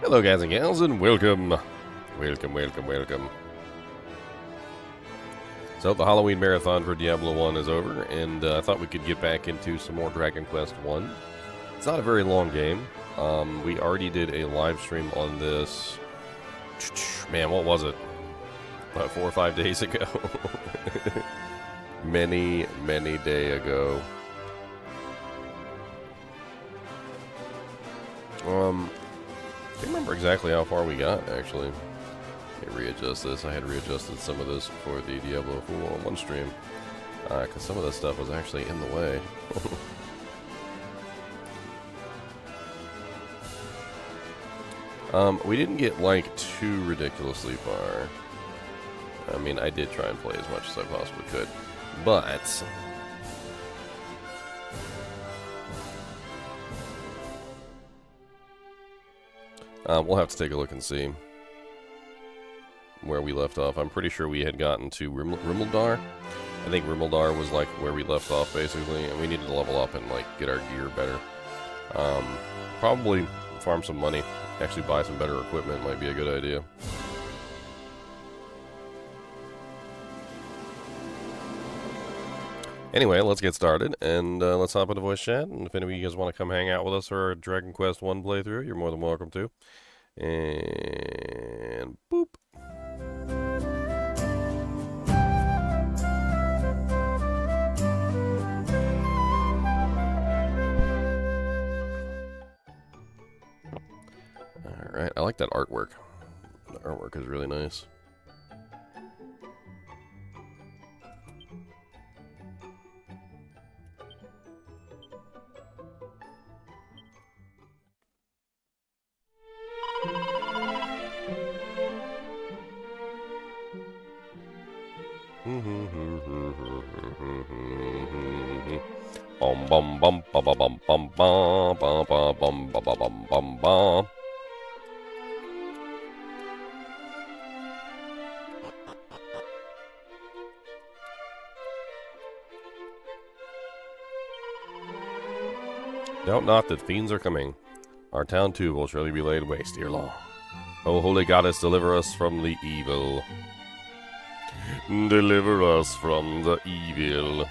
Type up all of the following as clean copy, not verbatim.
Hello guys and gals, and welcome. Welcome. So the Halloween marathon for Diablo 1 is over, and I thought we could get back into some more Dragon Quest 1. It's not a very long game. We already did a live stream on this, man, what was it? About 4 or 5 days ago. many day ago. I can't remember exactly how far we got, actually. Let me readjust this. I had readjusted some of this for the Diablo 1 stream. Because some of this stuff was actually in the way. We didn't get, like, too ridiculously far. I mean, I did try and play as much as I possibly could. But we'll have to take a look and see where we left off. I'm pretty sure we had gotten to Rimuldar. I think Rimuldar was like where we left off basically, and we needed to level up and like get our gear better. Probably farm some money, actually buy some better equipment might be a good idea. Anyway, let's get started, and let's hop into voice chat, and if any of you guys want to come hang out with us for our Dragon Quest 1 playthrough, you're more than welcome to. And boop. Alright, I like that artwork. The artwork is really nice. Bum bum bum bum bum bum bum bum bum bum bum bum bum bum. Doubt not that fiends are coming. Our town too will surely be laid waste ere long. O holy goddess, deliver us from the evil. Deliver us from the evil.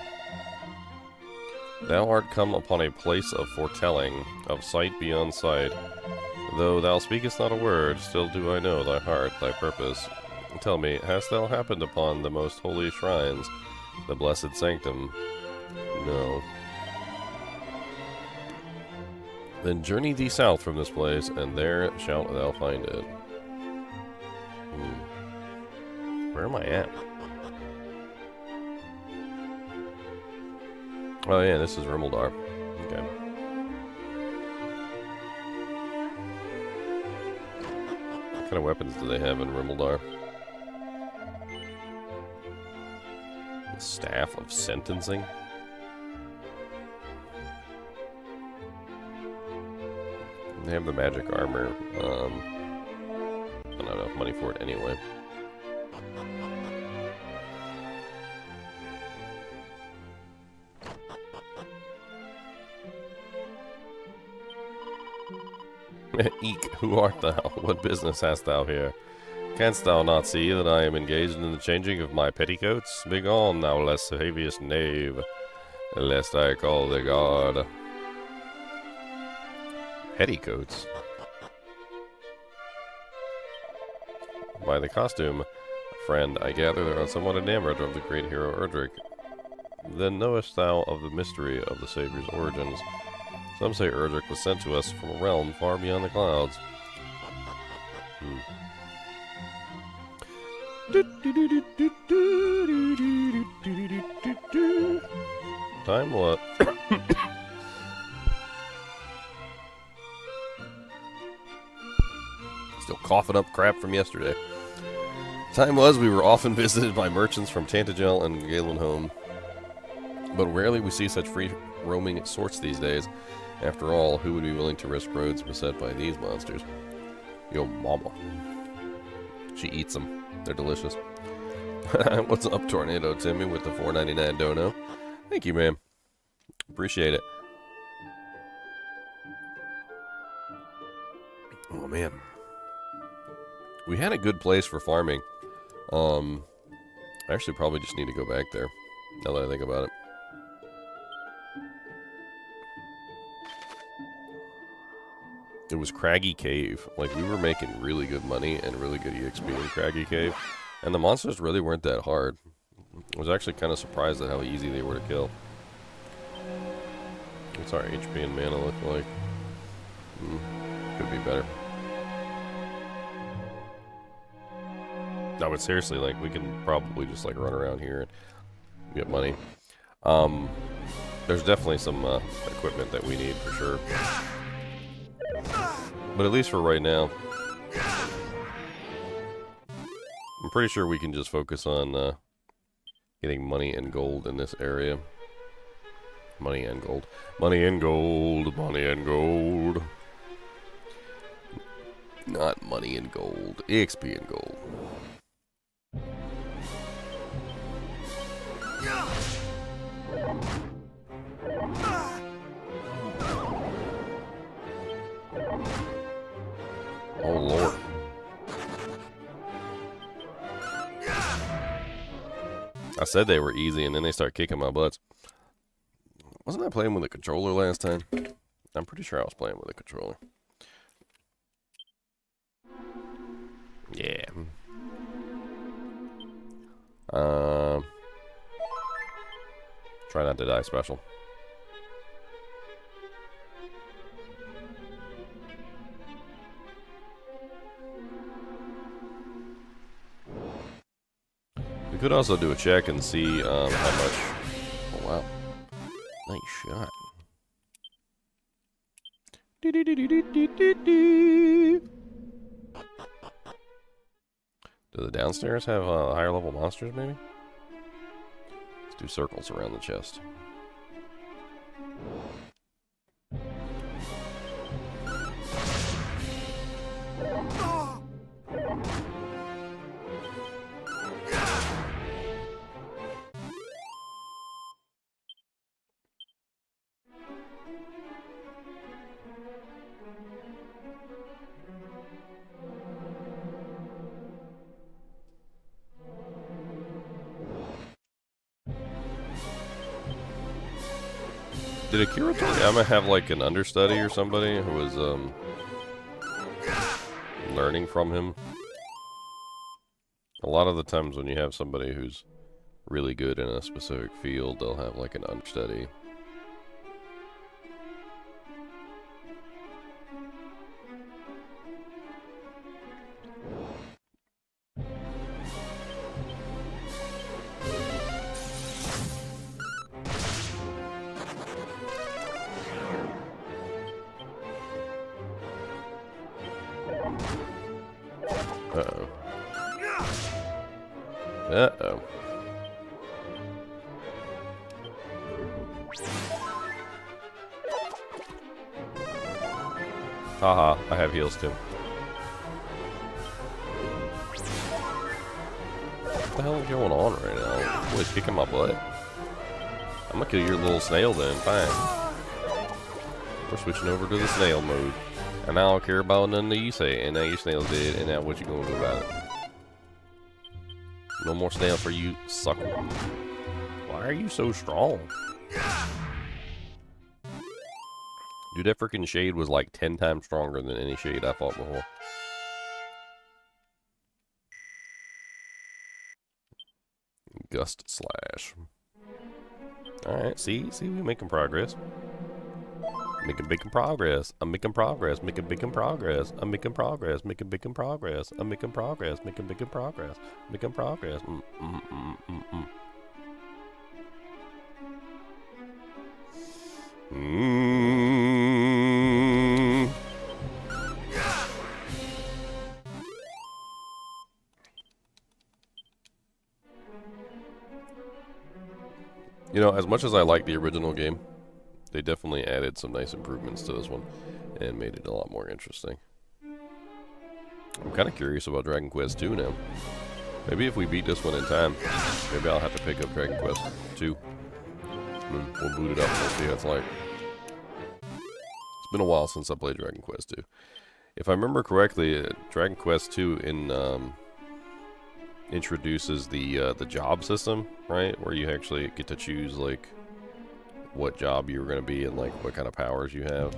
Thou art come upon a place of foretelling, of sight beyond sight. Though thou speakest not a word, still do I know thy heart, thy purpose. Tell me, hast thou happened upon the most holy shrines, the blessed sanctum? No. Then journey thee south from this place, and there shalt thou find it. Where am I at? Oh yeah, this is Rimuldar. Okay. What kind of weapons do they have in Rimuldar? The Staff of Sentencing? They have the magic armor. I don't have enough money for it anyway. Eek, who art thou? What business hast thou here? Canst thou not see that I am engaged in the changing of my petticoats? Begone, thou lascivious knave, lest I call thee God. Petticoats? By the costume, friend, I gather thou art somewhat enamored of the great hero Erdrick. Then knowest thou of the mystery of the Savior's origins? Some say Erdrick was sent to us from a realm far beyond the clouds. Time what? Still coughing up crap from yesterday. Time was we were often visited by merchants from Tantagel and Gualan, but rarely we see such free roaming sorts these days. After all, who would be willing to risk roads beset by these monsters? Yo mama. She eats them. They're delicious. What's up, Tornado Timmy, with the $4.99 dono? Thank you, man. Appreciate it. Oh, man. We had a good place for farming. I actually probably just need to go back there, now that I think about it. It was Craggy Cave. Like, we were making really good money and really good EXP in Craggy Cave. And the monsters really weren't that hard. I was actually kind of surprised at how easy they were to kill. What's our HP and mana look like? Could be better. No, but seriously, like, we can probably just, like, run around here and get money. There's definitely some equipment that we need for sure. But at least for right now, I'm pretty sure we can just focus on getting money and gold in this area. Money and gold. Money and gold. Money and gold. Not money and gold. EXP and gold. Oh, Lord. I said they were easy, and then they start kicking my butts. Wasn't I playing with a controller last time? I'm pretty sure I was playing with a controller. Yeah. Try not to die special. We could also do a check and see how much. Oh wow, nice shot. Do the downstairs have higher level monsters? Maybe. Let's do circles around the chest. Did Akira Toriyama have like an understudy or somebody who was learning from him? A lot of the times when you have somebody who's really good in a specific field, they'll have like an understudy. Uh-oh. Uh-oh. Haha, I have heals too. What the hell is going on right now? Boy's kicking my butt. I'm gonna kill your little snail then, fine. We're switching over to the snail mode. And I don't care about nothing that you say, and now your snail's dead, and now what you gonna do about it? No more snail for you, sucker. Why are you so strong? Dude, that freaking shade was like 10 times stronger than any shade I fought before. Gust slash. Alright, see, we making progress. Making progress. I'm making progress. Making progress. I'm making progress. Making progress. I'm making progress. Making progress. Making progress. You know, as much as I like the original game, they definitely added some nice improvements to this one and made it a lot more interesting. I'm kind of curious about Dragon Quest 2 now. Maybe if we beat this one in time, maybe I'll have to pick up Dragon Quest 2. We'll boot it up and we'll see how it's like. It's been a while since I played Dragon Quest 2. If I remember correctly, Dragon Quest II introduces the job system, right? Where you actually get to choose like what job you're going to be and like what kind of powers you have.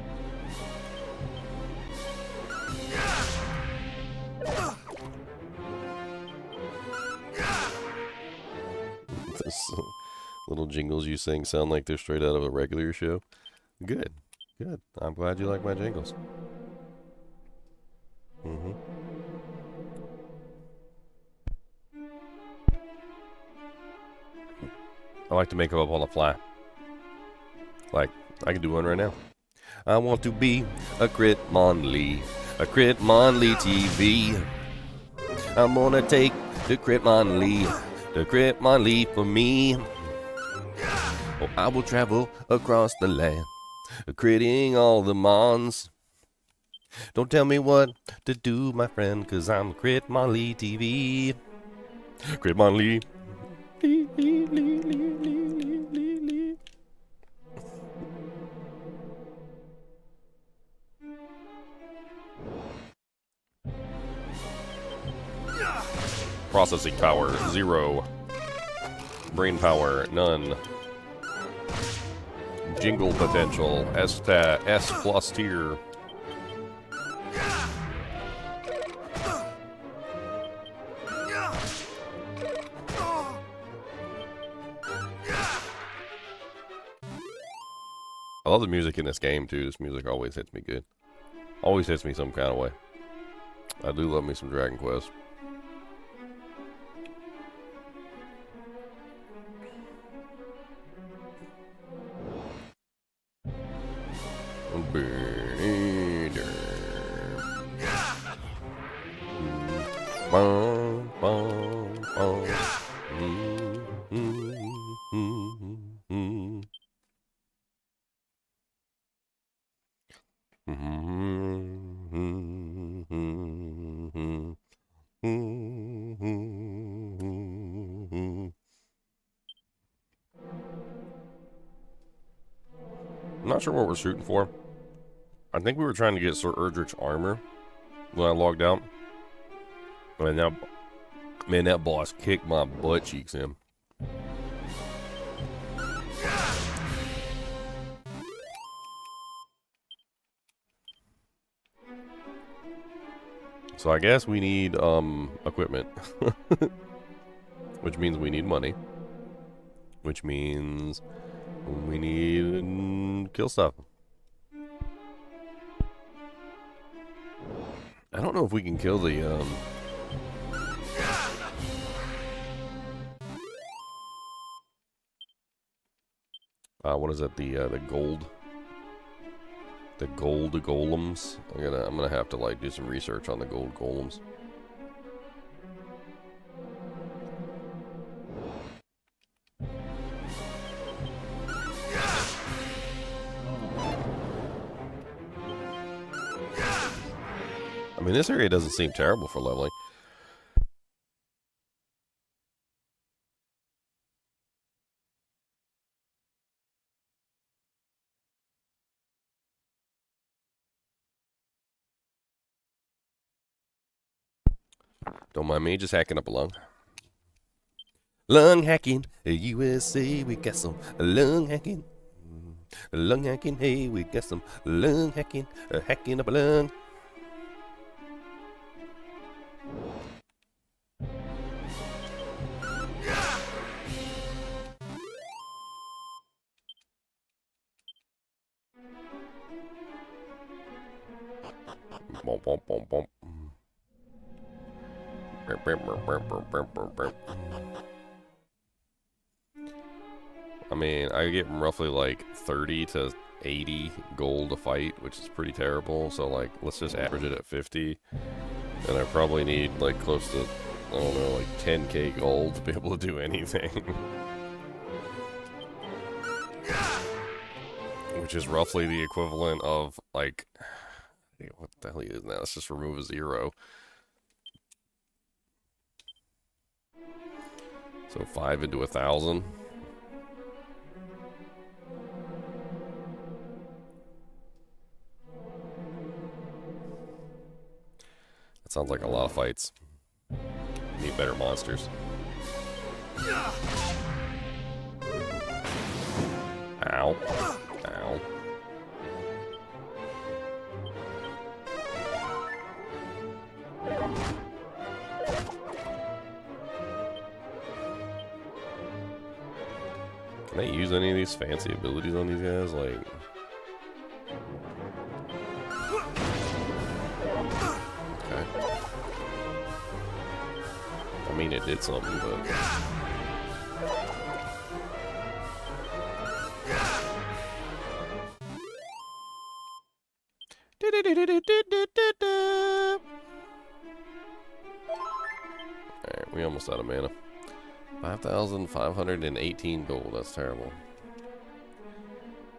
Those little jingles you sing sound like they're straight out of a regular show. Good, good. I'm glad you like my jingles. I like to make them up on the fly. Like, I can do one right now. I want to be a Critmonlee, a Critmonlee TV. I'm gonna take the Critmonlee for me. Oh, I will travel across the land, critting all the mons. Don't tell me what to do, my friend, cause I'm Critmonlee TV. Critmonlee. Processing power, 0. Brain power, none. Jingle potential, S plus tier. I love the music in this game too. This music always hits me good. Always hits me some kind of way. I do love me some Dragon Quest. I'm not sure what we're shooting for. I think we were trying to get Sir Erdrick's armor when I logged out. And now, man, that boss kicked my butt cheeks in. So I guess we need equipment. Which means we need money. Which means we need kill stuff. I don't know if we can kill the what is that? The gold golems. I'm gonna have to like do some research on the gold golems. I mean, this area doesn't seem terrible for leveling. Don't mind me just hacking up a lung. Lung hacking, USA, we got some lung hacking. Lung hacking, hey, we got some lung hacking, hacking up a lung. Bump, bump, bump, bump. I mean, I get roughly like 30 to 80 gold to fight, which is pretty terrible. So like, let's just average it at 50. And I probably need like close to, I don't know, like 10k gold to be able to do anything. Which is roughly the equivalent of like, what the hell is that? Let's just remove a 0. So 5 into 1,000. sounds like a lot of fights. Need better monsters. Ow. Ow. Can I use any of these fancy abilities on these guys? Like... Okay. I mean, it did something, but... Alright, we almost out of mana. 5,518 gold, that's terrible.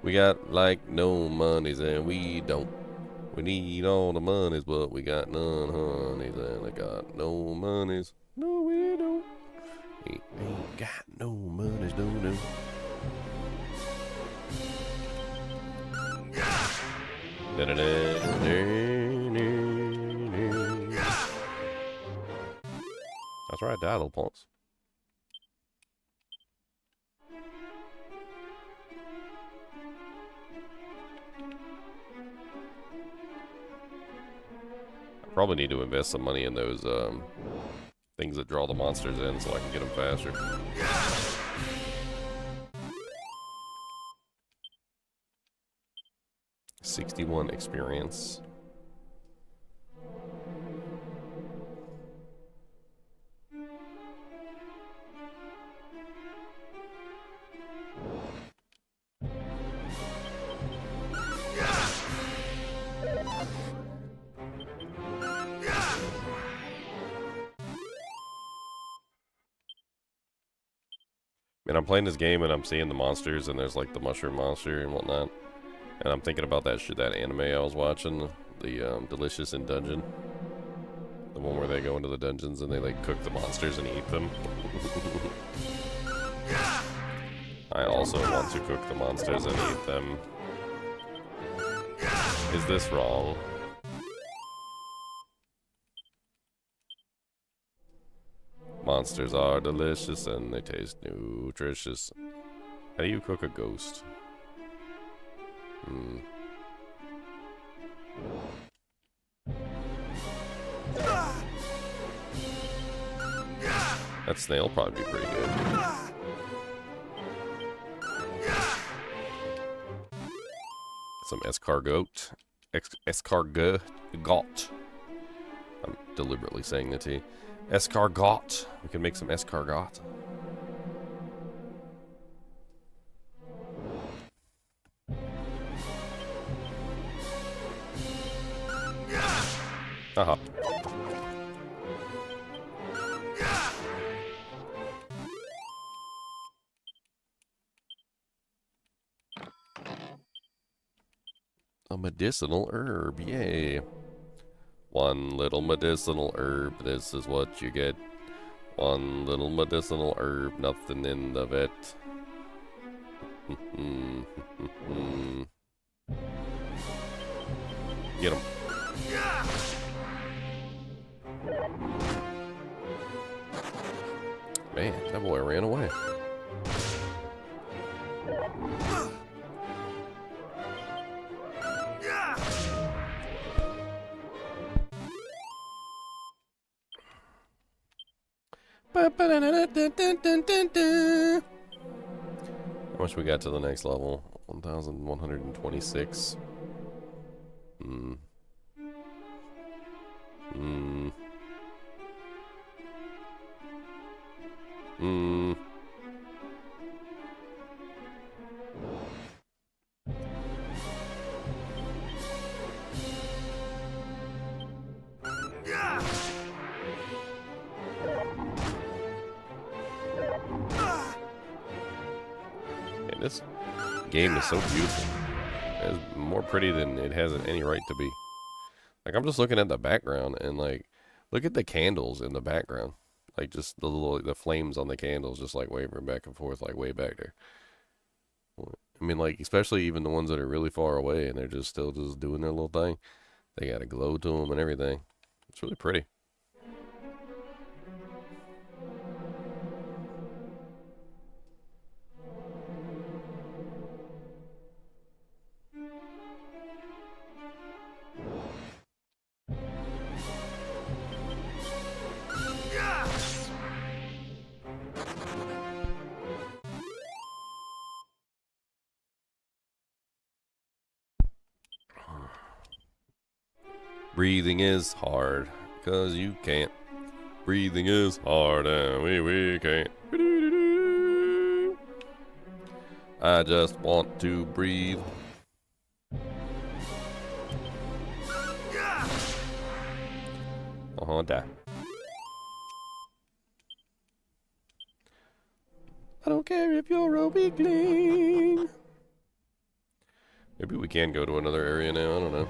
We got like no monies and we don't. We need all the monies, but we got none honeys and I got no monies. No, we don't. We ain't got no monies, no, no. That's right, Daddle Pumps. Probably need to invest some money in those things that draw the monsters in so I can get them faster. 61 experience. And I'm playing this game and I'm seeing the monsters and there's like the mushroom monster and whatnot. And I'm thinking about that anime I was watching, the Delicious in Dungeon. The one where they go into the dungeons and they like cook the monsters and eat them. I also want to cook the monsters and eat them. Is this wrong? Monsters are delicious and they taste nutritious. How do you cook a ghost? That snail probably be pretty good. Some escargot. Escargot. I'm deliberately saying the T. Escargot. We can make some escargot. Haha. A medicinal herb, yay. One little medicinal herb, this is what you get. One little medicinal herb, nothing in the vet. Get him. Man, that boy ran away. How much we got to the next level? 1,126. This game is so beautiful. It's more pretty than it has any right to be. Like, I'm just looking at the background and like, look at the candles in the background. Like, just the flames on the candles just like wavering back and forth, like way back there. I mean, like, especially even the ones that are really far away and they're just still just doing their little thing. They got a glow to them and everything. It's really pretty. Breathing is hard, 'cause you can't. Breathing is hard and we can't. I just want to breathe. Die. I don't care if you're a weakling. Maybe we can go to another area now, I don't know.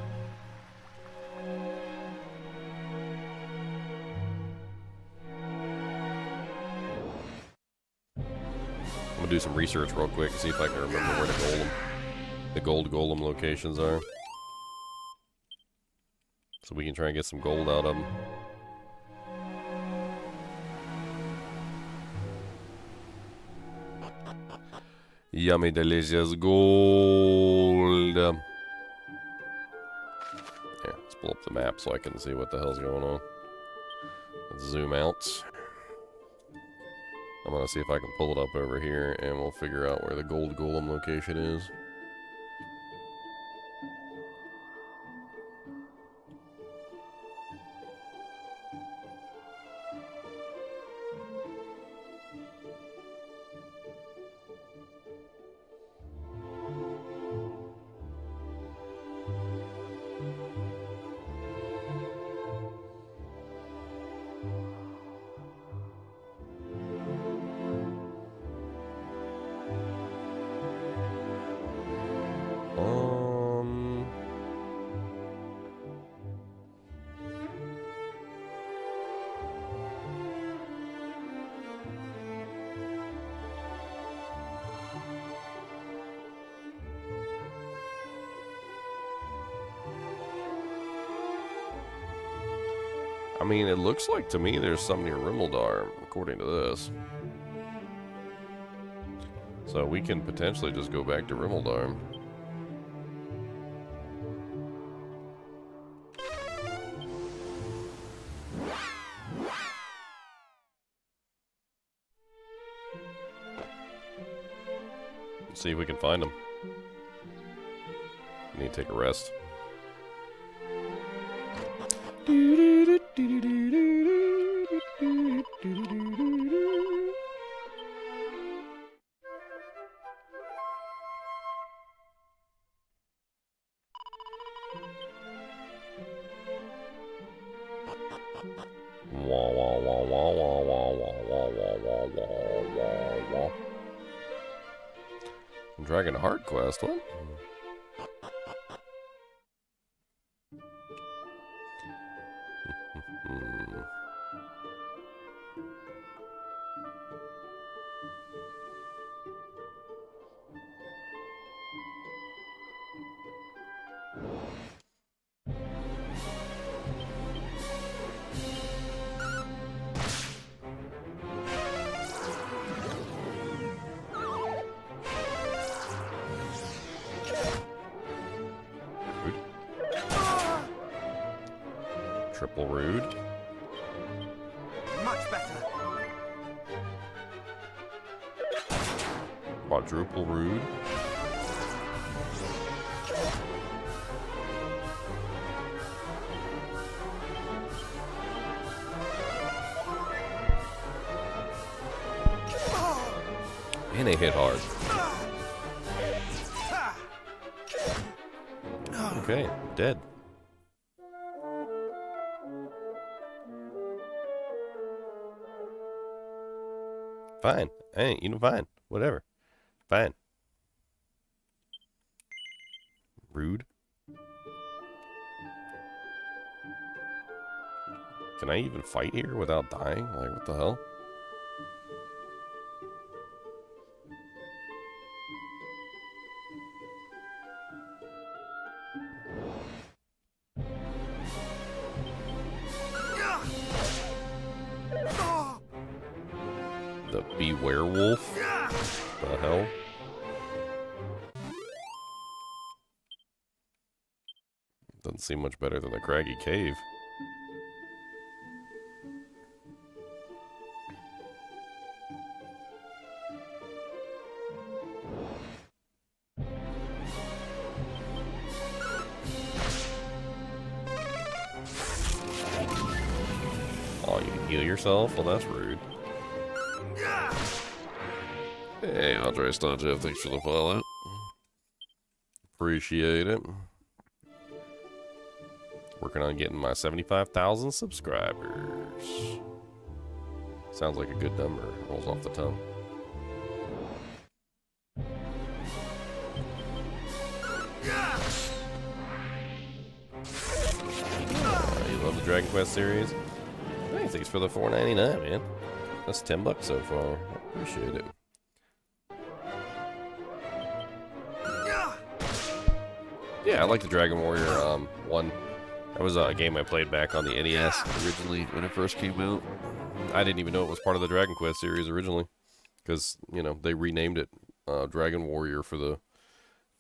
I'm gonna do some research real quick and see if I can remember where the gold golem locations are. So we can try and get some gold out of them. Yummy, delicious gold. Yeah, let's pull up the map so I can see what the hell's going on. Let's zoom out. I'm gonna see if I can pull it up over here and we'll figure out where the gold golem location is. I mean, it looks like to me there's some near Rimeldar, according to this. So we can potentially just go back to Rimeldar. Let's see if we can find them. We need to take a rest. Dragon Heart quest, what? Triple rude. Much better. Quadruple rude. And they hit hard. Okay, dead. Fine. Hey, you know, fine. Whatever. Fine. Rude. Can I even fight here without dying? Like, what the hell? The Be-Werewolf? The hell? Doesn't seem much better than the Craggy Cave. Oh, you can heal yourself? Well, that's rude. Hey, Andre Stanjev, thanks for the follow. Appreciate it. Working on getting my 75,000 subscribers. Sounds like a good number. Rolls off the tongue. You love the Dragon Quest series? Hey, thanks for the $4.99, man. That's $10 so far. I appreciate it. Yeah, I like the Dragon Warrior 1. That was a game I played back on the NES originally when it first came out. I didn't even know it was part of the Dragon Quest series originally, because you know they renamed it Dragon Warrior for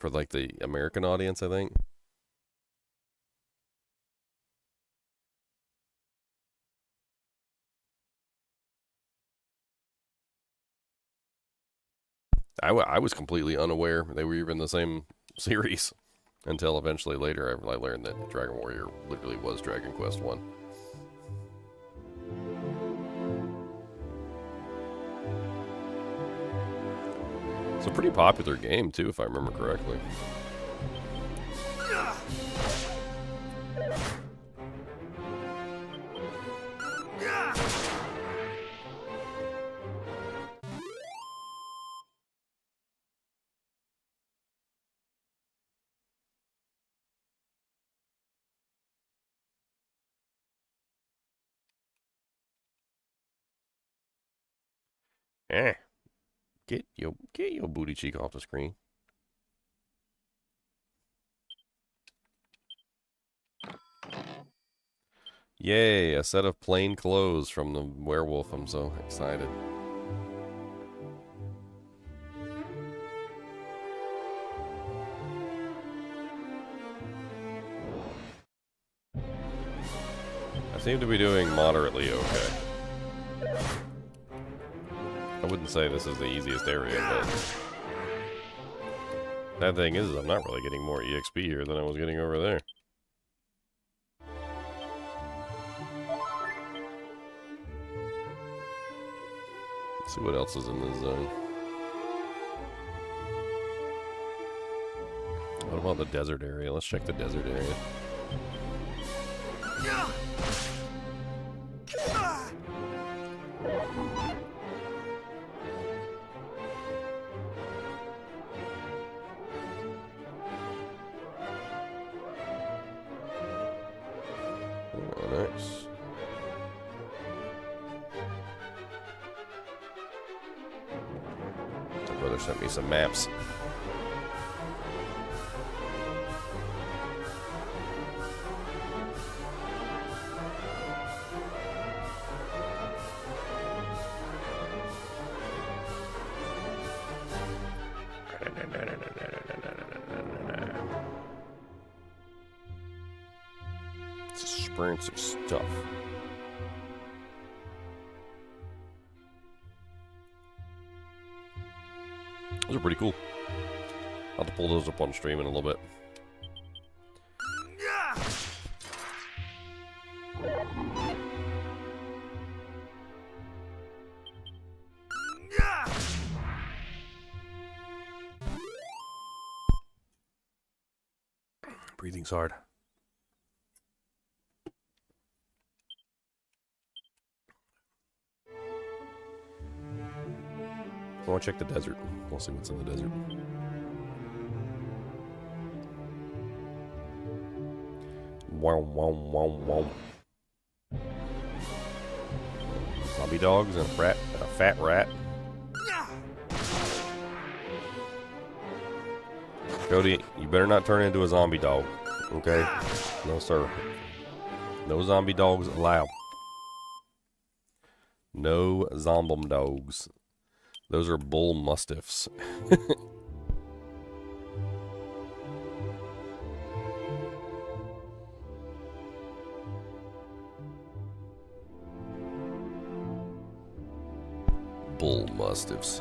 like the American audience, I think. I was completely unaware they were even the same series. Until eventually later I learned that Dragon Warrior literally was Dragon Quest 1. It's a pretty popular game too, if I remember correctly. Eh. Get your booty cheek off the screen. Yay, a set of plain clothes from the werewolf. I'm so excited. I seem to be doing moderately okay. I wouldn't say this is the easiest area, but that thing is I'm not really getting more EXP here than I was getting over there. Let's see what else is in this zone. What about the desert area? Let's check the desert area. Nice. My brother sent me some maps. Experiencing stuff. Those are pretty cool. I'll have to pull those up on stream in a little bit. Breathing's hard. I want to check the desert. We'll see what's in the desert. Wow, wow, wow, wow. Zombie dogs and a fat rat. Cody, you better not turn into a zombie dog. Okay? No, sir. No zombie dogs allowed. No zombie dogs Those are bull mustiffs. Bull mustiffs.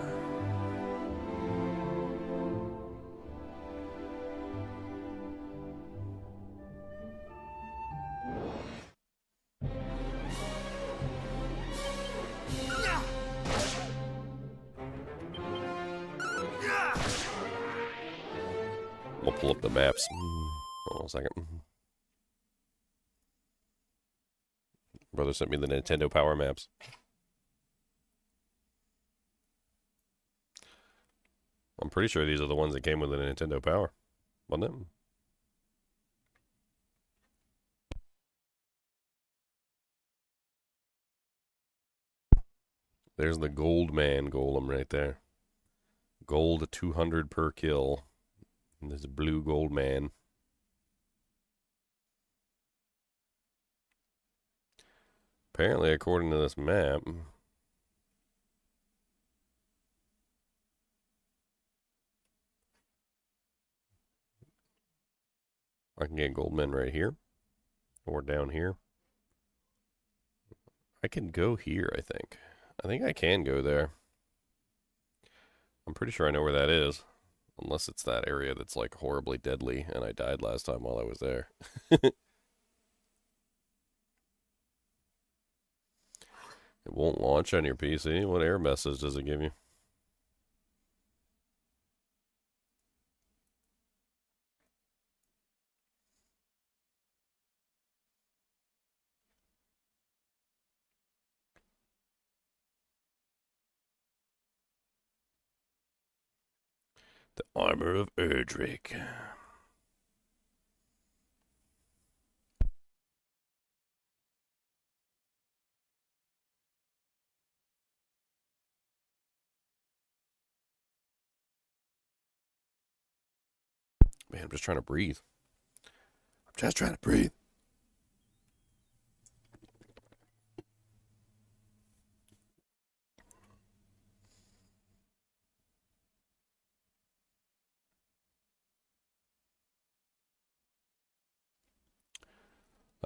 I'll pull up the maps. Hold on a second. Brother sent me the Nintendo Power maps. I'm pretty sure these are the ones that came with the Nintendo Power. Wasn't it? There's the Gold Man Golem right there. Gold 200 per kill. And there's a blue Gold Man. Apparently, according to this map, I can get gold men right here or down here. I can go here, I think. I think I can go there. I'm pretty sure I know where that is. Unless it's that area that's like horribly deadly and I died last time while I was there. It won't launch on your PC. What error message does it give you? The Armor of Erdrick. Man, I'm just trying to breathe. I'm just trying to breathe.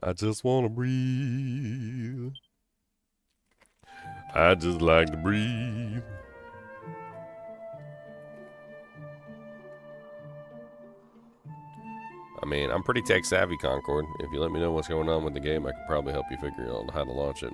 I just want to breathe. I just like to breathe. I mean, I'm pretty tech savvy, Concord. If you let me know what's going on with the game, I could probably help you figure out how to launch it.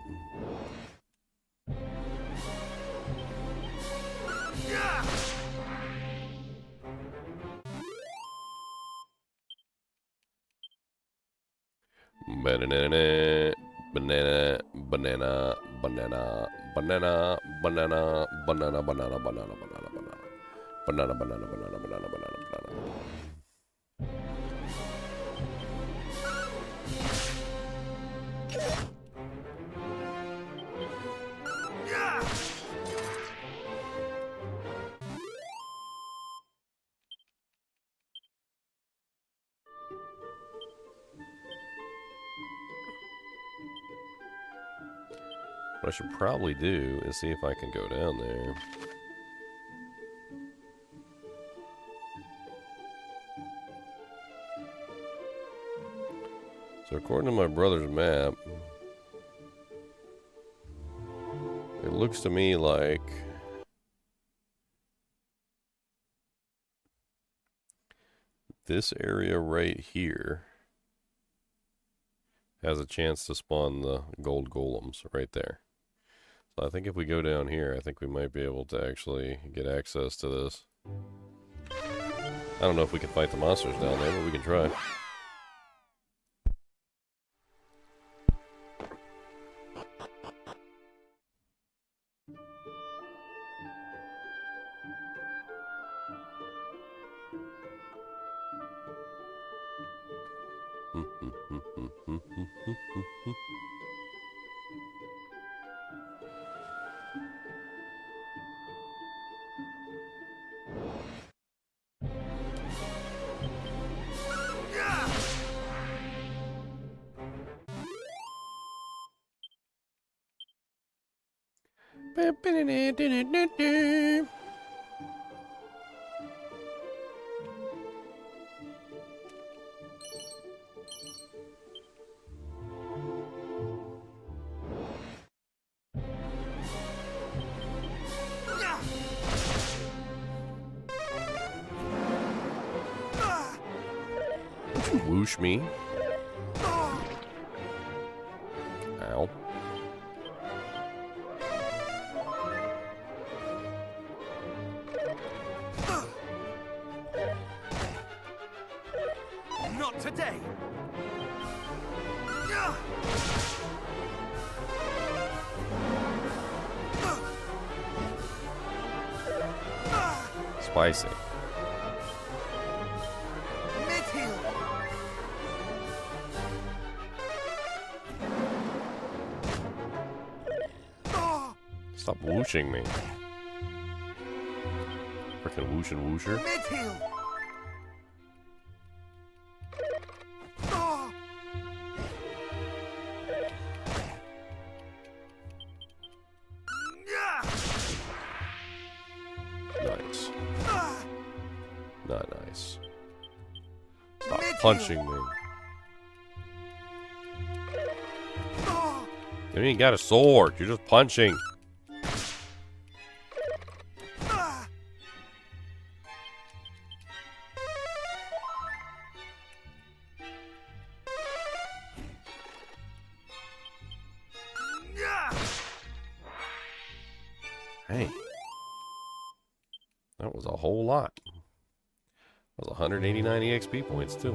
Banana, banana, banana, banana, banana, banana, banana, banana, banana, banana, banana, banana, banana, banana, banana, banana. What I should probably do is see if I can go down there. So according to my brother's map, it looks to me like this area right here has a chance to spawn the gold golems right there. So I think if we go down here, I think we might be able to actually get access to this. I don't know if we can fight the monsters down there, but we can try. Whoosh me. Ow. Not today. Spicy. Stop whooshing me. Frickin' whoosh and whoosher. Nice. Not nice. Stop punching me. You ain't got a sword. You're just punching. Hey, that was a whole lot. That was 189 EXP points, too.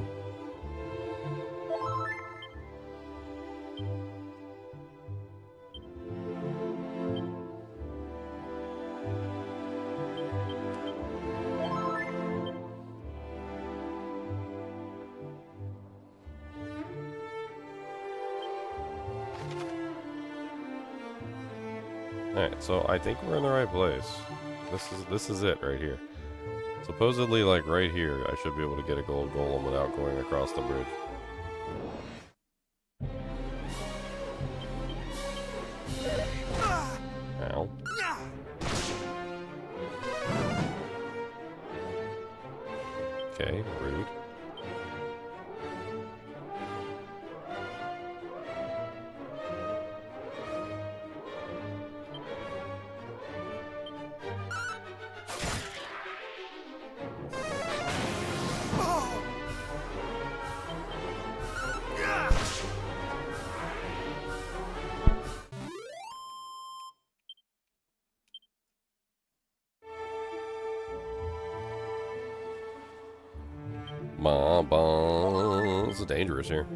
Alright, so I think we're in the right place. This is it right here. Supposedly, like right here, I should be able to get a gold golem without going across the bridge. Ow. Okay, rude. This is dangerous here.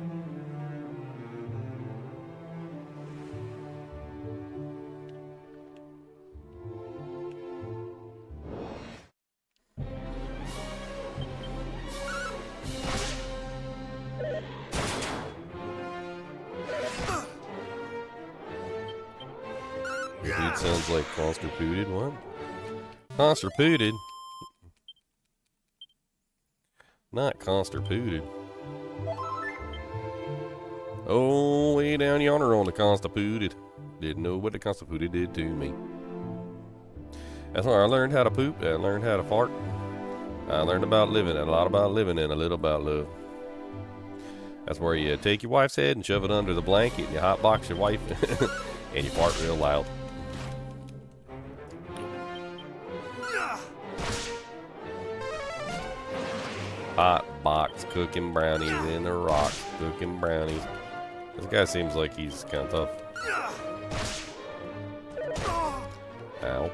Your dude sounds like constipated. What? Constipated? Not constipated. Oh, way down yonder on the constipated. Didn't know what the constipated did to me. That's where I learned how to poop. I learned how to fart. I learned about living, and a lot about living, and a little about love. That's where you take your wife's head and shove it under the blanket, and you hotbox your wife, and you fart real loud. Hot box cooking brownies in the rocks, cooking brownies. This guy seems like he's kind of tough. Ow.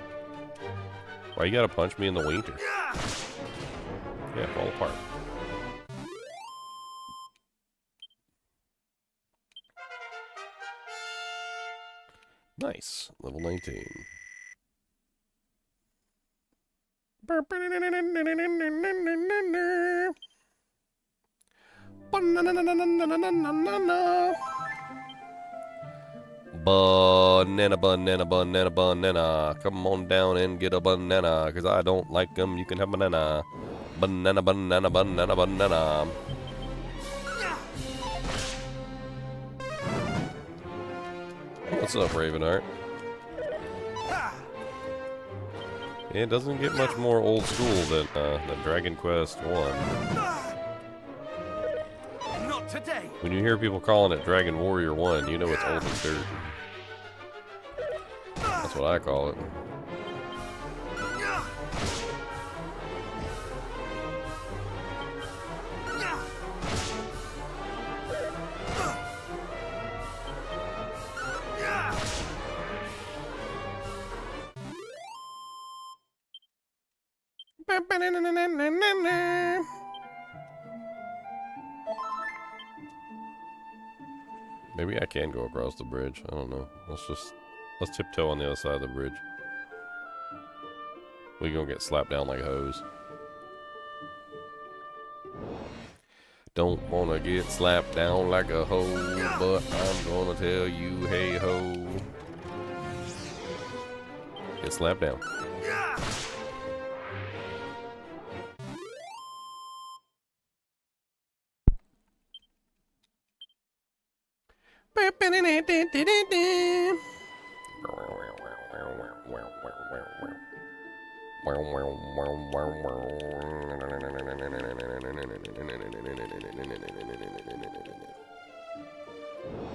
Why you gotta punch me in the winter? Yeah, fall apart. Nice. Level 19. Banana, banana, banana, banana. Come on down and get a banana, cause I don't like them. You can have banana. Banana, banana, banana, banana. What's up, Ravenheart? It doesn't get much more old school than Dragon Quest 1. Not today. When you hear people calling it Dragon Warrior 1, you know it's old as dirt. That's what I call it. Maybe I can go across the bridge. I don't know. Let's tiptoe on the other side of the bridge. We gonna get slapped down like hoes. Don't wanna get slapped down like a hoe, but I'm gonna tell you, hey ho. Get slapped down.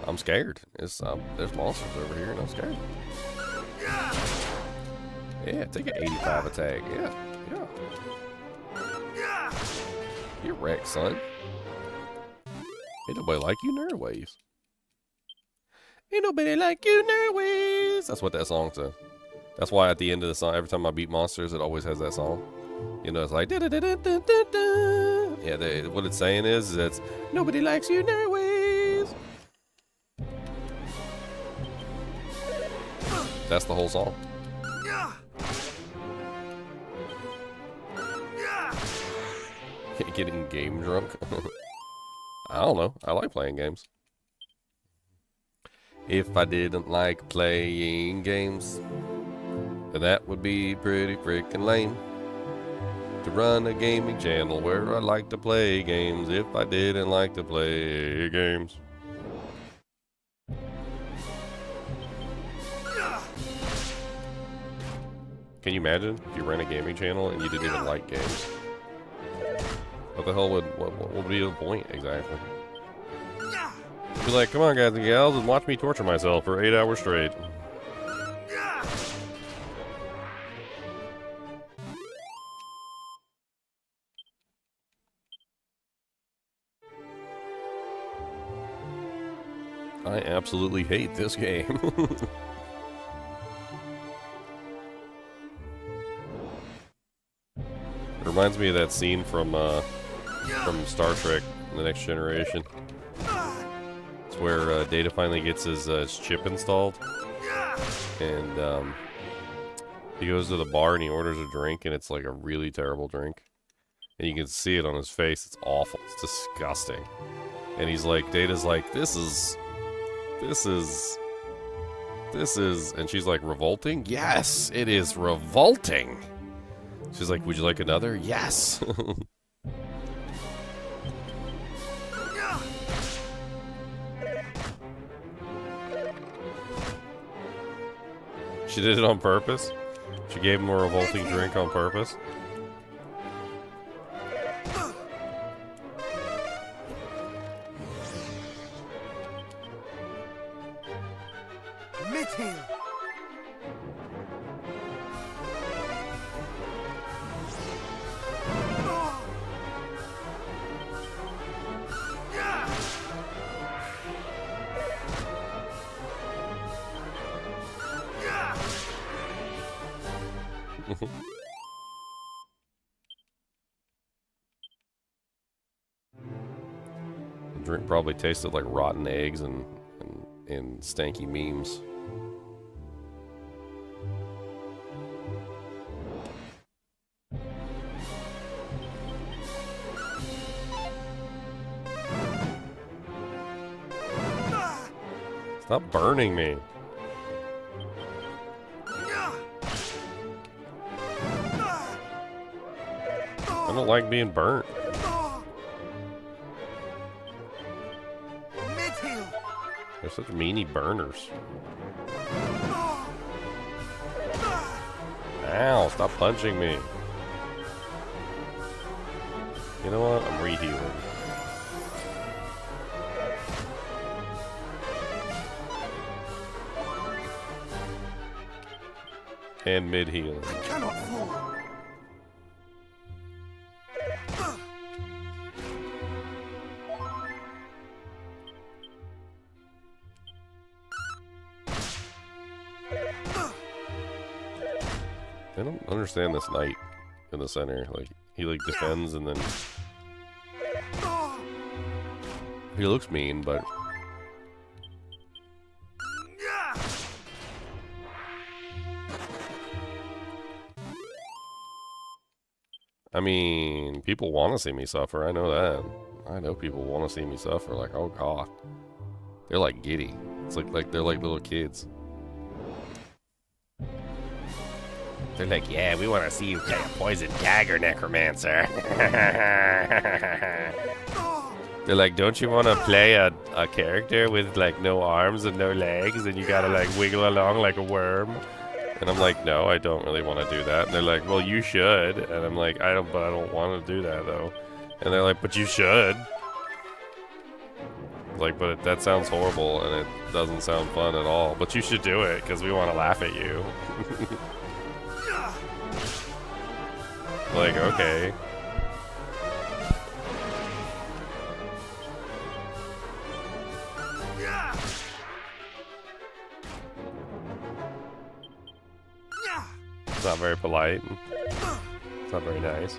I'm scared. There's monsters over here and I'm scared. Yeah, take an 85 attack. Yeah. You're wrecked, son. Ain't nobody like you, Nerways. Ain't nobody like you, Nerways. That's what that song says. That's why at the end of the song, every time I beat monsters, it always has that song. You know, it's like da da da da da da da. Yeah, what it's saying is it's nobody likes you, Nerways. That's the whole song. Getting game drunk. I don't know. I like playing games. If I didn't like playing games, then that would be pretty freaking lame. To run a gaming channel where I like to play games if I didn't like to play games. Can you imagine if you ran a gaming channel and you didn't even like games? What the hell would be the point exactly? Be like, come on guys and gals, and watch me torture myself for 8 hours straight. I absolutely hate this game. It reminds me of that scene from Star Trek: The Next Generation. It's where Data finally gets his chip installed, and he goes to the bar and he orders a drink, and it's like a really terrible drink, and you can see it on his face. It's awful. It's disgusting. And he's like, Data's like, this is, and she's like, revolting? Yes, it is revolting. She's like, would you like another? Yes. She did it on purpose. She gave him a revolting drink on purpose. The drink probably tasted like rotten eggs and stanky memes. Stop burning me. I don't like being burnt. They're such meanie burners. Ow, stop punching me. You know what? I'm rehealing. And mid-healing. I cannot fall. I don't understand this knight in the center. Like, he like defends and then he looks mean, but I mean, people want to see me suffer. I know that. I know people want to see me suffer. Like, oh god, they're like giddy. It's like they're like little kids. They're like, yeah, we want to see you play a poison dagger necromancer. They're like, don't you want to play a character with like no arms and no legs and you gotta like wiggle along like a worm? And I'm like, no, I don't really want to do that. And they're like, well, you should. And I'm like, I don't want to do that though. And they're like, but you should. Like, but that sounds horrible and it doesn't sound fun at all. But you should do it because we want to laugh at you. Like, okay. It's not very polite. It's not very nice.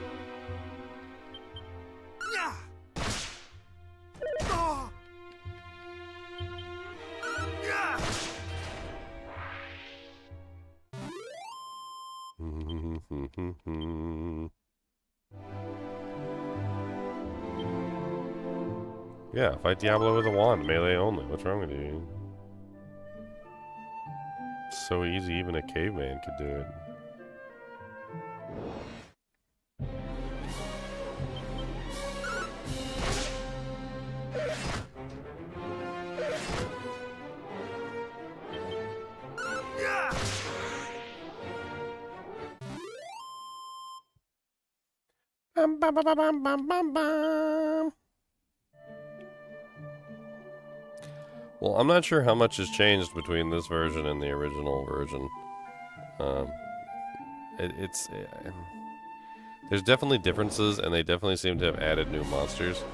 Yeah, fight Diablo with a wand, melee only. What's wrong with you? So easy, even a caveman could do it. Bum, bum, bum, bum, bum, bum, bum. Well, I'm not sure how much has changed between this version and the original version. There's definitely differences, and they definitely seem to have added new monsters.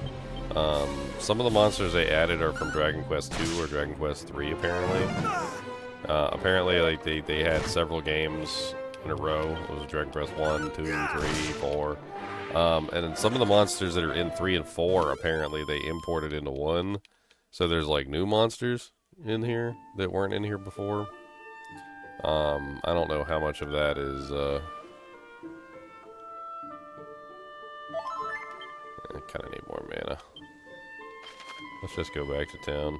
Some of the monsters they added are from Dragon Quest II or Dragon Quest III, apparently. Apparently, like they had several games in a row. It was Dragon Quest 1, 2, 3, 4. And then some of the monsters that are in 3 and 4, apparently they imported into 1. So there's like new monsters in here that weren't in here before. I don't know how much of that is, I kind of need more mana. Let's just go back to town.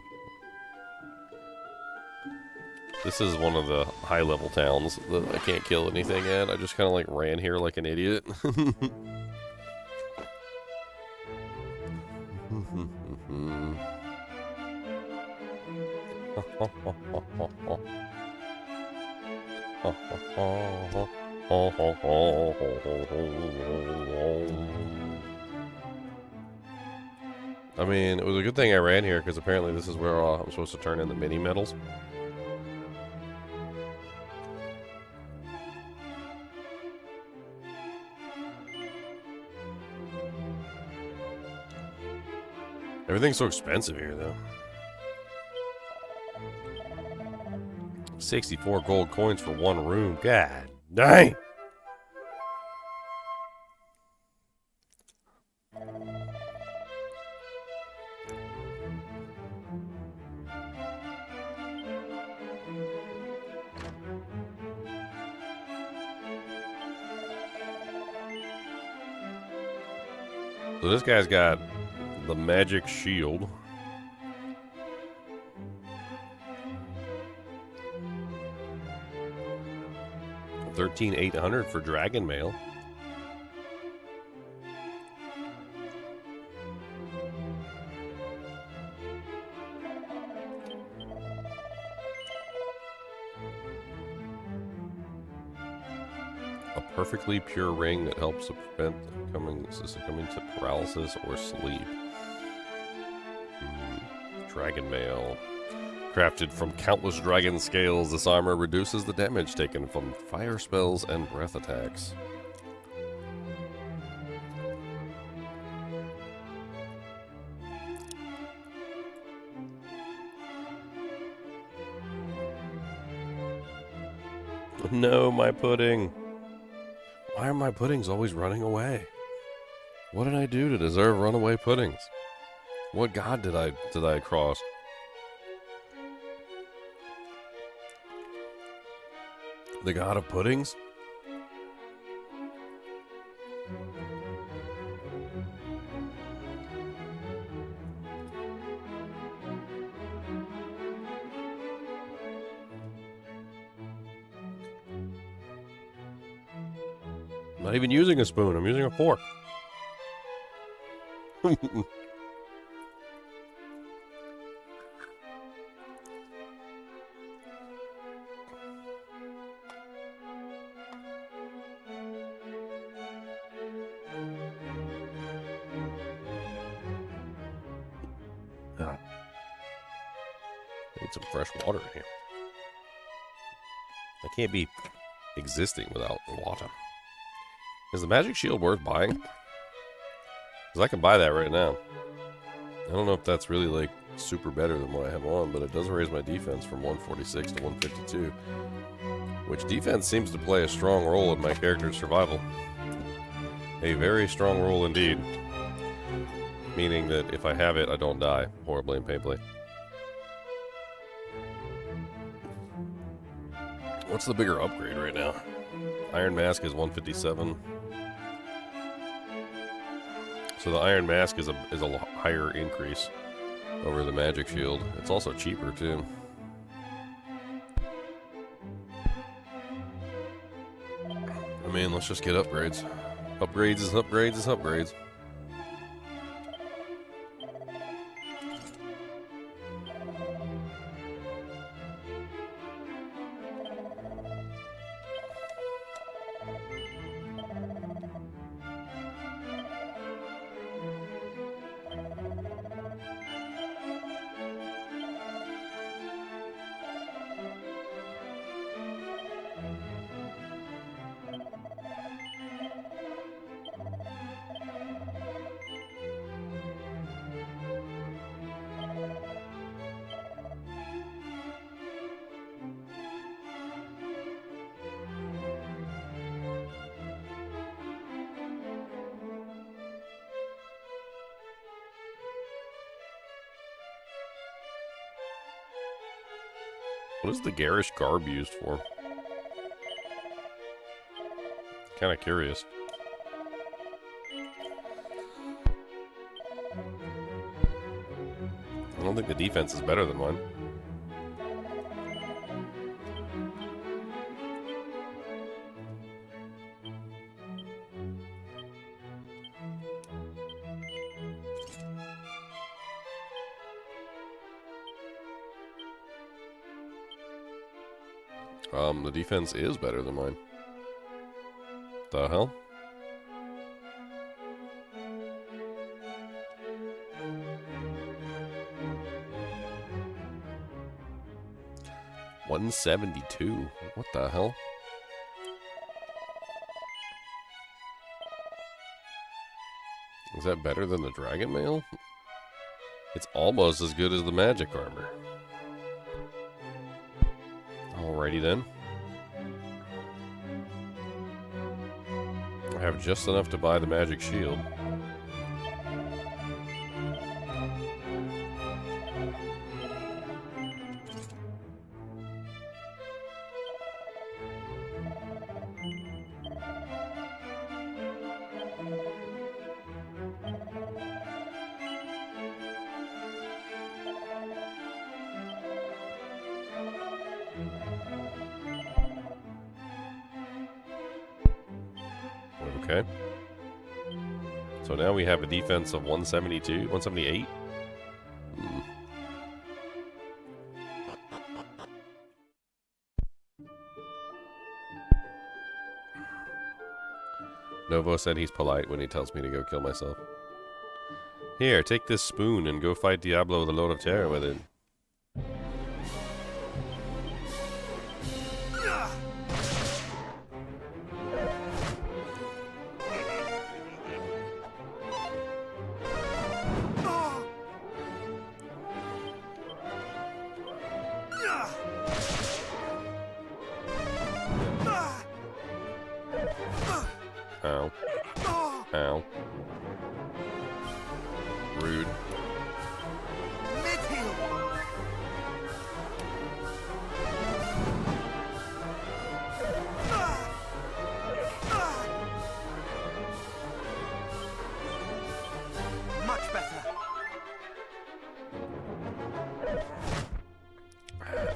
This is one of the high-level towns that I can't kill anything at. I just kind of like ran here like an idiot. I mean, it was a good thing I ran here because apparently this is where I'm supposed to turn in the mini medals. Everything's so expensive here, though. 64 gold coins for one room. God dang! So this guy's got the magic shield. $13,800 for dragon mail. A perfectly pure ring that helps to prevent succumbing to paralysis or sleep. Dragon mail. Crafted from countless dragon scales, this armor reduces the damage taken from fire spells and breath attacks. No, my pudding. Why are my puddings always running away? What did I do to deserve runaway puddings? What god did I cross? The god of puddings? I'm not even using a spoon, I'm using a fork. Need some fresh water in here. I can't be existing without water. Is the magic shield worth buying? Because I can buy that right now. I don't know if that's really like super better than what I have on, but it does raise my defense from 146 to 152. Which defense seems to play a strong role in my character's survival. A very strong role indeed. Meaning that if I have it, I don't die horribly and painfully. What's the bigger upgrade right now? Iron Mask is 157. So the Iron Mask is a higher increase over the Magic Shield. It's also cheaper too. I mean, let's just get upgrades. Upgrades is upgrades is upgrades. What is the garish garb used for? Kind of curious. I don't think the defense is better than mine. The defense is better than mine. The hell? $172. What the hell? Is that better than the dragon mail? It's almost as good as the magic armor. Alrighty then. I have just enough to buy the magic shield. Okay. So now we have a defense of 172, 178. Novo said he's polite when he tells me to go kill myself. Here, take this spoon and go fight Diablo the Lord of Terror with it. Ow. Ow. Rude. Much better.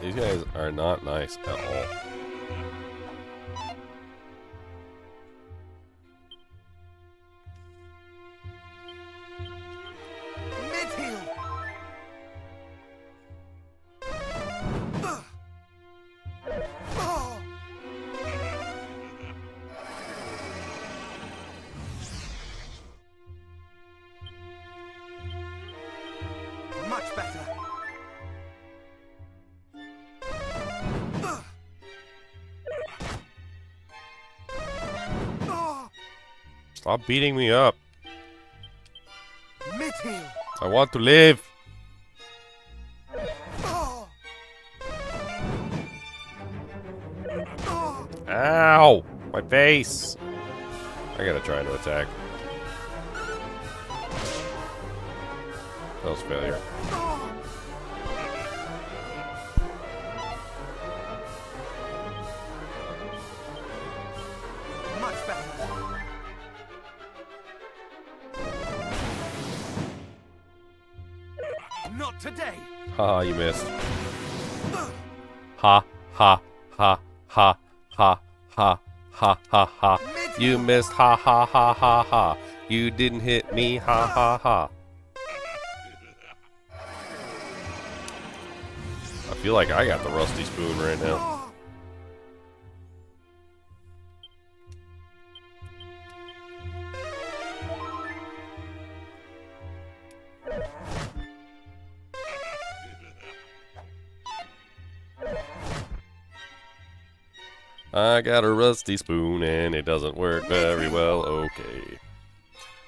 These guys are not nice at all. Much better. Stop beating me up. Mid-heel. I want to live. Ow! My face! I gotta try to attack. That was failure. Much better. Not today. Ha, you missed. Ha, ha, ha, ha, ha, ha, ha, ha, ha. You missed, ha, ha, ha, ha, ha. You didn't hit me, ha, ha, ha. I feel like I got the rusty spoon right now. I got a rusty spoon and it doesn't work very well, okay.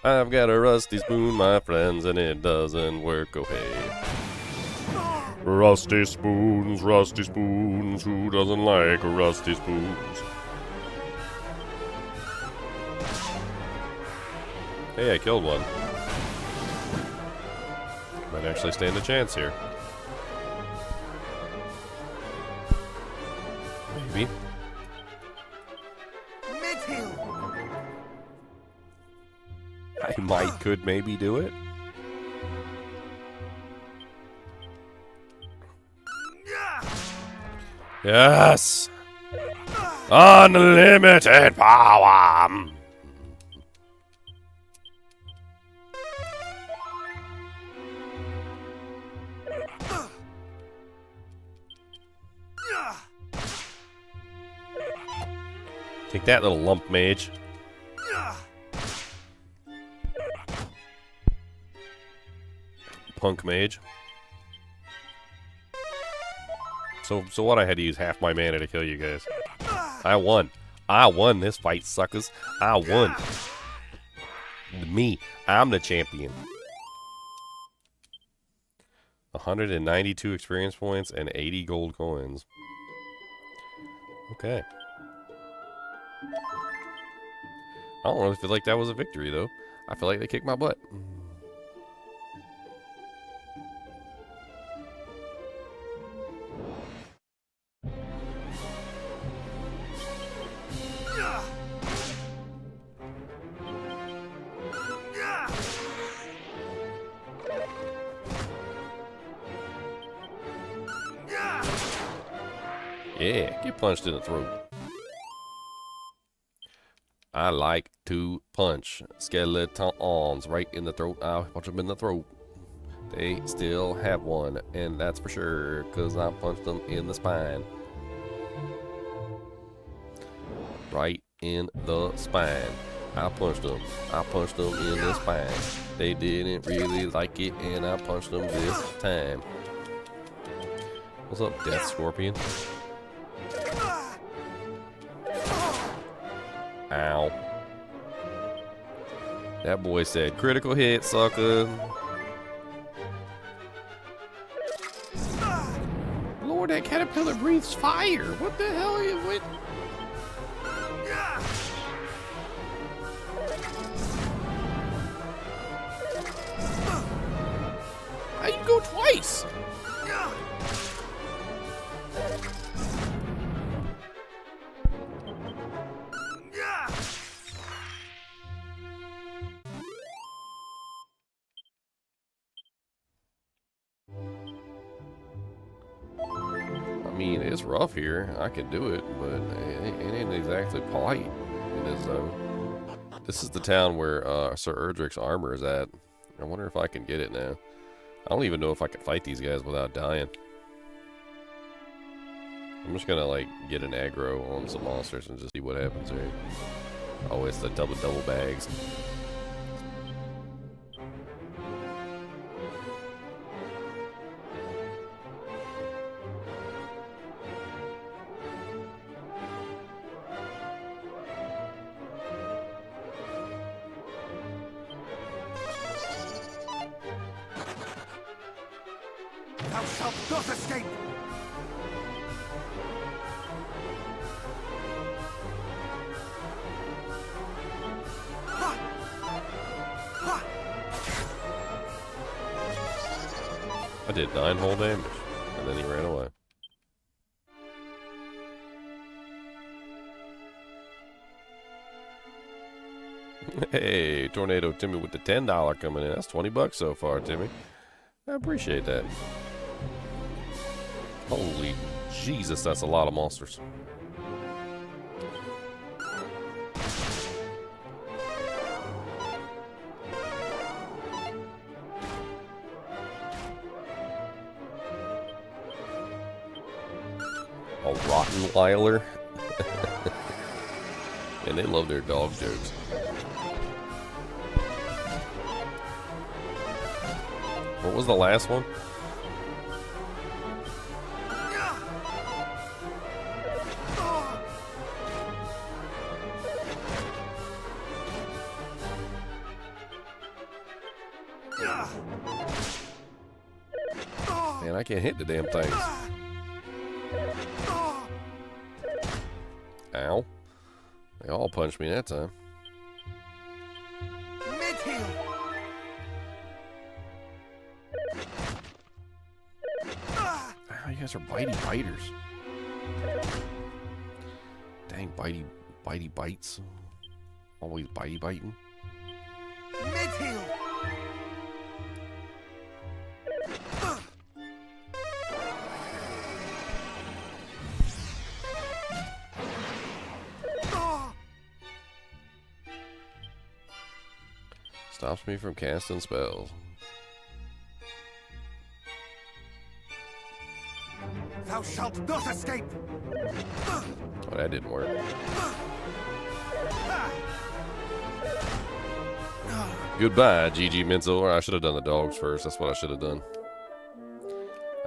I've got a rusty spoon, my friends, and it doesn't work, okay. Rusty spoons, who doesn't like rusty spoons? Hey, I killed one. Might actually stand a chance here. Maybe. I could maybe do it. Yes! Unlimited power! Take that, little lump mage. Punk mage. So what? I had to use half my mana to kill you guys. I won. I won this fight, suckers. I won. Me. I'm the champion. 192 experience points and 80 gold coins. Okay. I don't really feel like that was a victory, though. I feel like they kicked my butt. Yeah, get punched in the throat. I like to punch skeletons right in the throat. I punch them in the throat. They still have one, and that's for sure, because I punched them in the spine. Right in the spine. I punched them. I punched them in the spine. They didn't really like it, and I punched them this time. What's up, Death Scorpion? Ow. That boy said, critical hit, sucker. Lord, that caterpillar breathes fire. What the hell are you with? How you go twice? I mean, it's rough here. I can do it, but it ain't exactly polite. It is, though. This is the town where Sir Erdrick's armor is at. I wonder if I can get it now. I don't even know if I can fight these guys without dying. I'm just gonna, like, get an aggro on some monsters and just see what happens here. Oh, it's the double bags. Thou shalt not escape! I did 9 whole damage, and then he ran away. Hey, Tornado Timmy with the $10 coming in. That's 20 bucks so far, Timmy. I appreciate that. Holy Jesus, that's a lot of monsters. A Rottenweiler. And they love their dog jokes. What was the last one? Man, I can't hit the damn things. Ow. They all punched me that time. Mid-heal! Ow, you guys are bitey biters. Dang, bitey bites. Always bitey biting. Mid-heal! Stops me from casting spells. Thou shalt not escape! Oh, that didn't work. Goodbye, GG Menzel. Or I should have done the dogs first. That's what I should have done.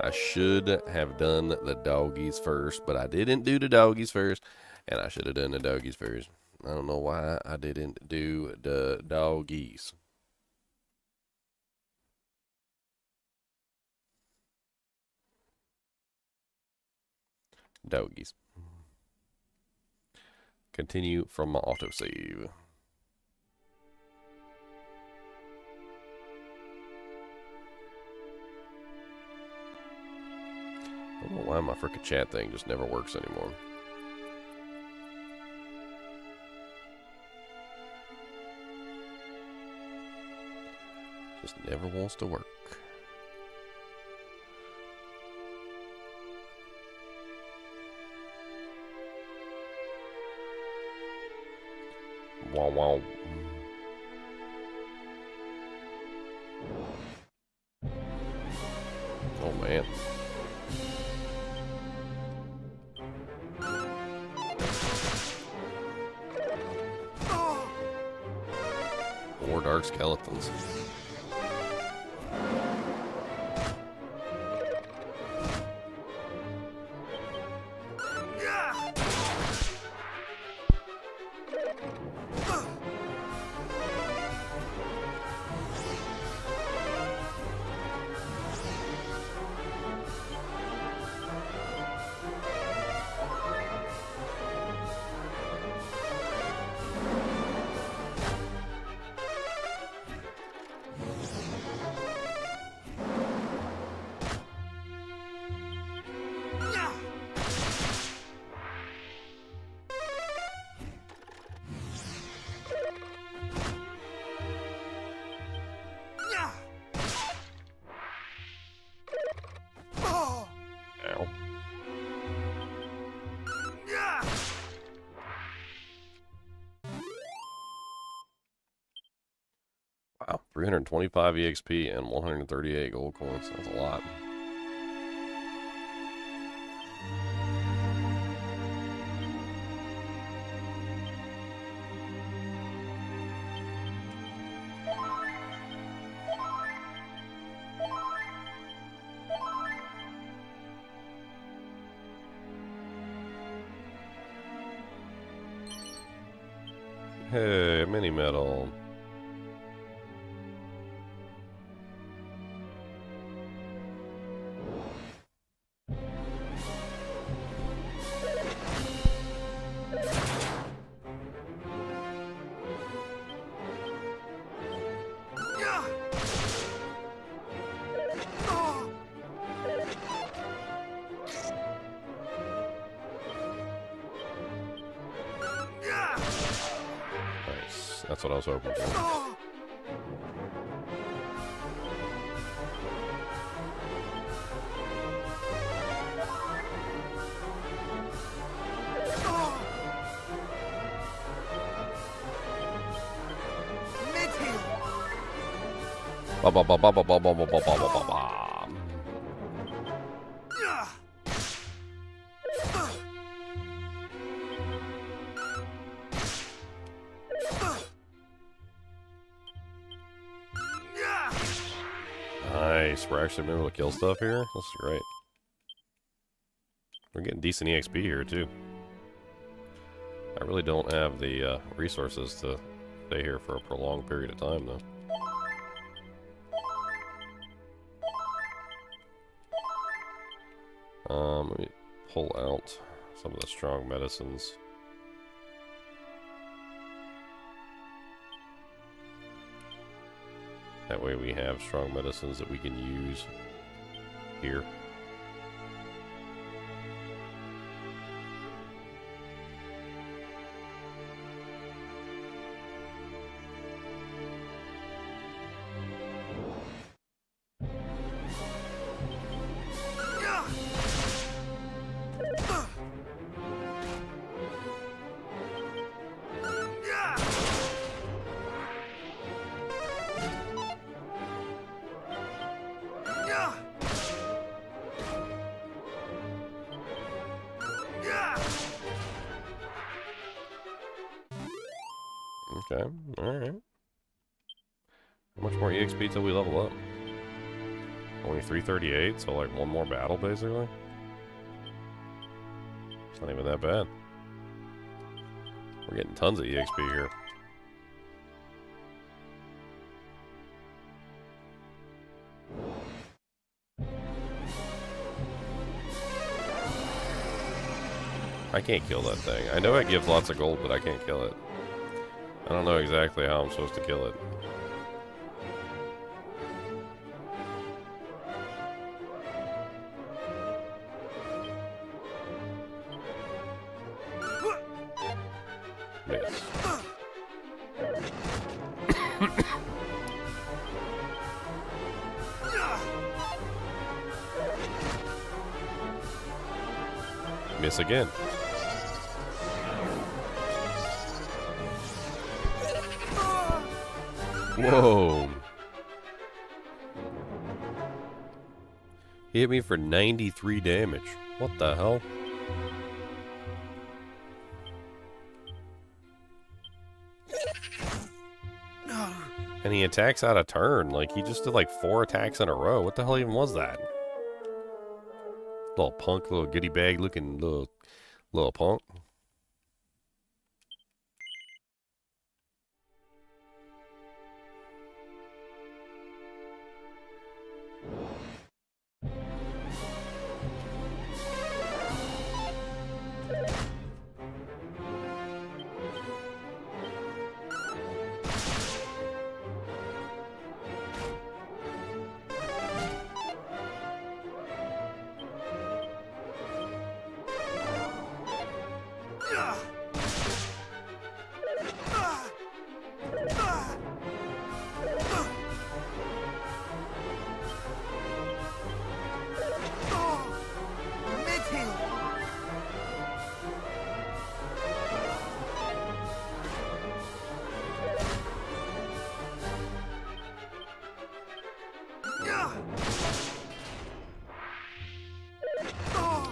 I should have done the doggies first, but I didn't do the doggies first, and I should have done the doggies first. I don't know why I didn't do the doggies. Doggies. Continue from my autosave. I don't know why my frickin' chat thing just never works anymore. Just never wants to work. Wow, wow. Oh, man. More dark skeletons. Wow, 325 EXP and 138 gold coins. That's a lot. Hey, mini medal. Nice. That's what I was hoping for. Ba ba ba ba ba ba ba ba ba ba ba ba. Nice, we're actually able to kill stuff here. This is great. We're getting decent EXP here too. I really don't have the resources to stay here for a prolonged period of time though. Let me pull out some of the strong medicines. That way we have strong medicines that we can use here. Okay, alright. How much more EXP till we level up? Only 338, so like one more battle basically? It's not even that bad. We're getting tons of EXP here. I can't kill that thing. I know it gives lots of gold, but I can't kill it. I don't know exactly how I'm supposed to kill it. Miss. Miss again. Whoa. He hit me for 93 damage. What the hell? And he attacks out of turn. Like, he just did like 4 attacks in a row. What the hell even was that? Little punk, little goodie bag looking little punk.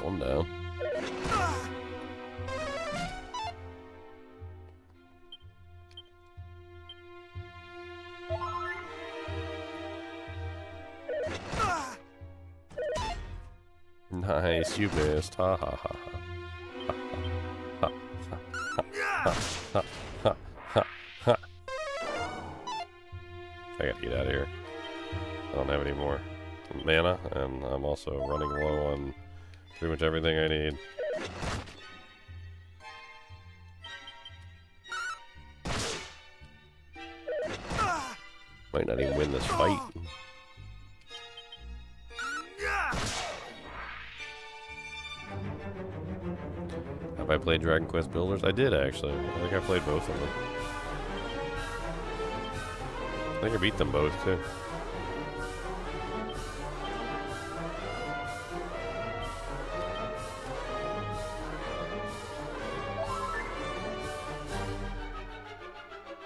One down. Nice, you missed. Ha ha ha ha. Ha ha ha ha ha. I gotta get out of here. I don't have any more mana, and I'm also running low on pretty much everything I need. Might not even win this fight. Have I played Dragon Quest Builders? I did, actually. I think I played both of them. I think I beat them both, too.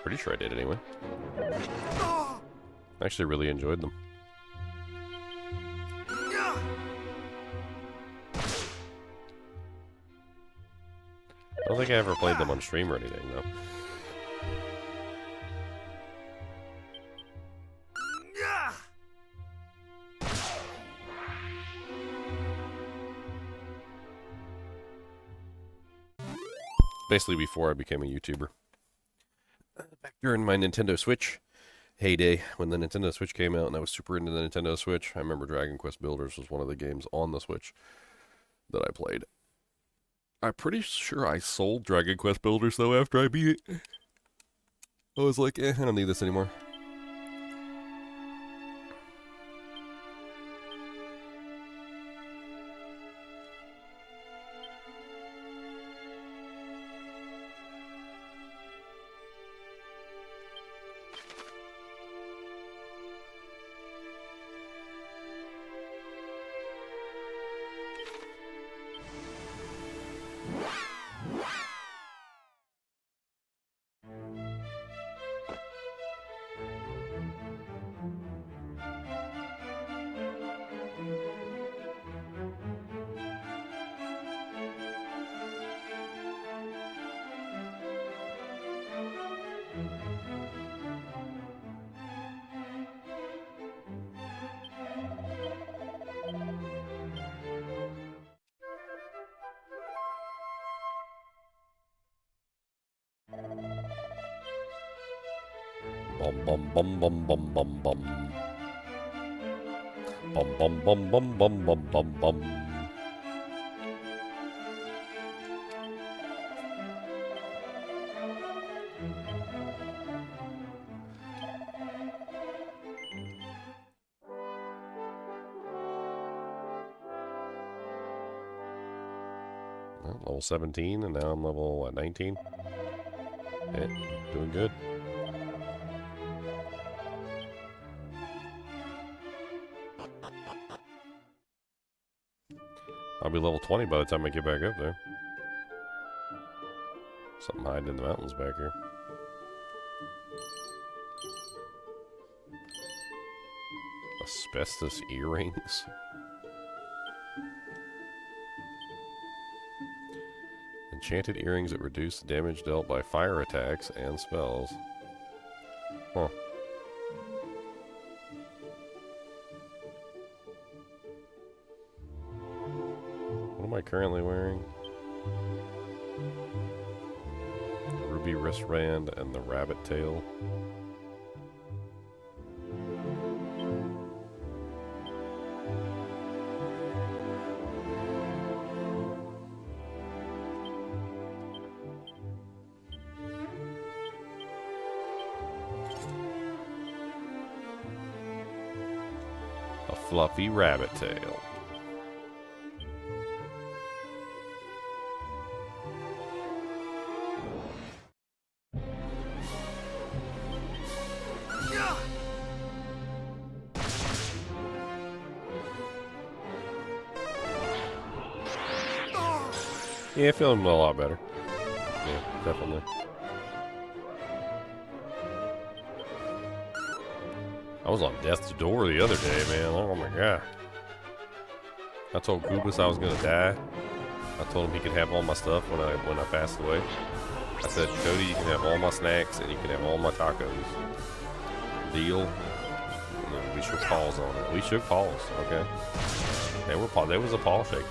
Pretty sure I did, anyway. I actually really enjoyed them. I don't think I ever played them on stream or anything, though. Basically before I became a YouTuber. Back during my Nintendo Switch heyday, when the Nintendo Switch came out and I was super into the Nintendo Switch, I remember Dragon Quest Builders was one of the games on the Switch that I played. I'm pretty sure I sold Dragon Quest Builders, though, after I beat it. I was like, I don't need this anymore. Bum bum bum bum bum bum bum. Bum bum bum bum bum bum bum bum. Well, level 17, and now I'm level, what, 19? Yeah, doing good. I'll be level 20 by the time I get back up there. Something hiding in the mountains back here. Asbestos earrings. Enchanted earrings that reduce the damage dealt by fire attacks and spells. Huh. currently wearing. The ruby wristband and the rabbit tail. A fluffy rabbit tail. Yeah, feeling a lot better. Yeah, definitely. I was on death's door the other day, man. Oh my god. I told Kubus I was gonna die. I told him he could have all my stuff when I passed away. I said, Cody, you can have all my snacks and you can have all my tacos. Deal? And then we shook paws on it. We shook paws, okay? There was a paw shaking.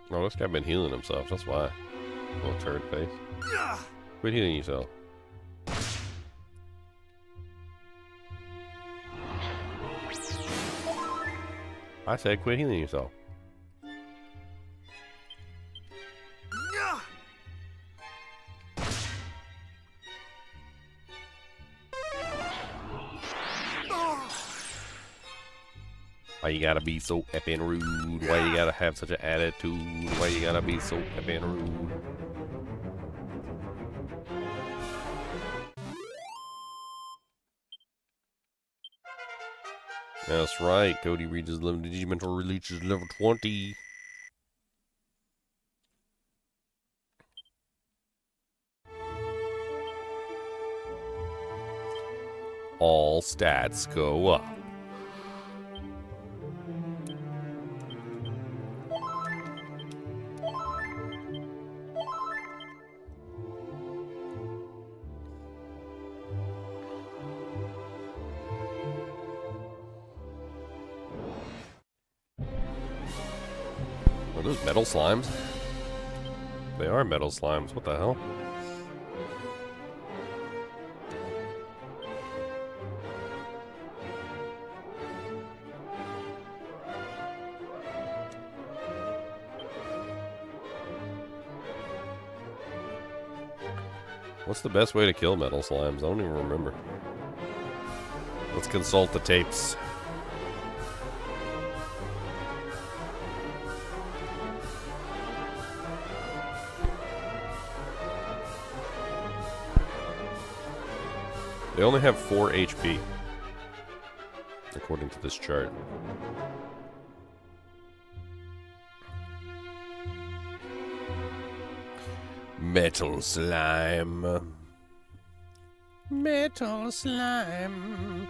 Oh, this guy been healing himself, that's why. Little turd face. Quit healing yourself. I said quit healing yourself. Why you gotta be so effing rude? Why you gotta have such an attitude? Why you gotta be so effing rude? That's right, Cody reaches limited Digimental reaches level 20. All stats go up. Are those metal slimes? They are metal slimes. What the hell? What's the best way to kill metal slimes? I don't even remember. Let's consult the tapes. They only have 4 HP, according to this chart. Metal slime. Metal slime.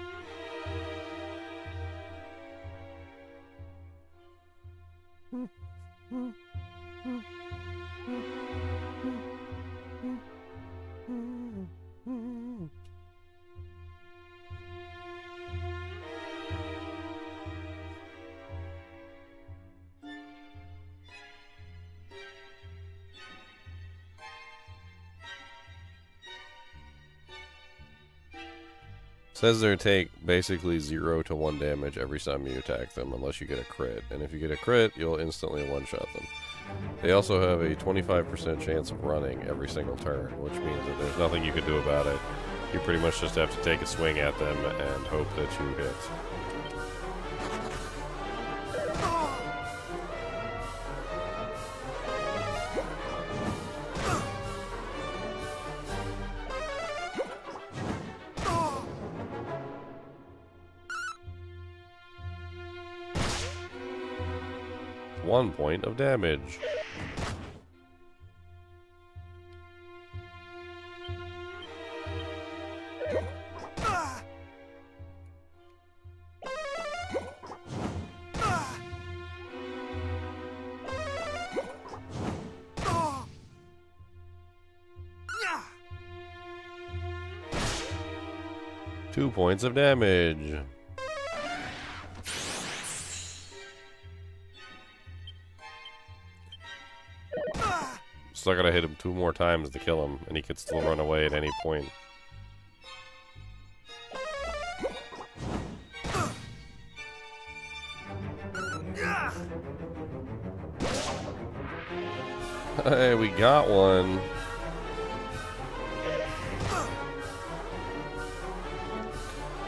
Says they take basically 0 to 1 damage every time you attack them, unless you get a crit. And if you get a crit, you'll instantly one-shot them. They also have a 25% chance of running every single turn, which means that there's nothing you can do about it. You pretty much just have to take a swing at them and hope that you hit. One point of damage. 2 points of damage. Still gotta hit him 2 more times to kill him, and he could still run away at any point. Hey, we got one.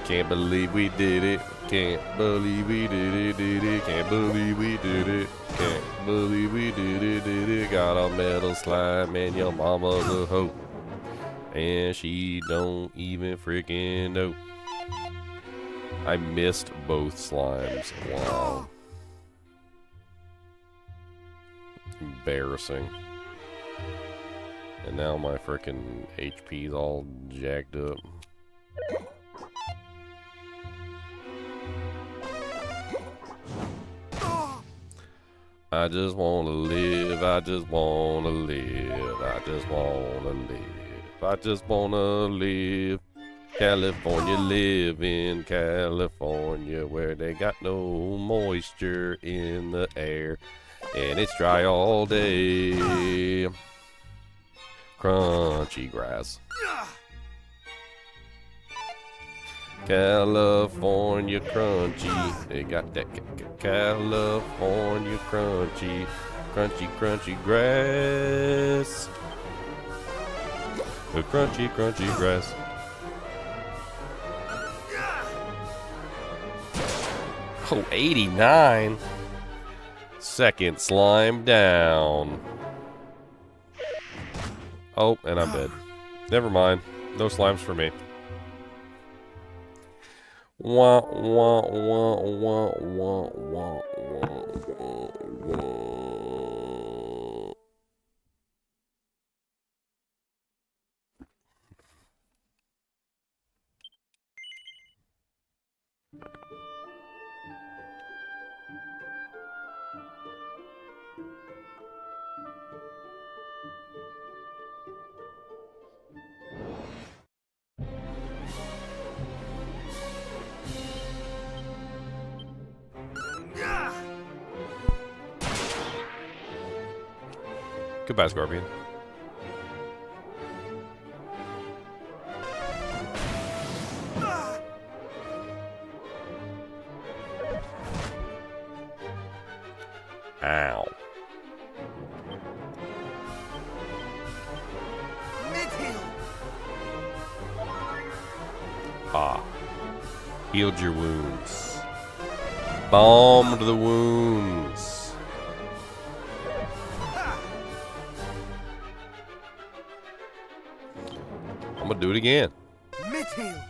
Can't believe we did it. Can't believe we did it. Can't believe we did it. Can't believe we did it. Got a metal slime and your mama's a hoe. And she don't even freaking know. I missed both slimes. Wow. Embarrassing. And now my freaking HP's all jacked up. I just wanna live, I just wanna live, I just wanna live, I just wanna live. California, live in California where they got no moisture in the air and it's dry all day. Crunchy grass. California crunchy. They got that California crunchy. Crunchy, crunchy grass. The crunchy, crunchy grass. Oh, 89. Second slime down. Oh, and I'm dead. Never mind. No slimes for me. Wah, wah, wah, wah, wah, wah, wah, wah. Goodbye, Scorpion. Ow. Ah. Healed your wounds. Bombed the wounds. I'm gonna do it again. Mid-heal.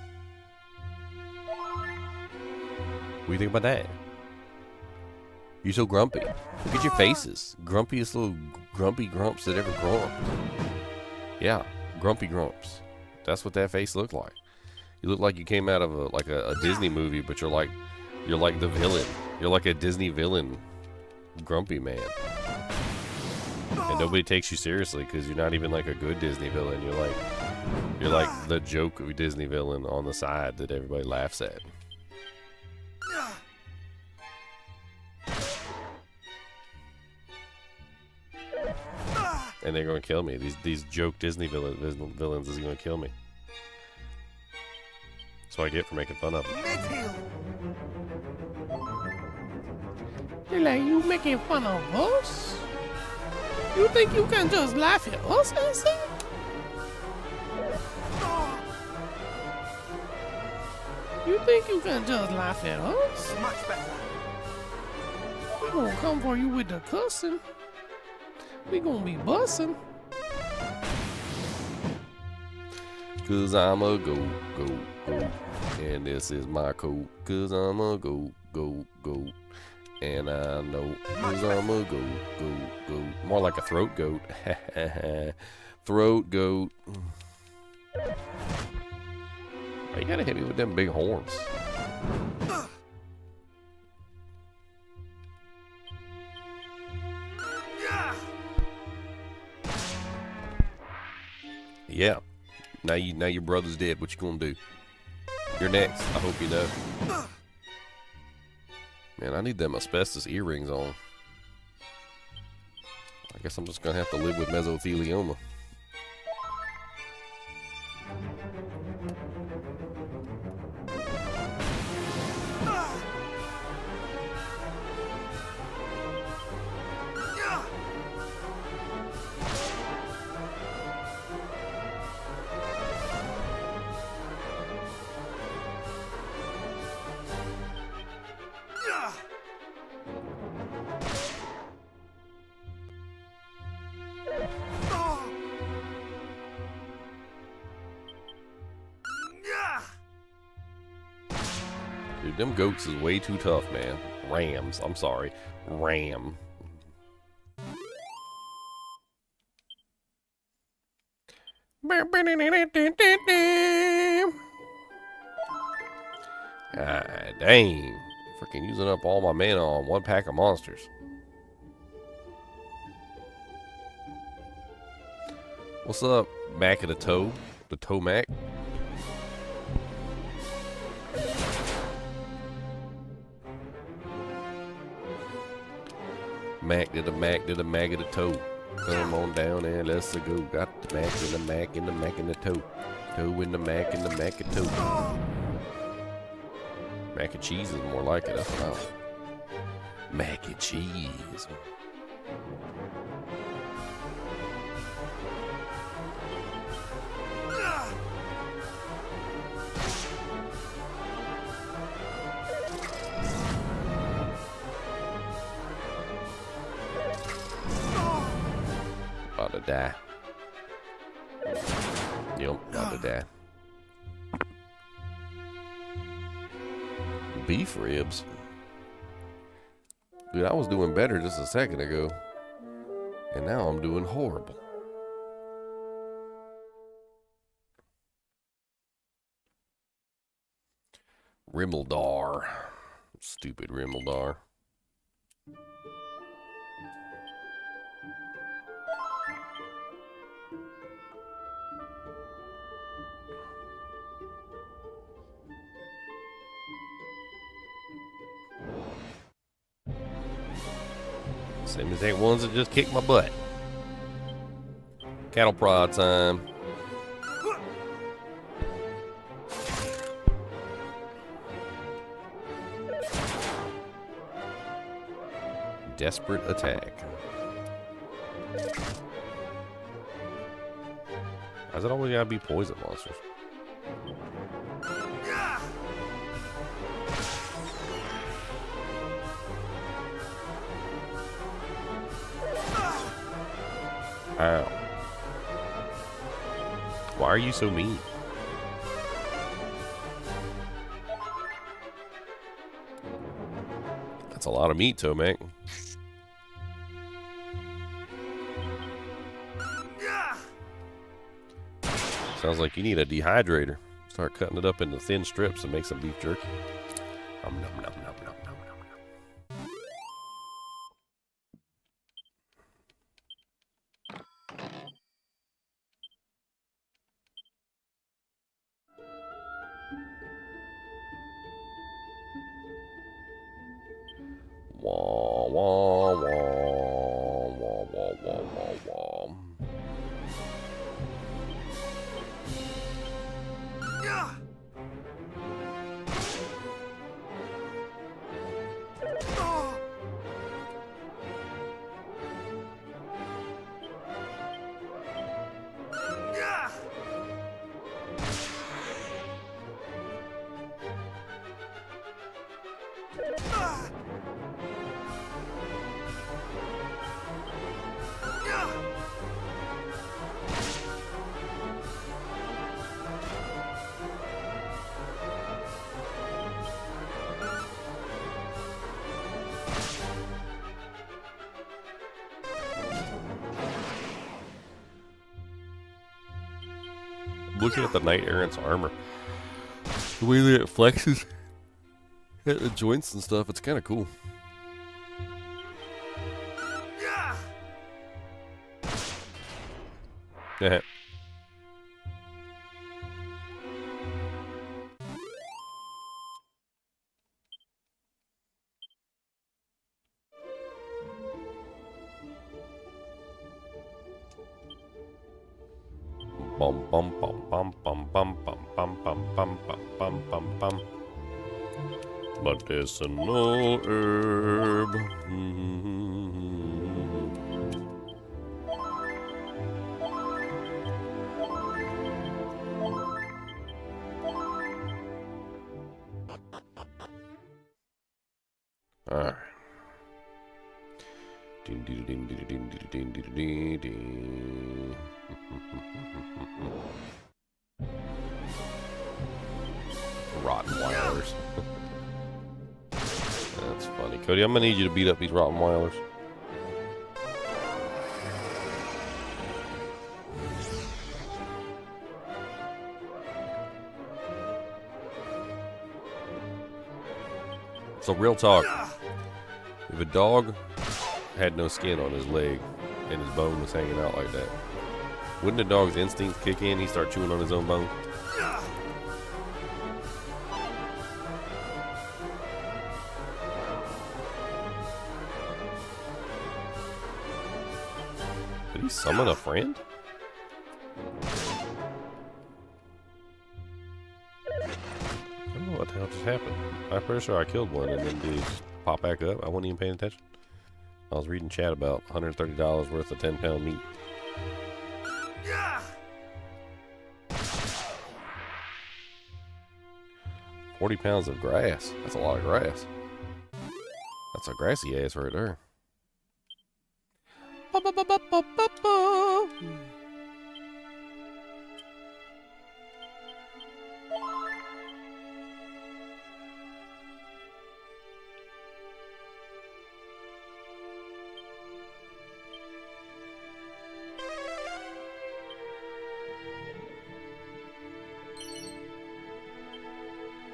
What do you think about that? You're so grumpy. Look at your faces. Grumpiest little grumpy grumps that ever grumped. Yeah, grumpy grumps. That's what that face looked like. You look like you came out of a Disney movie, but you're like the villain. You're like a Disney villain, grumpy man. And nobody takes you seriously because you're not even like a good Disney villain. You're like the joke Disney villain on the side that everybody laughs at. And they're gonna kill me. These joke Disney villains is gonna kill me. That's what I get for making fun of them. They're like, you making fun of us? You think you can just laugh at us, Andaseat? You think you can just laugh at us? Much better. We gonna come for you with the cussing. We gonna be bussing. Cause I'm a goat, goat, goat. And this is my coat. Cause I'm a goat, goat, goat. And I know, cause I'm a goat, goat, goat. More like a throat goat. Throat goat. Why you gotta hit me with them big horns? Yeah. Now your brother's dead. What you gonna do? You're next. I hope you know. Man, I need them asbestos earrings on. I guess I'm just gonna have to live with mesothelioma. Dude, them goats is way too tough, man. Rams. I'm sorry. Ram. Ah, dang. Freaking using up all my mana on one pack of monsters. What's up, Mac of the Toe? The Toe Mac? Mac did a Mac did a Mac of the Toe. Come on down and let's go. Got the Mac in the Mac in the Mac in the Toe. Toe in the Mac in the Mac of Toe. Mac and cheese is more like it. That's what I want. Mac and cheese. About to die. Yep, about to die. Beef ribs? Dude, I was doing better just a second ago. And now I'm doing horrible. Rimmildar. Stupid Rimmildar. Same as that ones that just kicked my butt. Cattle prod time. Desperate attack. Why's it always gotta be poison monsters? Ow. Why are you so mean? That's a lot of meat, Tomac. Sounds like you need a dehydrator. Start cutting it up into thin strips and make some beef jerky. Nom, nom, nom, nom, nom, nom, nom. Wah, wah, wah, wah, wah, wah, wah, wah. Looking at the Knight Errant's armor, the way that it flexes at the joints and stuff, it's kind of cool. Yeah. Bum bum bum bum bum bum bum bum bum bum bum bum bum. Medicinal herb. Alright. Rottweilers. That's funny. Cody, I'm gonna need you to beat up these Rottweilers. So real talk, if a dog had no skin on his leg and his bone was hanging out like that, wouldn't the dog's instincts kick in? He'd start chewing on his own bone? Did he summon a friend? I don't know what the hell just happened. I'm pretty sure I killed one and then did he just pop back up? I wasn't even paying attention. I was reading chat about $130 worth of 10-pound meat. 40 pounds of grass. That's a lot of grass. That's a grassy ass right there.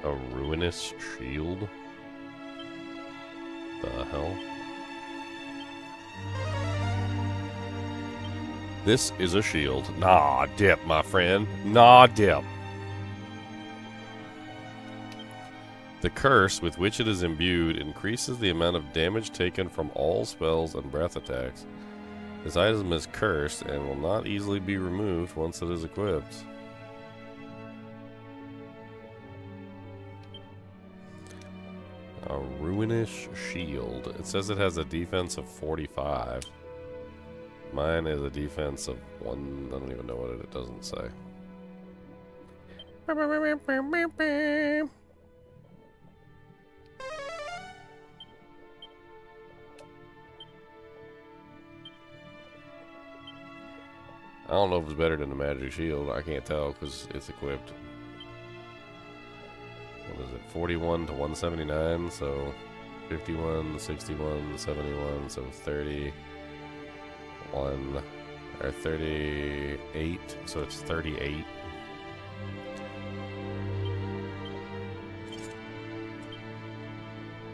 A ruinous shield? The hell? This is a shield. Nah, dip, my friend. Nah, dip. The curse with which it is imbued increases the amount of damage taken from all spells and breath attacks. This item is cursed and will not easily be removed once it is equipped. A ruinous shield. It says it has a defense of 45. Mine is a defense of 1. I don't even know what it doesn't say. I don't know if it's better than the magic shield. I can't tell because it's equipped. What is it? 41 to 179, so 51, 61, 71, so 31 or 38, so it's 38.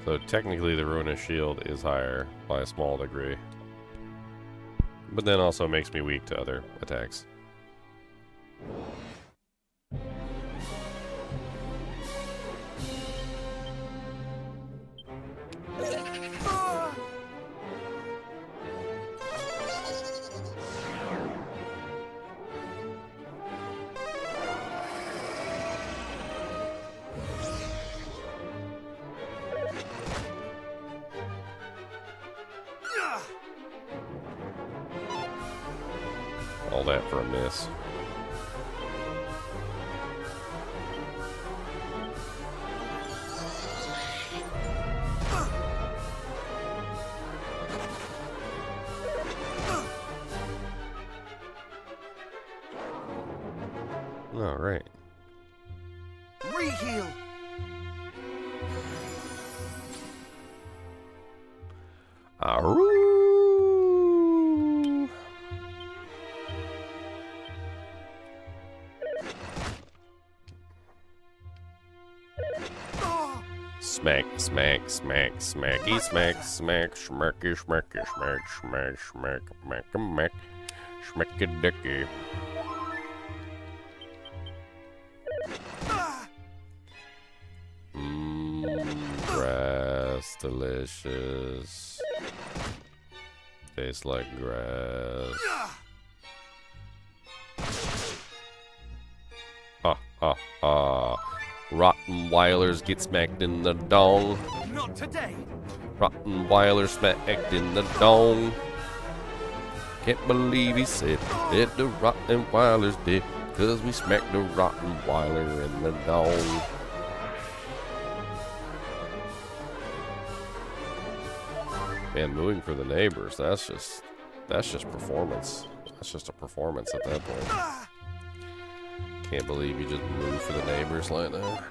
So technically the ruinous shield is higher by a small degree, but then also makes me weak to other attacks. All that for a miss. All right. Reheal. Aroo. Smack, smack, smack, smacky, smack, smack, smacky, smacky, smack, smack, smack, smack, smack, smacky dicky. Grass, delicious. Tastes like grass. ha ha. Rottweilers get smacked in the dong. Not today. Rottweilers smacked in the dong. Can't believe he said that the Rottweilers did, 'cause we smacked the Rottweiler in the dong. Man, moving for the neighbors, that's just performance. That's just a performance at that point. Can't believe you just moved for the neighbors like that.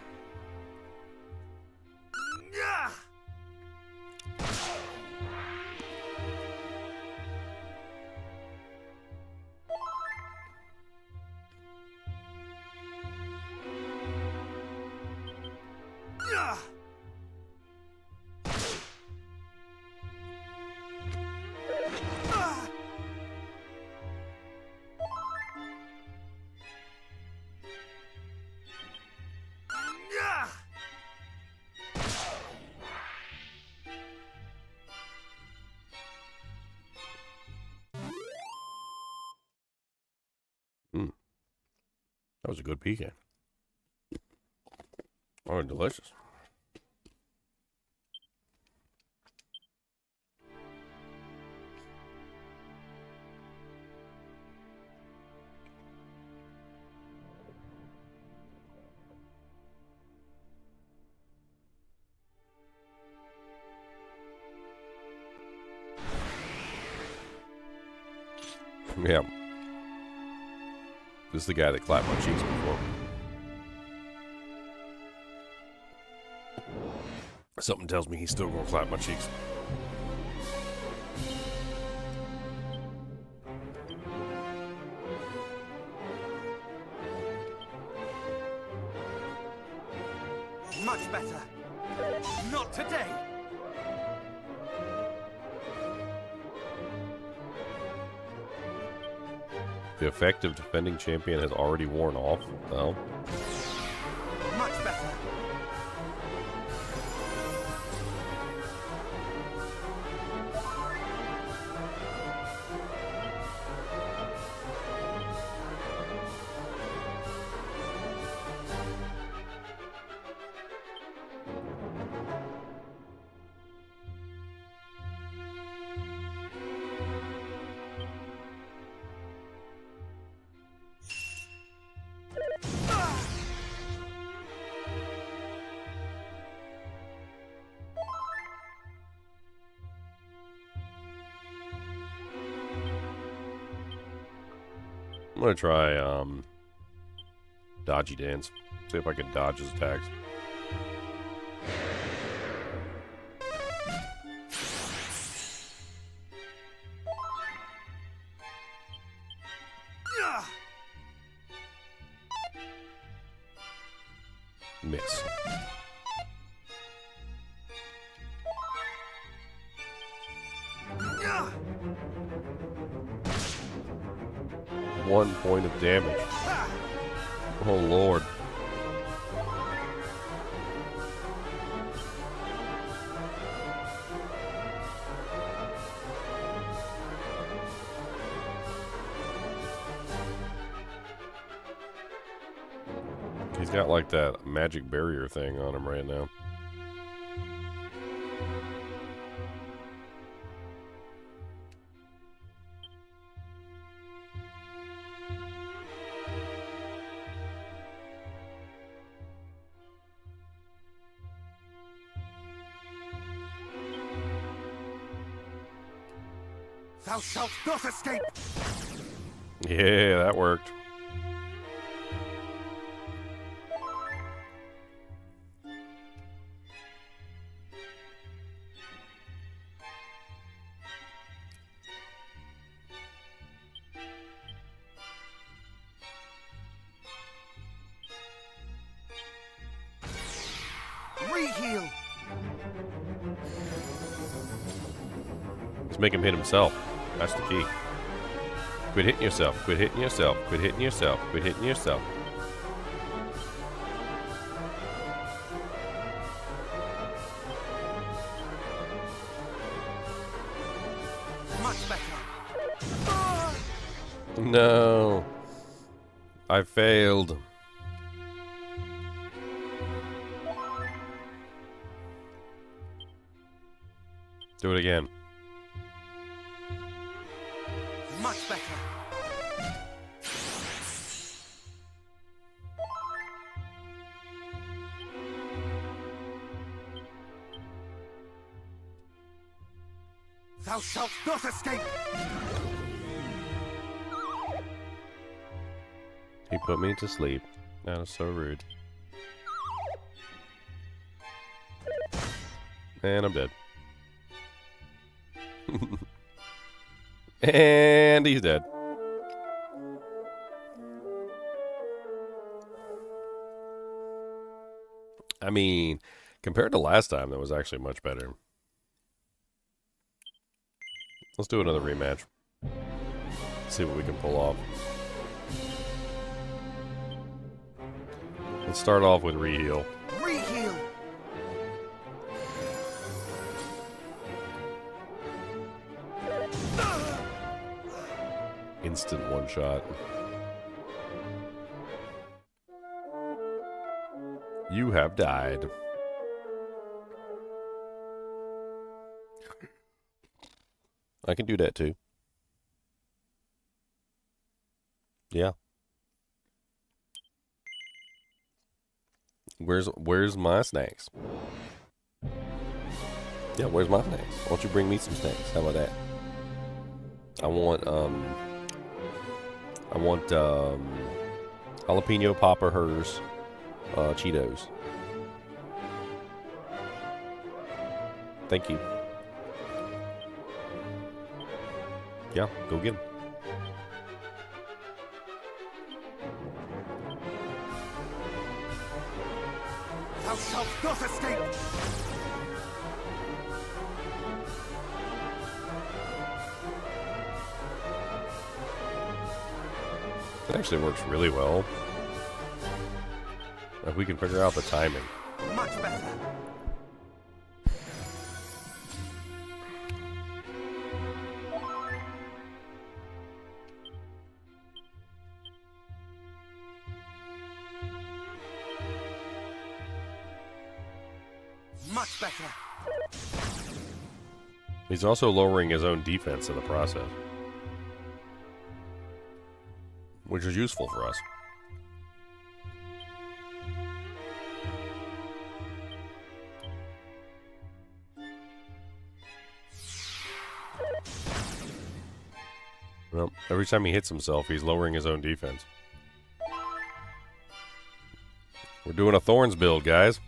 That was a good pecan. Oh, delicious. Yeah. This is the guy that clapped my cheeks before. Something tells me he's still gonna clap my cheeks. Much better. Not today. The effect of defending champion has already worn off. Well, Much better. I'm gonna try dodgy dance. See if I can dodge his attacks. Miss. One point of damage. Oh Lord. He's got like that magic barrier thing on him right now. Thou shalt not escape! Yeah, that worked. Re-heal! Let's make him hit himself. That's the key. Quit hitting yourself. Quit hitting yourself. Quit hitting yourself. Quit hitting yourself. Much better. No. I failed. Do it again. Much better. Thou shalt not escape! He put me to sleep. That was so rude. And I'm dead. And he's dead. I mean, compared to last time, that was actually much better. Let's do another rematch. See what we can pull off. Let's start off with reheal. Reheal! Instant one shot. You have died. I can do that too. Yeah. Where's my snacks? Yeah, where's my snacks? Why don't you bring me some snacks? How about that? I want jalapeno popper hers, Cheetos. Thank you. Yeah, go get them. Thou shalt not escape! It actually works really well. If we can figure out the timing. Much better. Much better. He's also lowering his own defense in the process, which is useful for us. Well, every time he hits himself, he's lowering his own defense. We're doing a Thorns build, guys.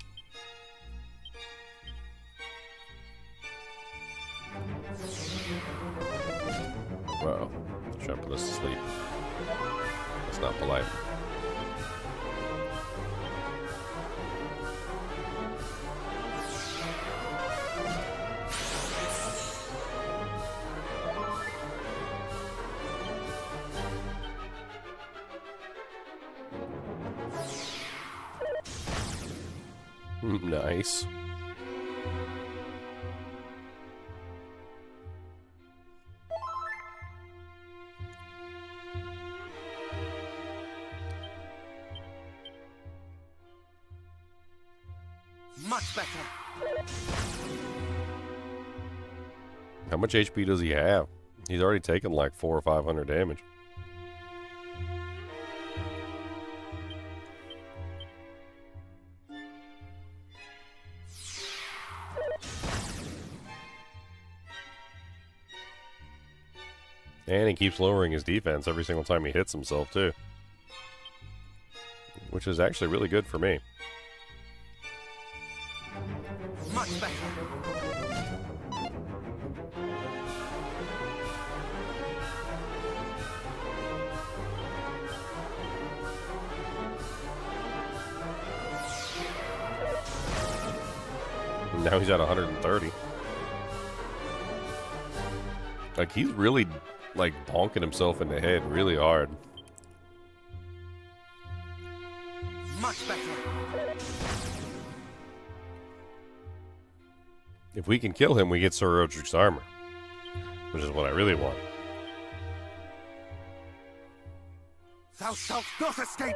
Whoa. Trying to put us to sleep. That's not polite. Nice. Much better. How much HP does he have? He's already taken like 400 or 500 damage. And he keeps lowering his defense every single time he hits himself, too. Which is actually really good for me. Much better. Now he's at 130. Like, he's really, like, bonking himself in the head really hard. Much better. If we can kill him, we get Sir Roderick's armor. Which is what I really want. Thou shalt not escape!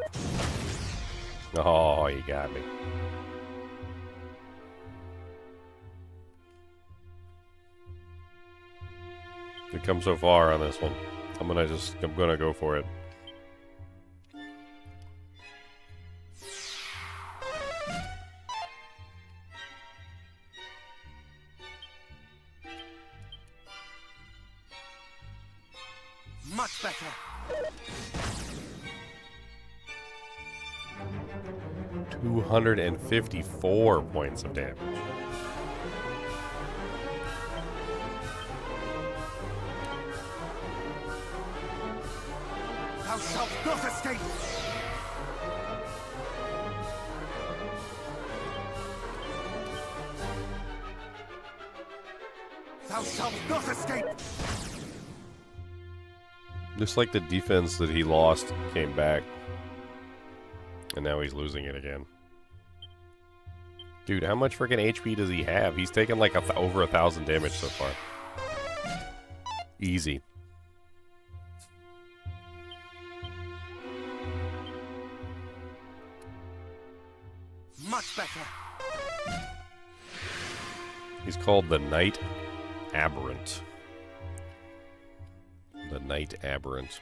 Oh, you got me. We've come so far on this one. I'm gonna go for it. Much better. 254 points of damage. Thou shalt not escape. Thou shalt not escape. Just like the defense that he lost came back. And now he's losing it again. Dude, how much freaking HP does he have? He's taken like over 1,000 damage so far. Easy. Much better. He's called the Knight Aberrant. The Knight Aberrant.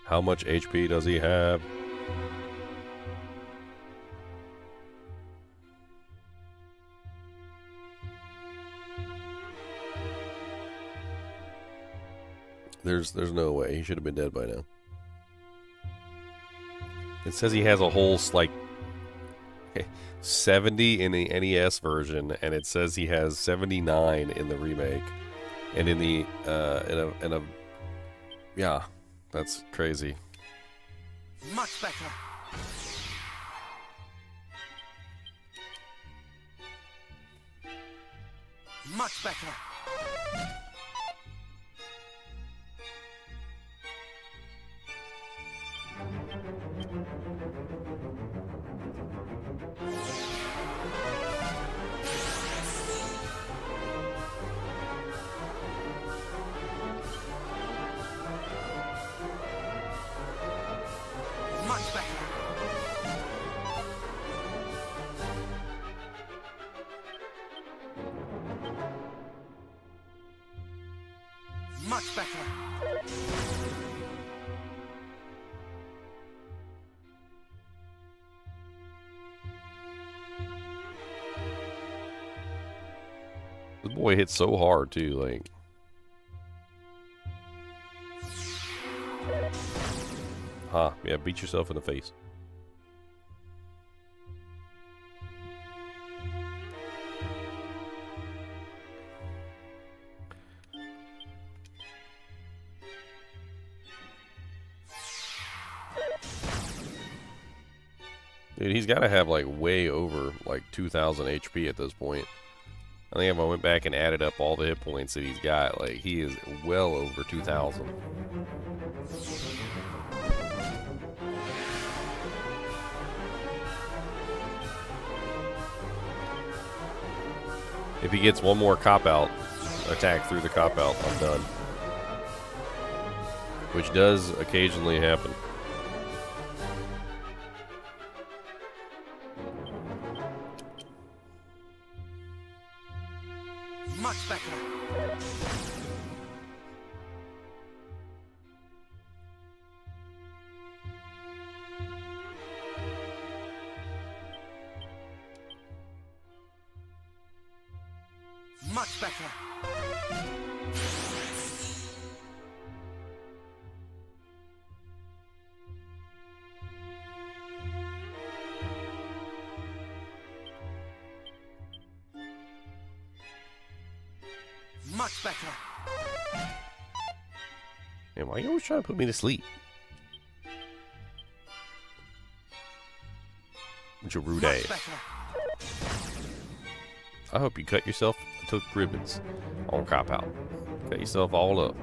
How much HP does he have? There's no way. He should have been dead by now. It says he has a whole, like, 70 in the NES version, and it says he has 79 in the remake. And in the, yeah, that's crazy. Much better. Much better. Much better. Much better. This boy hits so hard too, like. Huh, yeah, beat yourself in the face. Dude, he's got to have like way over like 2,000 HP at this point. I think if I went back and added up all the hit points that he's got, like he is well over 2,000. If he gets one more cop-out attack through the cop-out, I'm done. Which does occasionally happen. Much better. Much better. Much better. Man, why are you always trying to put me to sleep? Gerude. Much better. I hope you cut yourself and took ribbons on Cop Out. Cut yourself all up.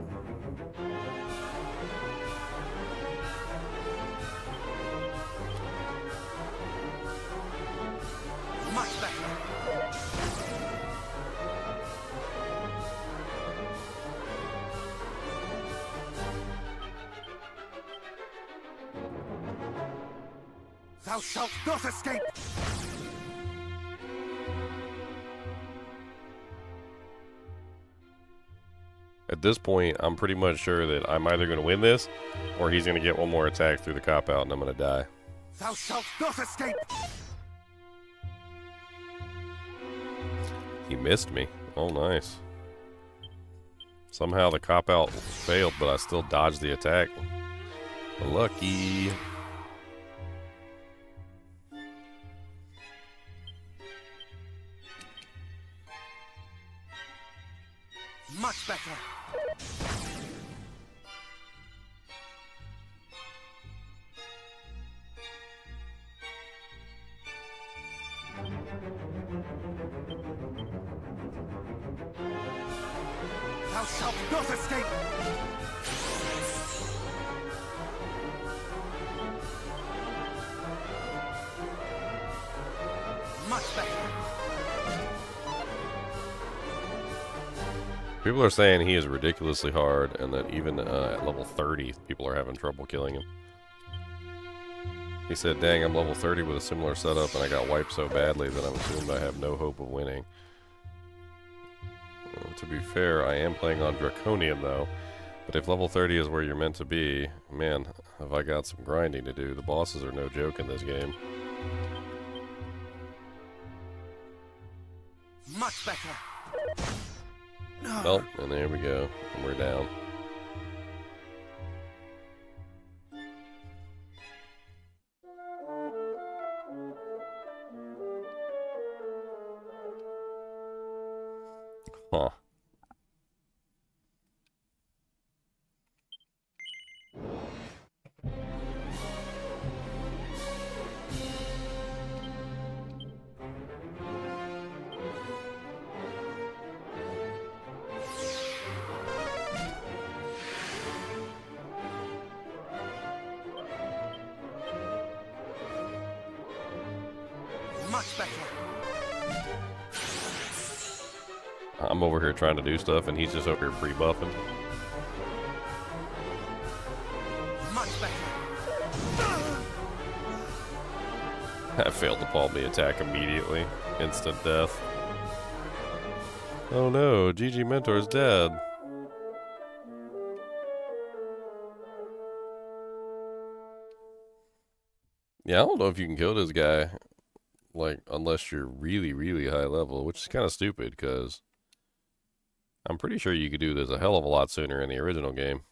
Much better. Thou shalt not escape. At this point, I'm pretty much sure that I'm either going to win this, or he's going to get one more attack through the Cop Out, and I'm going to die. Thou shalt not escape. He missed me. Oh, nice. Somehow the Cop Out failed, but I still dodged the attack. Lucky. Much better. Thou shalt not escape. Much better. People are saying he is ridiculously hard, and that even at level 30, people are having trouble killing him. He said, dang, I'm level 30 with a similar setup, and I got wiped so badly that I'm assumed I have no hope of winning. To be fair, I am playing on Draconian, though. But if level 30 is where you're meant to be, man, have I got some grinding to do. The bosses are no joke in this game. Much better. Well, and there we go. And we're down. Huh. Much better. I'm over here trying to do stuff, and he's just over here pre-buffing. Much better. I failed to palm the attack immediately. Instant death. Oh no, GG Mentor's dead. Yeah, I don't know if you can kill this guy, like, unless you're really, really high level, which is kind of stupid, because I'm pretty sure you could do this a hell of a lot sooner in the original game.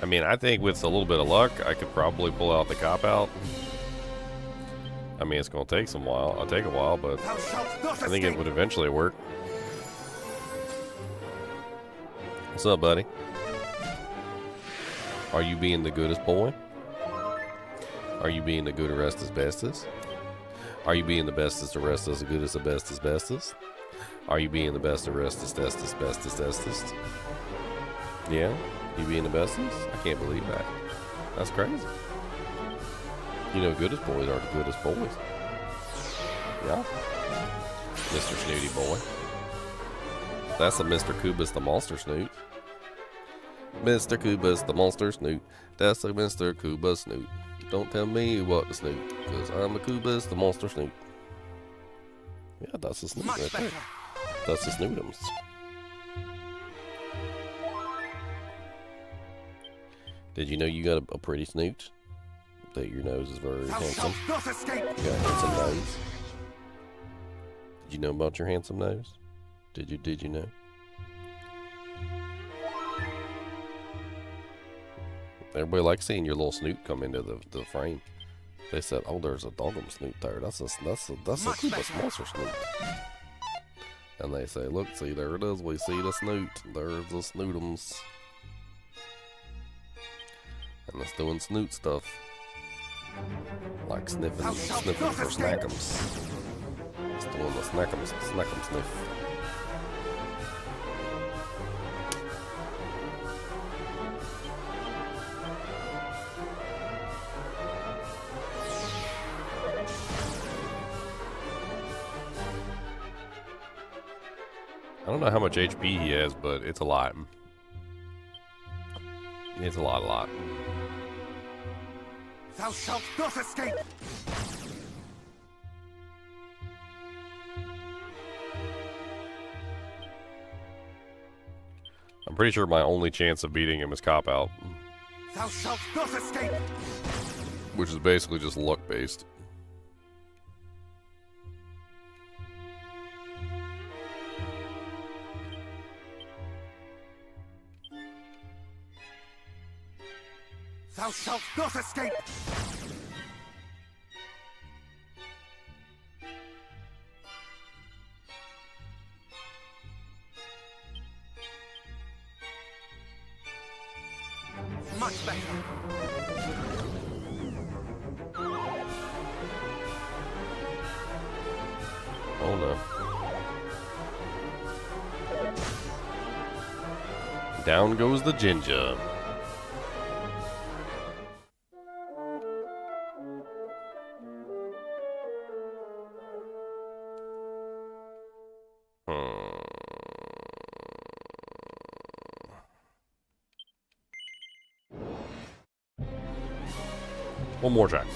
I mean, I think with a little bit of luck, I could probably pull out the Cop Out. I mean, it's going to take some while. It'll take a while, but I think it would eventually work. What's up, buddy? Are you being the goodest boy? Are you being the good arrest as bestest? Are you being the bestest arrest as the goodest the best as bestest? Are you being the best arrest as bestest bestest? Yeah? You being the bestest? I can't believe that. That's crazy. You know, goodest boys are the goodest boys. Yeah. Mr. Snooty Boy. That's a Mr. Kubus the Monster Snoot. Mr. Kubus the Monster Snoot. That's a Mr. Kubus Snoot. Don't tell me what to snoot, because I'm a Kubus the Monster Snoot. Yeah, that's a snoot right there. That's the snootums. Did you know you got a pretty snoot? That your nose is very handsome. You got a handsome nose. Did you know about your handsome nose? Did you know? Everybody likes seeing your little snoot come into the frame. They said, "Oh, there's a dogum snoot there. That's a Kubus monster snoot." And they say, "Look, see, there it is. We see the snoot. There's the snootums." And it's doing snoot stuff. Like sniffing for snackums. It's doing the snack'em sniff. I don't know how much HP he has, but it's a lot. It's a lot. Thou shalt not escape! I'm pretty sure my only chance of beating him is cop out, Thou shalt not escape! which is basically just luck based. Thou shalt not escape! Much better! Oh no. Down goes the ginger. One more time.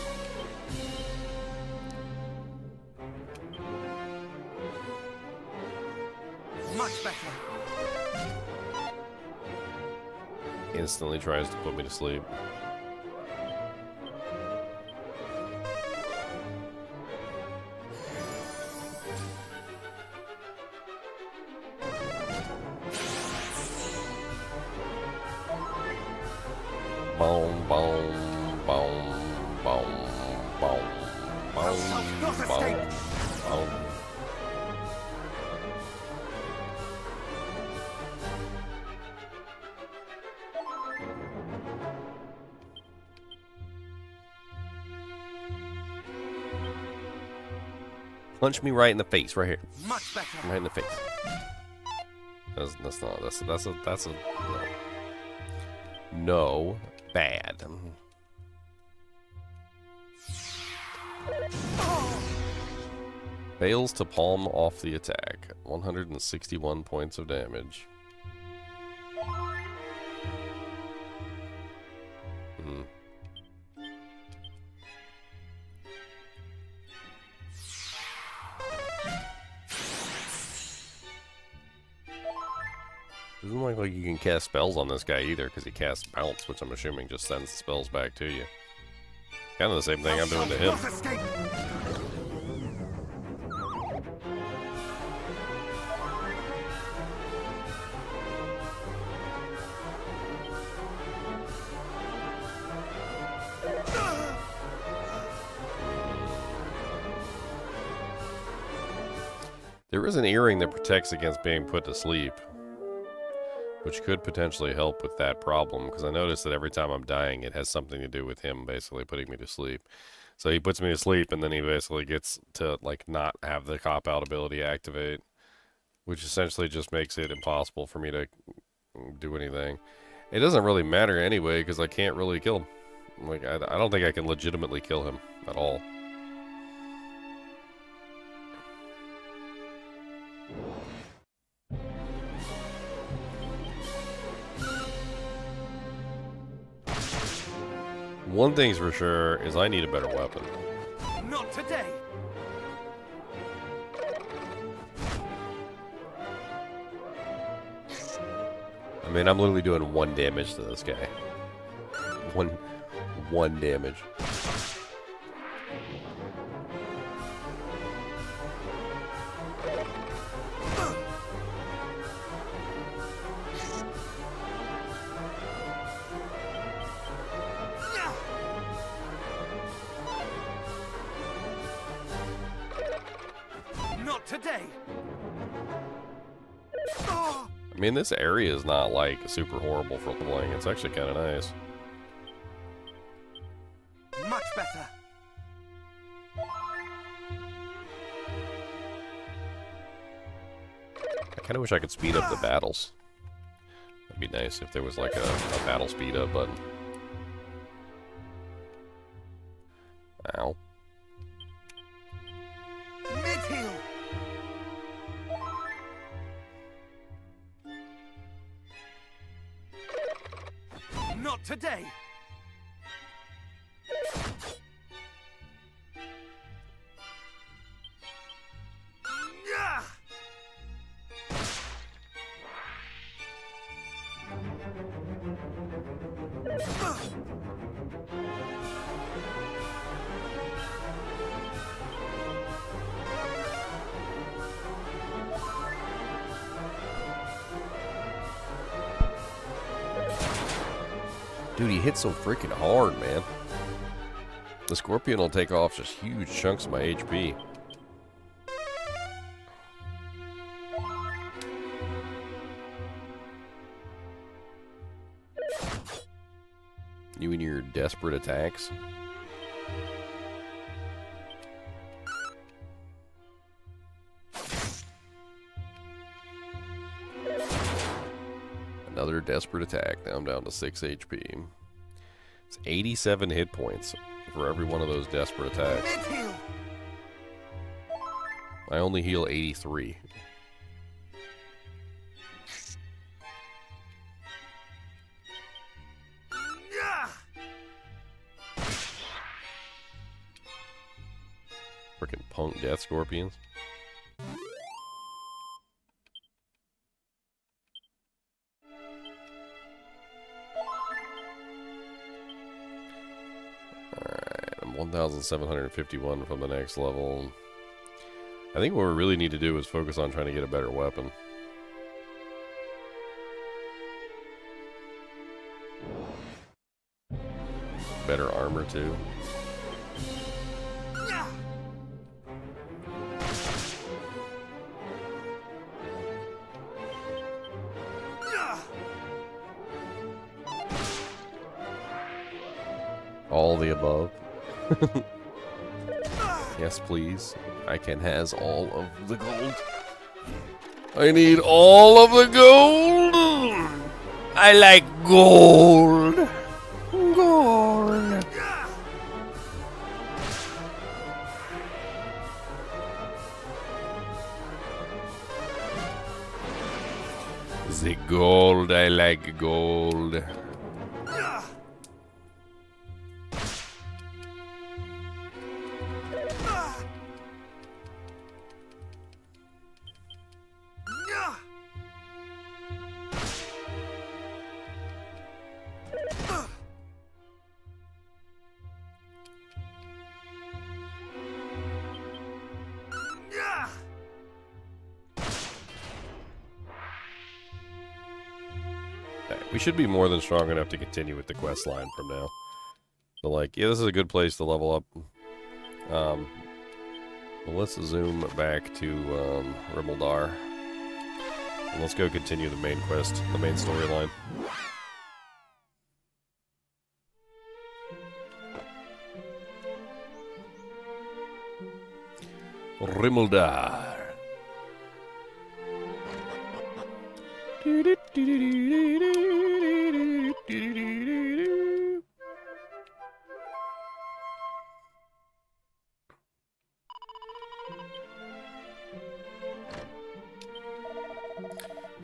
Much better! Instantly tries to put me to sleep. Boom, boom, boom, boom, boom, boom, boom, boom. Punch me right in the face, right here. Much better! Right in the face. That's a no. Bad. Fails to palm off the attack. 161 points of damage. Doesn't look like you can cast spells on this guy either, because he casts bounce, which I'm assuming just sends the spells back to you. Kind of the same thing I'm doing to him. There is an earring that protects against being put to sleep, which could potentially help with that problem, because I noticed that every time I'm dying, it has something to do with him basically putting me to sleep. So he puts me to sleep, and then he basically gets to, like, not have the cop-out ability activate, which essentially just makes it impossible for me to do anything. It doesn't really matter anyway, because I can't really kill him. Like, I don't think I can legitimately kill him at all. One thing's for sure is I need a better weapon. Not today. I mean, I'm literally doing 1 damage to this guy. One damage. Today. I mean, this area is not like super horrible for playing. It's actually kind of nice. Much better. I kind of wish I could speed up the battles. That'd be nice if there was like a battle speed up button. Ow. Mid-heal. Not today. Yeah. Dude, he hits so freaking hard, man. The Scorpion will take off just huge chunks of my HP. You and your desperate attacks. Another desperate attack. Now I'm down to 6 HP. It's 87 hit points for every one of those desperate attacks. Mid-heal. I only heal 83. Yeah. Freaking punk death scorpions. Alright, I'm 1,751 from the next level. I think what we really need to do is focus on trying to get a better weapon. Better armor too. Yeah. Yeah. All the above. Yes, please. I can has all of the gold. I need all of the gold. I like gold. Gold. Yeah. The gold. I like gold. Yeah. Yeah. Yeah. We should be more than strong enough to continue with the quest line from now. So, like, yeah, this is a good place to level up. Well, let's zoom back to Rimmaldar. And let's go continue the main quest, the main storyline. Rimmaldar.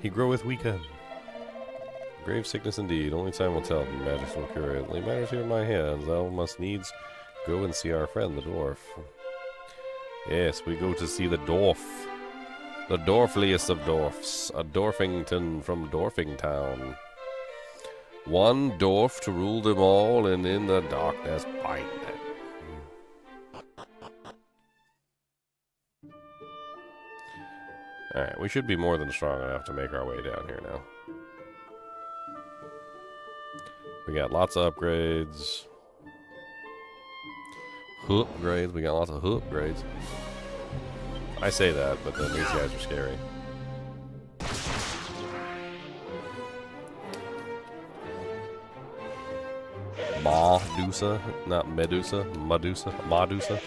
He groweth weaker. Grave sickness indeed. Only time will tell. Magic will cure it. Lay matters here in my hands. Thou must needs go and see our friend, the dwarf. Yes, we go to see the dwarf. The dwarfliest of dwarfs. A Dorfington from Dorfingtown. One dwarf to rule them all, and in the darkness bind them. Alright, we should be more than strong enough to make our way down here now. We got lots of upgrades. Upgrades. We got lots of upgrades. I say that, but then these guys are scary. Medusa, not Medusa, Medusa.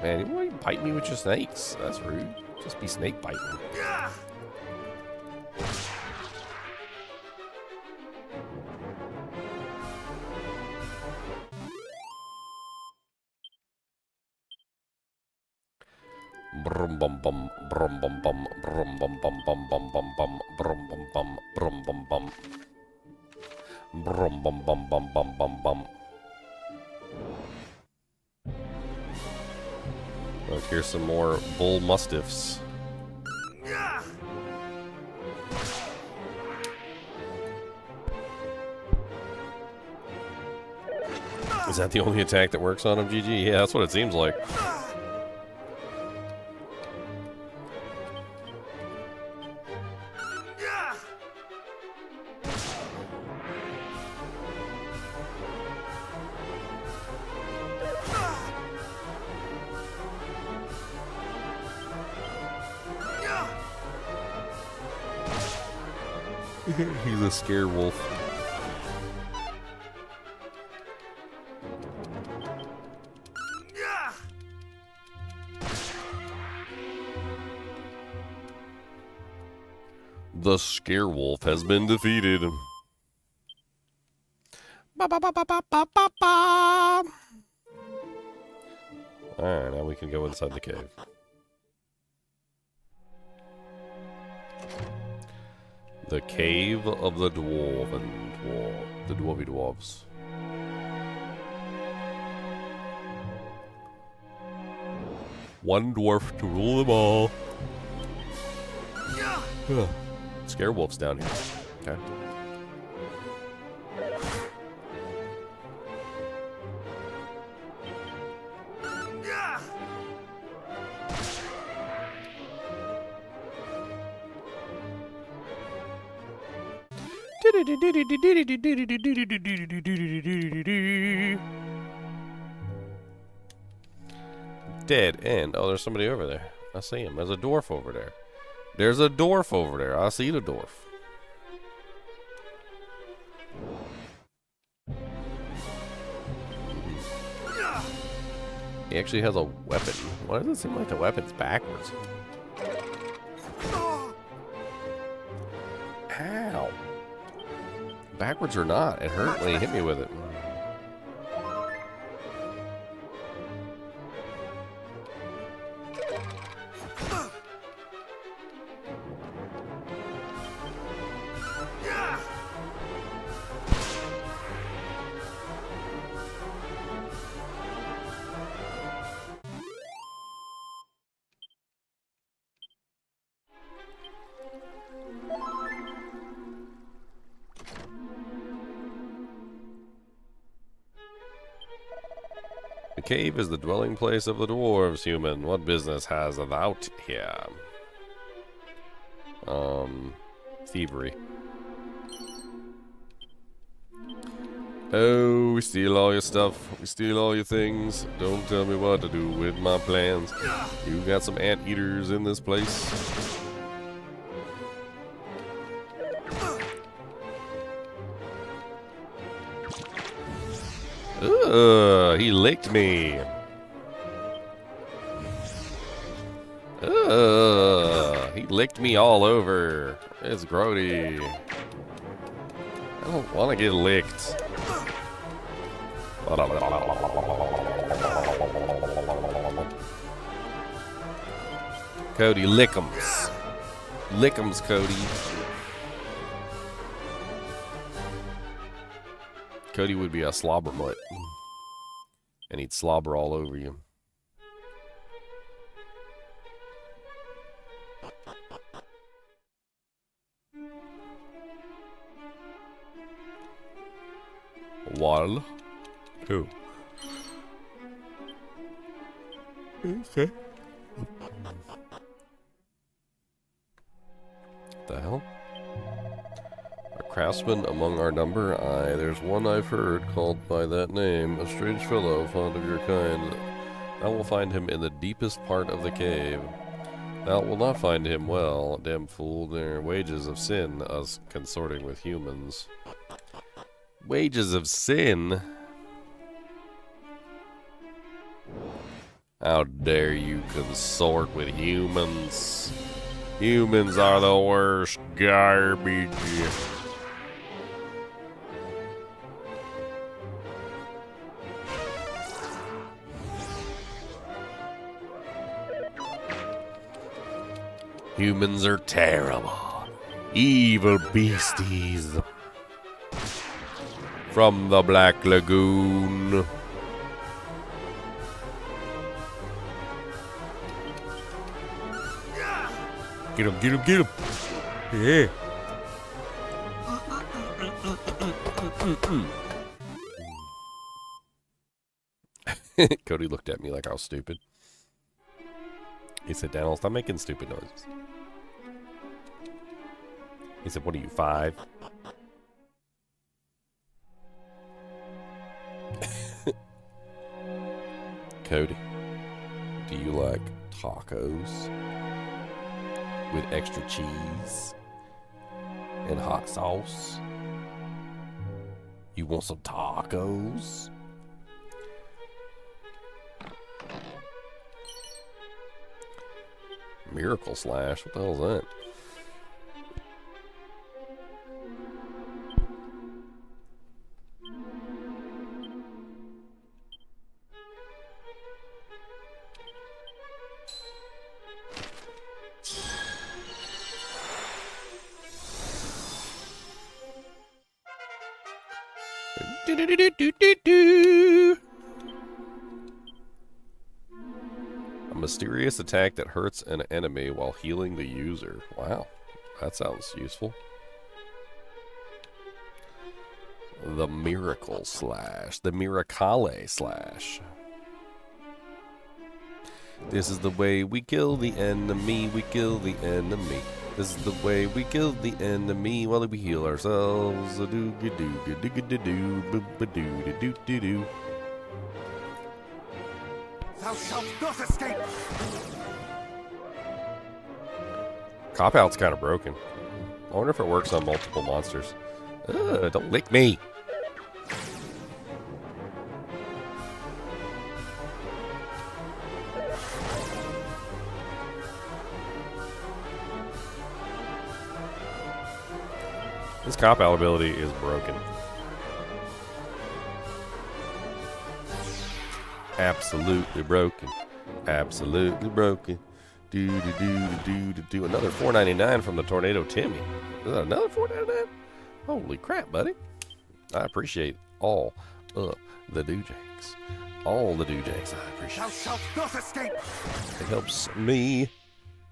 Man, why you bite me with your snakes? That's rude. Just be snake biting. Yeah. Brum bum bum, brum bum bum, brum bum bum bum bum bum bum, brum bum bum, brum bum bum, brum bum bum bum bum bum bum. Look, here's some more bull mustiffs. Yeah. Is that the only attack that works on him, GG? Yeah, that's what it seems like. Yeah. Yeah. He's a scare wolf. Yeah. The scare wolf has been defeated. Ba, ba, ba, ba, ba, ba, ba, ba. Alright, now we can go inside the cave. The cave of the the dwarvy dwarves. One dwarf to rule them all. Yeah. Scare wolf's down here. Okay. Yeah. Dead end. Oh, there's somebody over there. I see him. There's a dwarf over there. There's a dwarf over there. I see the dwarf. He actually has a weapon. Why does it seem like the weapon's backwards? Ow. Backwards or not, it hurt when he hit me with it. Yeah. The cave is the dwelling place of the dwarves, human. What business has thou here? Thievery. Oh, we steal all your stuff. We steal all your things. Don't tell me what to do with my plans. You got some anteaters in this place. Ugh, he licked me. Ugh, he licked me all over. It's grody. I don't want to get licked. Cody, lick'ems. Lick'ems, Cody. Cody would be a slobber mutt. And he'd slobber all over you. Wall. Who? Okay. The hell? A craftsman among our number? Aye, there's one I've heard called by that name. A strange fellow, fond of your kind. Thou will find him in the deepest part of the cave. Thou will not find him well, damn fool. Their wages of sin, us consorting with humans. Wages of sin. How dare you consort with humans? Humans are the worst garbage. Humans are terrible. Evil beasties. From the Black Lagoon. Get him, get him, get him. Yeah. Cody looked at me like I was stupid. He said, Daniel, stop making stupid noises. He said, what are you, 5? Cody, do you like tacos with extra cheese and hot sauce? You want some tacos? Miracle Slash, what the hell is that? A mysterious attack that hurts an enemy while healing the user. Wow, that sounds useful. The Miracle Slash. The Miracale Slash. This is the way we kill the enemy. We kill the enemy. This is the way we kill the enemy while we heal ourselves. Thou shalt not escape. Cop Out's kind of broken. I wonder if it works on multiple monsters. Don't lick me. This cop-out ability is broken. Absolutely broken. Absolutely broken. Do. Another $4.99 from the Tornado Timmy. Is that another $4.99? Holy crap, buddy. I appreciate all of the doojags. All the doojags I appreciate. Thou shalt not escape. It helps me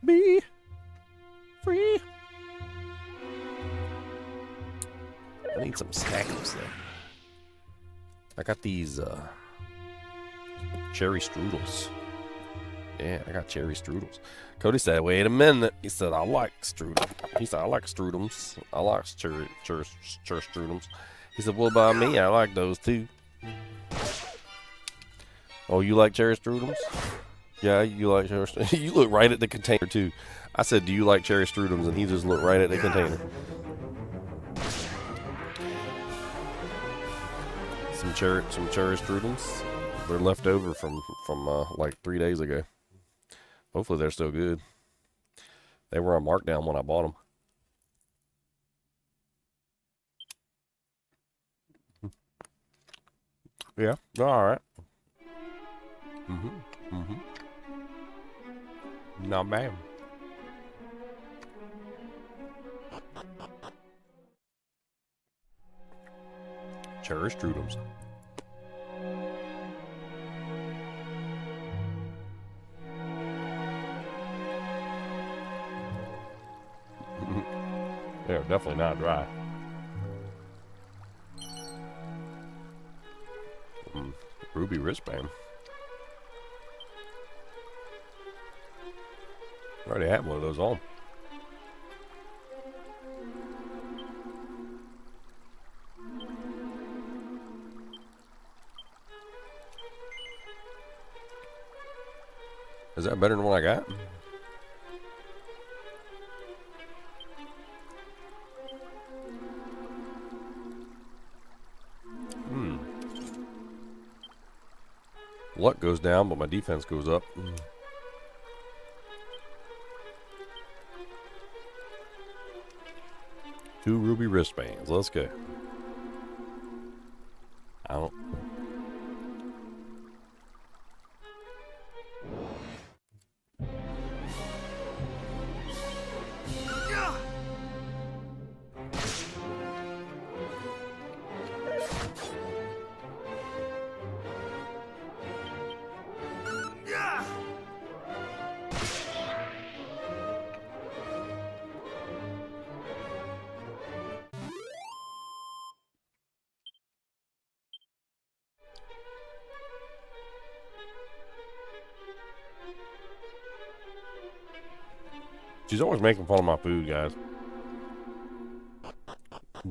be free. I need some snackers there. I got these cherry strudels. Yeah, I got cherry strudels. Cody said, wait a minute. He said, I like strudel. He said, I like strudels. I like cherry strudels. He said, what about me? I like those too. Oh, you like cherry strudels? Yeah, you like cherry strudels. You look right at the container too. I said, do you like cherry strudels? And he just looked right at the container. Some cherry strudels. They're left over from like 3 days ago. Hopefully they're still good. They were on markdown when I bought them. Yeah, they're all right. Not bad. Cherry strudels. They're definitely not dry. Ruby wristband. I already had one of those on. Is that better than what I got? luck goes down, but my defense goes up. 2 ruby wristbands. Let's go. I don't... She's always making fun of my food, guys.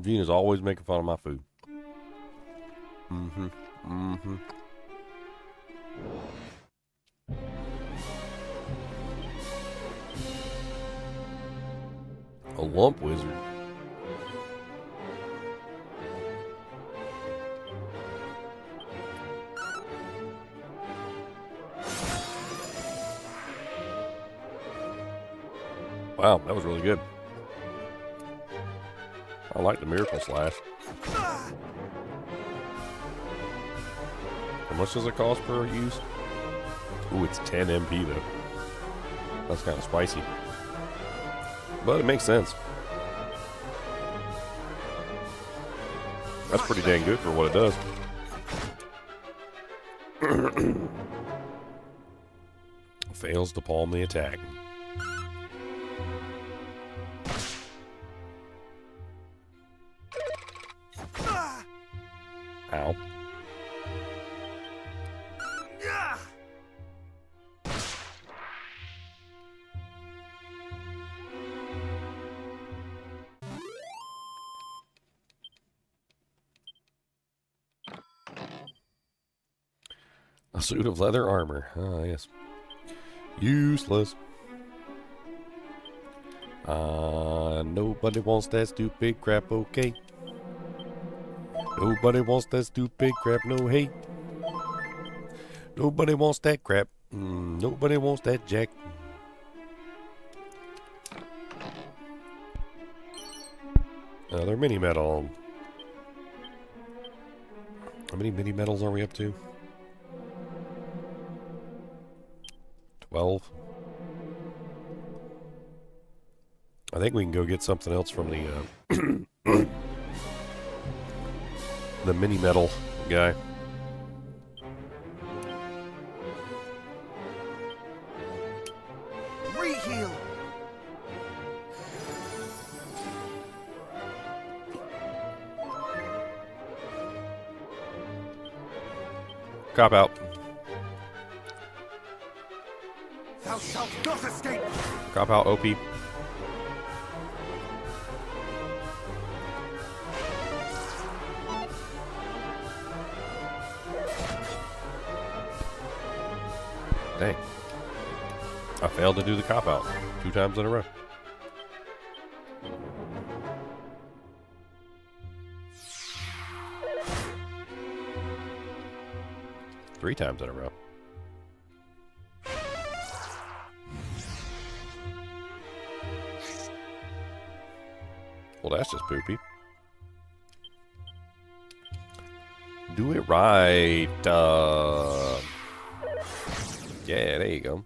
Gina's always making fun of my food. A lump wizard. Wow, that was really good. I like the Miracle Slash. How much does it cost per use? Ooh, it's 10 MP though. That's kind of spicy. But it makes sense. That's pretty dang good for what it does. Fails to palm the attack. Ow. A suit of leather armor. Ah, yes. Useless. Nobody wants that stupid crap, okay? Nobody wants that stupid crap, no hate. Nobody wants that crap. Nobody wants that jack. Another mini medal. How many mini medals are we up to? 12. I think we can go get something else from the the mini medal guy. Reheal. Cop out. Thou shalt not escape. Cop out, OP. Dang. I failed to do the cop out 2 times in a row. Three times in a row. Well, that's just poopy. Do it right. Yeah, there you go.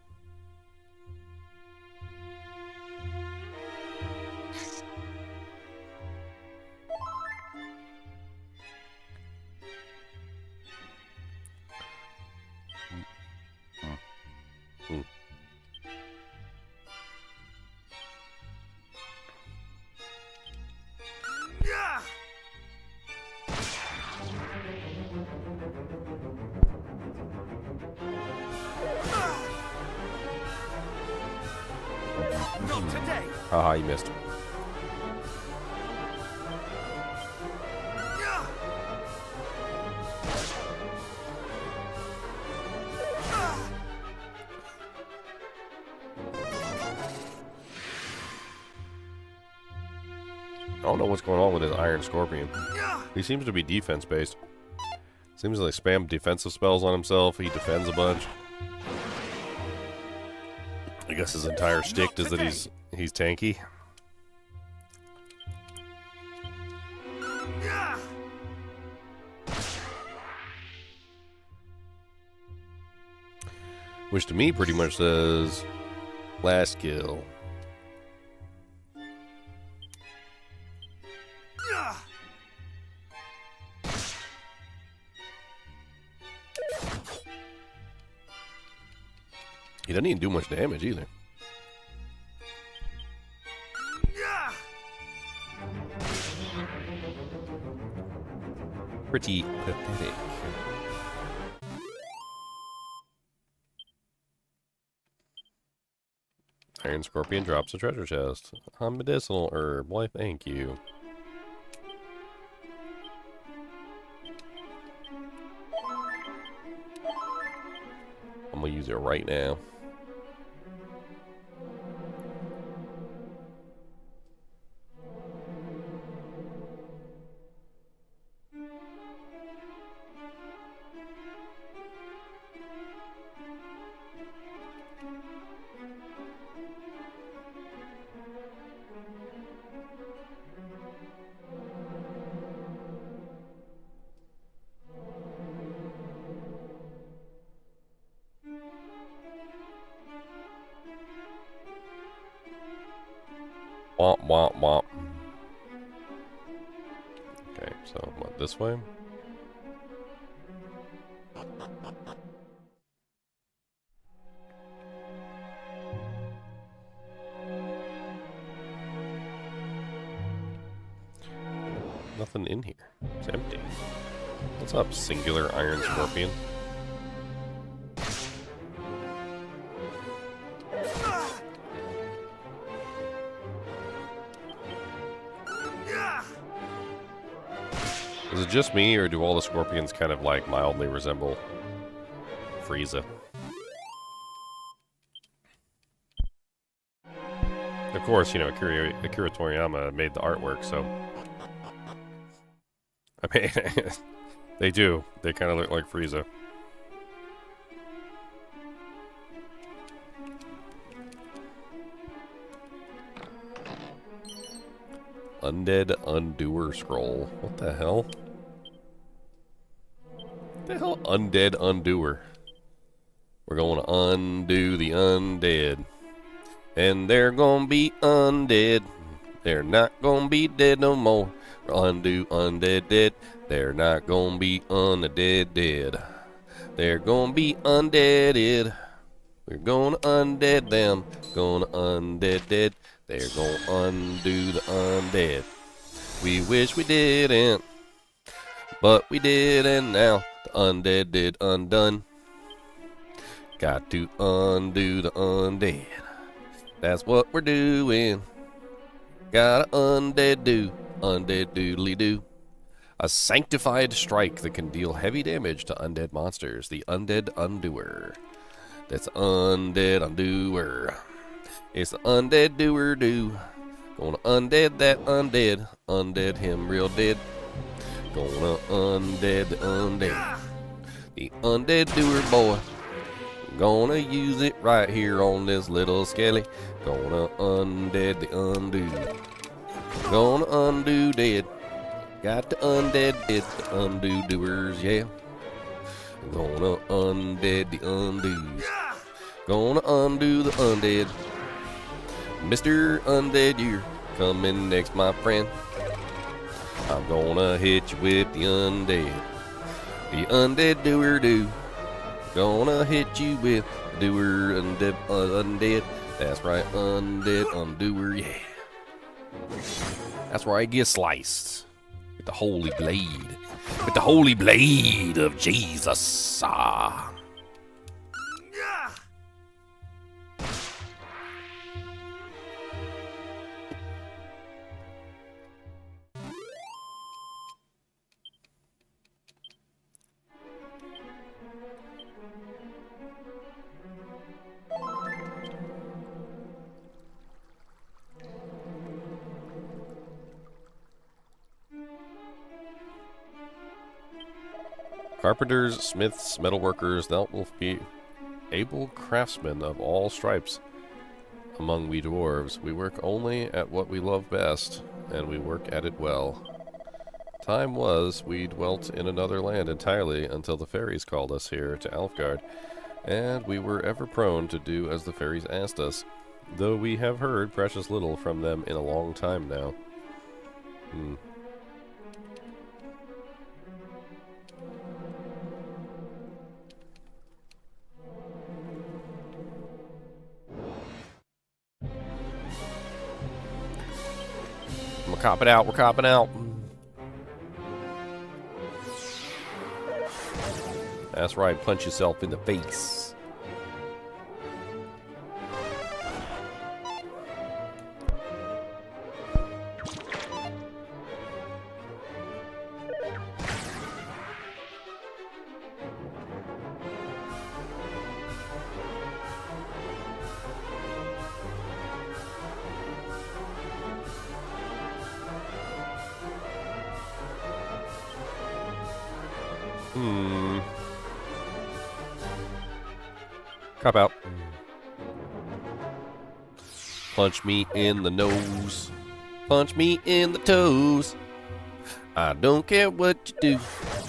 Not today. Haha, you missed. I don't know what's going on with his Iron Scorpion. He seems to be defense based. Seems like spam defensive spells on himself. He defends a bunch. I guess his entire shtick is that he's tanky. Which to me pretty much says last kill. He doesn't even do much damage either. Pretty pathetic. Iron Scorpion drops a treasure chest. A medicinal herb. Why, thank you. I'm gonna use it right now. Womp, womp, womp. Okay, so what, this way? Nothing in here. It's empty. What's up, singular Iron Scorpion? Is it just me, or do all the scorpions kind of like mildly resemble Frieza? Of course, you know, Akira Toriyama made the artwork, so... I mean, they do. They kind of look like Frieza. Undead Undoer Scroll. What the hell? What the hell? Undead Undoer. We're going to undo the undead. And they're gonna be undead. They're not gonna be dead no more. Undo undead dead. They're not gonna be undead dead. They're gonna be undeaded. We're gonna undead them. Gonna undead dead. They're gonna undo the undead. We wish we didn't, but we did, and now the undead did undone. Got to undo the undead. That's what we're doing. Gotta undead do, undead doodly do. A sanctified strike that can deal heavy damage to undead monsters. The Undead Undoer. That's Undead Undoer. It's the undead doer do. Gonna undead that undead. Undead him real dead. Gonna undead the undead. The undead doer boy. Gonna use it right here on this little skelly. Gonna undead the undo. Gonna undo dead. Got the undead dead. The undo doers, yeah. Gonna undead the undoes. Gonna undo the undead. Mr. Undead, you're coming next, my friend. I'm gonna hit you with the undead. The undead doer do. Gonna hit you with the doer undead. That's right, undead undoer, yeah. That's where I get sliced. With the holy blade. With the holy blade of Jesus. Ah. Carpenters, smiths, metalworkers, thou wilt be able craftsmen of all stripes among we dwarves. We work only at what we love best, and we work at it well. Time was we dwelt in another land entirely until the fairies called us here to Alfgard, and we were ever prone to do as the fairies asked us, though we have heard precious little from them in a long time now. We're copping out, we're copping out. That's right, punch yourself in the face. Cop out. Punch me in the nose. Punch me in the toes. I don't care what you do.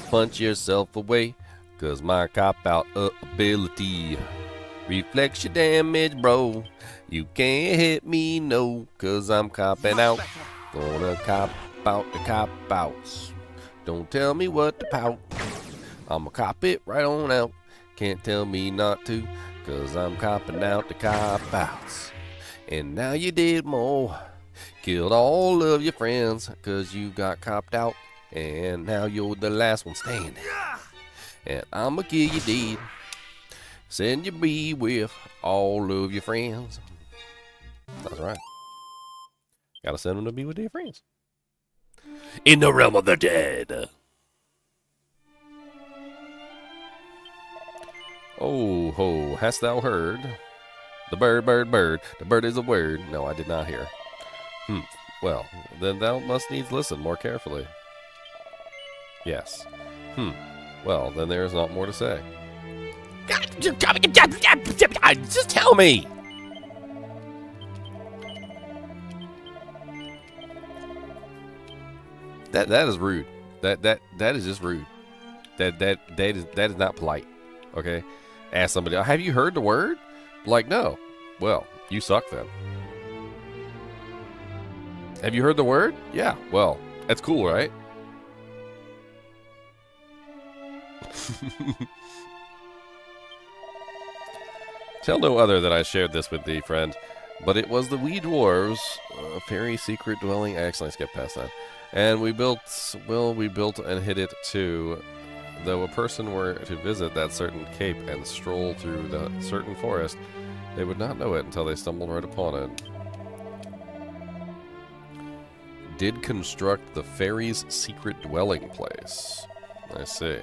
Punch yourself away. Cause my cop-out ability reflects your damage, bro. You can't hit me, no. Cause I'm copping out. Gonna cop out the cop-outs. Don't tell me what to pout. I'ma cop it right on out. Can't tell me not to. Cause I'm copping out the cop-outs. And now you did more. Killed all of your friends. Cause you got copped out. And now you're the last one standing. And I'ma kill you dead. Send you be with all of your friends. That's right. Gotta send them to be with their friends. In the realm of the dead. Oh ho, hast thou heard? The bird, bird, bird. The bird is a word. No, I did not hear. Well, then thou must needs listen more carefully. Yes. Well, then there is not more to say. Just tell me! That is rude. That is just rude. That is not polite. Okay? Ask somebody, have you heard the word? Like, no. Well, you suck then. Have you heard the word? Yeah. Well, that's cool, right? Tell no other that I shared this with thee, friend. But it was the wee dwarves, a fairy secret dwelling. Actually, I skipped past that. And we built and hid it too. Though a person were to visit that certain cape and stroll through the certain forest, they would not know it until they stumbled right upon it. Did construct the fairy's secret dwelling place. I see.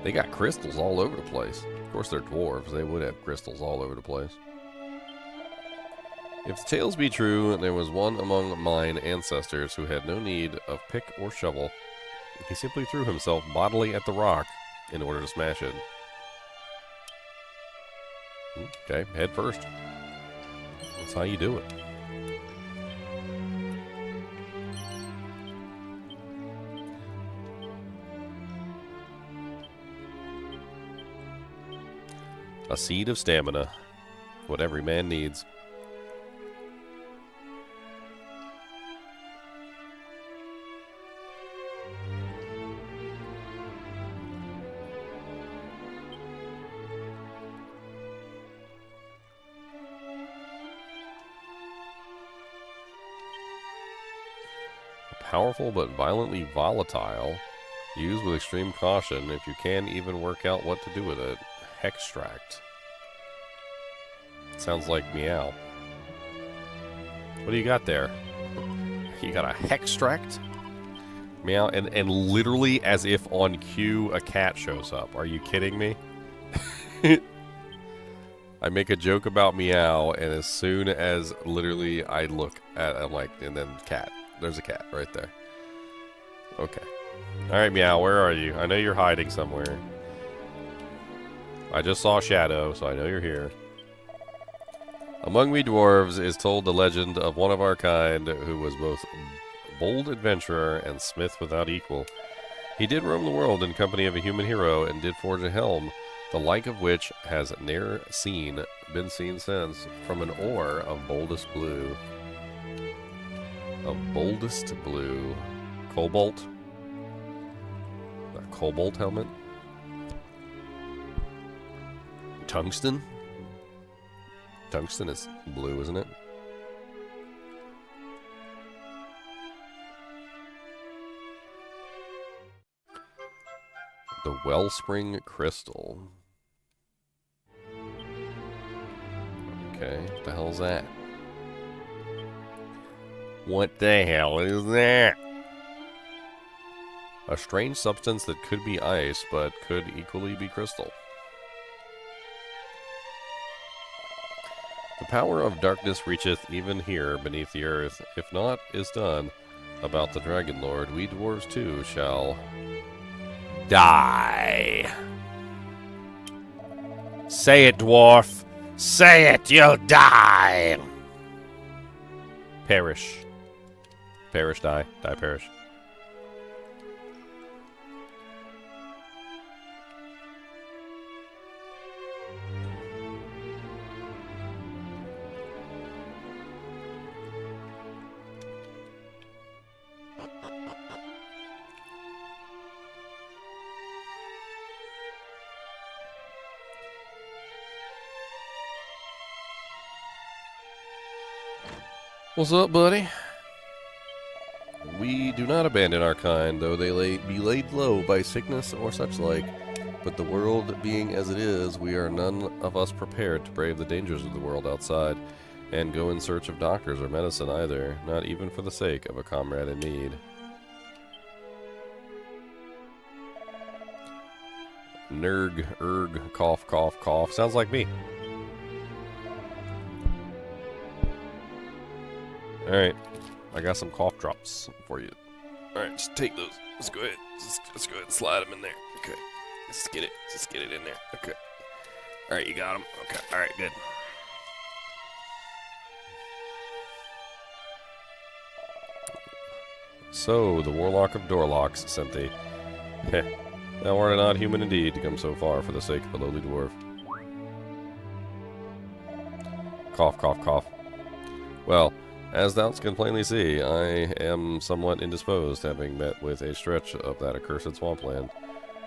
They got crystals all over the place. Of course, they're dwarves. They would have crystals all over the place. If the tales be true, there was one among mine ancestors who had no need of pick or shovel. He simply threw himself bodily at the rock in order to smash it. Okay, head first. That's how you do it. A seed of stamina. What every man needs. Powerful but violently volatile. Use with extreme caution if you can even work out what to do with it. Hextract. Sounds like meow. What do you got there? You got a hextract? Meow, and literally as if on cue a cat shows up. Are you kidding me? I make a joke about meow, and as soon as literally I look at, I'm like, and then cat. There's a cat right there. Okay. Alright, meow, where are you? I know you're hiding somewhere. I just saw a shadow, so I know you're here. Among we dwarves is told the legend of one of our kind who was both bold adventurer and smith without equal. He did roam the world in company of a human hero and did forge a helm, the like of which has ne'er been seen since, from an ore of boldest blue. Of boldest blue. Cobalt? A cobalt helmet? Tungsten? Tungsten is blue, isn't it? The Wellspring Crystal. Okay, what the hell is that? What the hell is that? A strange substance that could be ice, but could equally be crystal. The power of darkness reacheth even here beneath the earth. If naught is done about the Dragon Lord, we dwarves too shall die. Say it, dwarf. Say it, you'll die. Perish. Perish, die. Die, perish. What's up, buddy? We do not abandon our kind, though they be laid low by sickness or such like. But the world being as it is, we are none of us prepared to brave the dangers of the world outside, and go in search of doctors or medicine either, not even for the sake of a comrade in need. Nerg, erg, cough, cough, cough. Sounds like me. Alright, I got some cough drops for you. Alright, just take those. Let's go ahead. Let's go ahead and slide them in there. Okay. Just get it in there. Okay. Alright, you got them? Okay. Alright, good. So, the Warlock of Doorlocks sent thee. Heh. Thou art not human indeed to come so far for the sake of a lowly dwarf. Cough, cough, cough. Well, as thou can plainly see, I am somewhat indisposed, having met with a stretch of that accursed swampland.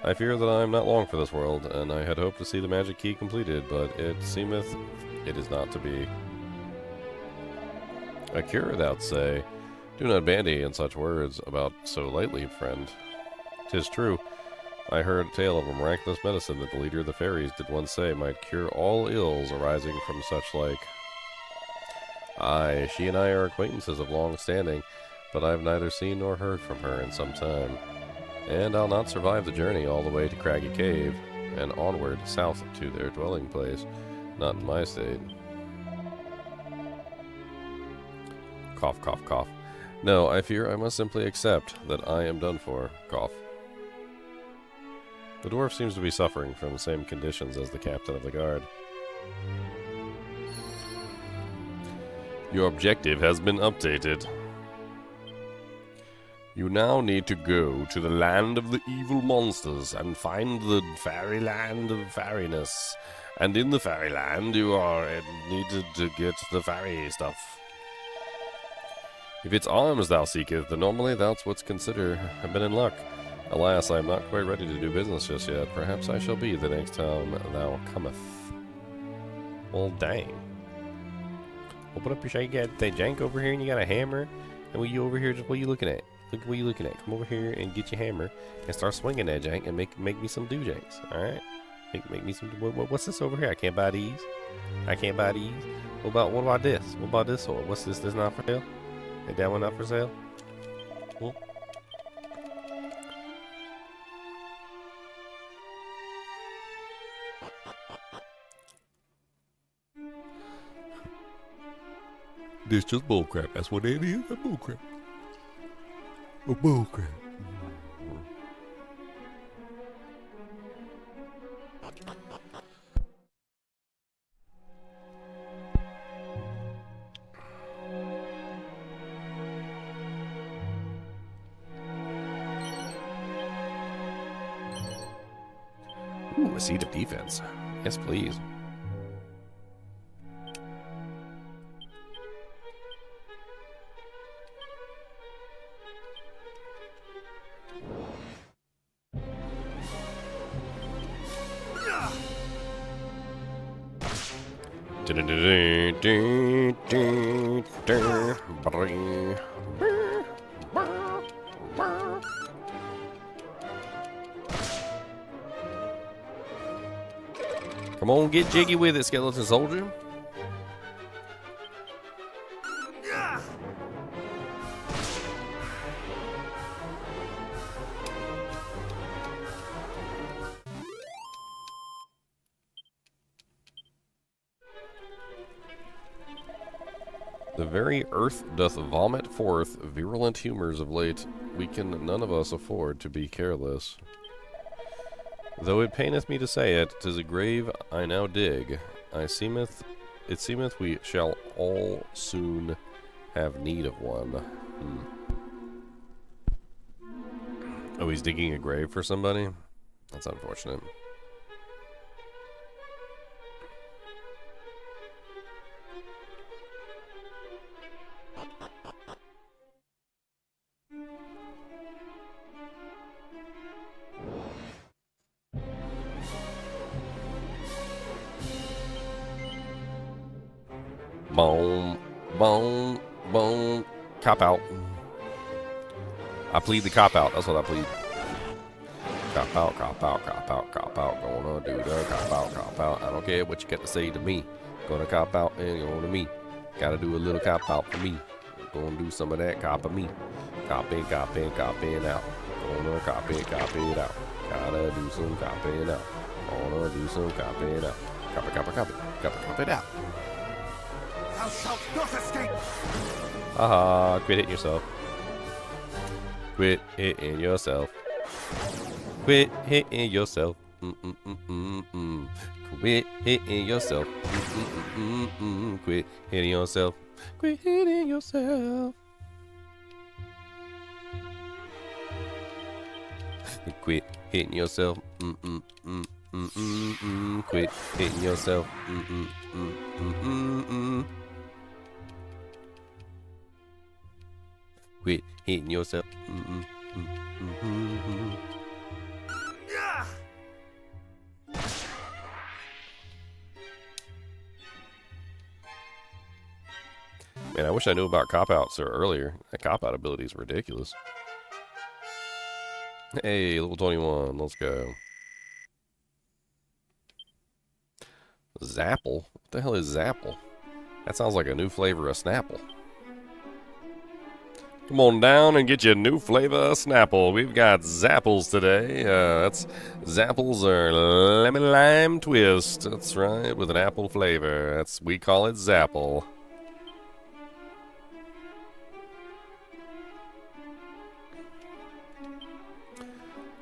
I fear that I am not long for this world, and I had hoped to see the magic key completed, but it seemeth it is not to be. A cure, thou'lt say. Do not bandy in such words about so lightly, friend. 'Tis true. I heard a tale of a miraculous medicine that the leader of the fairies did once say might cure all ills arising from such like. Aye, she and I are acquaintances of long standing, but I have neither seen nor heard from her in some time. And I'll not survive the journey all the way to Craggy Cave, and onward south to their dwelling place. Not in my state. Cough, cough, cough. No, I fear I must simply accept that I am done for. Cough. The dwarf seems to be suffering from the same conditions as the captain of the guard. Your objective has been updated. You now need to go to the land of the evil monsters and find the fairyland of fairiness. And in the fairyland you are needed to get the fairy stuff. If it's arms thou seeketh, then normally thou'st what's considered have been in luck. Alas, I am not quite ready to do business just yet. Perhaps I shall be the next time thou cometh. Well, dang. Open up your shit. You got that jank over here, and you got a hammer. And what you over here? Just what you looking at? Look what you looking at. Come over here and get your hammer and start swinging that jank and make me some do-janks. All right. Make me some. What's this over here? I can't buy these. I can't buy these. What about this? What about this sword? What's this? This not for sale? Ain't that one not for sale? Hmm? This just bullcrap. That's what it is. A bullcrap. A bullcrap. Ooh, a seat of defense. Yes, please. Come on, get jiggy with it, skeleton soldier. The very earth doth vomit forth virulent humors of late. We can none of us afford to be careless. Though it paineth me to say it, 'tis a grave I now dig. It seemeth we shall all soon have need of one. Oh, he's digging a grave for somebody? That's unfortunate. Boom, boom, boom. Cop out. I plead the cop out. That's what I plead. Cop out, cop out, cop out, cop out. Gonna do the cop out. I don't care what you got to say to me. Gonna cop out and go to me. Gotta do a little cop out for me. Gonna do some of that cop of me. Cop in, cop in, cop in out. Gonna cop it out. Gotta do some copping out. Gonna do some copping out. Cop it, cop it, cop it. Cop it out. Thou shalt not escape! Haha, quit hitting yourself. Quit hitting yourself. Quit hitting yourself. Quit hitting yourself. Quit hitting yourself. Quit hitting yourself. Quit hitting yourself. Quit hitting yourself. Quit hitting yourself. Man, I wish I knew about cop-outs earlier. That cop-out ability is ridiculous. Hey, level 21. Let's go. Zapple? What the hell is Zapple? That sounds like a new flavor of Snapple. Come on down and get your new flavor of Snapple. We've got Zapples today. Zapples are lemon lime twist. That's right, with an apple flavor. We call it Zapple.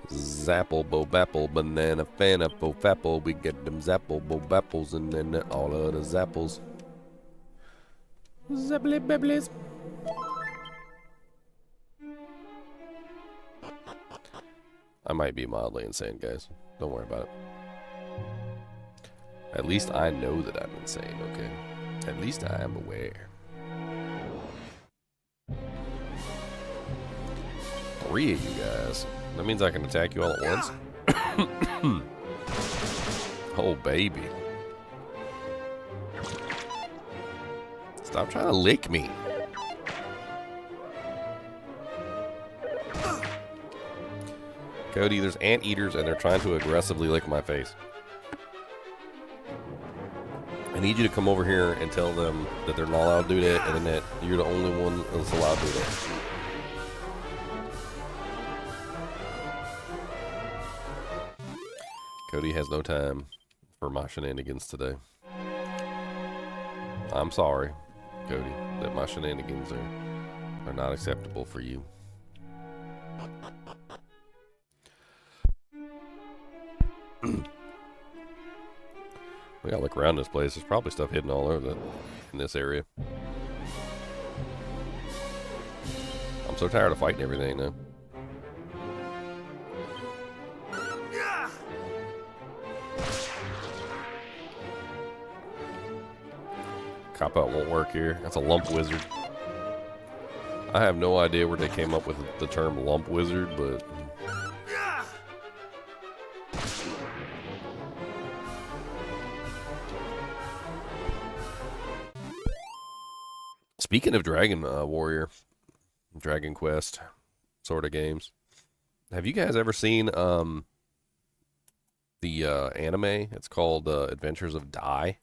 Zapple, bobapple, banana, fan apple, fapple. We get them Zapple, bobapples, and then all of the Zapples. Zapply babblies. I might be mildly insane, guys. Don't worry about it. At least I know that I'm insane, okay? At least I am aware. 3 of you guys. That means I can attack you all at once? Oh, baby. Stop trying to lick me. Cody, there's anteaters and they're trying to aggressively lick my face. I need you to come over here and tell them that they're not allowed to do that and that you're the only one that's allowed to do that. Cody has no time for my shenanigans today. I'm sorry. Cody, that my shenanigans are not acceptable for you. We gotta look around this place. There's probably stuff hidden all over in this area. I'm so tired of fighting everything now. Cop out won't work here. That's a lump wizard. I have no idea where they came up with the term lump wizard, but speaking of Dragon Warrior, Dragon Quest sort of games, have you guys ever seen the anime? It's called Adventures of Dai.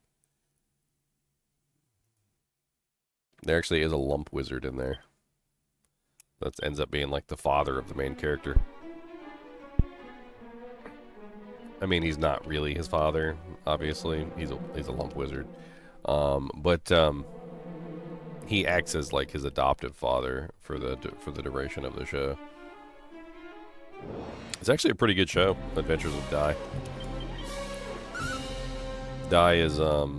There actually is a lump wizard in there. That ends up being like the father of the main character. I mean, he's not really his father, obviously. He's a lump wizard. But he acts as like his adoptive father for the duration of the show. It's actually a pretty good show, Adventures of Dai. Dai is a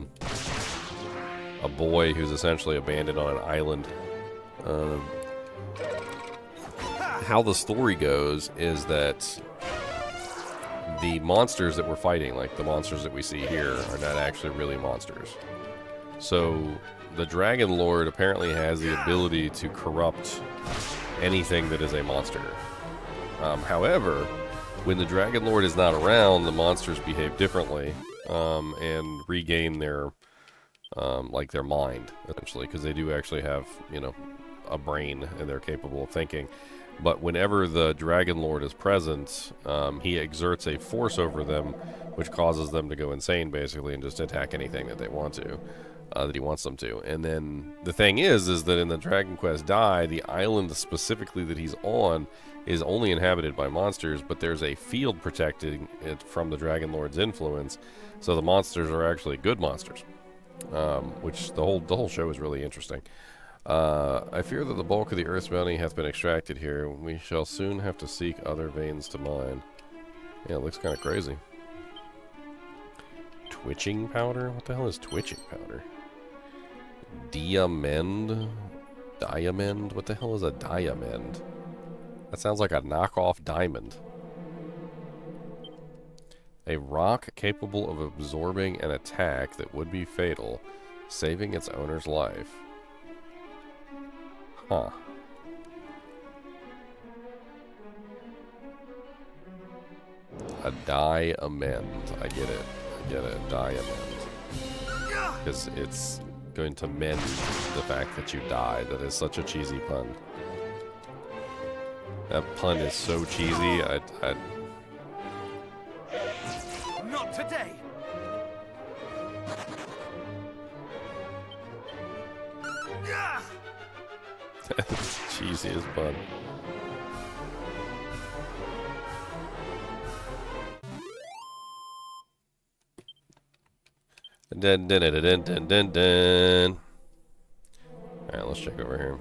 boy who's essentially abandoned on an island. How the story goes is that the monsters that we're fighting, like the monsters that we see here, are not actually really monsters. So the Dragon Lord apparently has the ability to corrupt anything that is a monster. However, when the Dragon Lord is not around, the monsters behave differently and regain their like their mind, essentially, because they do actually have, you know, a brain and they're capable of thinking. But whenever the Dragon Lord is present, he exerts a force over them, which causes them to go insane, basically, and just attack anything that they want to, that he wants them to. And then the thing is that in the Dragon Quest Dai, the island specifically that he's on is only inhabited by monsters, but there's a field protecting it from the Dragon Lord's influence, so the monsters are actually good monsters. Which the whole show is really interesting. I fear that the bulk of the Earth's bounty hath been extracted here. We shall soon have to seek other veins to mine. Yeah, it looks kind of crazy. Twitching powder? What the hell is twitching powder? Diamond? Diamond? What the hell is a diamond? That sounds like a knockoff diamond. A rock capable of absorbing an attack that would be fatal, saving its owner's life. Huh. A diamond. I get it. I get it. Diamond. Because it's going to mend the fact that you die. That is such a cheesy pun. That pun is so cheesy. Not today. That's cheesy as pun. Dun dun dun dun dun dun dun. Alright, let's check over here.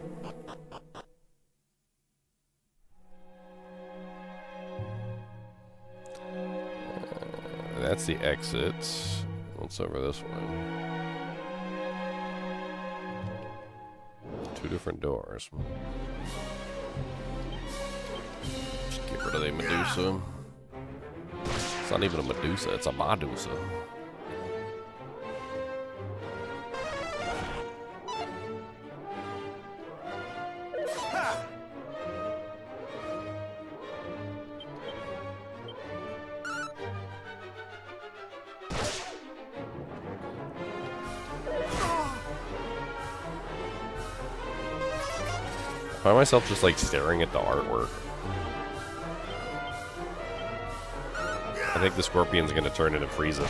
That's the exit. What's over this one? Two different doors. Just get rid of the Medusa. It's not even a Medusa, it's a Medusa. I find myself just like staring at the artwork. I think the scorpion's gonna turn into Frieza.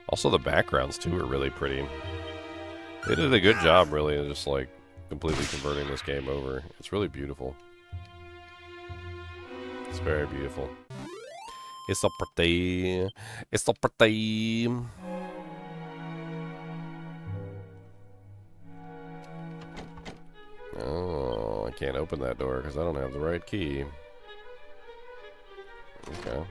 Also, the backgrounds too are really pretty. They did a good job, really, of just like completely converting this game over. It's really beautiful. It's very beautiful. It's so pretty. It's so pretty. Oh, I can't open that door because I don't have the right key. Okay.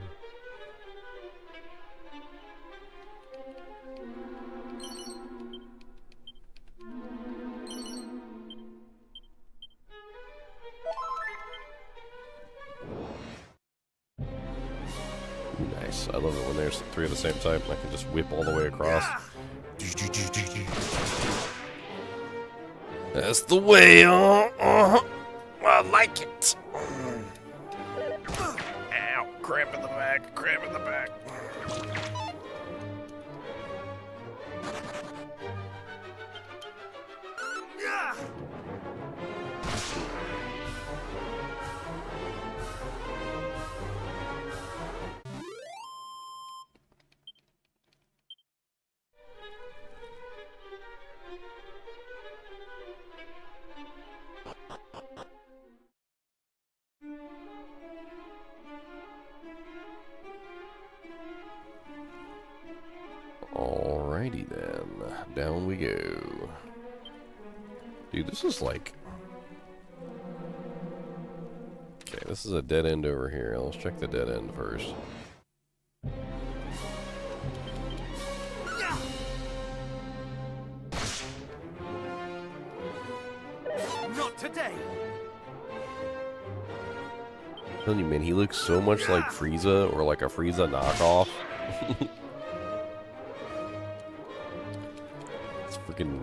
Nice. I love it when there's three of the same type and I can just whip all the way across. That's the way, I like it. Ow, cramp in the back, cramp in the back. Alrighty then, down we go. Dude, this is like... Okay, this is a dead end over here. Let's check the dead end first. Not today. I'm telling you, man, he looks so much like Frieza, or like a Frieza knockoff. It's freaking...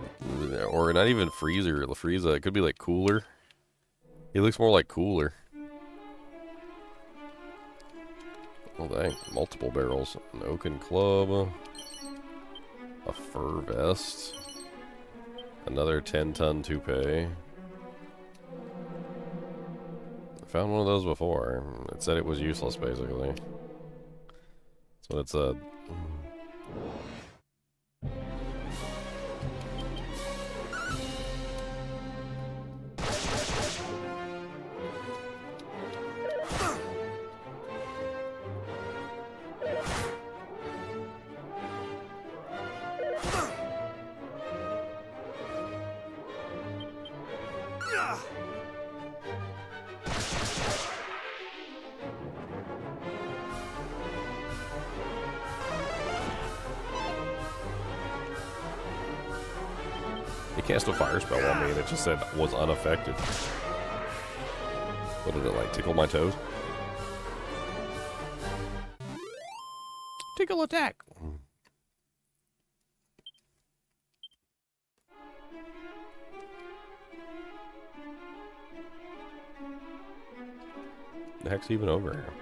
Or not even Frieza, it could be like Cooler. He looks more like Cooler. Oh dang, multiple barrels. An oaken club. A fur vest. Another 10-ton toupee. I found one of those before. It said it was useless, basically. That's what it said. It cast a fire spell on me and it just said was unaffected. What did it like, tickle my toes? Tickle attack. The heck's even over here?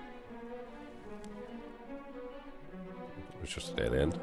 It's just a dead end.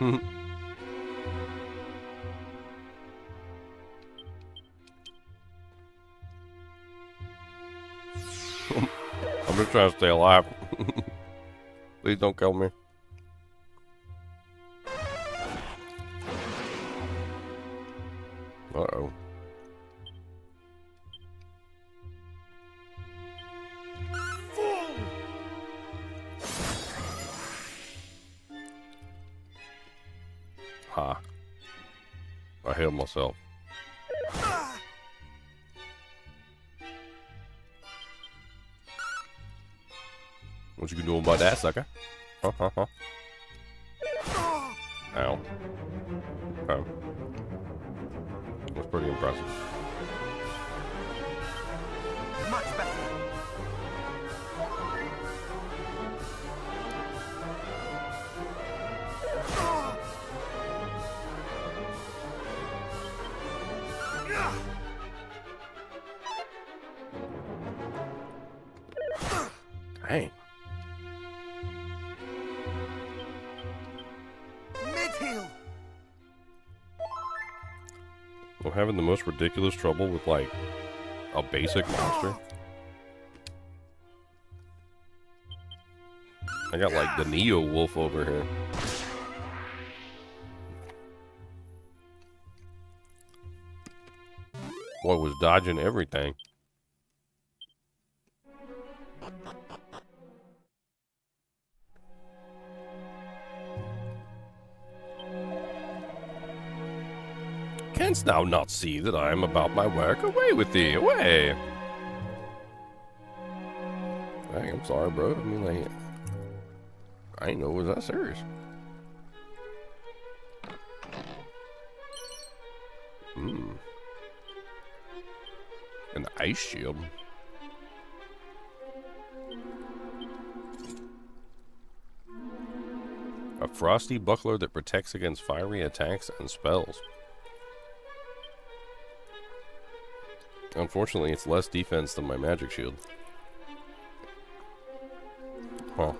I'm just trying to stay alive. Please don't kill me. Uh-oh. Ha. I healed myself. What you can do about that, sucker? Huh, huh, huh. Ow. Oh. That's pretty impressive. Much better. Dang. Mid-heal. I'm having the most ridiculous trouble with, like, a basic monster. I got, like, the Neo Wolf over here. Boy was dodging everything. Canst thou not see that I am about my work? Away with thee, away! Hey, I'm sorry, bro. I mean, like, I didn't know it was that serious. An ice shield. A frosty buckler that protects against fiery attacks and spells. Unfortunately, it's less defense than my magic shield. Huh.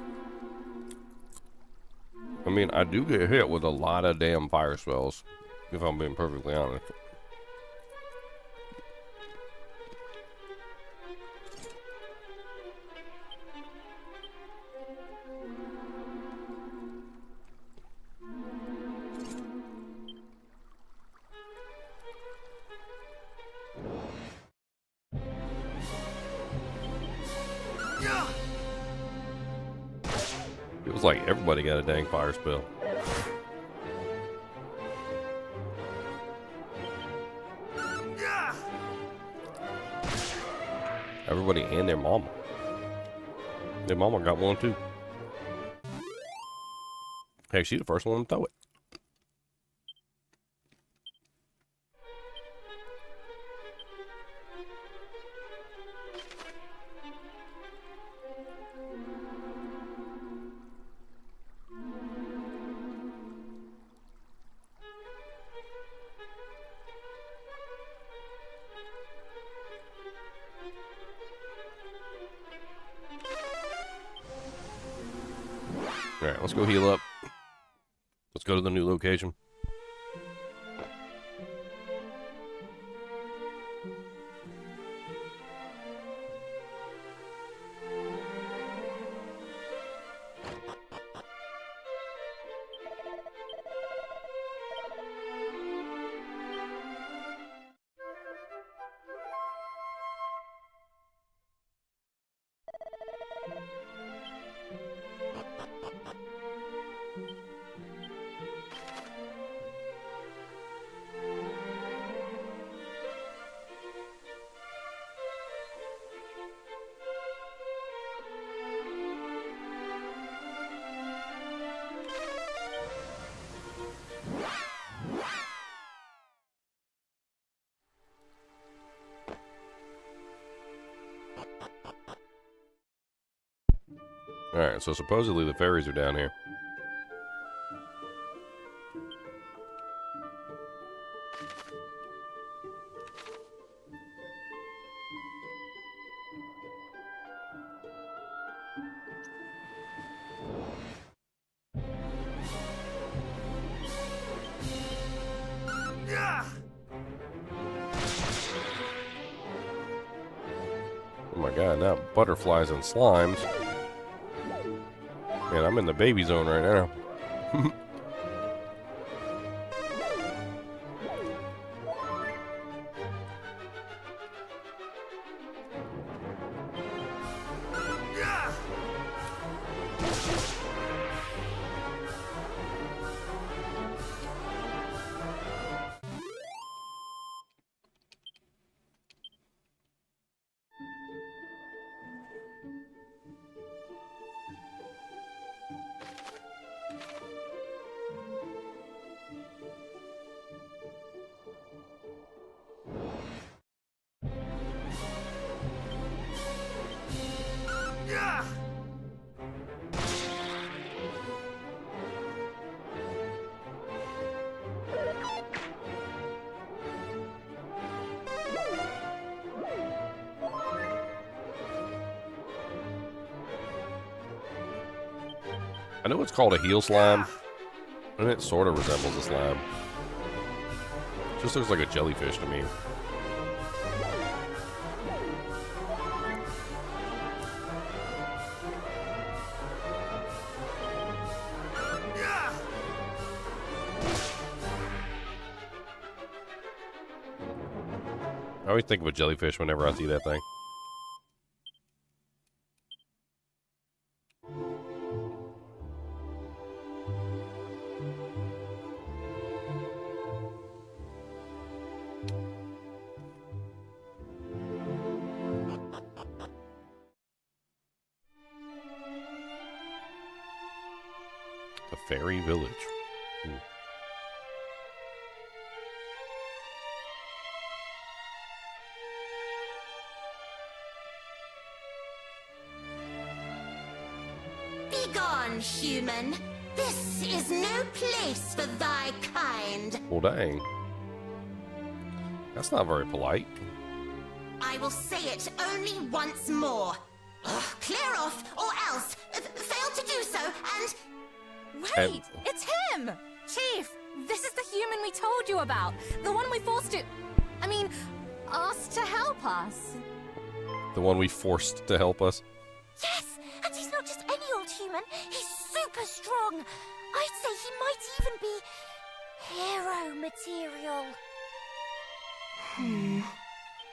I mean, I do get hit with a lot of damn fire spells, if I'm being perfectly honest. Feels like everybody got a dang fire spell. Everybody and their mama. Their mama got one too. Hey, she's the first one to throw it. Alright, let's go heal up. Let's go to the new location. Alright, so supposedly the fairies are down here. now butterflies and slimes. Man, I'm in the baby zone right now. I know it's called a heel slime, and it sort of resembles a slime. Just looks like a jellyfish to me. I always think of a jellyfish whenever I see that thing. The fairy village. Begone, human. This is no place for thy kind. Well, dang. That's not very polite. I will say it only once more. Clear off, or else. Fail to do so, and... Wait, it's him! Chief, this is the human we told you about. The one we forced to... I mean, asked to help us. The one we forced to help us? Yes, and he's not just any old human. He's super strong. I'd say he might even be hero material.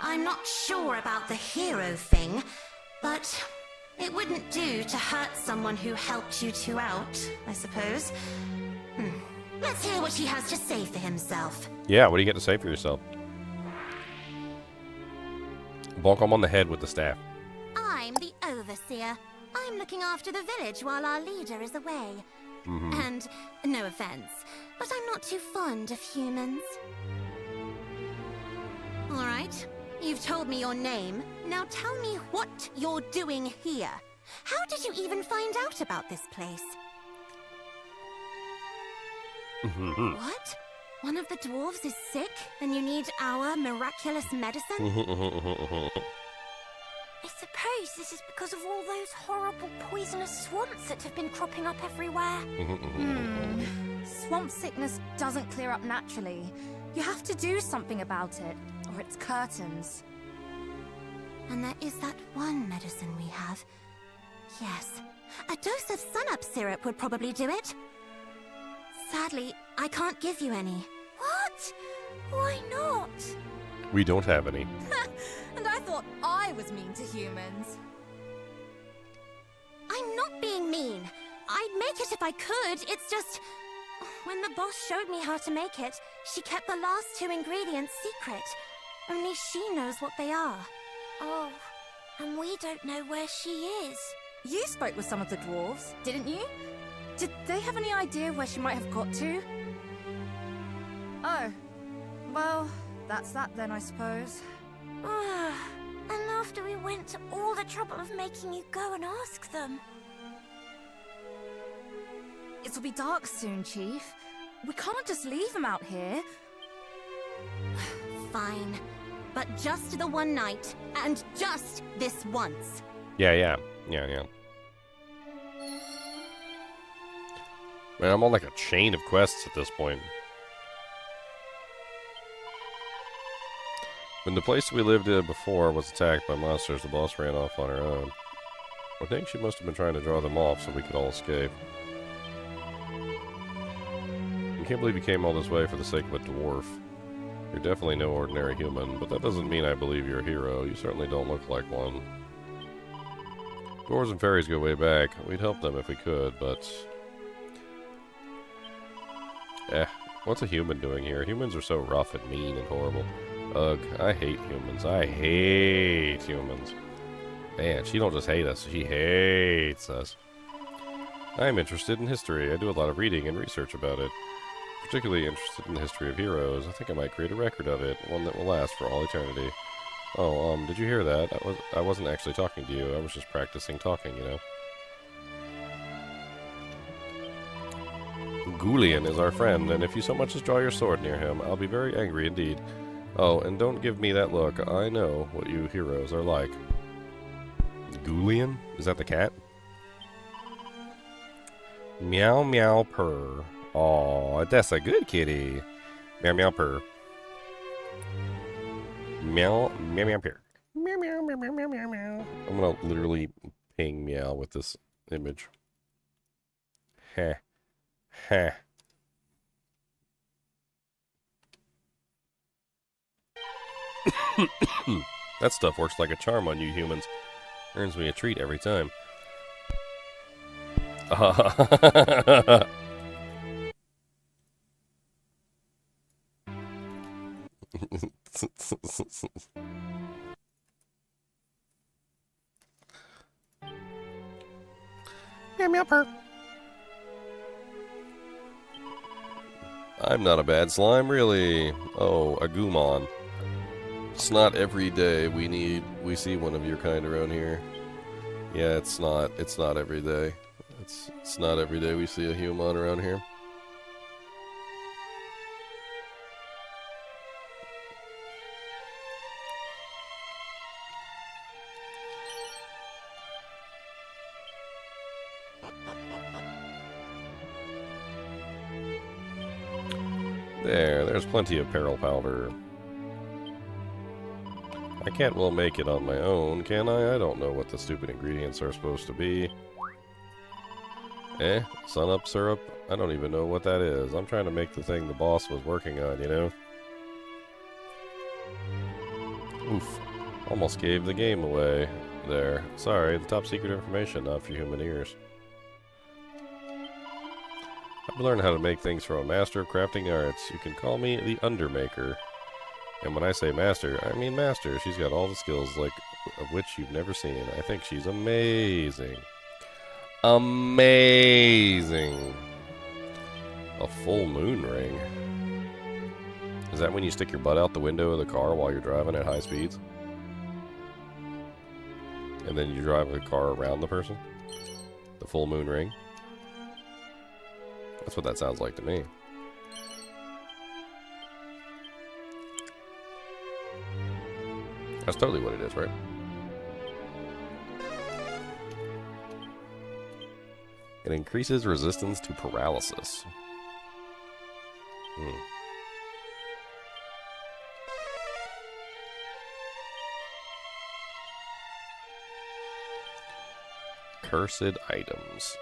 I'm not sure about the hero thing, but it wouldn't do to hurt someone who helped you two out, I suppose. Let's hear what he has to say for himself. Yeah, what do you get to say for yourself? Bonk him on the head with the staff. I'm the overseer. I'm looking after the village while our leader is away. And, no offense, but I'm not too fond of humans. Alright, you've told me your name. Now tell me what you're doing here. How did you even find out about this place? What? One of the dwarves is sick, and you need our miraculous medicine? I suppose this is because of all those horrible poisonous swamps that have been cropping up everywhere. Swamp sickness doesn't clear up naturally. You have to do something about it, or it's curtains. And there is that one medicine we have. Yes, a dose of sun-up syrup would probably do it. Sadly, I can't give you any. What? Why not? We don't have any. And I thought I was mean to humans. I'm not being mean. I'd make it if I could. It's just... when the boss showed me how to make it, she kept the last two ingredients secret. Only she knows what they are. Oh, and we don't know where she is. You spoke with some of the dwarves, didn't you? Did they have any idea where she might have got to? Oh, well, that's that then, I suppose. And after we went to all the trouble of making you go and ask them. It'll be dark soon, Chief. We can't just leave them out here. Fine. But just the one night, and just this once. Yeah. Man, I'm on like a chain of quests at this point. When the place we lived in before was attacked by monsters, the boss ran off on her own. I think she must have been trying to draw them off so we could all escape. I can't believe you came all this way for the sake of a dwarf. You're definitely no ordinary human, but that doesn't mean I believe you're a hero. You certainly don't look like one. Dwarves and fairies go way back. We'd help them if we could, but... what's a human doing here? Humans are so rough and mean and horrible. Ugh, I hate humans. I hate humans. Man, she don't just hate us, she hates us. I'm interested in history. I do a lot of reading and research about it. Particularly interested in the history of heroes. I think I might create a record of it, one that will last for all eternity. Oh, did you hear that? I wasn't actually talking to you. I was just practicing talking, you know. Gualan is our friend, and if you so much as draw your sword near him, I'll be very angry indeed. Oh, and don't give me that look. I know what you heroes are like. Gualan? Is that the cat? Meow meow purr. Aw, that's a good kitty. Meow meow purr. Meow meow meow purr. Meow meow meow meow meow meow meow. I'm gonna literally ping meow with this image. Heh. Heh. That stuff works like a charm on you humans. Earns me a treat every time. Meow meow purr. I'm not a bad slime, really. Oh, a Goomon. It's not every day we see one of your kind around here. Yeah, it's not every day. It's not every day we see a human around here. There's plenty of peril powder. I can't well make it on my own, can I? I don't know what the stupid ingredients are supposed to be. Sun-up syrup? I don't even know what that is. I'm trying to make the thing the boss was working on, you know? Oof. Almost gave the game away there. Sorry, the top secret information, not for human ears. I've learned how to make things from a master of crafting arts. You can call me the Undermaker. And when I say master, I mean master. She's got all the skills like of which you've never seen. I think she's amazing. Amazing. A full moon ring. Is that when you stick your butt out the window of the car while you're driving at high speeds? And then you drive the car around the person? The full moon ring? That's what that sounds like to me. That's totally what it is, right? It increases resistance to paralysis. Cursed items.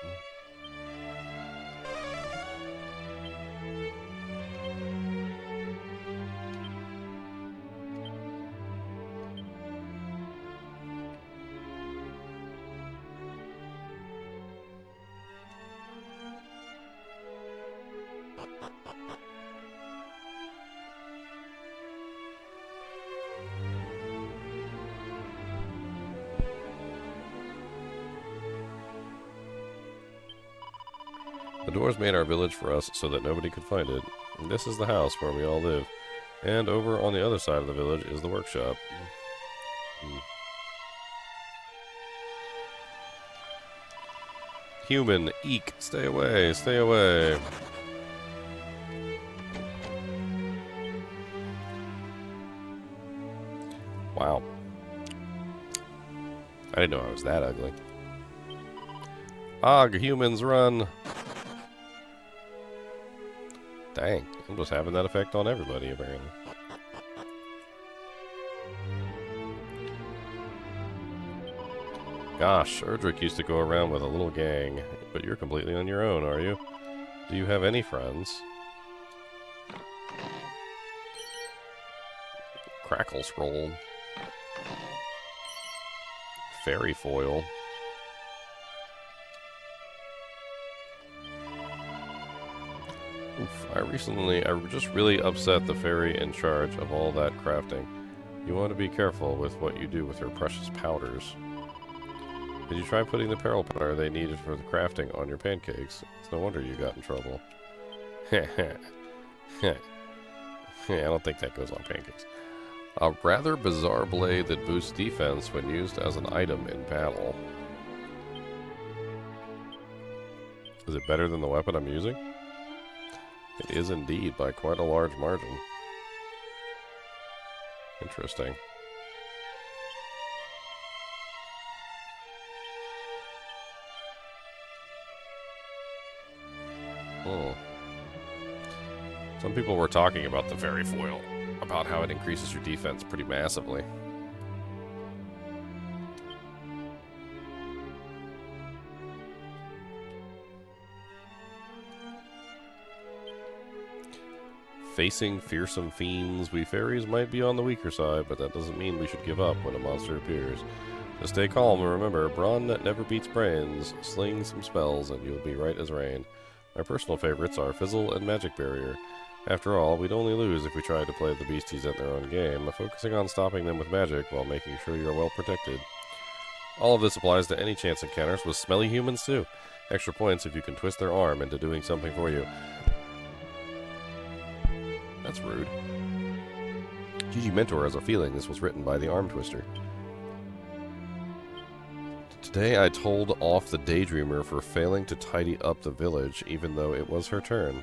The doors made our village for us so that nobody could find it. And this is the house where we all live. And over on the other side of the village is the workshop. Human, eek, stay away, stay away. Wow. I didn't know I was that ugly. Og, humans, run! Dang, I'm just having that effect on everybody, apparently. Gosh, Erdrick used to go around with a little gang, but you're completely on your own, are you? Do you have any friends? Crackle scroll. Fairy foil. Oof, I just really upset the fairy in charge of all that crafting. You want to be careful with what you do with your precious powders. Did you try putting the peril powder they needed for the crafting on your pancakes? It's no wonder you got in trouble. I don't think that goes on pancakes. A rather bizarre blade that boosts defense when used as an item in battle. Is it better than the weapon I'm using? It is indeed, by quite a large margin. Interesting. Oh. Some people were talking about the fairy foil, about how it increases your defense pretty massively. Facing fearsome fiends, we fairies might be on the weaker side, but that doesn't mean we should give up when a monster appears. Just stay calm and remember, brawn never beats brains. Sling some spells and you'll be right as rain. My personal favorites are Fizzle and Magic Barrier. After all, we'd only lose if we tried to play the beasties at their own game, focusing on stopping them with magic while making sure you're well protected. All of this applies to any chance encounters with smelly humans too. Extra points if you can twist their arm into doing something for you. That's rude. GG Mentor has a feeling this was written by the Arm Twister. Today I told off the Daydreamer for failing to tidy up the village, even though it was her turn.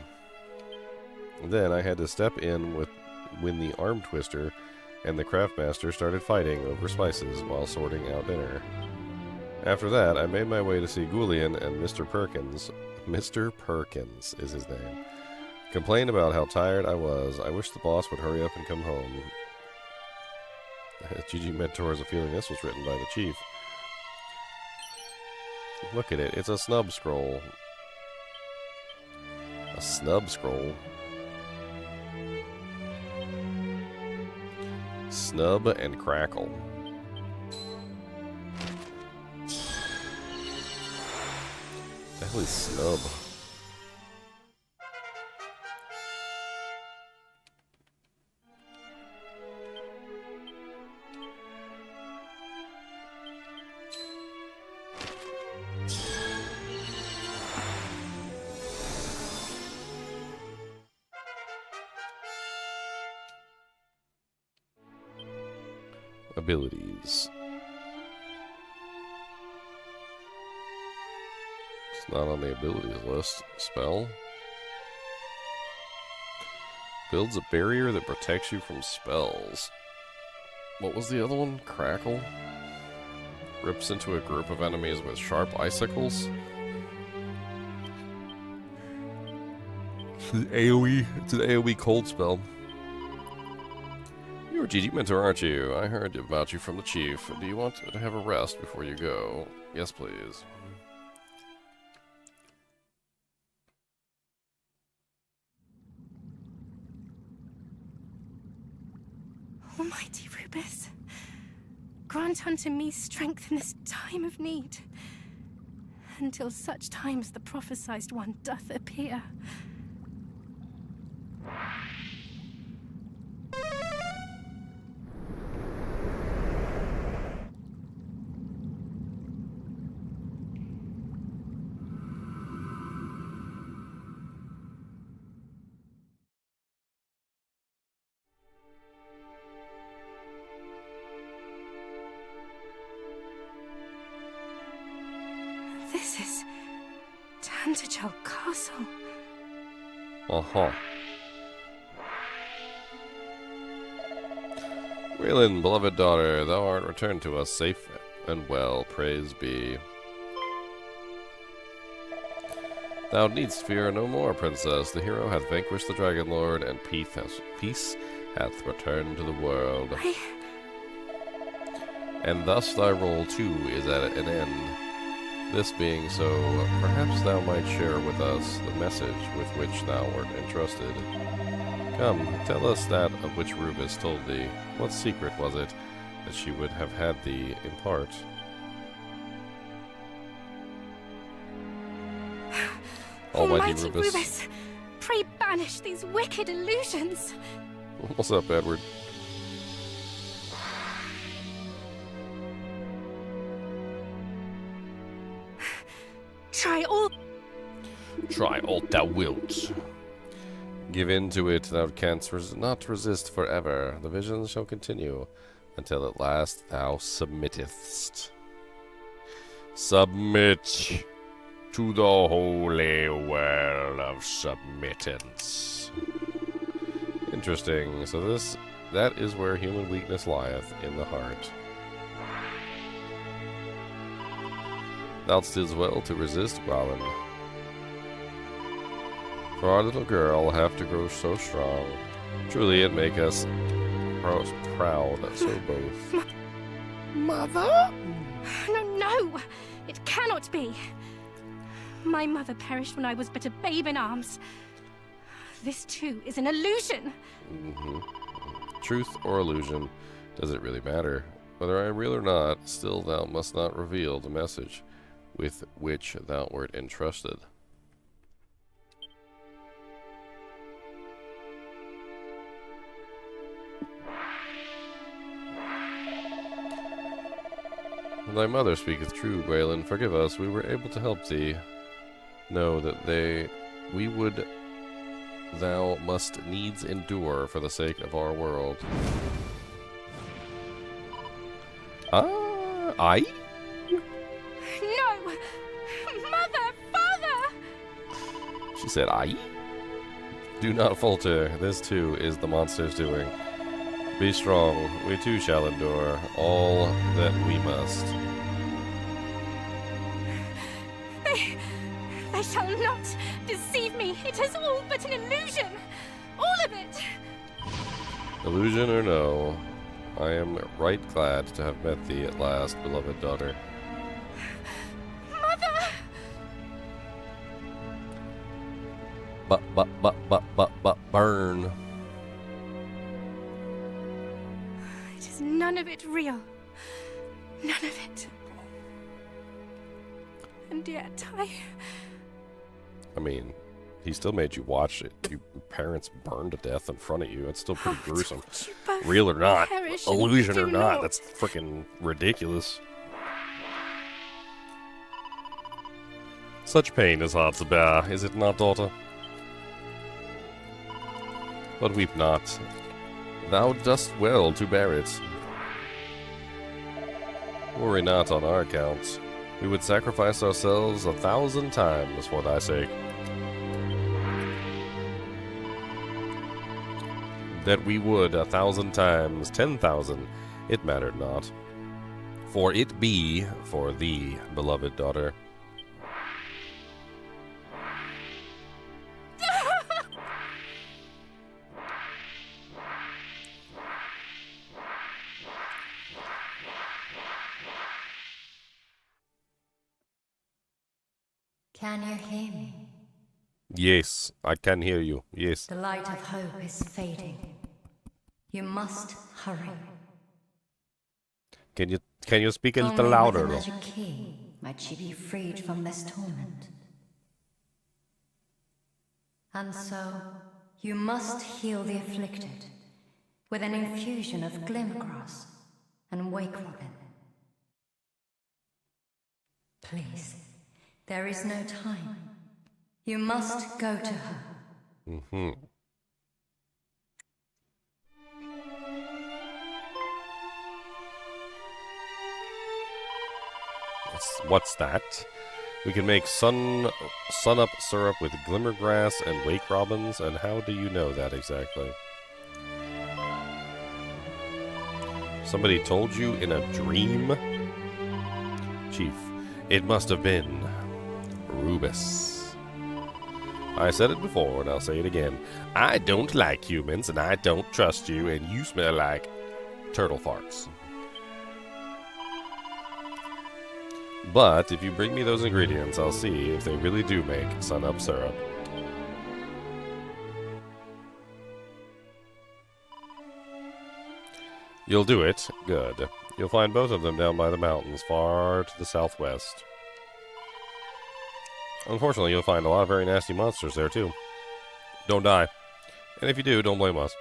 Then I had to step in when the Arm Twister and the Craftmaster started fighting over spices while sorting out dinner. After that, I made my way to see Gualan and Mr. Perkins. Mr. Perkins is his name. Complained about how tired I was. I wish the boss would hurry up and come home. GG Mentor has a feeling this was written by the chief. Look at it. It's a snub scroll. A snub scroll. Snub and crackle. The hell is snub? Abilities. It's not on the abilities list. Spell. Builds a barrier that protects you from spells. What was the other one? Crackle? Rips into a group of enemies with sharp icicles. It's an AoE. It's an AoE cold spell. You're GG Mentor, aren't you? I heard about you from the chief. Do you want to have a rest before you go? Yes, please. Almighty Rubus, grant unto me strength in this time of need, until such time as the prophesied one doth appear. This is Chinchilla Castle. Uh-huh. Gualan, beloved daughter, thou art returned to us safe and well, praise be. Thou needst fear no more, princess. The hero hath vanquished the Dragon Lord, and peace hath returned to the world. and thus thy role too is at an end. This being so, perhaps thou might share with us the message with which thou wert entrusted. Come, tell us that of which Rubus told thee. What secret was it that she would have had thee impart? Almighty Rubus, pray banish these wicked illusions. What's up, Edward? Try all thou wilt. Give in to it, thou canst not resist forever. The visions shall continue until at last thou submittest. Submit to the holy world of submittance. Interesting. So that is where human weakness lieth, in the heart. Thou didst well to resist, Gualan. For our little girl have to grow so strong. Truly it make us proud, so both. Mother? No, it cannot be. My mother perished when I was but a babe in arms. This too is an illusion. Truth or illusion, does it really matter? Whether I am real or not, still thou must not reveal the message with which thou wert entrusted. Thy mother speaketh true, Gualan. Forgive us, we were able to help thee. Know that thou must needs endure for the sake of our world. I? No! Mother! Father! She said, I? Do not falter. This too is the monster's doing. Be strong. We too shall endure all that we must. They shall not deceive me. It is all but an illusion. All of it. Illusion or no, I am right glad to have met thee at last, beloved daughter. Mother! Burn. It is none of it real. None of it. And yet I mean, he still made you watch it. Your parents burned to death in front of you. It's still pretty gruesome. Real or not, illusion or not, that's freaking ridiculous. Such pain is hard to bear, is it not, daughter? But weep not. Thou dost well to bear it. Worry not on our account. We would sacrifice ourselves 1,000 times for thy sake. That we would 1,000 times, 10,000, it mattered not. For it be for thee, beloved daughter. Can you hear me? Yes, I can hear you. Yes. The light of hope is fading. You must hurry. Can you speak a little Only louder? with a magic key might she be freed from this torment. And so, you must heal the afflicted with an infusion of glimmergrass and wake robin. Please, there is no time. You must go to her. Mm-hmm. What's that? We can make sun up syrup with glimmergrass and wake robins, and how do you know that exactly? Somebody told you in a dream? Chief, it must have been Rubus. I said it before, and I'll say it again. I don't like humans, and I don't trust you, and you smell like turtle farts. But if you bring me those ingredients, I'll see if they really do make sun-up syrup. You'll do it. Good. You'll find both of them down by the mountains, far to the southwest. Unfortunately, you'll find a lot of very nasty monsters there, too. Don't die. And if you do, don't blame us.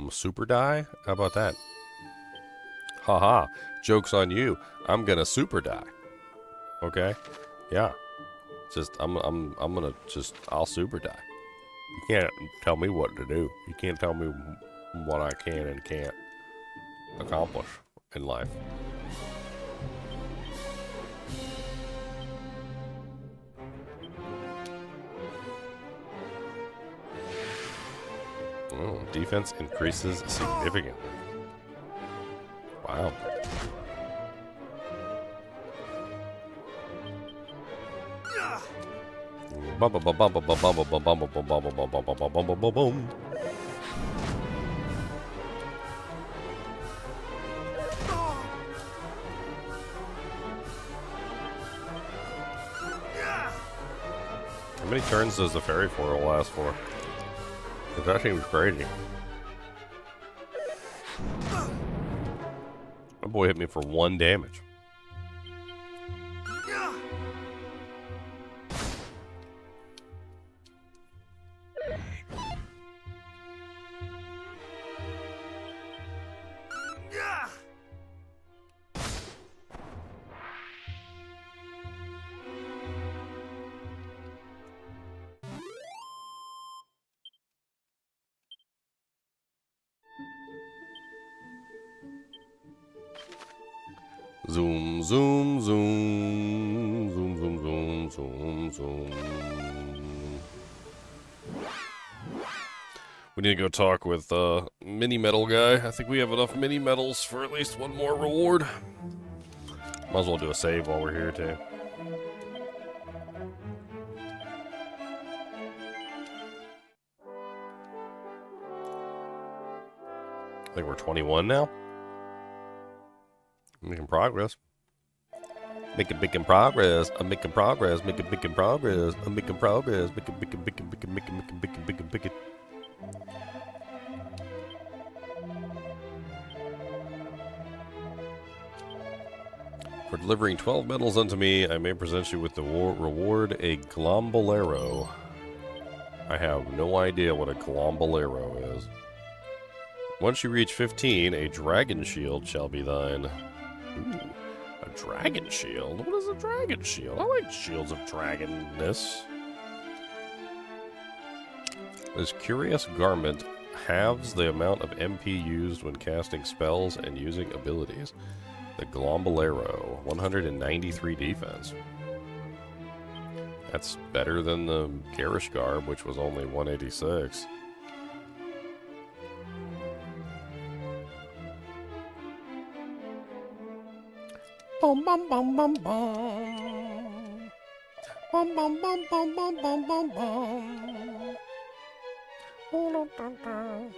Super die? How about that? Haha. Joke's on you. I'm gonna super die. Okay? Yeah. Just, I'll super die. You can't tell me what to do. You can't tell me what I can and can't accomplish in life. Oh, defense increases significantly. Wow. Bum bum bum bum bum bum bum bum bum bum bum bum bum bum bum bum bum bum. How many turns does the fairy foil last for? That seems crazy. My boy hit me for 1 damage. Zoom, zoom, zoom, zoom, zoom, zoom, zoom, zoom. We need to go talk with mini metal guy. I think we have enough mini metals for at least one more reward. Might as well do a save while we're here too. I think we're 21 now. Making progress. Making progress. I'm making progress. Making progress. I'm making progress. Making. For delivering 12 medals unto me, I may present you with the reward a glombolero. I have no idea what a glombolero is. Once you reach 15, a dragon shield shall be thine. Ooh, a dragon shield? What is a dragon shield? I like shields of dragonness. This curious garment halves the amount of MP used when casting spells and using abilities. The Glombolero, 193 defense. That's better than the Garish Garb, which was only 186. Bum bum bum bum bum. Bum bum bum bum bum bum bum bum. Oh, da, da,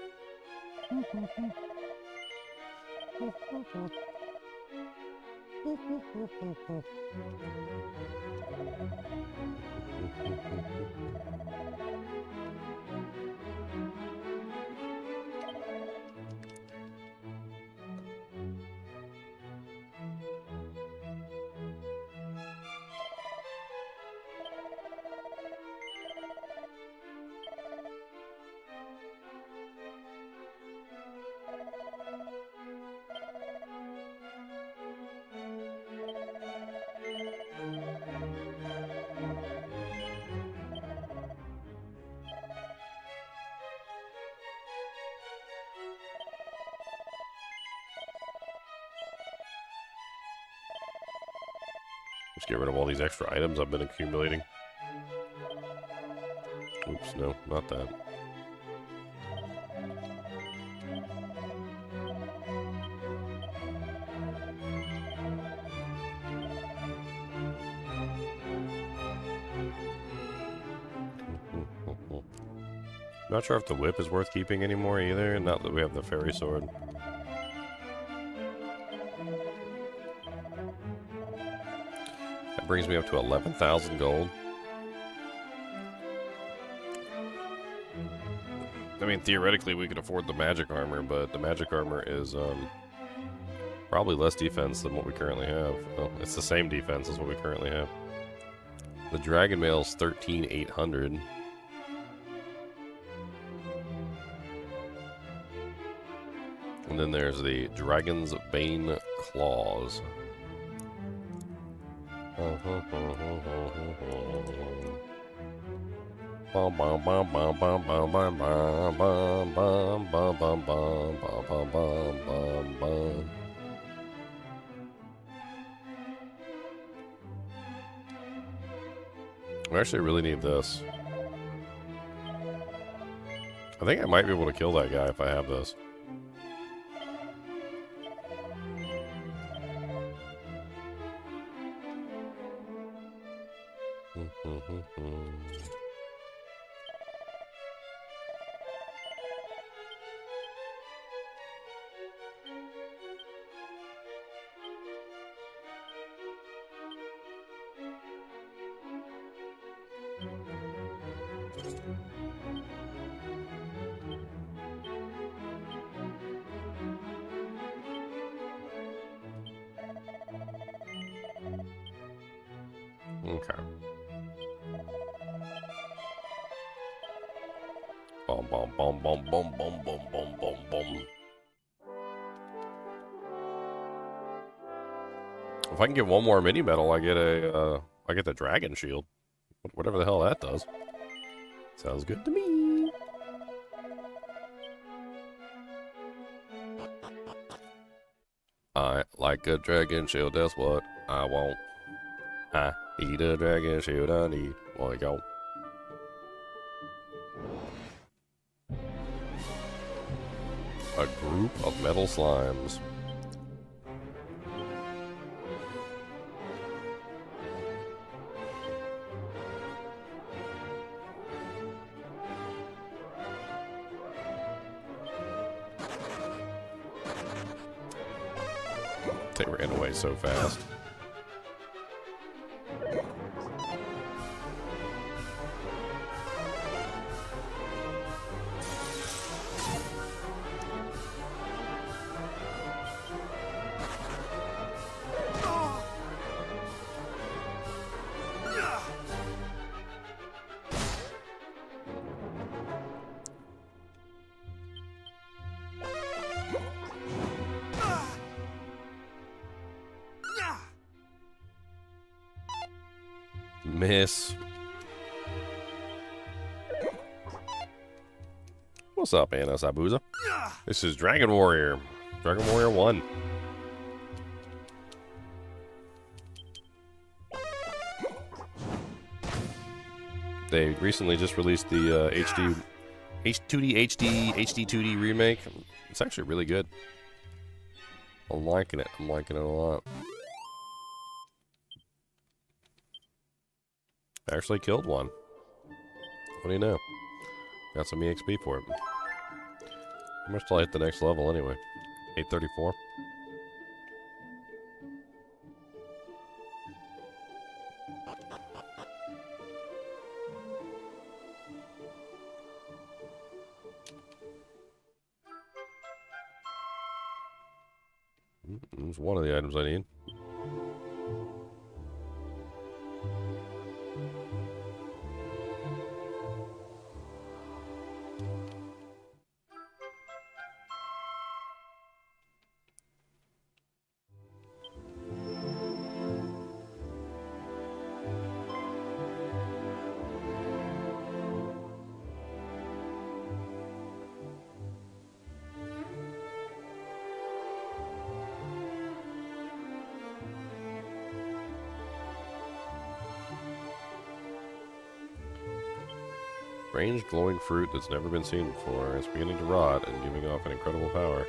Just get rid of all these extra items I've been accumulating. Oops, no, not that. Not sure if the whip is worth keeping anymore either, not that we have the fairy sword. That brings me up to 11,000 gold. I mean, theoretically we could afford the magic armor, but the magic armor is probably less defense than what we currently have. Well, it's the same defense as what we currently have. The dragon mail's 13,800. And then there's the Dragon's Bane Claws. I actually really need this. I think I might be able to kill that guy if I have this. Okay. Bum bum bum bum bum bum bum bum bum bum. If I can get one more mini medal, I get the dragon shield. Whatever the hell that does. Sounds good to me. I like a dragon shield, that's what I want. I need a dragon shield, I need one, go. A group of metal slimes. They ran away so fast. Miss. What's up, Andaseat? This is Dragon Warrior. Dragon Warrior 1. They recently just released the HD-2D HD-2D remake. It's actually really good. I'm liking it. I'm liking it a lot. Actually killed one. What do you know? Got some EXP for it. How much till I hit the next level anyway? 834. It's one of the items I need. Strange glowing fruit that's never been seen before. It's beginning to rot and giving off an incredible power.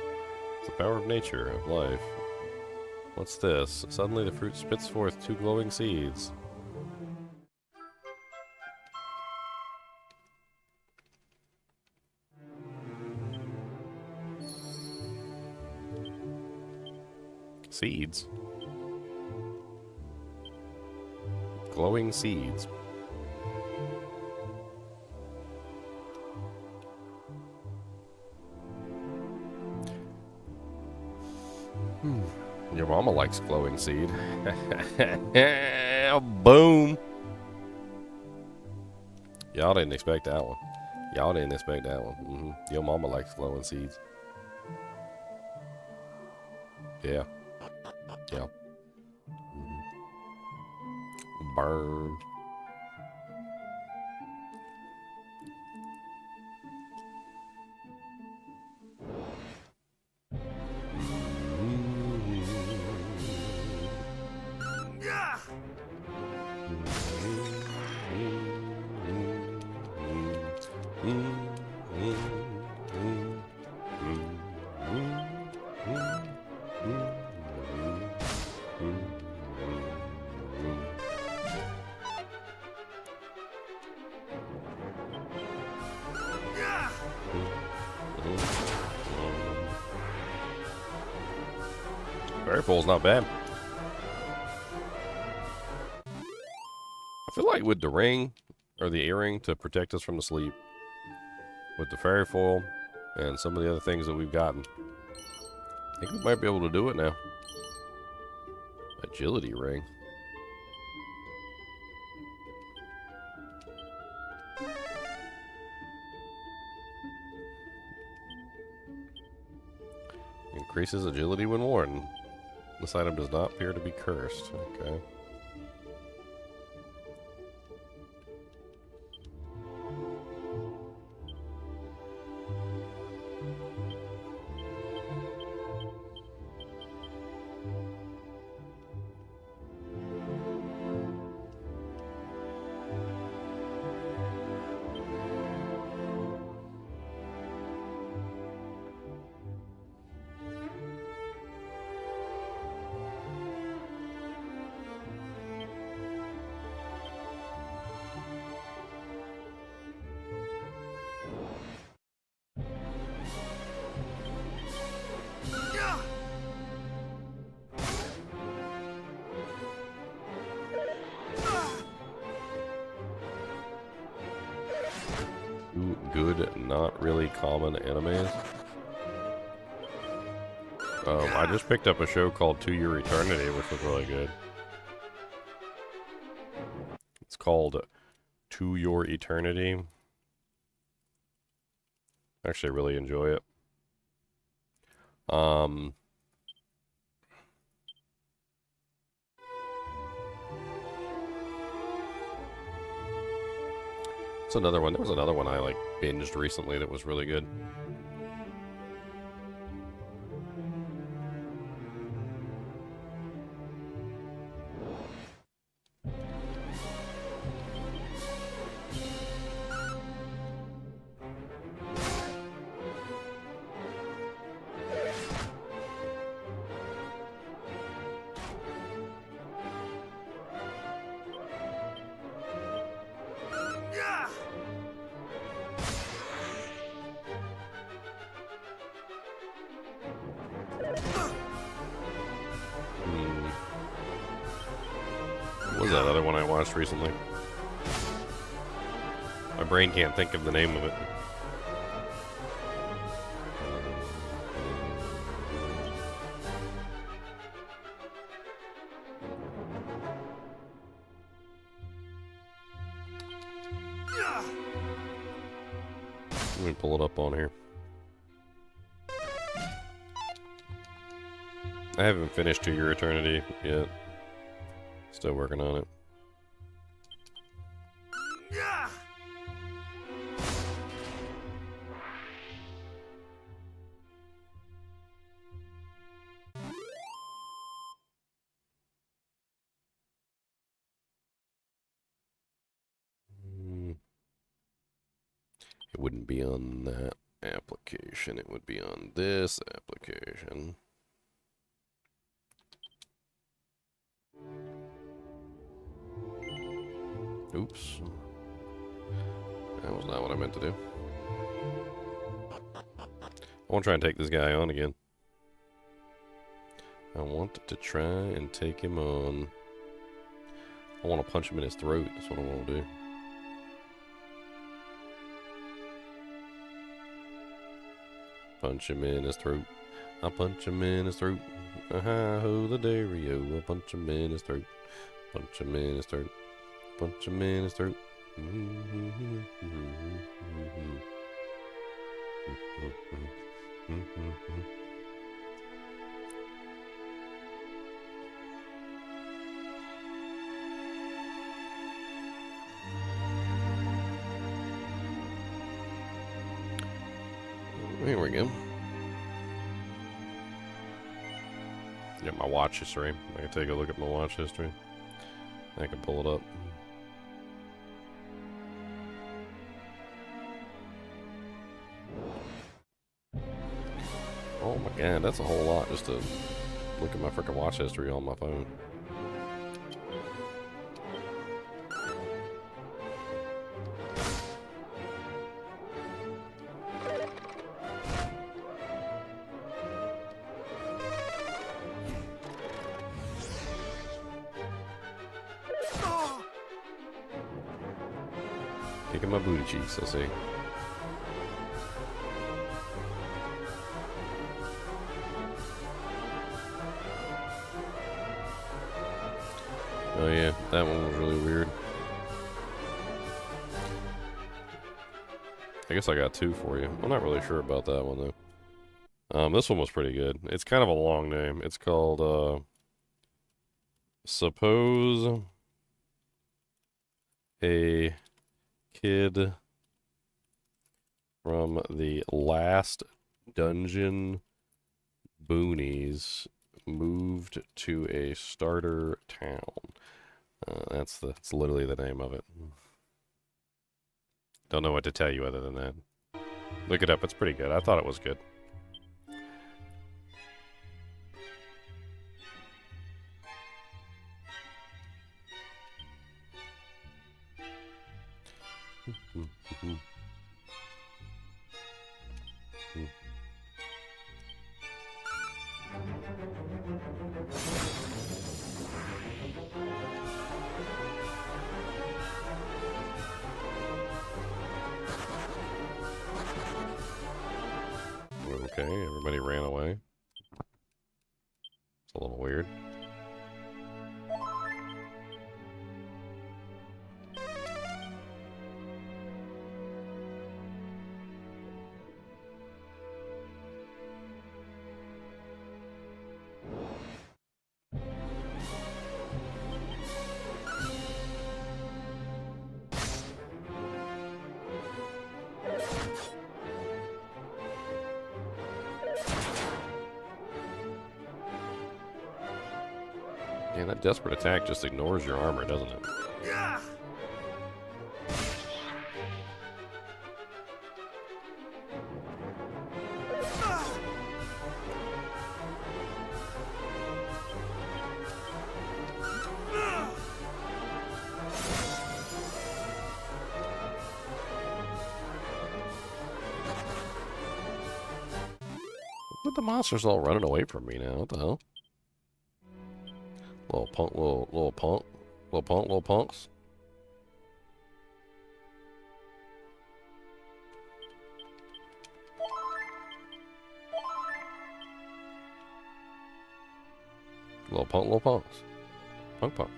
It's the power of nature, of life. What's this? Suddenly the fruit spits forth 2 glowing seeds. Seeds. Glowing seeds. Your mama likes glowing seed. Boom. Y'all didn't expect that one. Y'all didn't expect that one. Your mama likes glowing seeds. Yeah. Yeah. Burn. Fairy Pole's not bad. I feel like with the ring, or the earring to protect us from the sleep, with the fairy foil, and some of the other things that we've gotten, I think we might be able to do it now. Agility ring. Increases agility when worn. This item does not appear to be cursed. Okay. Good, not really common animes. I just picked up a show called To Your Eternity, which was really good. It's called To Your Eternity. I actually really enjoy it. It's another one. There was another one I like binged recently that was really good. What was that other one I watched recently? My brain can't think of the name of it. Let me pull it up on here. I haven't finished To Your Eternity yet. Still working on it. It wouldn't be on that application. It would be on this application. Oops. That was not what I meant to do. I want to try and take this guy on again. I want to try and take him on. I want to punch him in his throat. That's what I want to do. Punch him in his throat. I punch him in his throat. Hi-ho the Dario. I punch him in his throat. Punch him in his throat. Punch him in his throat. Here we go. Get my watch history. I can take a look at my watch history. I can pull it up. Oh my god, that's a whole lot just to look at my freaking watch history on my phone. Kicking my booty cheeks, I see. Oh yeah, that one was really weird. I guess I got two for you. I'm not really sure about that one though. This one was pretty good. It's kind of a long name. It's called Suppose a Kid from the Last Dungeon Boonies moved to a starter town. That's literally the name of it. Don't know what to tell you other than that. Look it up. It's pretty good. I thought it was good. Okay, everybody ran away. It's a little weird. Man, that desperate attack just ignores your armor, doesn't it? But the monster's all running away from me now. What the hell? Little punk, little punk, little punks. Little punks. Punk punks.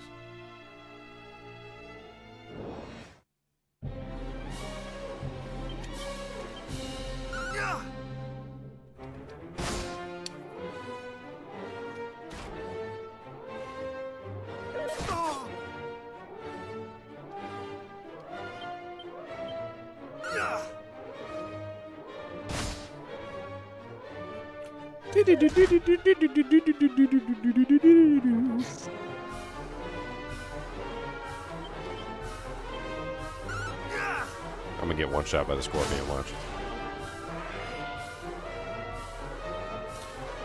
I'm gonna get one shot by the scorpion, watch.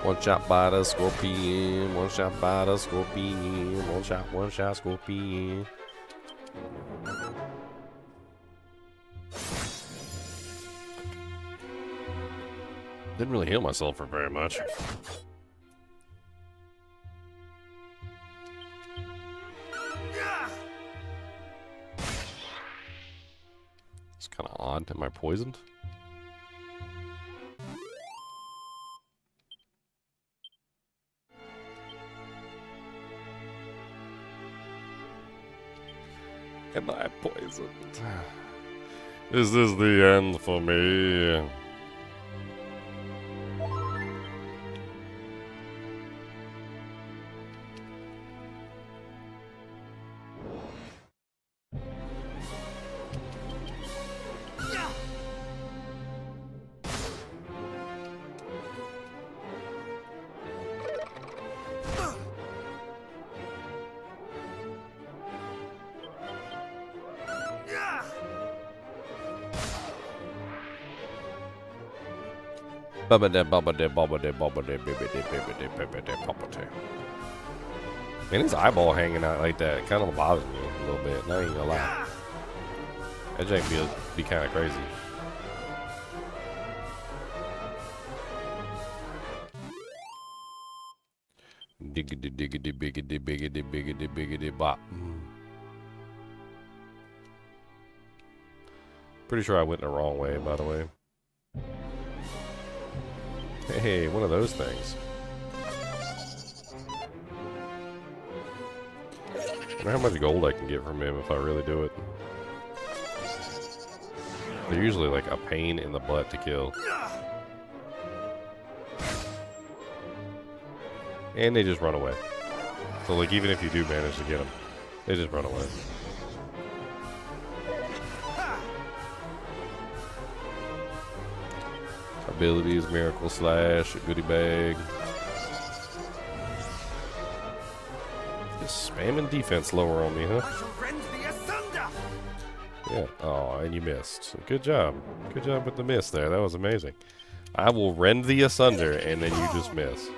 One shot by the scorpion, one shot by the scorpion, one shot, scorpion. Didn't really heal myself for very much. god, am I poisoned? Am I poisoned? Is this the end for me? Man, his eyeball hanging out like that kind of bothers me a little bit. Not even gonna lie. That jank be kind of crazy. Diggity diggity biggity biggity biggity biggity bop. Pretty sure I went the wrong way, by the way. Hey, one of those things. I wonder how much gold I can get from him if I really do it. They're usually like a pain in the butt to kill. And they just run away. So like even if you do manage to get them, they just run away. Abilities, Miracle Slash, Goodie Bag. Just spamming defense lower on me, huh? I shall rend thee asunder. Yeah. Oh, and you missed. Good job. Good job with the miss there. That was amazing. I will rend thee asunder, and then you just miss.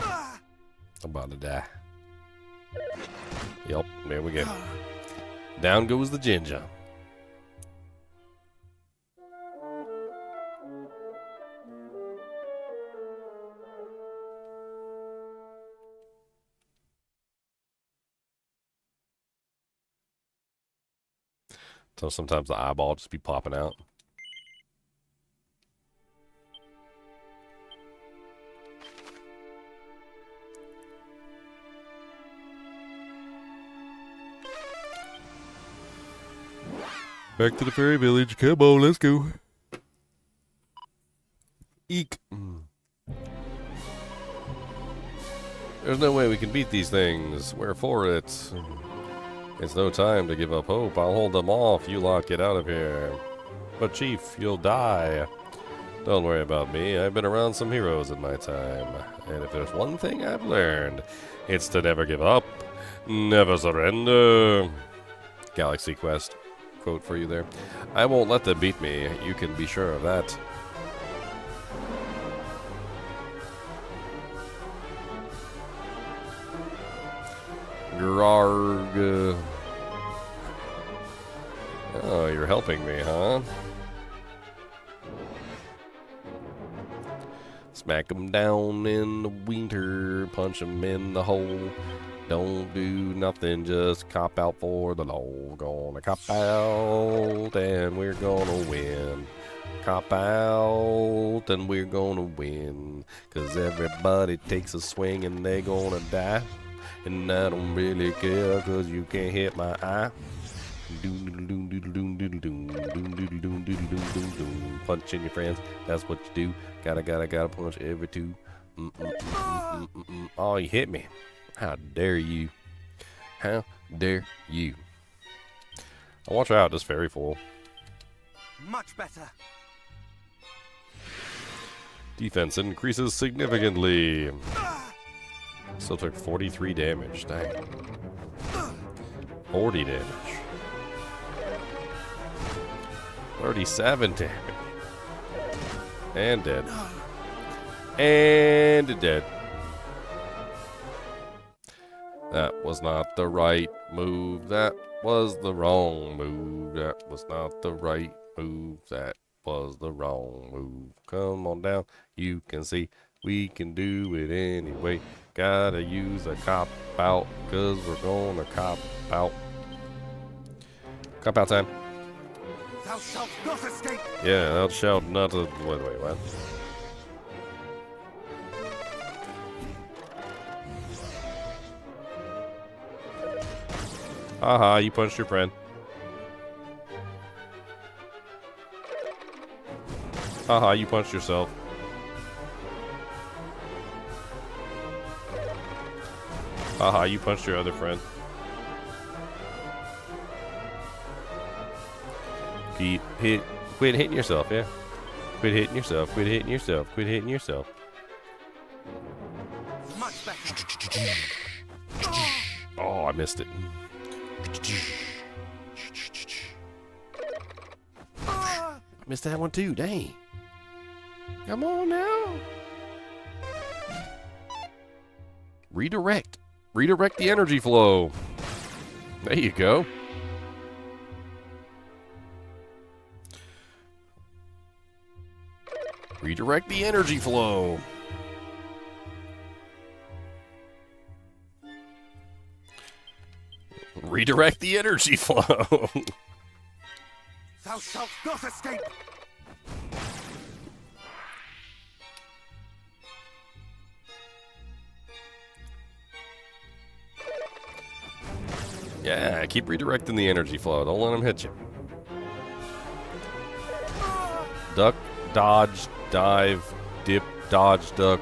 I'm about to die. Yep, there we go. Down goes the ginger. So sometimes the eyeball just be popping out. Back to the fairy village. Come on, let's go. Eek. There's no way we can beat these things. Wherefore it's no time to give up hope. I'll hold them off. You lot get out of here. But Chief, you'll die. Don't worry about me. I've been around some heroes in my time. And if there's one thing I've learned, it's to never give up. Never surrender. Galaxy Quest quote for you there. I won't let them beat me. You can be sure of that. Grarg. Oh, you're helping me, huh? Smack them down in the winter, punch them in the hole. Don't do nothing, just cop out for the law. Gonna cop out and we're gonna win. Cop out and we're gonna win. 'Cause everybody takes a swing and they gonna die. And I don't really care 'cause you can't hit my eye. Punching your friends, that's what you do. Gotta punch every two. Oh, you hit me. How dare you? How dare you? Oh, watch out, this fairy full. Much better. Defense increases significantly. Still took 43 damage. Dang. 40 damage. 37 damage. And dead. And dead. That was not the right move. That was the wrong move. That was not the right move. That was the wrong move. Come on down. You can see we can do it anyway. Gotta use a cop out, 'cause we're gonna cop out. Cop out time. Thou shalt not escape. Yeah, thou shalt not. Wait, what? Haha, you punched your friend. Haha, you punched yourself. Haha, you punched your other friend. Quit hitting yourself, yeah. Quit hitting yourself, quit hitting yourself, quit hitting yourself. Much better. Oh, I missed it. Missed that one too, dang. Come on now. Redirect. Redirect the energy flow. There you go. Redirect the energy flow. Redirect the energy flow. Thou shalt not escape. Yeah, keep redirecting the energy flow. Don't let them hit you. Duck, dodge, dive, dip, dodge, duck,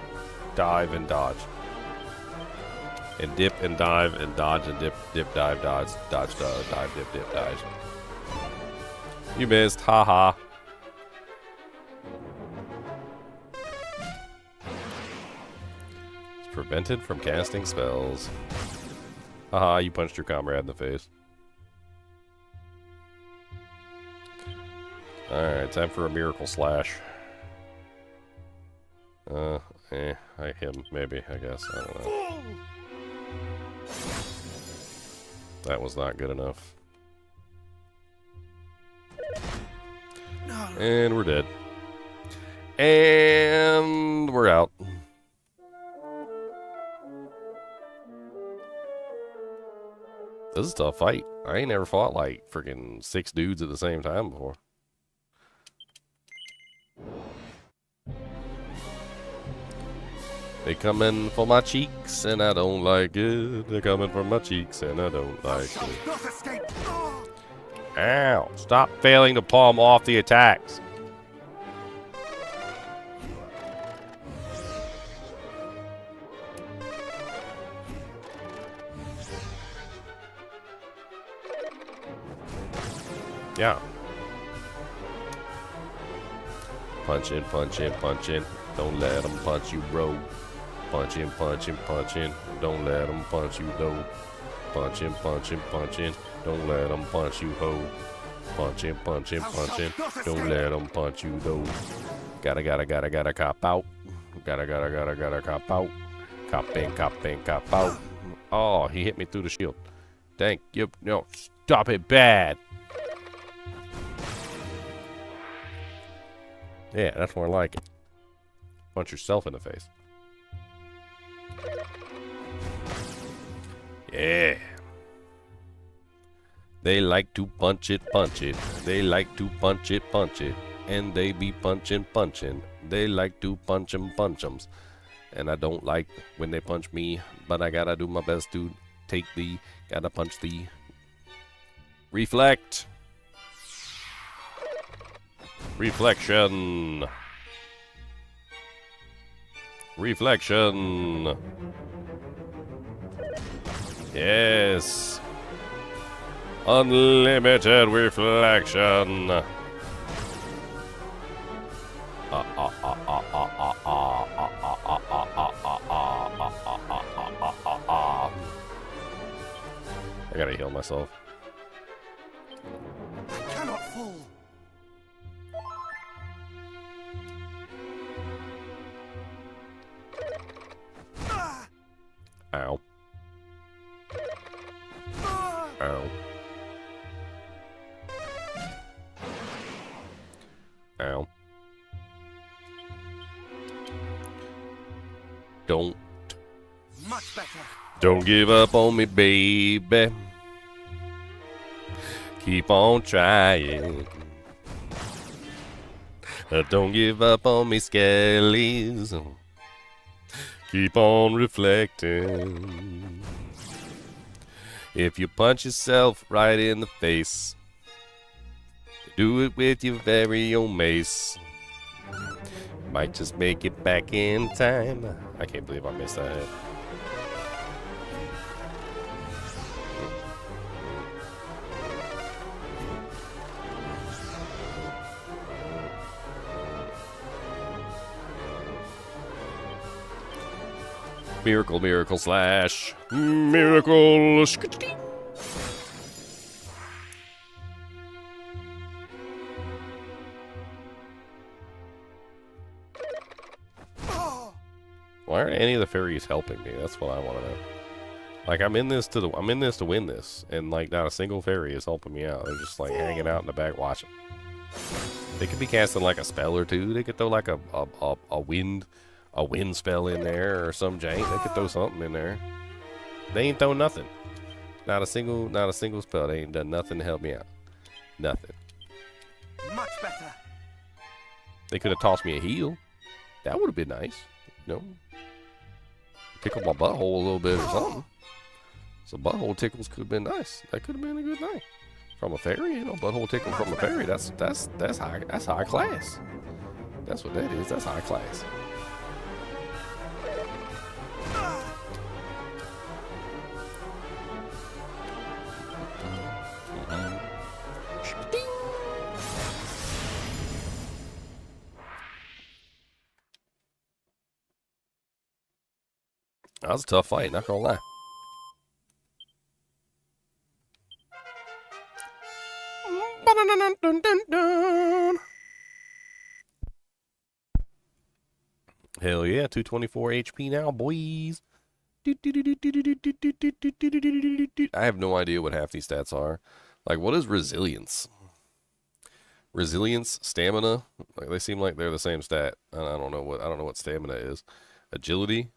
dive, and dodge. And dip and dive and dodge and dip, dip, dive, dodge, dodge, dive, dip, dip, dodge. You missed, haha. It's prevented from casting spells. Haha, you punched your comrade in the face. Alright, time for a miracle slash. I hit him, maybe, I guess. I don't know. That was not good enough. And we're dead. And we're out. This is a tough fight. I ain't never fought like freaking 6 dudes at the same time before. They come in for my cheeks and I don't like it. They're coming for my cheeks and I don't like it. Not escape. Ow! Stop failing to palm off the attacks. Yeah. Punch in, punch in, punch in. Don't let them punch you, bro. Punch in, punch in, punch in. Don't let them punch you, though. Punch in, punch in, punch in. Don't let them punch you, ho. Punch in, punch in, punch in. Don't let them punch you, though. Gotta cop out. Gotta cop out. Cop in, cop out. Oh, he hit me through the shield. Thank you. No, stop it, bad. Yeah, that's more like it. Punch yourself in the face. Yeah. They like to punch it, punch it. They like to punch it, punch it. And they be punching. They like to punch 'ems. And I don't like when they punch me, but I gotta do my best to take the, gotta punch the. Reflect. Reflection. Reflection. Yes. Unlimited reflection. I gotta heal myself. I cannot fall. Ow. Ow. Ow. Much better. Don't give up on me, baby. Keep on trying. Don't give up on me, Skellies. Keep on reflecting. If you punch yourself right in the face, do it with your very own mace. Might just make it back in time. I can't believe I missed that. Miracle, miracle, slash. Miracle. Why aren't any of the fairies helping me? That's what I want to know. Like, I'm in this to win this, and like not a single fairy is helping me out. They're just like hanging out in the back watching. They could be casting like a spell or two. They could throw like a wind spell in there or some jank. They could throw something in there. They ain't throw nothing. Not a single spell. They ain't done nothing to help me out. Nothing. Much better. They could have tossed me a heal. That would have been nice. You know, tickle my butthole a little bit or something. Some butthole tickles could have been nice. That could have been a good thing. From a fairy, you know, butthole tickle from a fairy. That's high class. That's what that is. That's high class. That was a tough fight, not gonna lie. Hell yeah, 224 HP now, boys. I have no idea what half these stats are. Like, what is resilience? Resilience, stamina, like they seem like they're the same stat. I don't know what stamina is. Agility,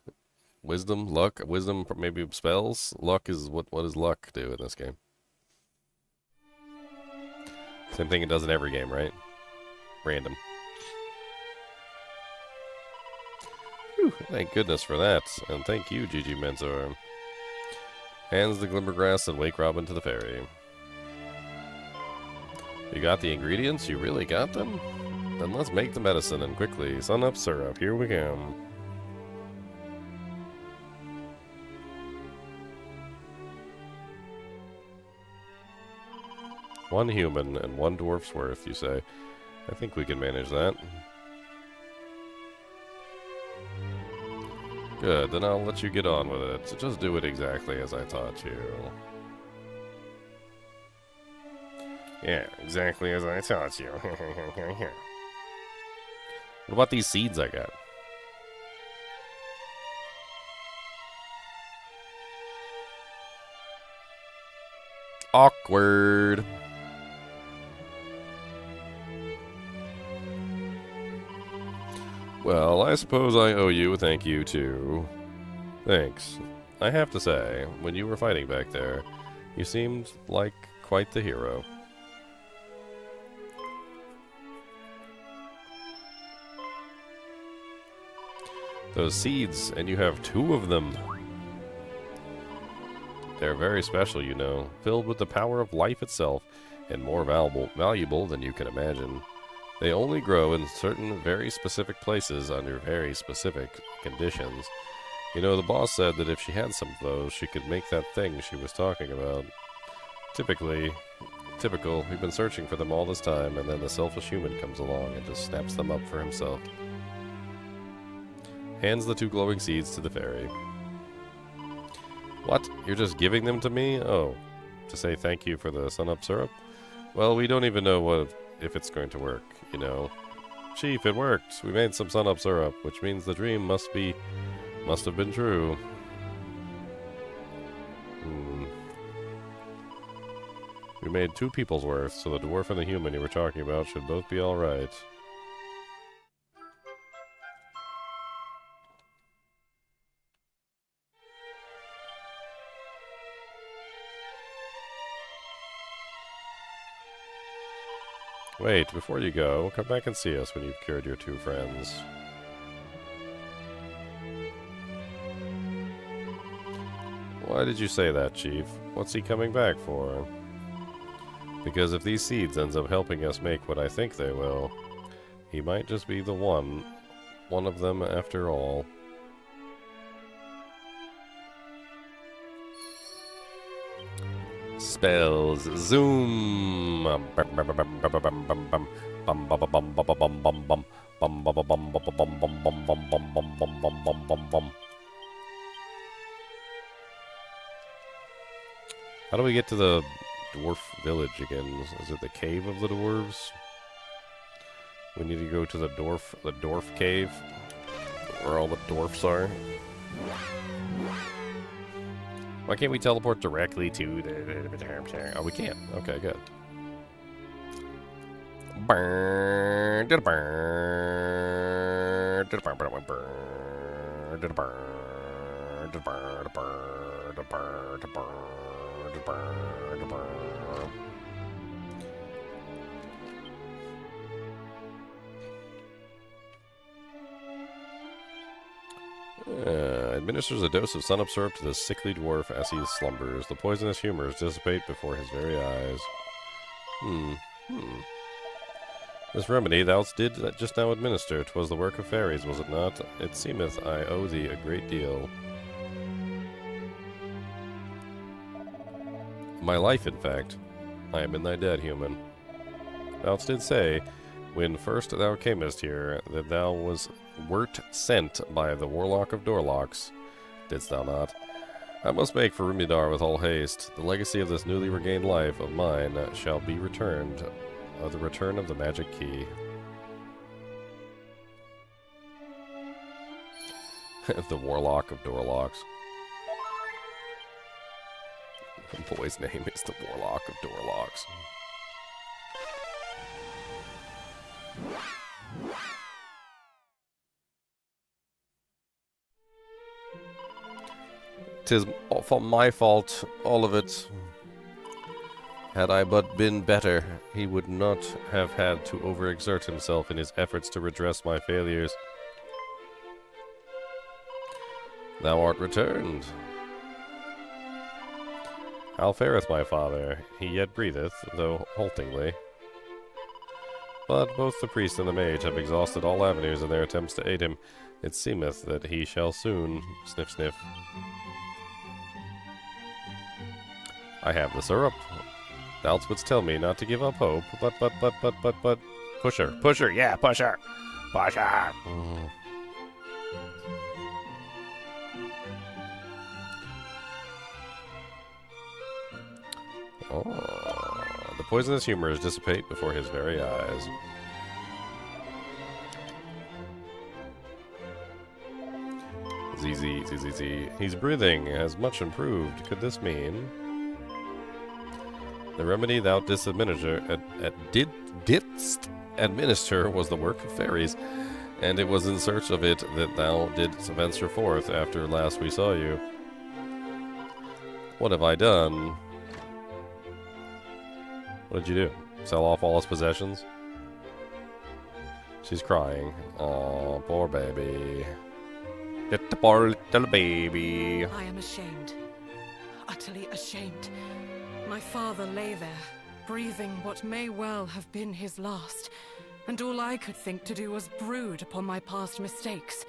wisdom, luck. Wisdom maybe spells. Luck is what does luck do in this game? Same thing it does in every game, right? Random. Whew, thank goodness for that, and thank you, GG Menzor. Hands the Glimmergrass and Wake Robin to the fairy. You got the ingredients? You really got them? Then let's make the medicine, and quickly. Sun up syrup, here we go. One human and one dwarf's worth, you say. I think we can manage that. Good, then I'll let you get on with it. So just do it exactly as I taught you. Yeah, exactly as I taught you. What about these seeds I got? Awkward. Well, I suppose I owe you a thank you, too. Thanks. I have to say, when you were fighting back there, you seemed like quite the hero. Those seeds, and you have 2 of them. They're very special, you know, filled with the power of life itself, and more valuable than you can imagine. They only grow in certain very specific places under very specific conditions. You know, the boss said that if she had some of those, she could make that thing she was talking about. Typical, we've been searching for them all this time, and then the selfish human comes along and just snaps them up for himself. Hands the 2 glowing seeds to the fairy. What? You're just giving them to me? Oh, to say thank you for the sun-up syrup? Well, we don't even know if it's going to work, you know. Chief, it worked. We made some sun-up syrup, which means the dream must have been true. We made 2 people's worth, so the dwarf and the human you were talking about should both be alright. Wait, before you go, come back and see us when you've cured your 2 friends. Why did you say that, Chief? What's he coming back for? Because if these seeds ends up helping us make what I think they will, he might just be the one of them after all. Spells. Zoom. How do we get to the dwarf village again? Is it the cave of the dwarves? We need to go to the dwarf cave, where all the dwarfs are. Why can't we teleport directly to the... Oh, we can't. Okay, good. Administers a dose of sun-up syrup to the sickly dwarf as he slumbers. The poisonous humors dissipate before his very eyes. This remedy thou did just now administer. 'Twas the work of fairies, was it not? It seemeth I owe thee a great deal. My life, in fact. I am in thy debt, human. Thou did say, when first thou camest here, that thou wert sent by the Warlock of Dorlocks. Didst thou not? I must make for Rumidar with all haste. The legacy of this newly regained life of mine shall be returned, the return of the magic key. The Warlock of Dorlocks. The boy's name is the Warlock of Dorlocks. 'Tis all my fault, all of it. Had I but been better, he would not have had to overexert himself in his efforts to redress my failures. Thou art returned. How fareth my father? He yet breatheth, though haltingly. But both the priest and the mage have exhausted all avenues in their attempts to aid him. It seemeth that he shall soon... Sniff, sniff. I have the syrup. Thou wouldst tell me not to give up hope, but... Push her, yeah, push her! Push her! Oh, the poisonous humors dissipate before his very eyes. ZZ. He's breathing, has much improved. Could this mean... The remedy thou didst administer was the work of fairies, and it was in search of it that thou didst venture forth after last we saw you. What have I done? What did you do? Sell off all his possessions? She's crying. Oh, poor baby. Get the poor little baby. I am ashamed. Utterly ashamed. My father lay there, breathing what may well have been his last, and all I could think to do was brood upon my past mistakes.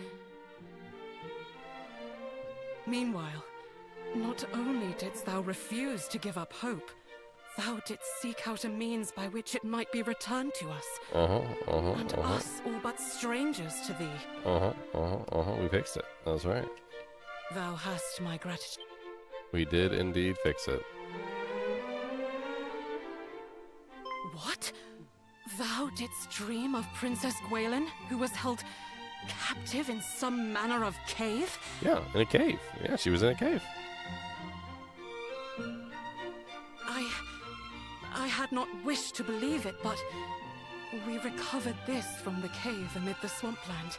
Meanwhile, not only didst thou refuse to give up hope, thou didst seek out a means by which it might be returned to us. And us all but strangers to thee. We fixed it. That's right. Thou hast my gratitude. We did indeed fix it. What? Thou didst dream of Princess Gualan, who was held captive in some manner of cave? Yeah, in a cave. Yeah, she was in a cave. I had not wished to believe it, but we recovered this from the cave amid the swampland.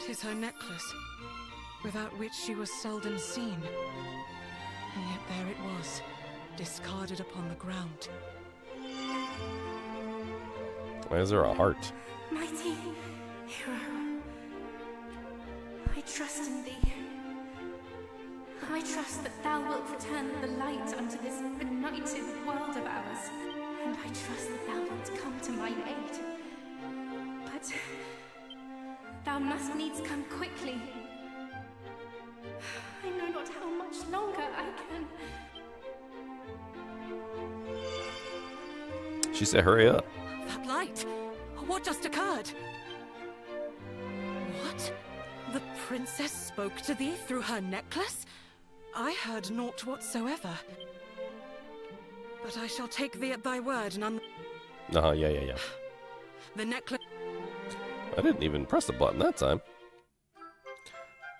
'Tis her necklace, without which she was seldom seen. And yet there it was, discarded upon the ground. Why is there a heart? Mighty hero, I trust in thee. I trust that thou wilt return the light unto this benighted world of ours, and I trust that thou wilt come to mine aid. But thou must needs come quickly. I know not how much longer I can. She said, hurry up. That light! What just occurred? What? The princess spoke to thee through her necklace? I heard naught whatsoever. But I shall take thee at thy word and Yeah. The necklace... I didn't even press the button that time.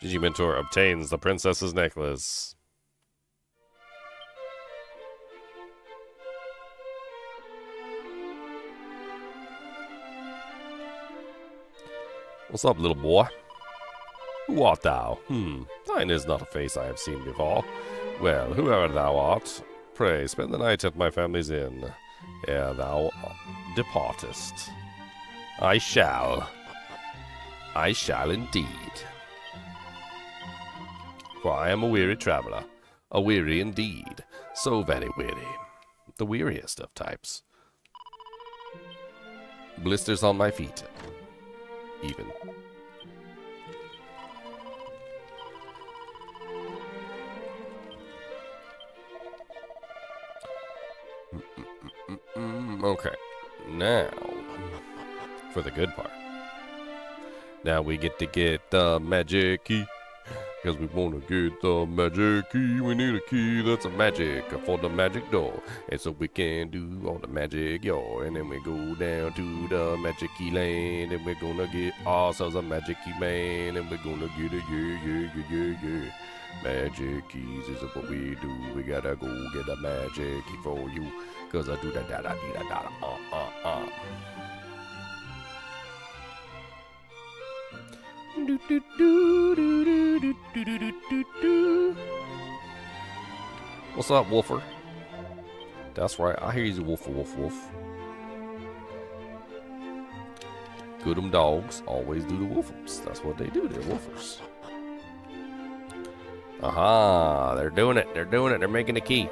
Gigi Mentor obtains the princess's necklace. What's up, little boy? Who art thou? Thine is not a face I have seen before. Well, whoever thou art, pray spend the night at my family's inn, ere thou departest. I shall indeed. For I am a weary traveler, a weary indeed, so very weary, the weariest of types. Blisters on my feet, even. Okay, now for the good part. Now we get to get the magic key, because we want to get the magic key. We need a key that's a magic for the magic door, and so we can do all the magic, yo. And then we go down to the magic key land, and we're gonna get ourselves a magic key man, and we're gonna get it, yeah. Magic keys is what we do. We gotta go get a magic key for you, cause I do da da da da da da. Do, do, do, do, do, do, do, do, do, do. What's up, Wolfer? That's right, I hear you, Wolfer, wolf, wolf. Good dogs always do the wolfers. That's what they do, they're wolfers. Aha, they're doing it, they're making a key.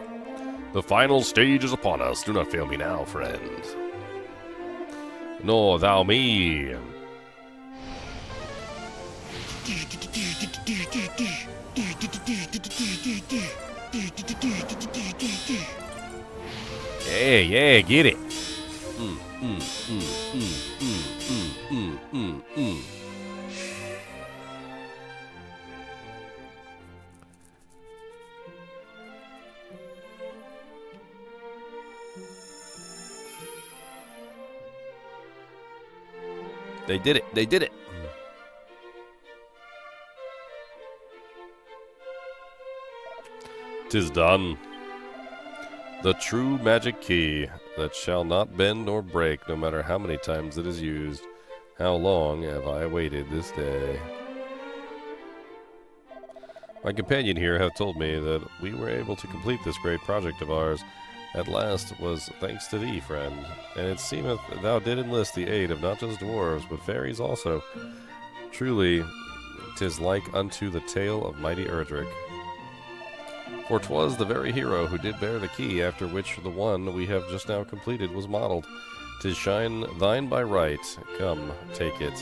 The final stage is upon us. Do not fail me now, friend. Nor thou me. Yeah, get it. They did it. 'Tis done. The true magic key that shall not bend nor break, no matter how many times it is used. How long have I waited this day? My companion here have told me that we were able to complete this great project of ours at last was thanks to thee, friend. And it seemeth thou did enlist the aid of not just dwarves, but fairies also. Truly, 'tis like unto the tale of mighty Erdrick. For 'twas the very hero who did bear the key, after which the one we have just now completed was modeled. 'Tis shine thine by right. Come, take it.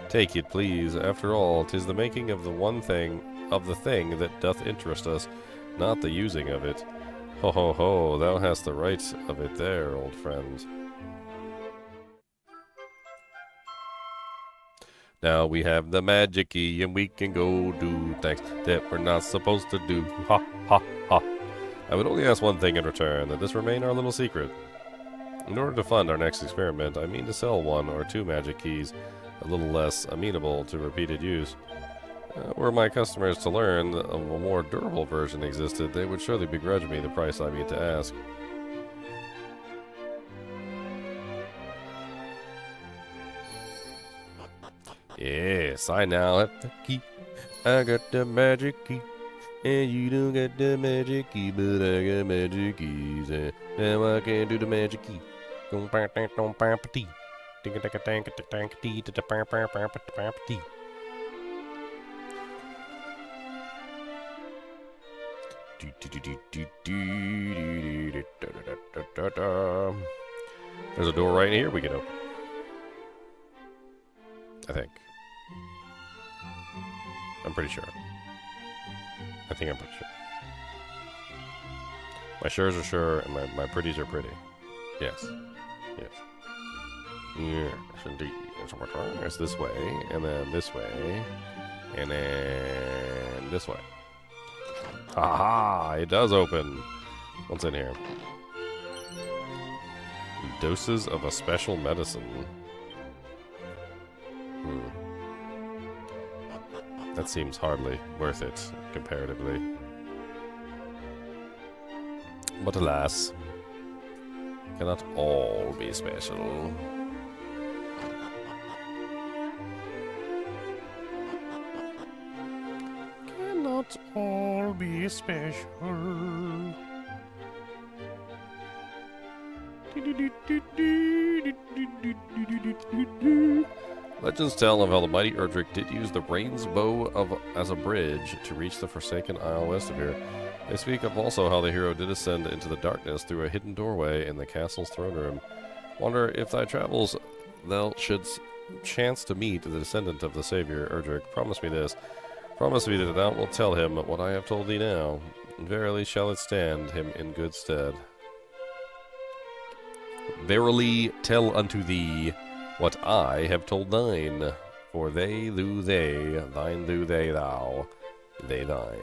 Take it, please. After all, 'tis the making of the one thing, of the thing that doth interest us, not the using of it. Ho ho ho, thou hast the right of it there, old friend. Now we have the magic key and we can go do things that we're not supposed to do. Ha ha ha. I would only ask one thing in return, that this remain our little secret. In order to fund our next experiment, I mean to sell 1 or 2 magic keys, a little less amenable to repeated use. Were my customers to learn that a more durable version existed, they would surely begrudge me the price I mean to ask. Yes, I now have the key. I got the magic key. And you don't got the magic key, but I got magic keys. And now I can do the magic key. There's a door right here we can open. I think. I'm pretty sure. I think I'm pretty sure. My sures are sure, and my pretties are pretty. Yes. Yes. Yes, indeed. It's this way, and then this way, and then this way. Aha! It does open. What's in here? Doses of a special medicine. That seems hardly worth it, comparatively. But alas, cannot all be special. Cannot all be special. Legends tell of how the mighty Erdrick did use the Rain's Bow as a bridge to reach the Forsaken Isle west of here. They speak of also how the hero did ascend into the darkness through a hidden doorway in the castle's throne room. Wonder if thy travels thou shouldst chance to meet the descendant of the Savior, Erdrick. Promise me this. Promise me that thou wilt tell him what I have told thee now. Verily shall it stand him in good stead. Verily tell unto thee what I have told thine, for they do they, thine do they thou, they thine.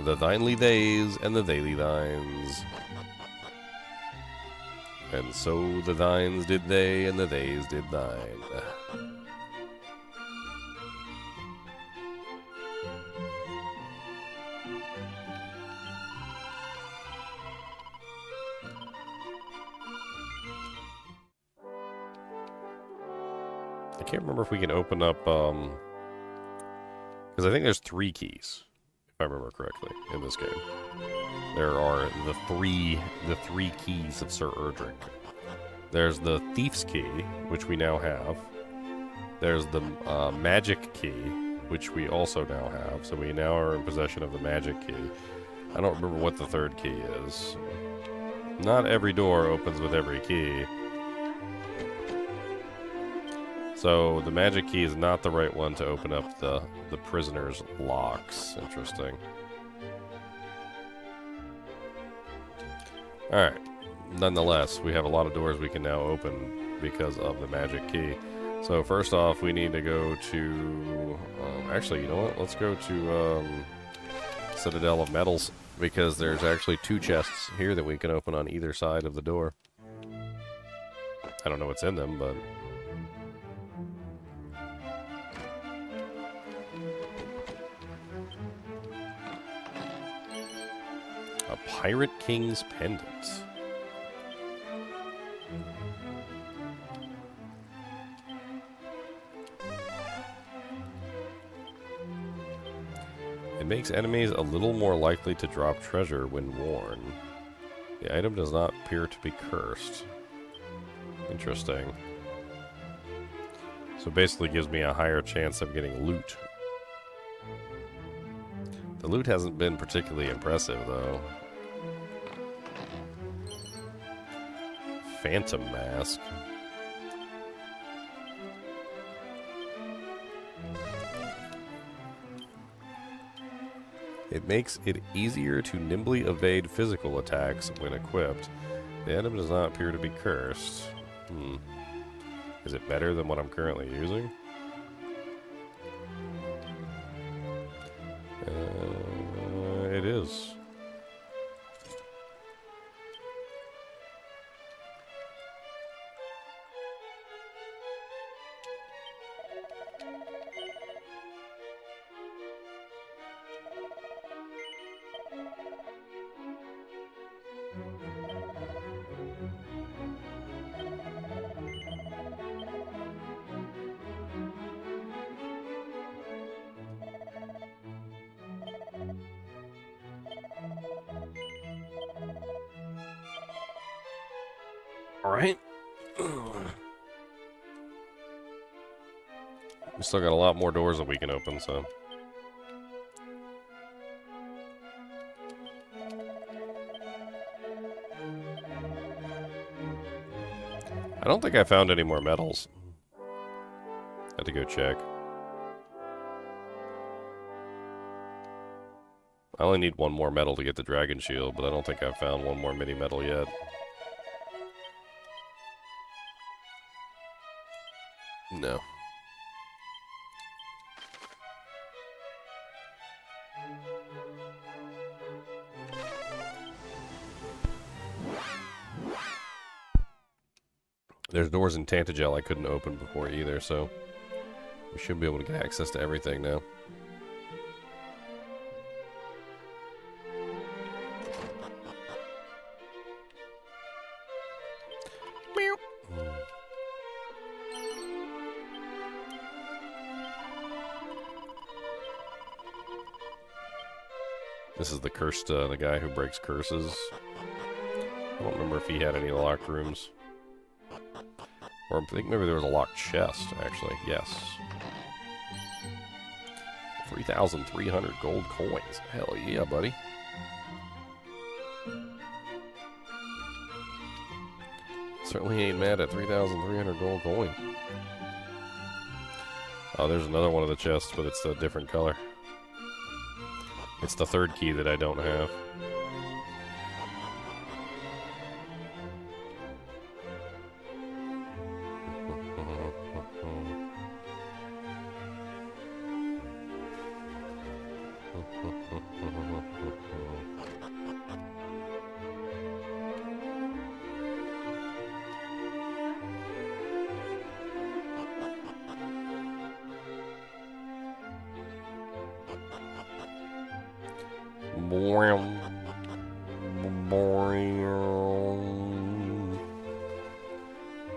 The thinely theys and the theyly thines. And so the thines did they and the theys did thine. I can't remember if we can open up, because I think there's 3 keys, if I remember correctly, in this game. There are the three keys of Sir Erdrick. There's the Thief's Key, which we now have. There's the Magic Key, which we also now have. So we now are in possession of the Magic Key. I don't remember what the 3rd key is. Not every door opens with every key. So the magic key is not the right one to open up the prisoner's locks. Interesting. Alright. Nonetheless, we have a lot of doors we can now open because of the magic key. So first off, we need to go to... actually, you know what? Let's go to Citadel of Metals, because there's actually 2 chests here that we can open on either side of the door. I don't know what's in them, but... A Pirate King's Pendant. It makes enemies a little more likely to drop treasure when worn. The item does not appear to be cursed. Interesting. So basically gives me a higher chance of getting loot. The loot hasn't been particularly impressive, though. Phantom Mask. It makes it easier to nimbly evade physical attacks when equipped. The item does not appear to be cursed. Is it better than what I'm currently using? It is. Alright. We still got a lot more doors that we can open, so. I don't think I found any more metals. Had to go check. I only need one more metal to get the dragon shield, but I don't think I've found one more mini metal yet. No. There's doors in Tantagel I couldn't open before either, so we should be able to get access to everything now. This is the cursed, the guy who breaks curses. I don't remember if he had any locked rooms. Or I think maybe there was a locked chest, actually. Yes. 3,300 gold coins. Hell yeah, buddy. Certainly ain't mad at 3,300 gold coins. Oh, there's another one of the chests, but it's a different color. It's the third key that I don't have.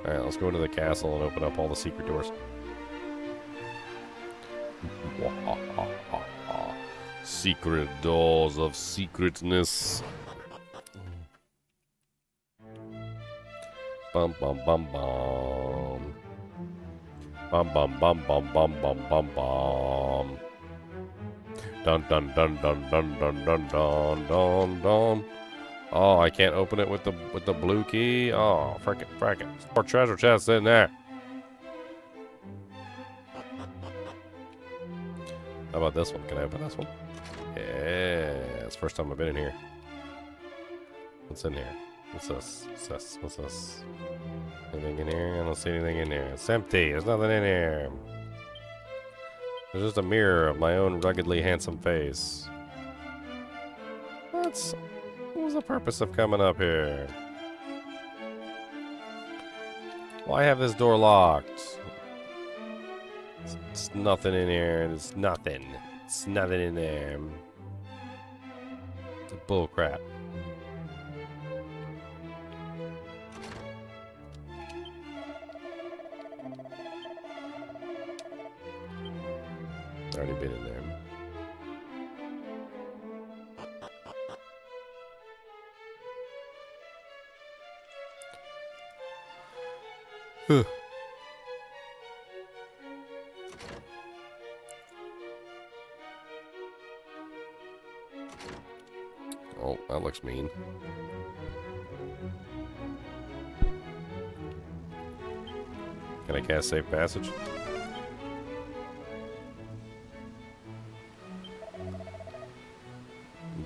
Alright, let's go to the castle and open up all the secret doors. Secret doors of secretness. Bum bum bum bum. Bum bum bum bum bum bum bum bum. Dun dun dun dun dun dun dun dun dun dun. Oh, I can't open it with the blue key. Oh, frickin'. More treasure chests in there. How about this one? Can I open this one? Yeah, it's the first time I've been in here. What's in here? What's this? What's this? What's this? Anything in here? I don't see anything in here. It's empty. There's nothing in here. There's just a mirror of my own ruggedly handsome face. What was the purpose of coming up here? Why have this door locked? It's nothing in here. There's nothing. It's nothing in there. It's bull crap. Already been in there. Huh. Oh, that looks mean. Can I cast Safe Passage?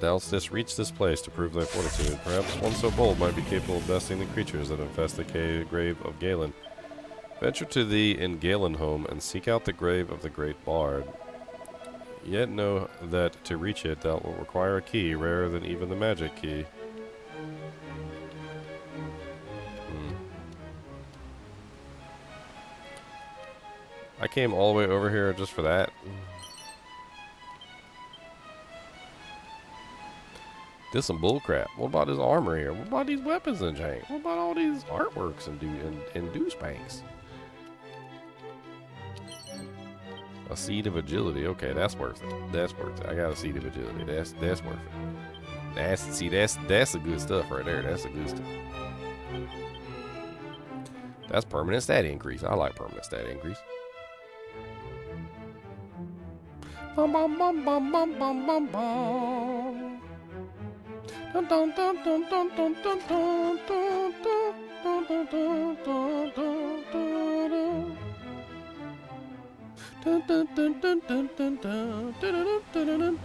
Doubts this reach this place to prove thy fortitude. Perhaps one so bold might be capable of besting the creatures that infest the grave of Gualan. Venture to thee in Gualan home and seek out the grave of the great bard. Yet know that to reach it thou wilt require a key rarer than even the magic key. I came all the way over here just for that. This some bullcrap. What about his armor here? What about these weapons in chain? What about all these artworks and douchebangs? A seed of agility. Okay, that's worth it. That's worth it. I got a seed of agility. That's worth it. That's the good stuff right there. That's the good stuff. That's permanent stat increase. I like permanent stat increase. Bum bum bum bum bum bum bum bum. Dun dun dun dun dun dun dun dun dun dun dun dun dun dun dun dun. Dun dun dun dun dun dun dun dun dun dun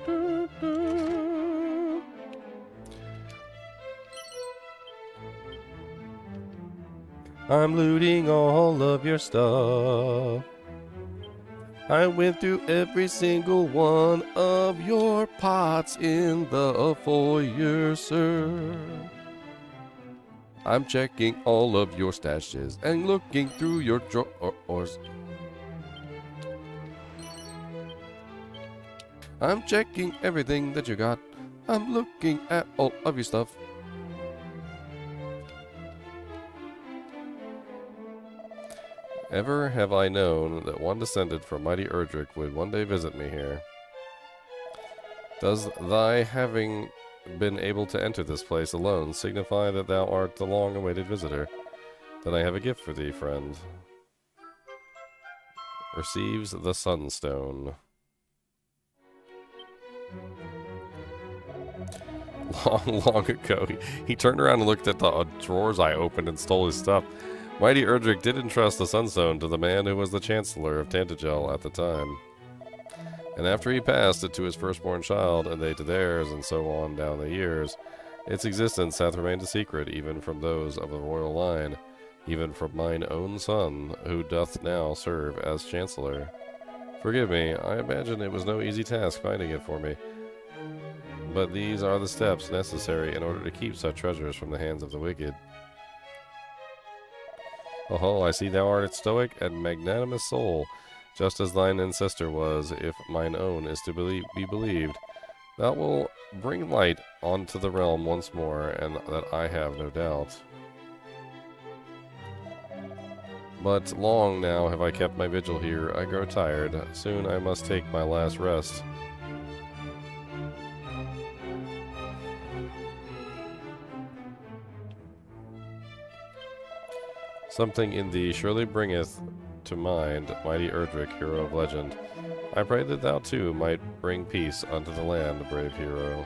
dun dun. I'm looting all of your stuff. I went through every single one of your pots in the foyer, sir. I'm checking all of your stashes and looking through your drawers. I'm checking everything that you got. I'm looking at all of your stuff. Ever have I known that one descended from mighty Erdrick would one day visit me here? Does thy having been able to enter this place alone signify that thou art the long-awaited visitor? Then I have a gift for thee, friend. Receives the Sunstone. Long ago, he turned around and looked at the drawers I opened and stole his stuff. Mighty Erdrick did entrust the Sunstone to the man who was the Chancellor of Tantagel at the time. And after he passed it to his firstborn child, and they to theirs, and so on down the years, its existence hath remained a secret even from those of the royal line, even from mine own son, who doth now serve as Chancellor. Forgive me, I imagine it was no easy task finding it for me. But these are the steps necessary in order to keep such treasures from the hands of the wicked. Oh, I see thou art a stoic and magnanimous soul, just as thine ancestor was, if mine own is to be believed. Thou wilt bring light onto the realm once more, and that I have no doubt. But long now have I kept my vigil here. I grow tired. Soon I must take my last rest. Something in thee surely bringeth to mind mighty Erdrick, hero of legend. I pray that thou too might bring peace unto the land, brave hero.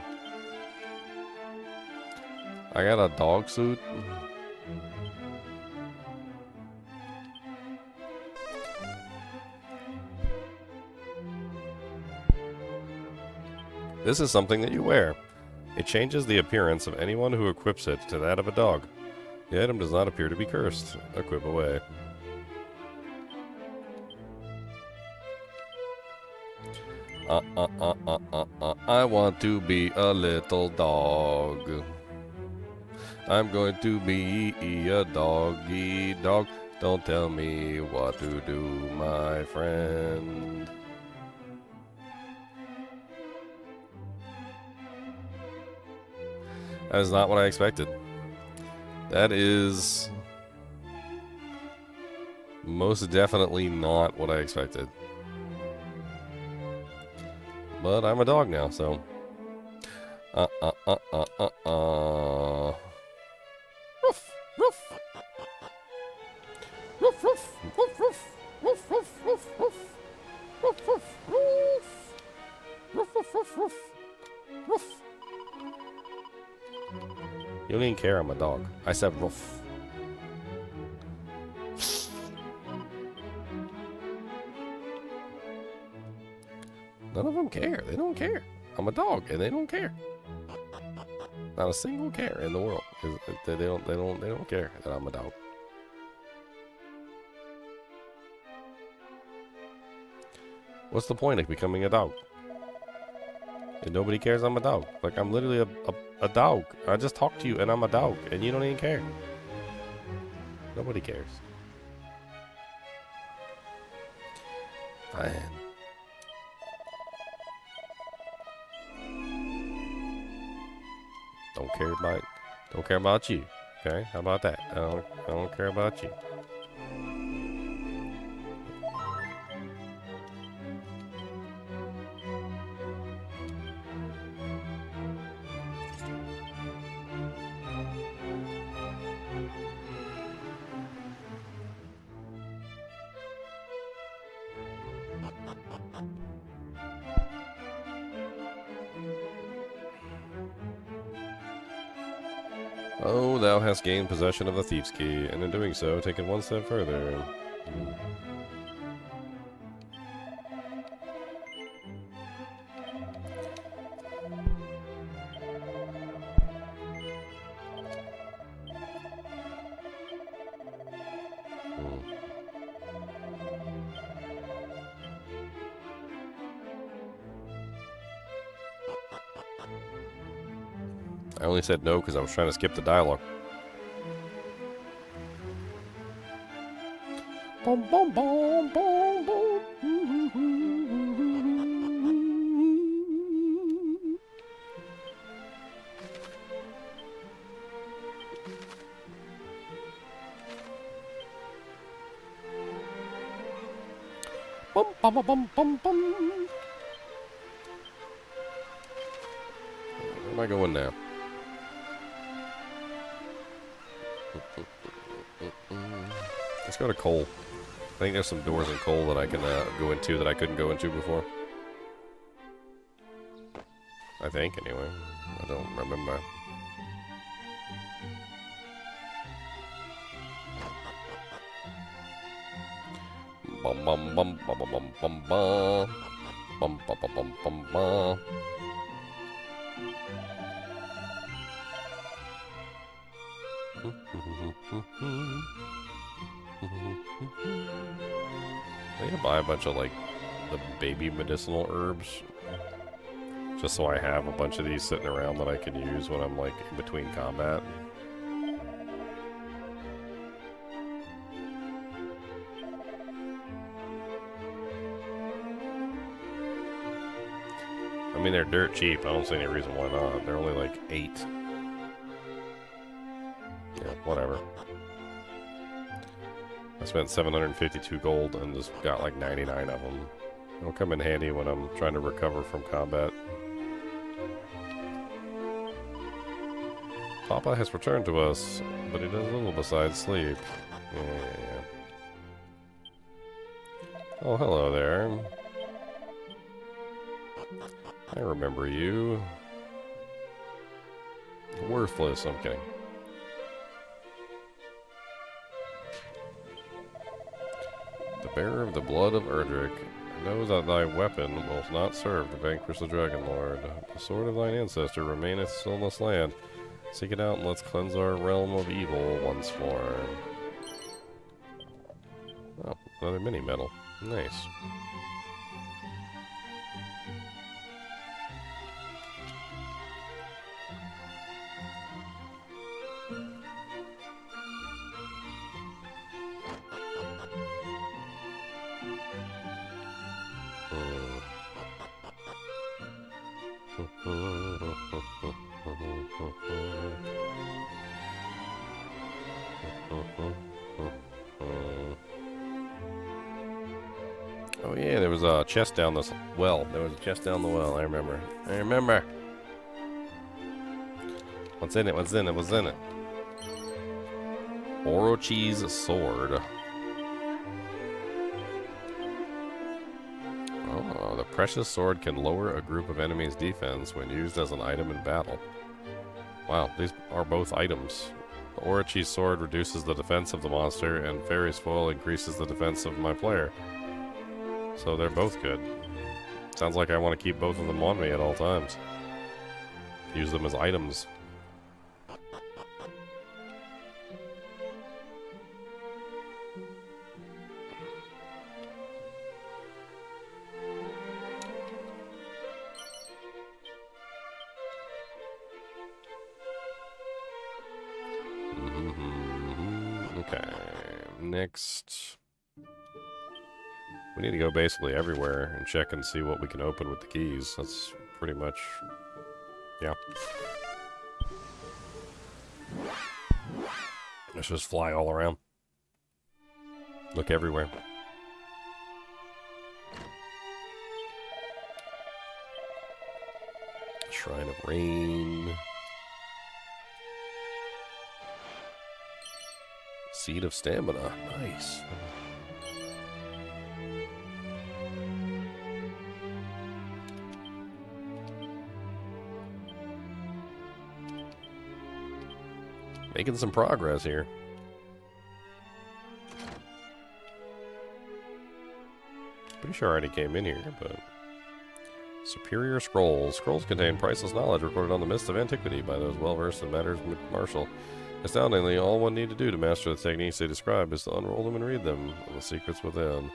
I got a dog suit. This is something that you wear. It changes the appearance of anyone who equips it to that of a dog. The item does not appear to be cursed. Equip away. I want to be a little dog. I'm going to be a doggy dog. Don't tell me what to do, my friend. That is not what I expected. That is most definitely not what I expected. But I'm a dog now, so. Ruff, ruff. Ruff, ruff, ruff, ruff, ruff, ruff, ruff, ruff. Ruff, ruff, ruff. Ruff, ruff, ruff, ruff. Ruff. You don't even care I'm a dog. I said ruff. None of them care. They don't care. I'm a dog, and they don't care. Not a single care in the world. They don't care that I'm a dog. What's the point of becoming a dog? And nobody cares I'm a dog. Like, I'm literally a dog. I just talk to you and I'm a dog and you don't even care. Nobody cares. Fine. Don't care about you. Okay? How about that? I don't care about you. Oh, thou hast gained possession of the thief's key, and in doing so, take it one step further. I only said no because I was trying to skip the dialogue. Bum, bum, bum, bum, bum. Bum, bum, bum, bum, bum. Where am I going now? Let's go to coal. I think there's some doors in coal that I can go into that I couldn't go into before. I think, anyway. I don't remember. Bum bum bum bum bum bum bum bum bum bum bum bum bum. I need to buy a bunch of, like, the baby medicinal herbs. Just so I have a bunch of these sitting around that I can use when I'm, like, in between combat. I mean, they're dirt cheap. I don't see any reason why not. They're only, like, 8. Yeah, whatever. I spent 752 gold and just got like 99 of them. It'll come in handy when I'm trying to recover from combat. Papa has returned to us, but he does little besides sleep. Yeah. Oh, hello there. I remember you. Worthless, I'm kidding. Bearer of the blood of Erdrick, know that thy weapon will not serve to vanquish the Dragon Lord. The sword of thine ancestor remaineth still in this land. Seek it out and let's cleanse our realm of evil once more. Oh, another mini medal. Nice. Oh yeah, there was a chest down this well. There was a chest down the well, I remember. I remember. What's in it? What's in it? What's in it? Orochi's sword. Oh, the precious sword can lower a group of enemies' defense when used as an item in battle. Wow, these are both items. The Orochi's sword reduces the defense of the monster, and Fairy's foil increases the defense of my player. So they're both good. Sounds like I want to keep both of them on me at all times. Use them as items. Okay, next. We need to go basically everywhere and check and see what we can open with the keys. That's pretty much, yeah. Let's just fly all around. Look everywhere. Shrine of Rain. Seed of Stamina. Nice. Making some progress here. Pretty sure I already came in here, but... Superior Scrolls. Scrolls contain priceless knowledge recorded on the mists of antiquity by those well-versed in matters martial. Astoundingly, all one need to do to master the techniques they describe is to unroll them and read them, and the secrets within.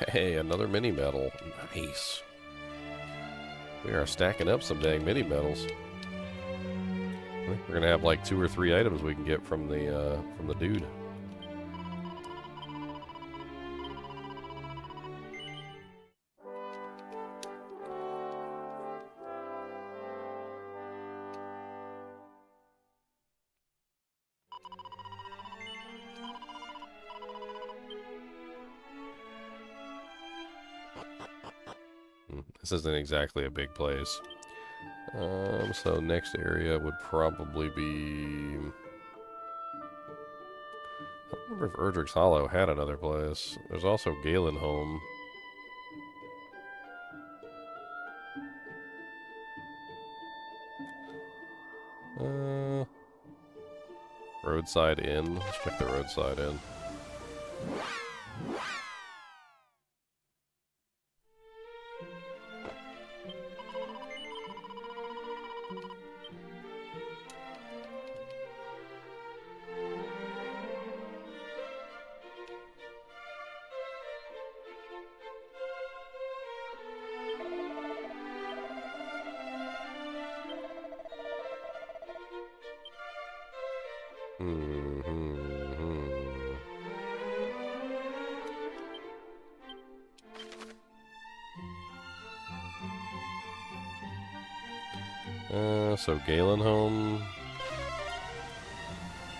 Hey, another mini medal. Nice. We are stacking up some dang mini medals. I think we're gonna have like 2 or 3 items we can get from the dude. This isn't exactly a big place. So next area would probably be... I don't remember if Erdrick's Hollow had another place. There's also Gualan Home. Roadside Inn. Let's check the Roadside Inn. So Gualan Home.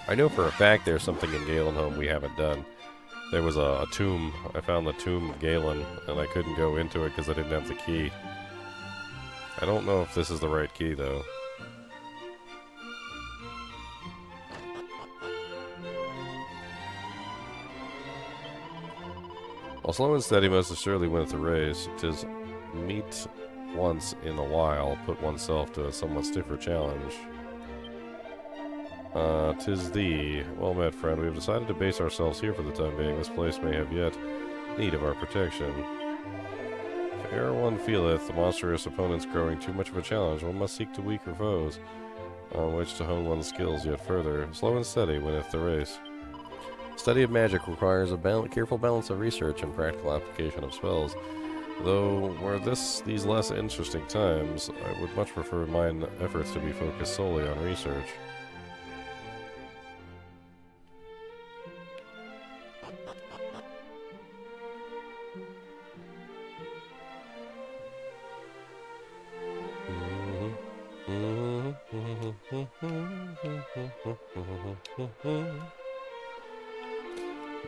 I know for a fact there's something in Gualan Home we haven't done. There was a tomb. I found the tomb of Gualan, and I couldn't go into it because I didn't have the key. I don't know if this is the right key, though. While slow and steady most assuredly winneth the race, 'tis meet once in a while put oneself to a somewhat stiffer challenge. 'Tis thee. Well met, friend. We have decided to base ourselves here for the time being. This place may have yet need of our protection. If ere one feeleth the monstrous opponents growing too much of a challenge, one must seek to weaker foes, on which to hone one's skills yet further. Slow and steady winneth the race. Study of magic requires a careful balance of research and practical application of spells. Though, were these less interesting times, I would much prefer mine efforts to be focused solely on research.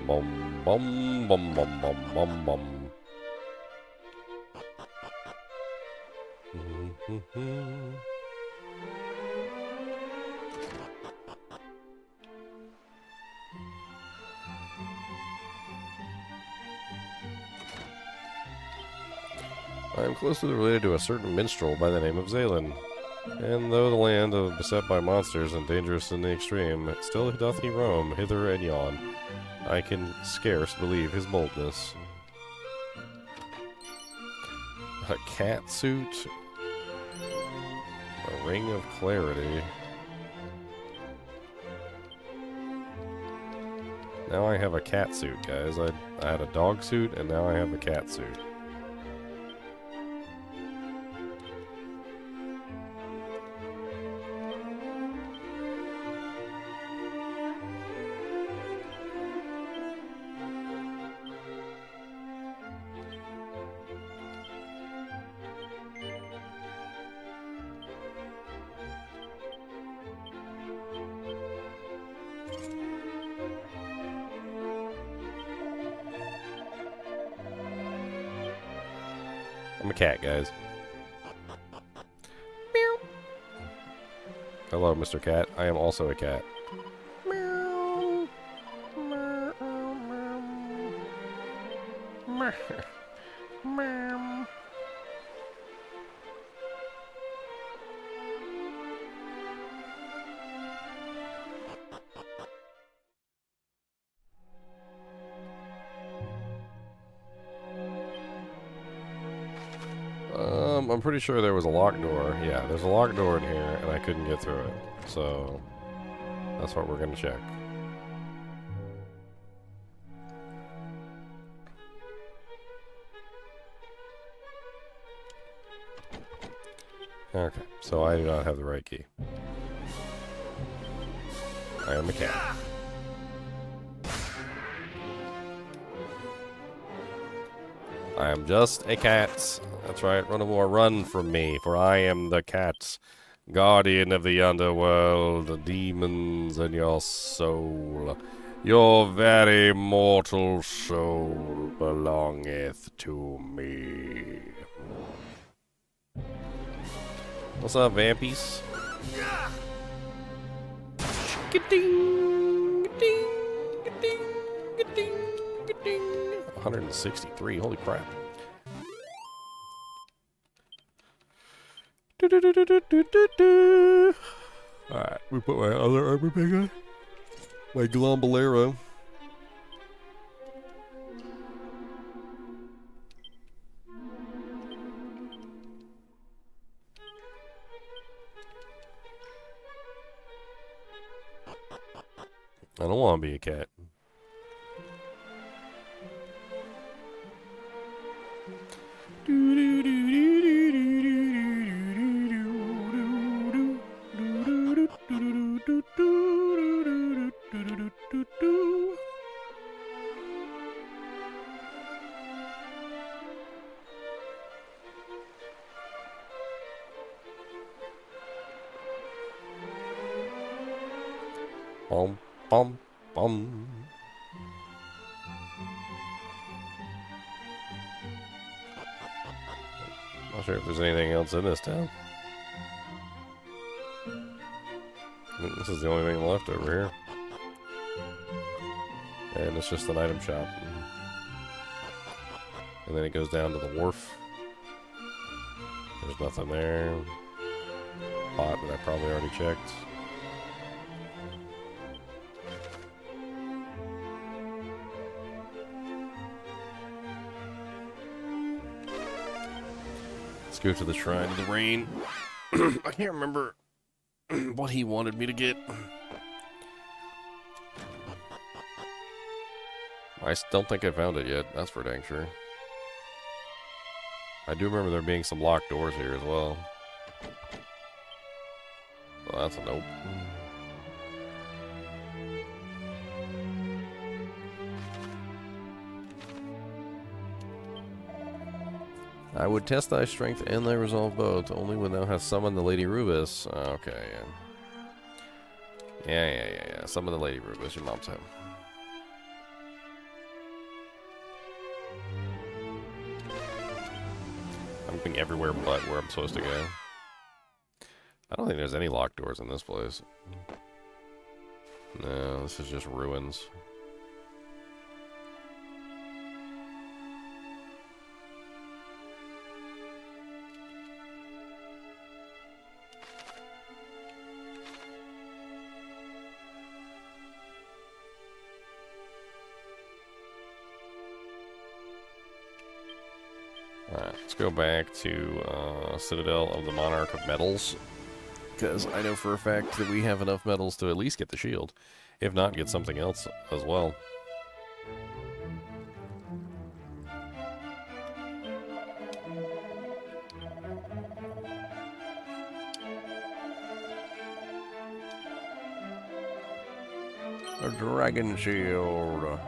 Bum bum bum bum bum bum bum. I am closely related to a certain minstrel by the name of Zalen, and though the land is beset by monsters and dangerous in the extreme, still doth he roam hither and yon. I can scarce believe his boldness. A cat suit? A ring of clarity. Now I have a cat suit, guys. I had a dog suit, and now I have a cat suit. I'm a cat, guys. Meow. Hello, Mr. Cat. I am also a cat. Meow. Meow. Meow. I'm pretty sure there was a locked door. Yeah, there's a locked door in here, and I couldn't get through it. So, that's what we're gonna check. Okay, so I do not have the right key. I am a cat. I am just a cat. That's right, Runamore, run from me, for I am the cat, guardian of the underworld, the demons in your soul. Your very mortal soul belongeth to me. What's up, vampies? Ga-ding, ga-ding, ga-ding, ga-ding, ga-ding. 163, holy crap. Alright, we put my other armor back on. My Glombolero. I don't want to be a cat. Bum, bum, bum. Not sure if there's anything else in this town. I think this is the only thing left over here. And it's just an item shop. And then it goes down to the wharf. There's nothing there. Pot that I probably already checked. Let's go to the Shrine of the Rain. I can't remember what he wanted me to get. I don't think I found it yet. That's for dang sure. I do remember there being some locked doors here as well. Well, that's a nope. I would test thy strength and thy resolve both, only when thou hast summoned the Lady Rubis. Okay, yeah. Summon the Lady Rubis, your mom's home. I'm going everywhere but where I'm supposed to go. I don't think there's any locked doors in this place. No, this is just ruins. Alright, let's go back to Citadel of the Monarch of Metals. Because I know for a fact that we have enough metals to at least get the shield. If not, get something else as well. A dragon shield.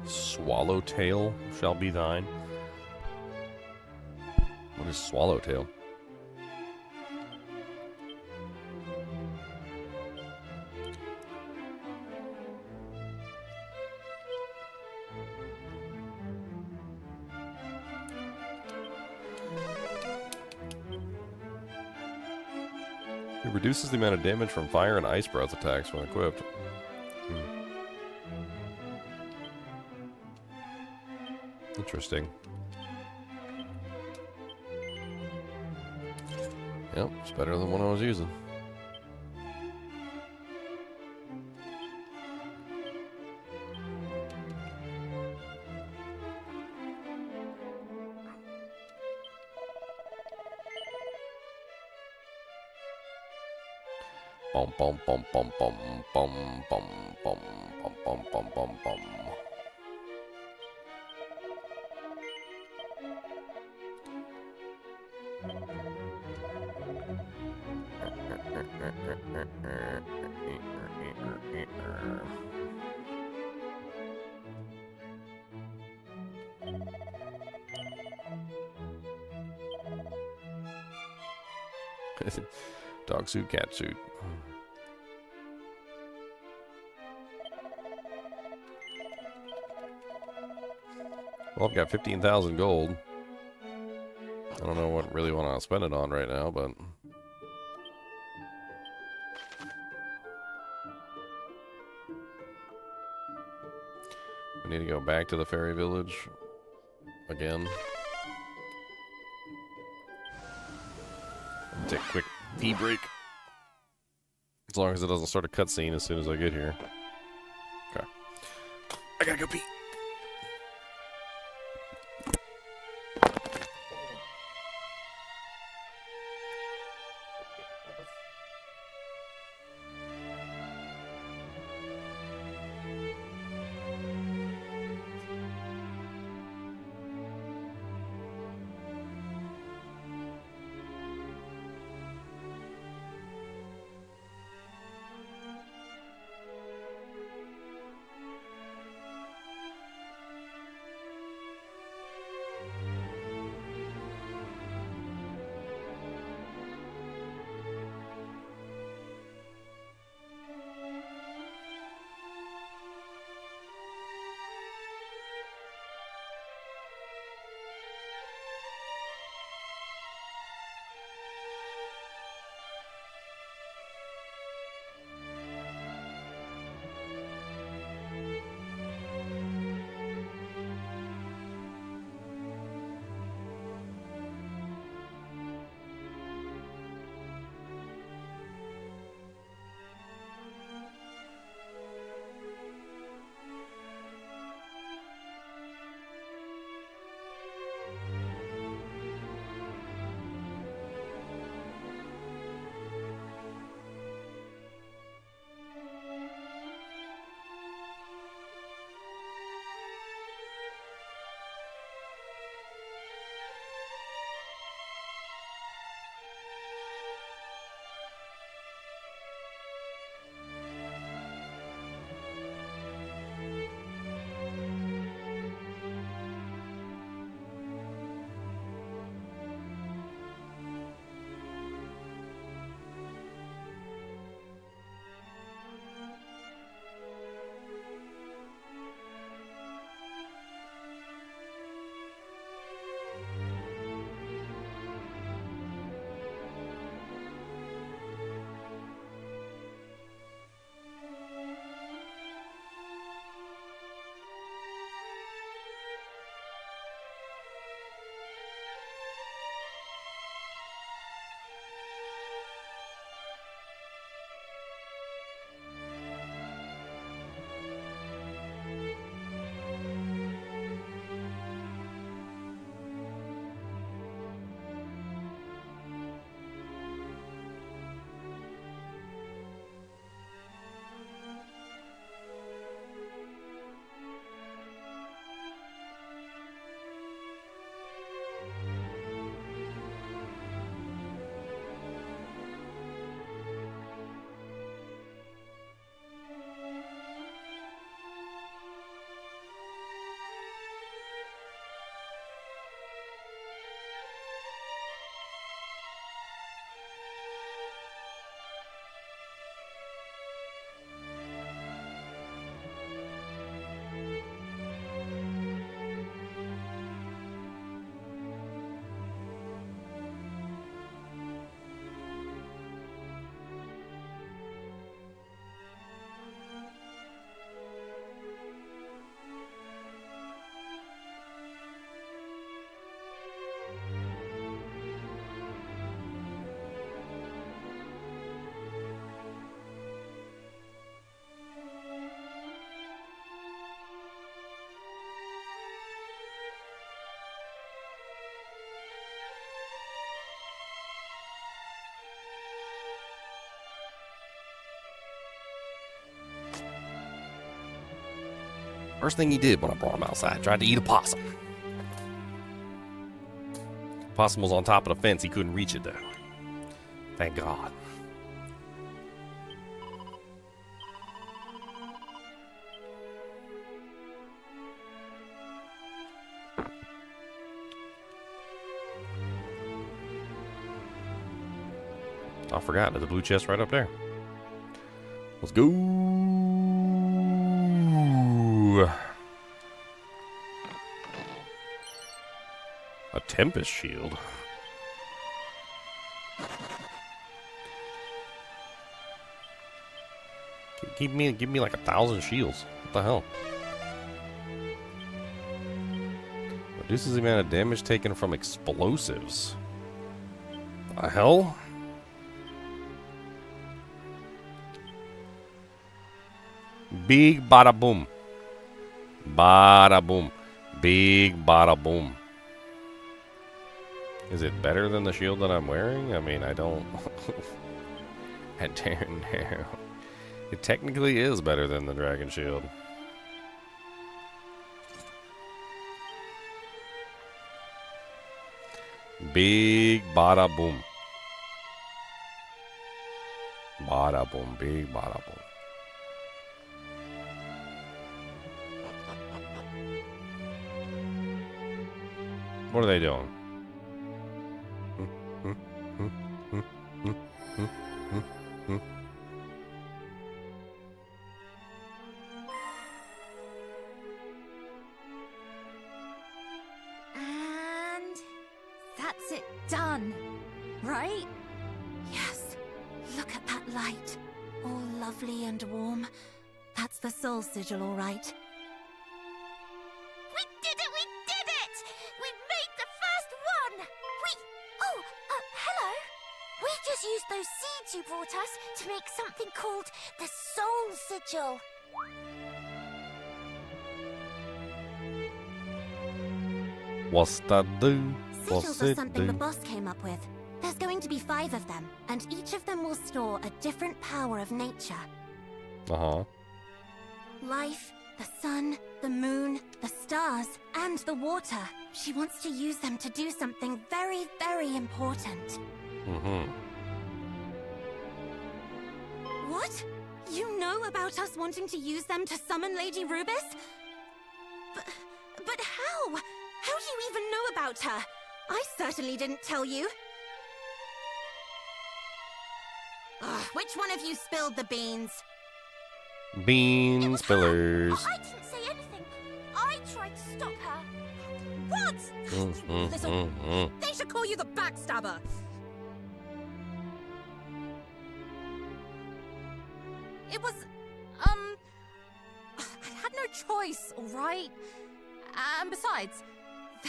Swallowtail shall be thine. What is Swallowtail? It reduces the amount of damage from fire and ice breath attacks when equipped. Interesting. Yep, it's better than one I was using. Bum bum bum bum bum bum bum bum bum bum bum bum bum. Dog suit, cat suit. Well, I've got 15,000 gold. I don't know what really want to spend it on right now, but I need to go back to the fairy village again. Take a quick tea break. As long as it doesn't start a cutscene as soon as I get here. Okay. I gotta go pee. First thing he did when I brought him outside, tried to eat a possum. Possum was on top of the fence. He couldn't reach it, though. Thank God. I forgot. There's a blue chest right up there. Let's go. A Tempest Shield. Give me like 1,000 shields. What the hell? Reduces the amount of damage taken from explosives. The hell? Big bada boom. Bada boom. Big bada boom. Is it better than the shield that I'm wearing? I mean, I don't... I don't know. It technically is better than the dragon shield. Big bada boom. Bada boom. Big bada boom. What are they doing? And that's it done, right? Yes. Look at that light. All lovely and warm. That's the soul sigil, all right. Used those seeds you brought us to make something called the soul sigil. What's that do? Sigils are something the boss came up with. There's going to be 5 of them, and each of them will store a different power of nature. Uh-huh. Life, the sun, the moon, the stars, and the water. She wants to use them to do something very, very important. Mm-hmm. What? You know about us wanting to use them to summon Lady Rubis? But how? How do you even know about her? I certainly didn't tell you. Ugh, which one of you spilled the beans? Bean spillers. I didn't say anything. I tried to stop her. What? Listen, they should call you the backstabber. It was, I had no choice, all right? And besides,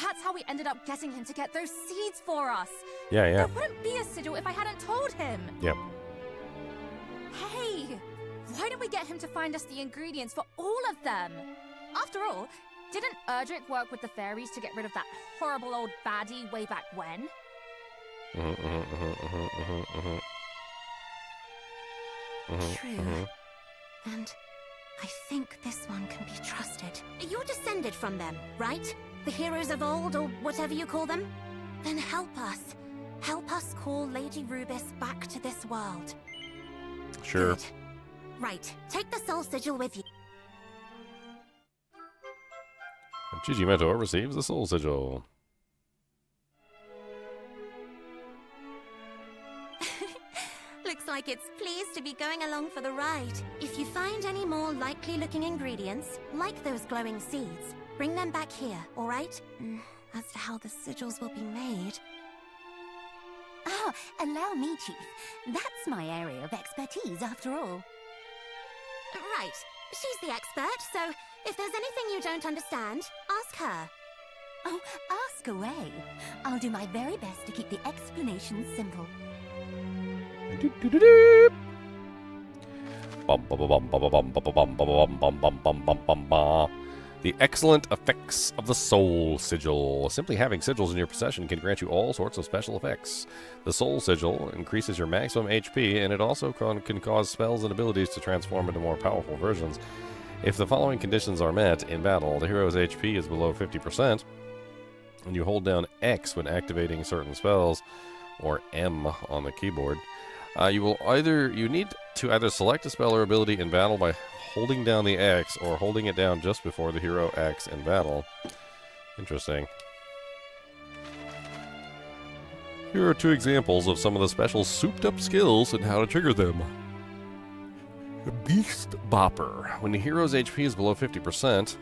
that's how we ended up getting him to get those seeds for us. Yeah. There wouldn't be a sigil if I hadn't told him. Yep. Hey, why don't we get him to find us the ingredients for all of them? After all, didn't Erdrick work with the fairies to get rid of that horrible old baddie way back when? True. And I think this one can be trusted. You're descended from them, right? The heroes of old, or whatever you call them? Then help us. Help us call Lady Rubis back to this world. Sure. Good. Right. Take the soul sigil with you. Gigi Mentor receives the soul sigil. Looks like it's pleased to be going along for the ride. If you find any more likely-looking ingredients, like those glowing seeds, bring them back here, all right? As to how the sigils will be made... Oh, allow me, Chief. That's my area of expertise, after all. Right. She's the expert, so if there's anything you don't understand, ask her. Oh, ask away. I'll do my very best to keep the explanation simple. The excellent effects of the soul sigil. Simply having sigils in your possession can grant you all sorts of special effects. The soul sigil increases your maximum HP, and it also can cause spells and abilities to transform into more powerful versions. If the following conditions are met in battle, the hero's HP is below 50%, and you hold down X when activating certain spells, or M on the keyboard. You need to either select a spell or ability in battle by holding down the X or holding it down just before the hero acts in battle. Interesting. Here are 2 examples of some of the special souped-up skills and how to trigger them. The Beast Bopper. When the hero's HP is below 50%,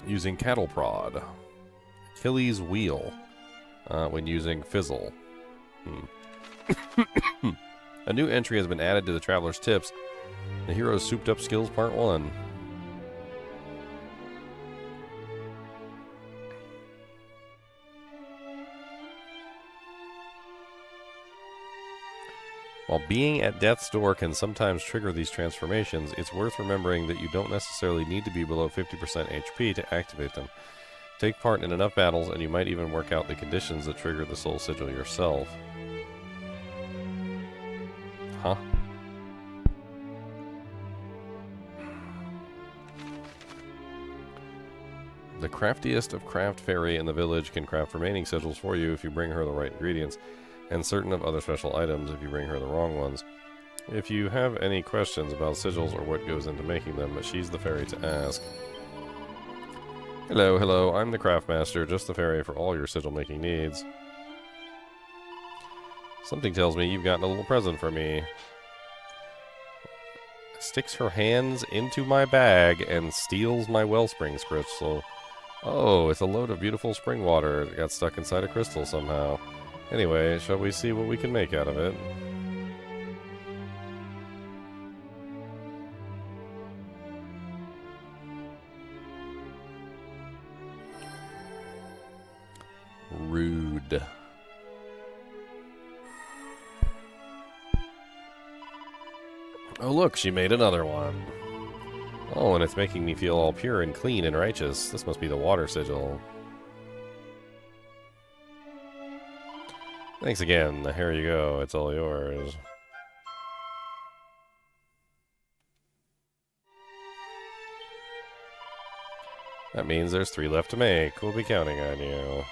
using Cattle Prod. Achilles Wheel. When using Fizzle. A new entry has been added to the Traveler's Tips. The Hero's Souped Up Skills Part 1. While being at death's door can sometimes trigger these transformations, it's worth remembering that you don't necessarily need to be below 50% HP to activate them. Take part in enough battles and you might even work out the conditions that trigger the Soul Sigil yourself. Huh? The craftiest of craft fairy in the village can craft remaining sigils for you if you bring her the right ingredients, and certain of other special items if you bring her the wrong ones. If you have any questions about sigils or what goes into making them, she's the fairy to ask. Hello, hello, I'm the craftmaster, just the fairy for all your sigil making needs. Something tells me you've gotten a little present for me. Sticks her hands into my bag and steals my wellspring crystal. Oh, it's a load of beautiful spring water that got stuck inside a crystal somehow. Anyway, shall we see what we can make out of it? Rude. Oh look, she made another one. Oh, and it's making me feel all pure and clean and righteous. This must be the water sigil. Thanks again. Here you go. It's all yours. That means there's 3 left to make. We'll be counting on you.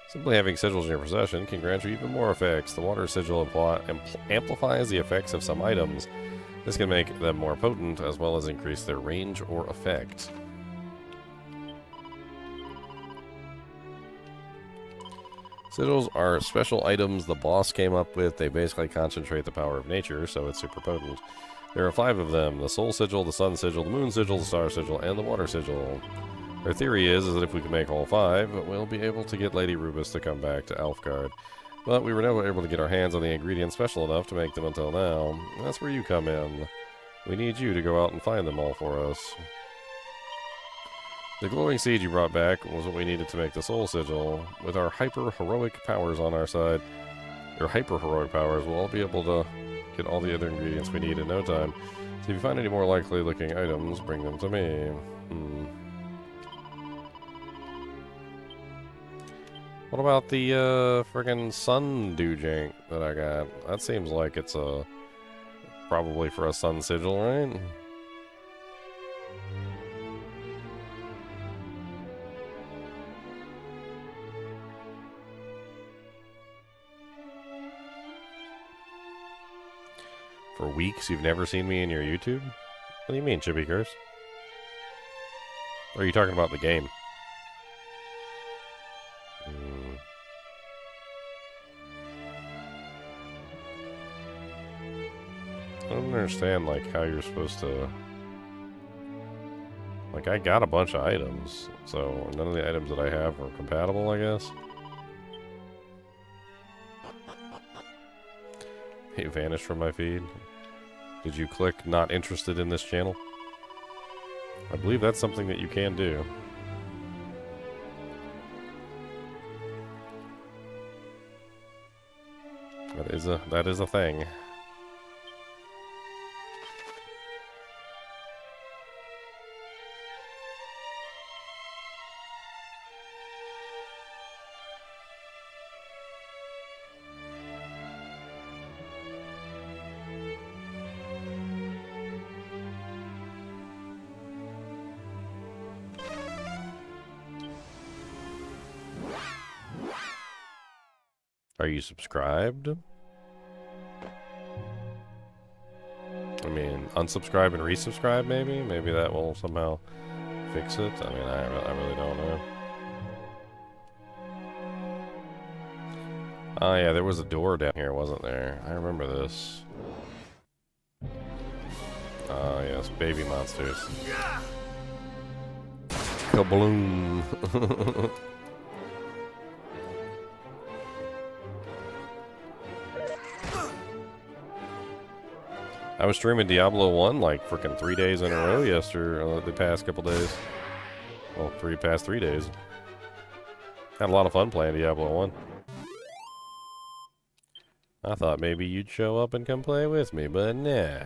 Simply having sigils in your possession can grant you even more effects. The water sigil amplifies the effects of some items. This can make them more potent, as well as increase their range or effect. Sigils are special items the boss came up with. They basically concentrate the power of nature, so it's super potent. There are 5 of them: the Soul Sigil, the Sun Sigil, the Moon Sigil, the Star Sigil, and the Water Sigil. Our theory is that if we can make all 5, we'll be able to get Lady Rubus to come back to Alfgard. But we were never able to get our hands on the ingredients special enough to make them until now. That's where you come in. We need you to go out and find them all for us. The glowing seed you brought back was what we needed to make the Soul Sigil. With our hyper-heroic powers on our side, your hyper-heroic powers, we'll all be able to get all the other ingredients we need in no time. So if you find any more likely-looking items, bring them to me. What about the friggin' sun doujink that I got? That seems like it's probably for a sun sigil, right? For weeks, you've never seen me in your YouTube? What do you mean, Chippy Curse? Or are you talking about the game? I don't understand, like, how you're supposed to... Like, I got a bunch of items, so none of the items that I have are compatible, I guess. It vanished from my feed. Did you click not interested in this channel? I believe that's something that you can do. That is a thing. Are you subscribed? I mean, unsubscribe and resubscribe maybe? Maybe that will somehow fix it? I mean, I really don't know. Oh yeah, there was a door down here, wasn't there? I remember this. Oh yes, baby monsters. Kabloom! I was streaming Diablo 1 like freaking 3 days in a row the past couple days. Well, past 3 days. Had a lot of fun playing Diablo 1. I thought maybe you'd show up and come play with me, but nah.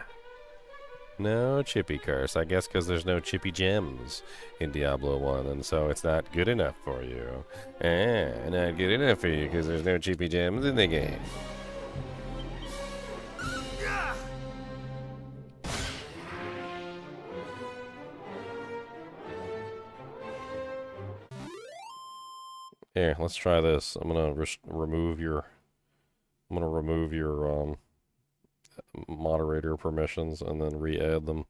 No chippy curse. I guess because there's no chippy gems in Diablo 1, and so it's not good enough for you. Not good enough for you because there's no chippy gems in the game. Here, let's try this. I'm gonna remove your moderator permissions and then re-add them.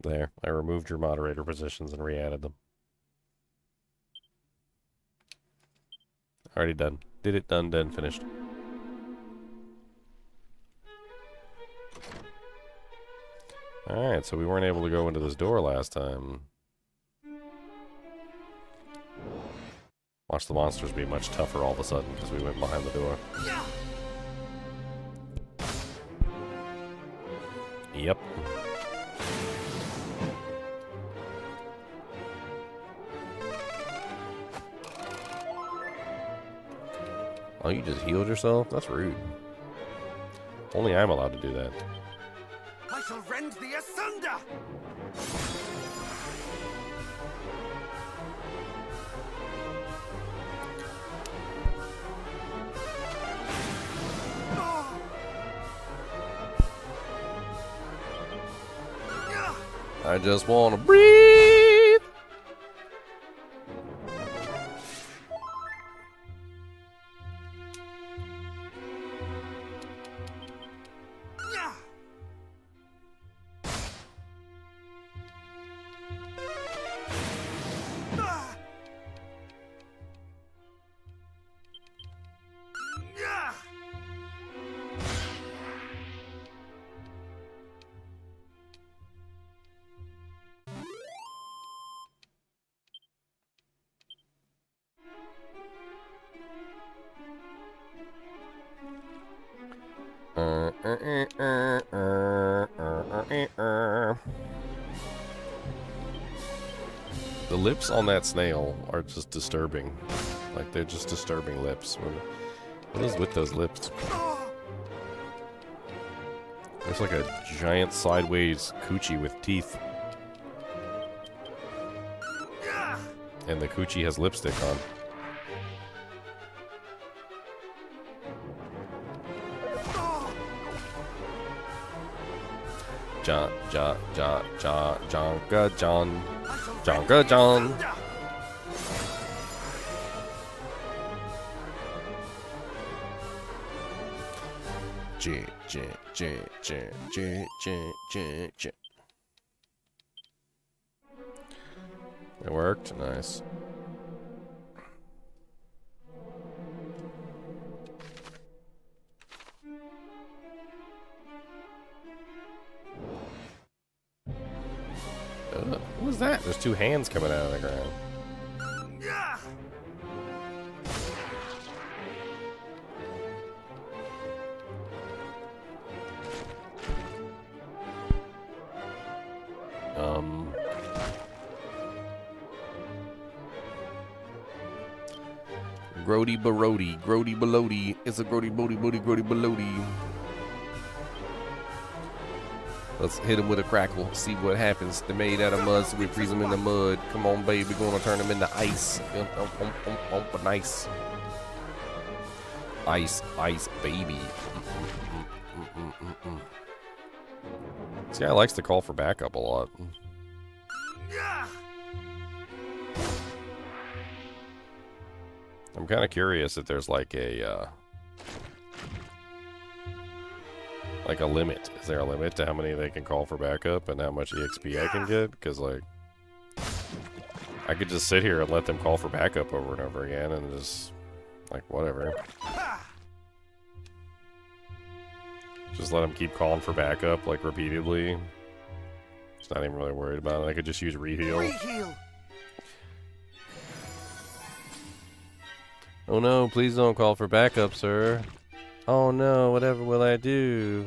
There, I removed your moderator positions and re-added them. Already done. Did it, done, finished. Alright, so we weren't able to go into this door last time. Watch the monsters be much tougher all of a sudden because we went behind the door. Yep. Oh, you just healed yourself? That's rude. Only I'm allowed to do that. I shall rend thee asunder! I just want to breathe! The lips on that snail are just disturbing. Like, they're just disturbing lips. What is with those lips? It's like a giant sideways coochie with teeth. And the coochie has lipstick on. Jonka John. J. It worked? Nice. What was that? There's two hands coming out of the ground. Grody Barody, Grody Balody. It's a Grody Body Body Grody Balody. Let's hit them with a crackle. See what happens. They're made out of mud, so we freeze them in the mud. Come on, baby. We're going to turn them into ice. Nice. Ice, ice, baby. This guy likes to call for backup a lot. I'm kind of curious if there's like a limit. Is there a limit to how many they can call for backup and how much EXP I can get? Because like, I could just sit here and let them call for backup over and over again and just like whatever. Just let them keep calling for backup like repeatedly. Just not even really worried about it. I could just use reheal. Oh no, please don't call for backup, sir. Oh no, whatever will I do?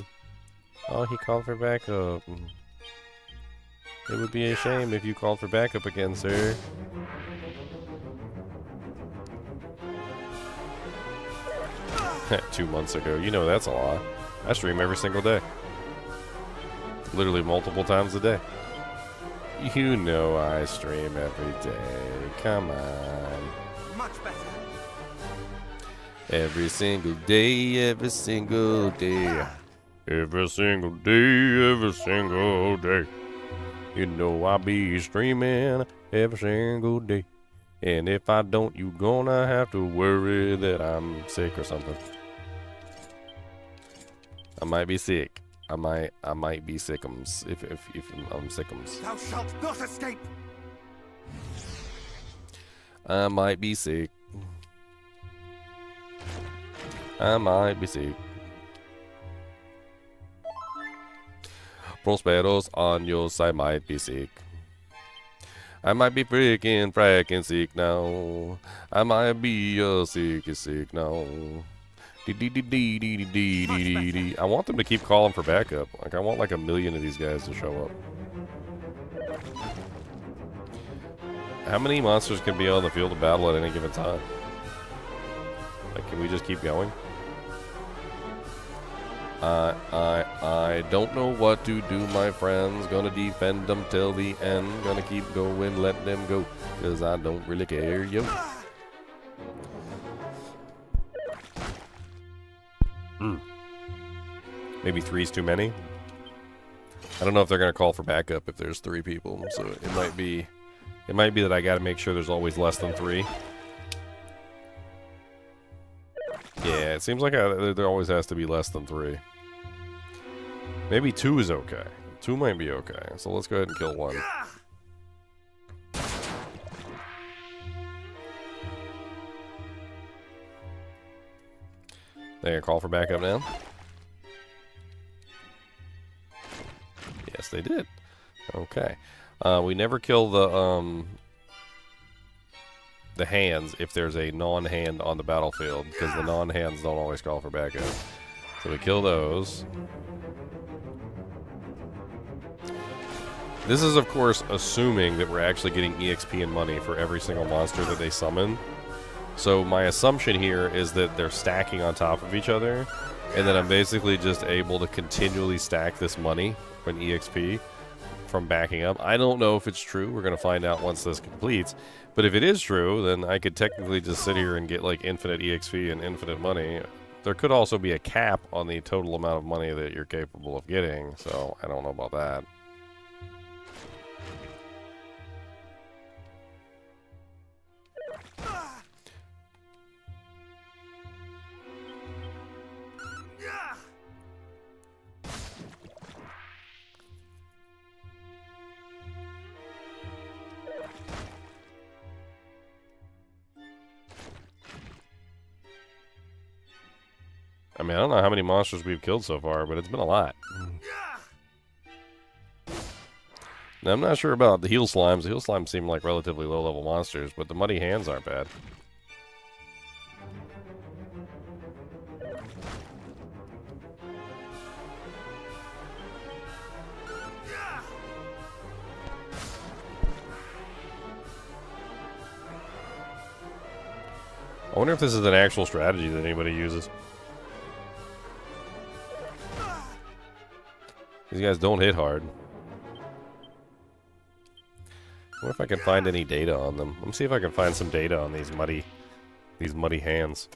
Oh, he called for backup. It would be a shame if you called for backup again, sir. Two months ago. You know that's a lot. I stream every single day. Literally multiple times a day. You know I stream every day. Come on. Much better. Every single day, every single day. Every single day, every single day. You know I be streaming every single day. And if I don't, you gonna have to worry that I'm sick or something. I might be sick. I might be sickums if I'm sickums. Thou shalt not escape. I might be sick. I might be sick. Prosperos on your side might be sick. I might be fracking sick now. I might be sick now. I want them to keep calling for backup. Like I want like 1 million of these guys to show up. How many monsters can be on the field of battle at any given time? Like, can we just keep going? I don't know what to do, my friends. Gonna defend them till the end. Gonna keep going, let them go. Cause I don't really care, yo. Maybe 3's too many. I don't know if they're gonna call for backup if there's 3 people. So it might be that I gotta make sure there's always less than 3. Yeah, it seems like there always has to be less than 3. Maybe 2 is okay. 2 might be okay. So let's go ahead and kill 1. They gonna call for backup now? Yes, they did. Okay. We never kill the hands if there's a non-hand on the battlefield, because the non-hands don't always call for backup. So we kill those. This is, of course, assuming that we're actually getting EXP and money for every single monster that they summon. So my assumption here is that they're stacking on top of each other, and that I'm basically just able to continually stack this money and EXP from backing up. I don't know if it's true. We're going to find out once this completes. But if it is true, then I could technically just sit here and get like infinite EXP and infinite money. There could also be a cap on the total amount of money that you're capable of getting, so I don't know about that. I mean, I don't know how many monsters we've killed so far, but it's been a lot. Now, I'm not sure about the heel slimes. The heel slimes seem like relatively low-level monsters, but the muddy hands aren't bad. I wonder if this is an actual strategy that anybody uses. These guys don't hit hard. I wonder if I can find any data on them. Let me see if I can find some data on these muddy hands.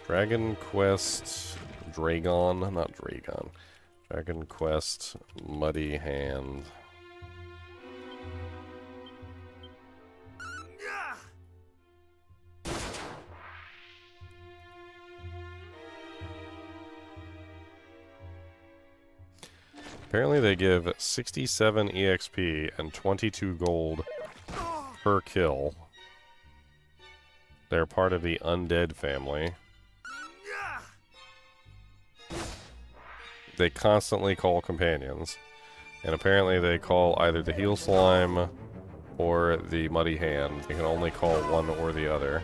Dragon Quest Dragon, not Dragon. Dragon Quest Muddy Hand. Apparently they give 67 EXP and 22 gold per kill. They're part of the undead family. They constantly call companions. And apparently they call either the heel slime or the muddy hand. They can only call one or the other.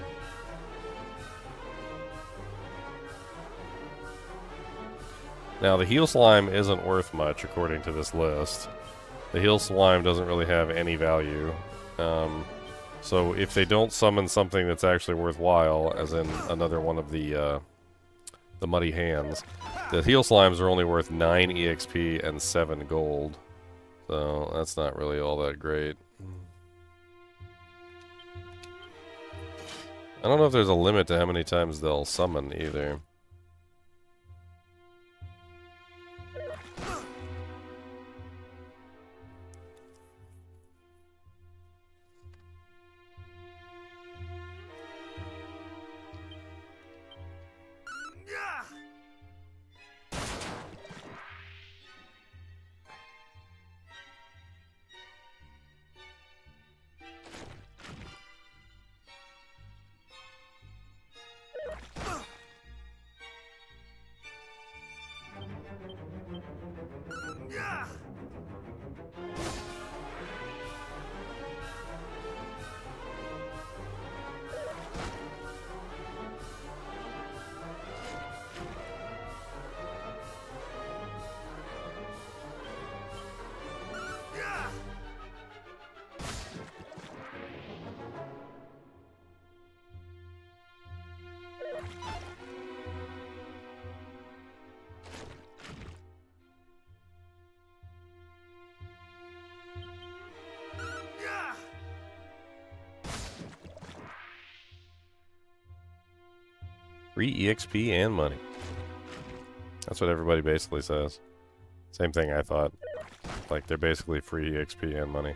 Now, the heel slime isn't worth much, according to this list. The heel slime doesn't really have any value. So if they don't summon something that's actually worthwhile, as in another one of the muddy hands, the heel slimes are only worth 9 EXP and 7 gold. So that's not really all that great. I don't know if there's a limit to how many times they'll summon either. Free EXP and money. That's what everybody basically says. Same thing I thought. Like, they're basically free EXP and money.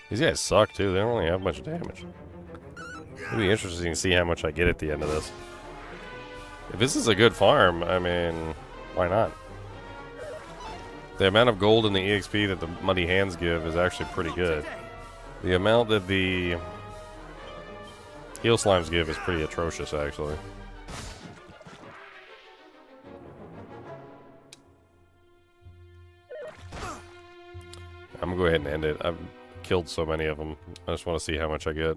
These guys suck, too. They don't really have much damage. It'll be interesting to see how much I get at the end of this. If this is a good farm, I mean, why not? The amount of gold in the EXP that the Muddy Hands give is actually pretty good. The amount that the Heel Slimes give is pretty atrocious, actually. I'm gonna go ahead and end it. I've killed so many of them. I just want to see how much I get.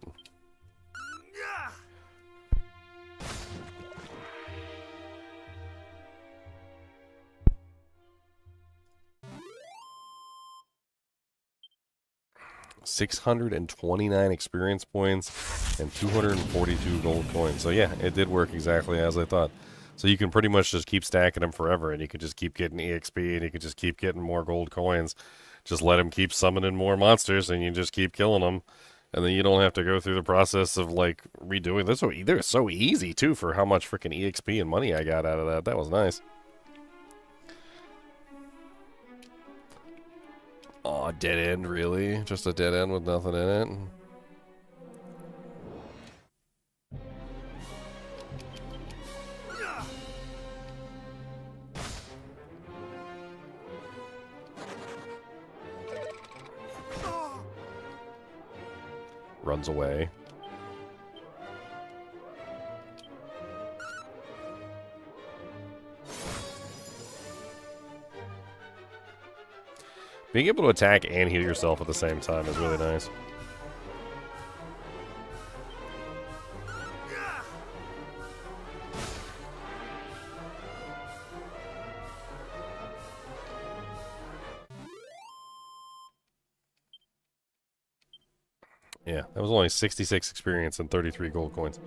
$629 experience points and 242 gold coins. So yeah, it did work exactly as I thought. So you can pretty much just keep stacking them forever, and you can just keep getting EXP, and you can just keep getting more gold coins. Just let them keep summoning more monsters, and you just keep killing them. And then you don't have to go through the process of, like, redoing this. They're so easy, too, for how much freaking EXP and money I got out of that. That was nice. Aw, dead end, really? Just a dead end with nothing in it? Runs away. Being able to attack and heal yourself at the same time is really nice. Yeah, that was only 66 experience and 33 gold coins.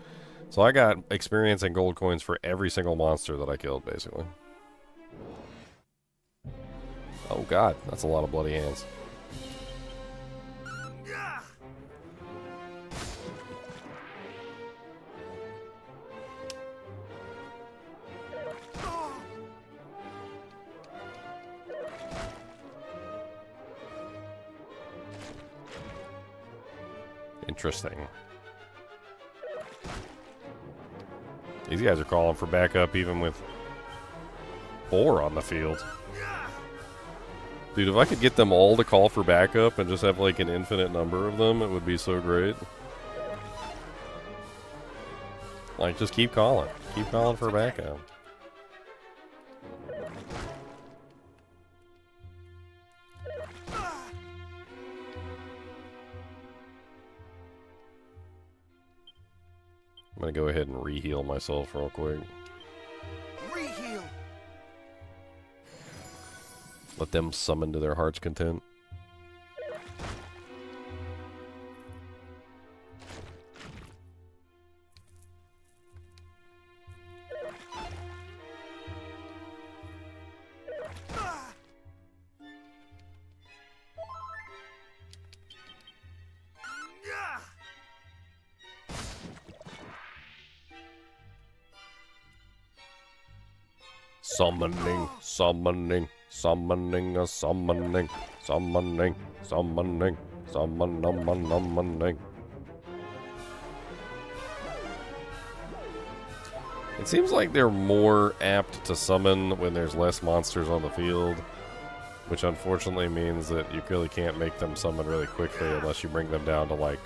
So I got experience and gold coins for every single monster that I killed, basically. Oh god, that's a lot of bloody hands. Interesting. These guys are calling for backup even with 4 on the field. Dude, if I could get them all to call for backup and just have like an infinite number of them, it would be so great. Like, just keep calling. Keep calling for backup. I'm gonna go ahead and re-heal myself real quick. Re-heal. Let them summon to their heart's content. Summoning, summoning, summoning, a summoning, summoning, summoning, summoning. It seems like they're more apt to summon when there's less monsters on the field, which unfortunately means that you really can't make them summon really quickly unless you bring them down to like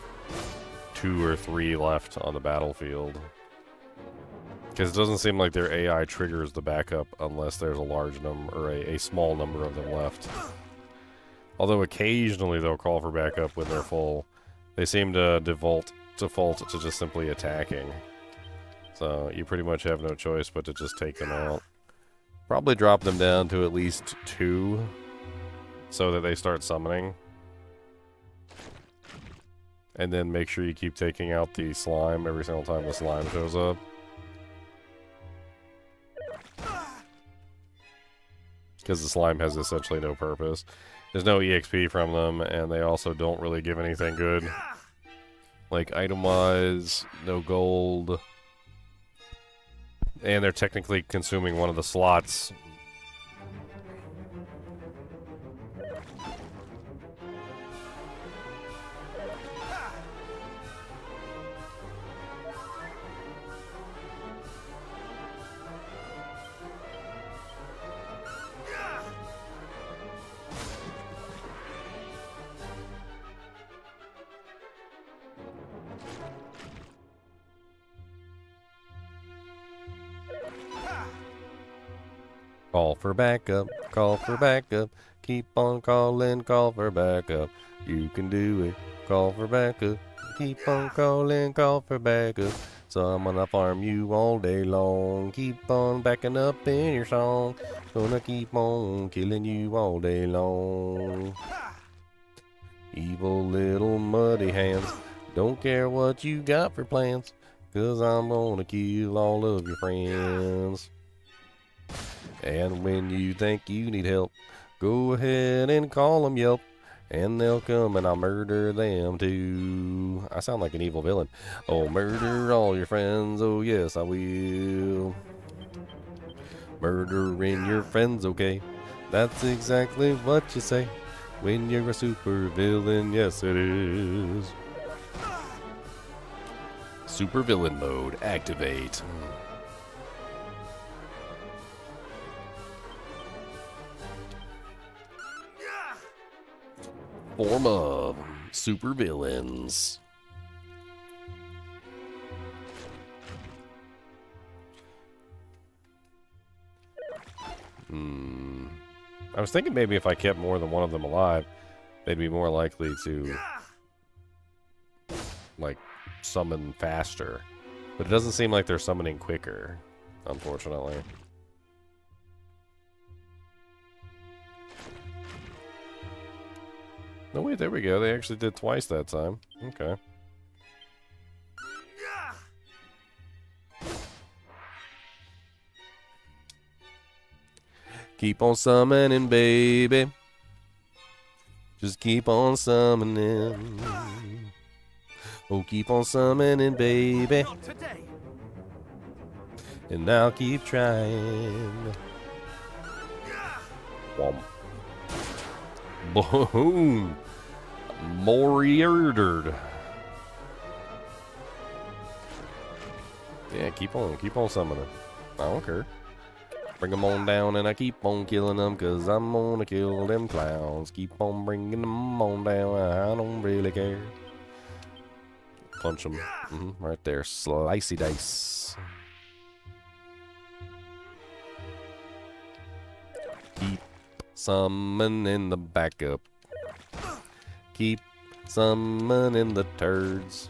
2 or 3 left on the battlefield. Because it doesn't seem like their AI triggers the backup unless there's a large number, or a small number of them left. Although occasionally they'll call for backup when they're full. They seem to default to just simply attacking. So you pretty much have no choice but to just take them out. Probably drop them down to at least 2 so that they start summoning. And then make sure you keep taking out the slime every single time the slime shows up. Because the slime has essentially no purpose. There's no EXP from them, and they also don't really give anything good. Like, item-wise, no gold. And they're technically consuming one of the slots. Call for backup, call for backup. Keep on calling, call for backup. You can do it, call for backup. Keep on calling, call for backup. So I'm gonna farm you all day long. Keep on backing up in your song. Gonna keep on killing you all day long. Evil little muddy hands. Don't care what you got for plans. 'Cause I'm gonna kill all of your friends. And when you think you need help, go ahead and call them Yelp. And they'll come and I'll murder them too. I sound like an evil villain. Oh, murder all your friends, oh yes I will. Murdering your friends, okay? That's exactly what you say. When you're a super villain, yes it is. Super villain mode, activate. Form of super villains. I was thinking maybe if I kept more than one of them alive, they'd be more likely to, like, summon faster. But it doesn't seem like they're summoning quicker, unfortunately. No, wait, there we go. They actually did twice that time. Okay. Keep on summoning, baby. Just keep on summoning. Oh, keep on summoning, baby. Not today. And I'll keep trying. Womp. Boom. Moriardered. Yeah, keep on summoning. I don't care. Bring them on down and I keep on killing them cause I'm gonna kill them clowns. Keep on bringing them on down, I don't really care. Punch them. Right there. Slicey dice. Keep summoning the backup. Keep summoning the turds.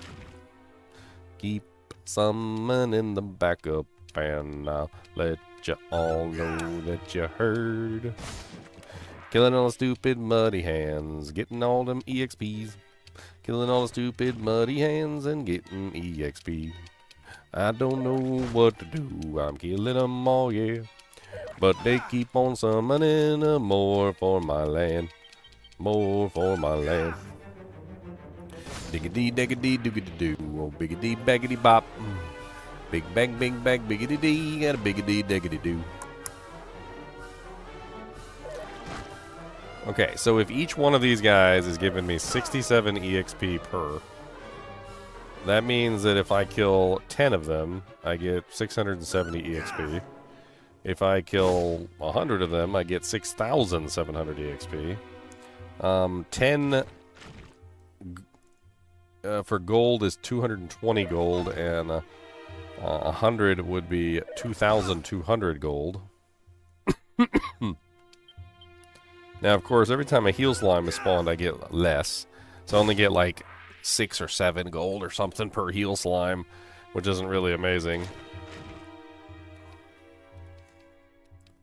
Keep summoning the backup. And I'll let you all know that you heard. Killing all the stupid muddy hands. Getting all them EXPs. Killing all the stupid muddy hands and getting EXP. I don't know what to do. I'm killing them all, yeah. But they keep on summoning more for my land. More for my land. Diggity diggity doogity doo. Oh, biggity baggity bop. Big bag, biggity dee. Got a biggity diggity doo. Okay, so if each one of these guys is giving me 67 EXP per, that means that if I kill 10 of them, I get 670 EXP. If I kill 100 of them, I get 6,700 EXP. 10 for gold is 220 gold, and 100 would be 2,200 gold. Now, of course, every time a heal slime is spawned, I get less. So I only get like 6 or 7 gold or something per heal slime, which isn't really amazing.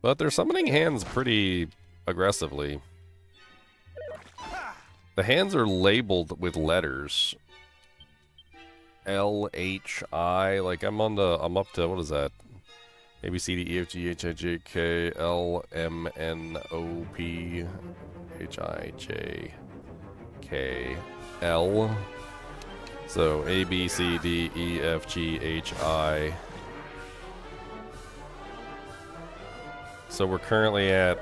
But they're summoning hands pretty aggressively. The hands are labeled with letters. L, H, I. Like I'm up to, what is that? A, B, C, D, E, F, G, H, I, J, K, L, M, N, O, P, H, I, J, K, L. So A, B, C, D, E, F, G, H, I. So we're currently at...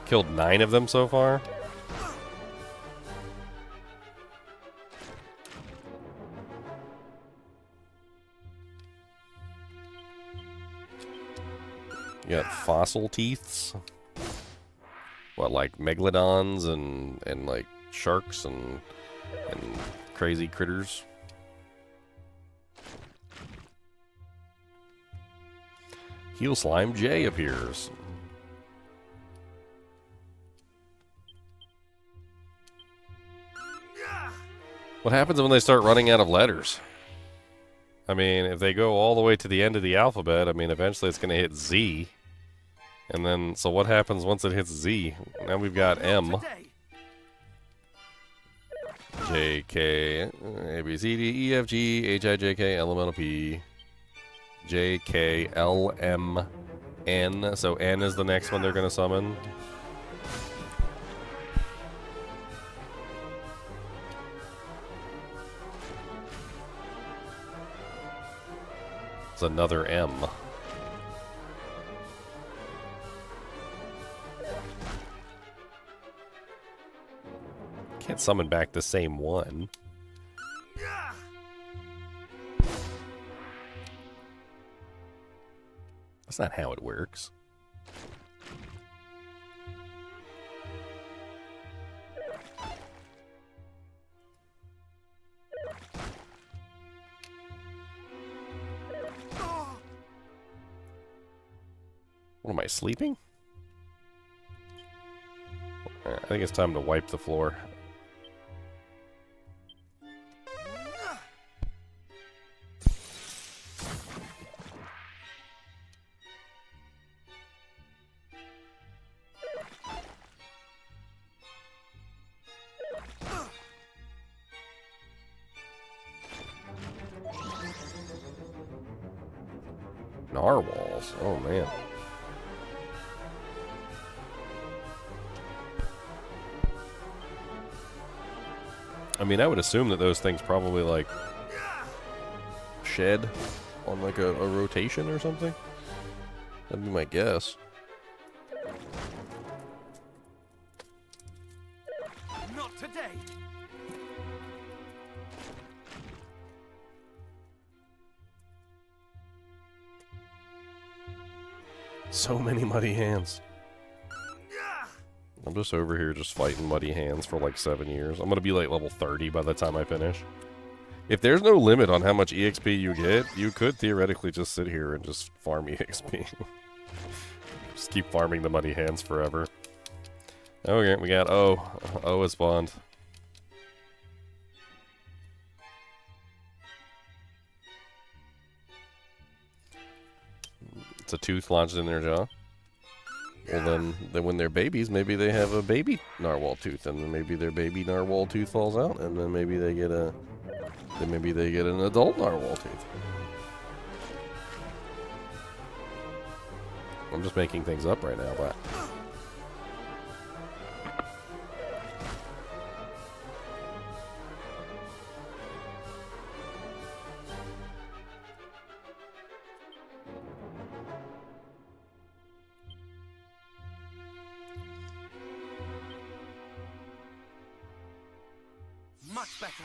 Killed 9 of them so far. You got fossil teeths. What, like megalodons and like sharks and crazy critters. Heal Slime J appears. What happens when they start running out of letters? I mean, if they go all the way to the end of the alphabet, I mean, eventually it's going to hit Z. And then, so what happens once it hits Z? Now we've got M. J, K, A, B, C, D, E, F, G, H, I, J, K, L, M, N, O, P. J, K, L, M, N. So N is the next one they're going to summon. It's another M. Can't summon back the same one. That's not how it works. What am I, sleeping? I think it's time to wipe the floor. Narwhals. Oh, man. I mean, I would assume that those things probably, like, shed on, like, a rotation or something. That'd be my guess. Not today. So many muddy hands. I'm just over here just fighting muddy hands for like 7 years. I'm gonna be like level 30 by the time I finish. If there's no limit on how much EXP you get, you could theoretically just sit here and just farm EXP. Just keep farming the muddy hands forever. Okay, we got O. O is spawned. It's a tooth lodged in their jaw. Well, then when they're babies, maybe they have a baby narwhal tooth, and then maybe their baby narwhal tooth falls out, and then maybe they get an adult narwhal tooth. I'm just making things up right now, but Much better.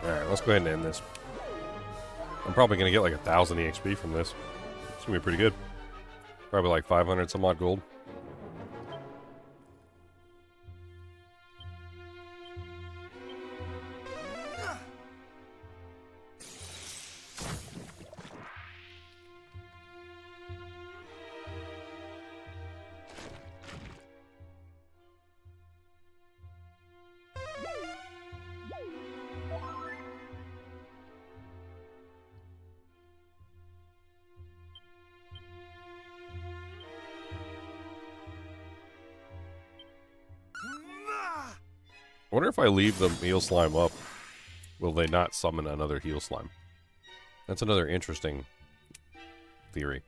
alright, let's go ahead and end this. I'm probably going to get like 1,000 EXP from this. It's going to be pretty good. Probably like 500 some odd gold. I wonder if I leave the heal slime up, will they not summon another heal slime? That's another interesting theory.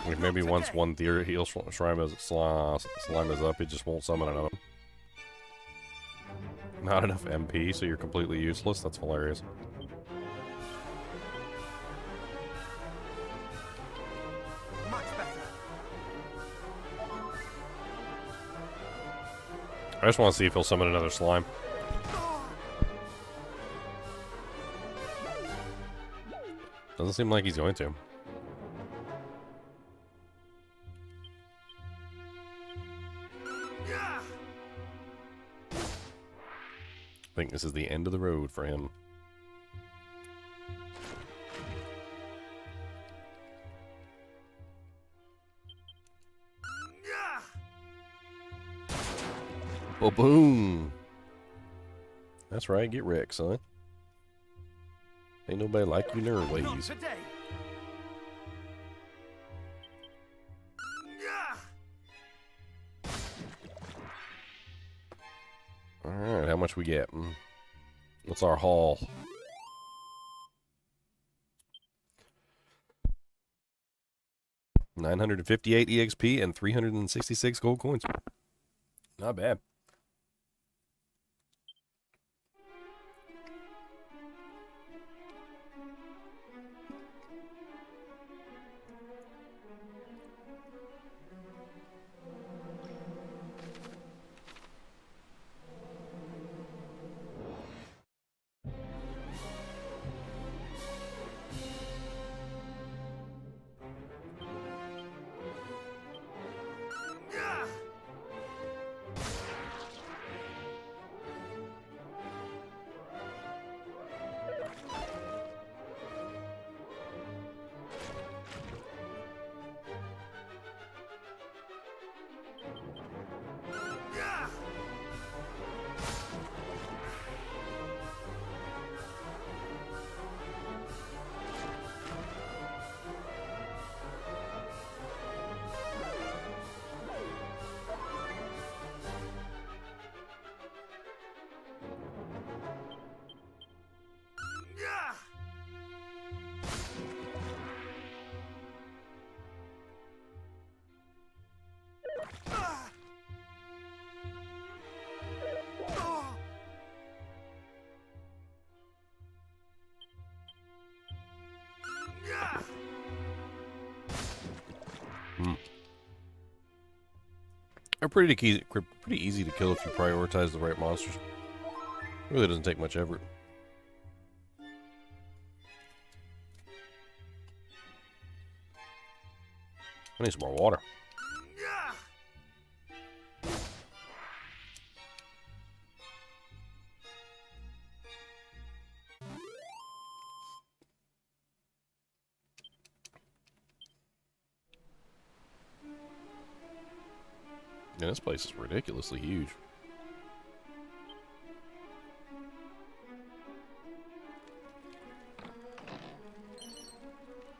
Like maybe once one heal slime is up, it just won't summon another. Not enough MP, so you're completely useless? That's hilarious. I just want to see if he'll summon another slime. Doesn't seem like he's going to. I think this is the end of the road for him. Oh, boom! That's right, get wrecked, son. Ain't nobody like you nerd ways. Alright, how much we get? What's our haul? $958 EXP and 366 gold coins. Not bad. They're pretty easy to kill if you prioritize the right monsters. It really doesn't take much effort. I need some more water. Yeah, this place is ridiculously huge.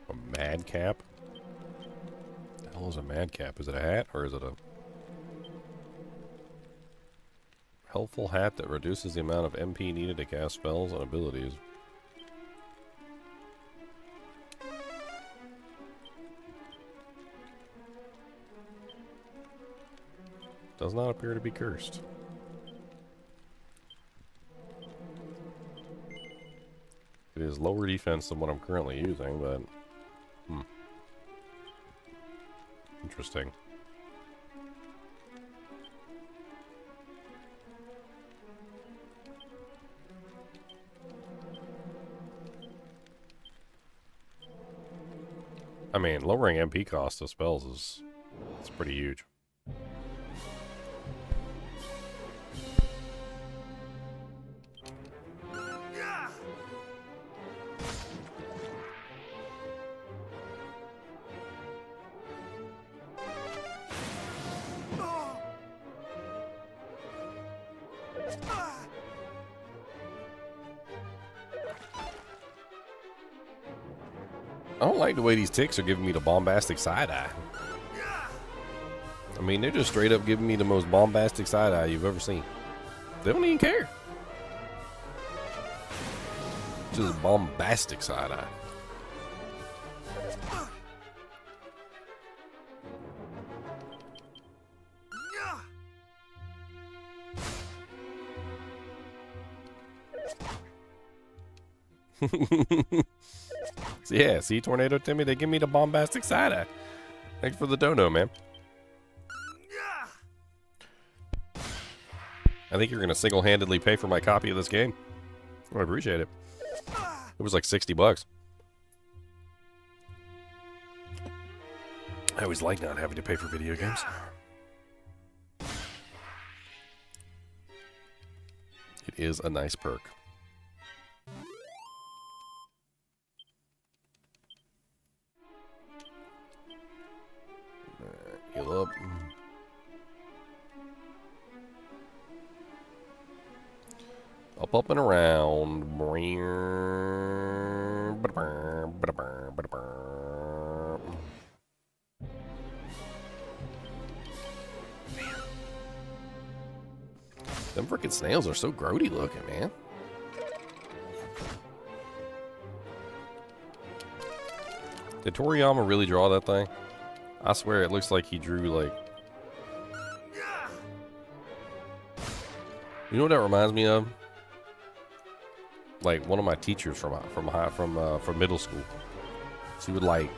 A madcap? What the hell is a madcap? Is it a hat or is it a helpful hat that reduces the amount of MP needed to cast spells and abilities? Does not appear to be cursed. It is lower defense than what I'm currently using, but... Interesting. I mean, lowering MP cost of spells is... it's pretty huge. I don't like the way these ticks are giving me the bombastic side-eye. I mean, they're just straight up giving me the most bombastic side-eye you've ever seen. They don't even care. Just bombastic side-eye. So yeah, see, Tornado Timmy, they give me the bombastic side-eye. Thanks for the dono, man. I think you're going to single-handedly pay for my copy of this game. I appreciate it. It was like 60 bucks. I always like not having to pay for video games. It is a nice perk. Heal up. Up and around. Them freaking snails are so grody looking, man. Did Toriyama really draw that thing? I swear it looks like he drew like... You know what that reminds me of? Like one of my teachers from middle school. She would like,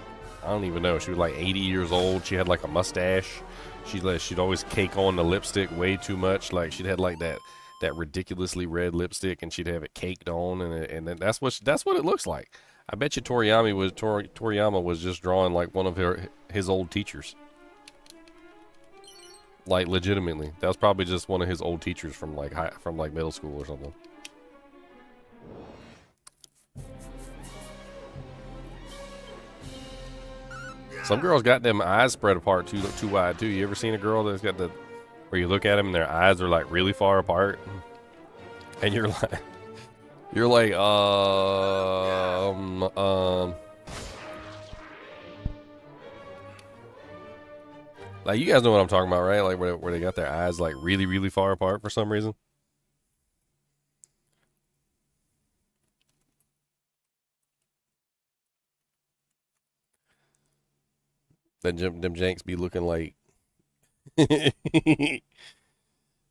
I don't even know, she was like 80 years old. She had like a mustache. She'd always cake on the lipstick way too much. Like she'd had like that ridiculously red lipstick, and she'd have it caked on, and that's what it looks like. I bet you Toriyama was just drawing like one of his old teachers. Like legitimately, that was probably just one of his old teachers from like middle school or something. Some girls got them eyes spread apart too wide too. You ever seen a girl that's got where you look at them and their eyes are like really far apart, and you're like, like you guys know what I'm talking about, right? Like where they got their eyes like really, really far apart for some reason. Then them janks be looking like...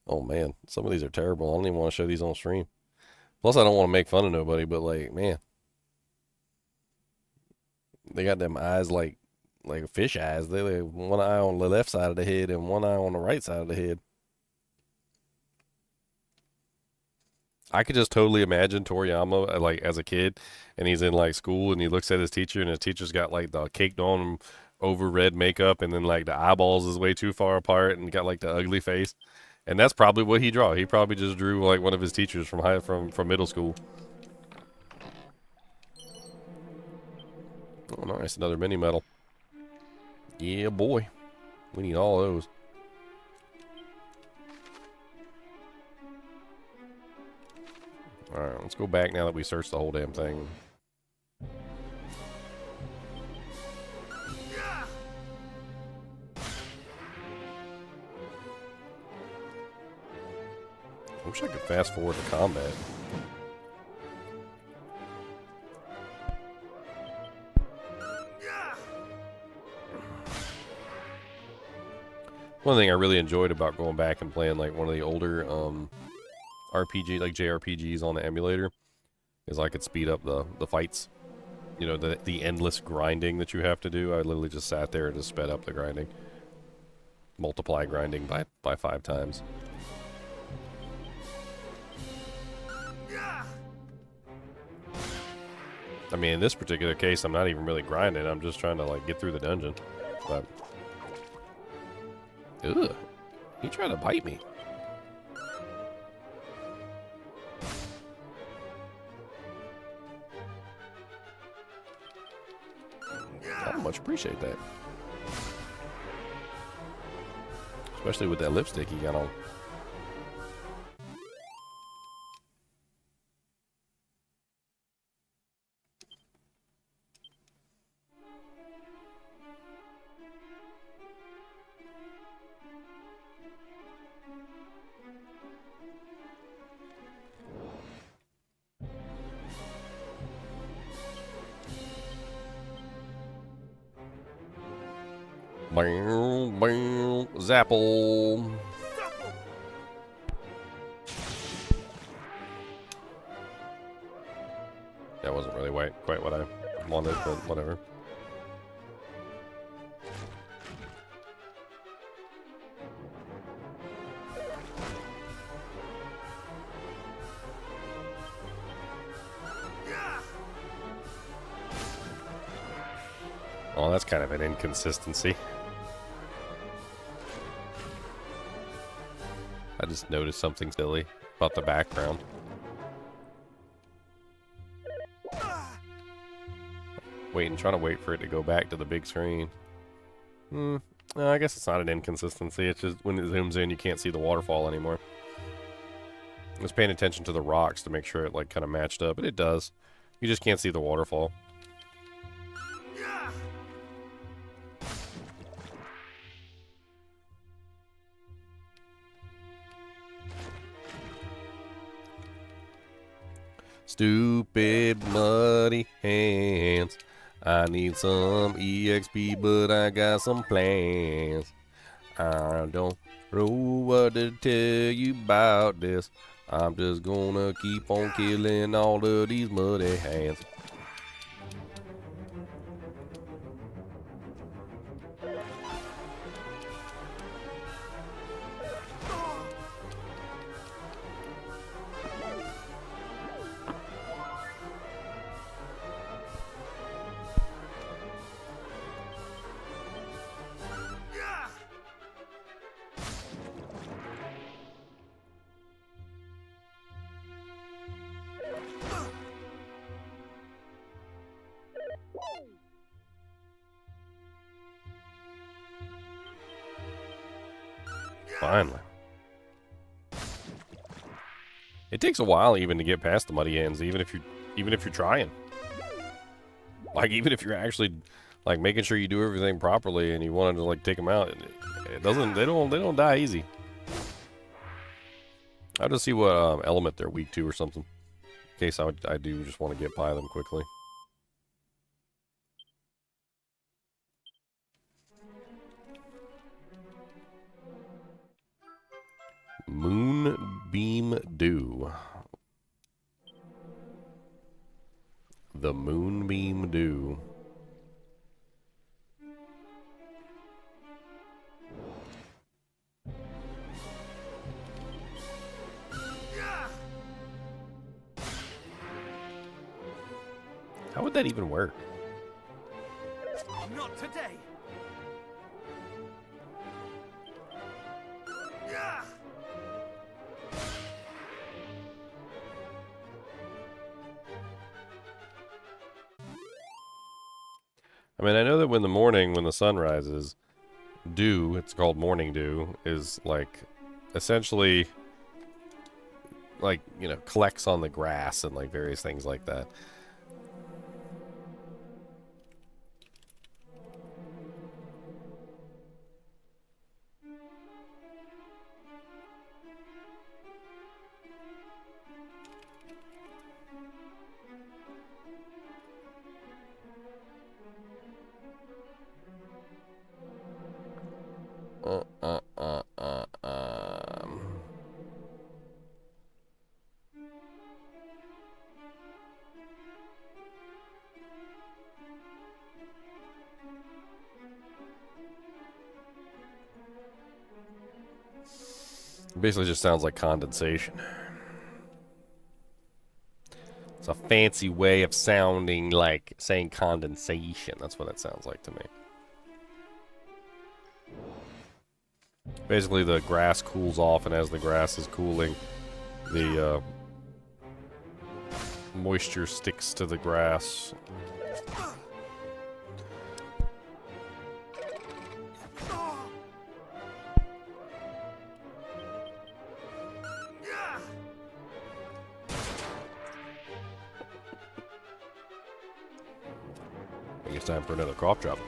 Oh man, some of these are terrible. I don't even want to show these on stream. Plus, I don't want to make fun of nobody, but like, man, they got them eyes like like fish eyes. They have one eye on the left side of the head and one eye on the right side of the head. I could just totally imagine Toriyama like as a kid, and he's in like school and he looks at his teacher and his teacher's got like the caked on over red makeup and then like the eyeballs is way too far apart and got like the ugly face. And that's probably what he drew. He probably just drew like one of his teachers from middle school. Oh, nice. Another mini medal. Yeah, boy. We need all those. Alright, let's go back now that we searched the whole damn thing. I wish I could fast forward to combat. One thing I really enjoyed about going back and playing like one of the older RPG, like JRPGs on the emulator, is I could speed up the fights. You know, the endless grinding that you have to do. I literally just sat there and just sped up the grinding. Multiply grinding by 5 times. I mean, in this particular case, I'm not even really grinding. I'm just trying to like get through the dungeon. But ugh, he tried to bite me. I don't much appreciate that. Especially with that lipstick he got on. Bam, bam, zapple. That wasn't really quite what I wanted, but whatever. Oh, that's kind of an inconsistency. I just noticed something silly about the background. Trying to wait for it to go back to the big screen. No, I guess it's not an inconsistency. It's just when it zooms in, you can't see the waterfall anymore. I was paying attention to the rocks to make sure it like kind of matched up, but it does. You just can't see the waterfall. Stupid muddy hands. I need some EXP, but I got some plans. I don't know what to tell you about this. I'm just gonna keep on killing all of these muddy hands. Finally. It takes a while even to get past the muddy ends, even if you're trying. Like even if you're actually like making sure you do everything properly and you wanted to like take them out, it doesn't. They don't die easy. I'll just see what element they're weak to or something. In case I do just want to get by them quickly. Moonbeam Dew. The Moonbeam Dew. How would that even work? Not today. Yeah. I mean, I know that when the sun rises, dew, it's called morning dew, is like essentially like, you know, collects on the grass and like various things like that. Basically just sounds like condensation. It's a fancy way of sounding like saying condensation. That's what it sounds like to me. Basically the grass cools off, and as the grass is cooling, the moisture sticks to the grass. I think it's time for another cough drop.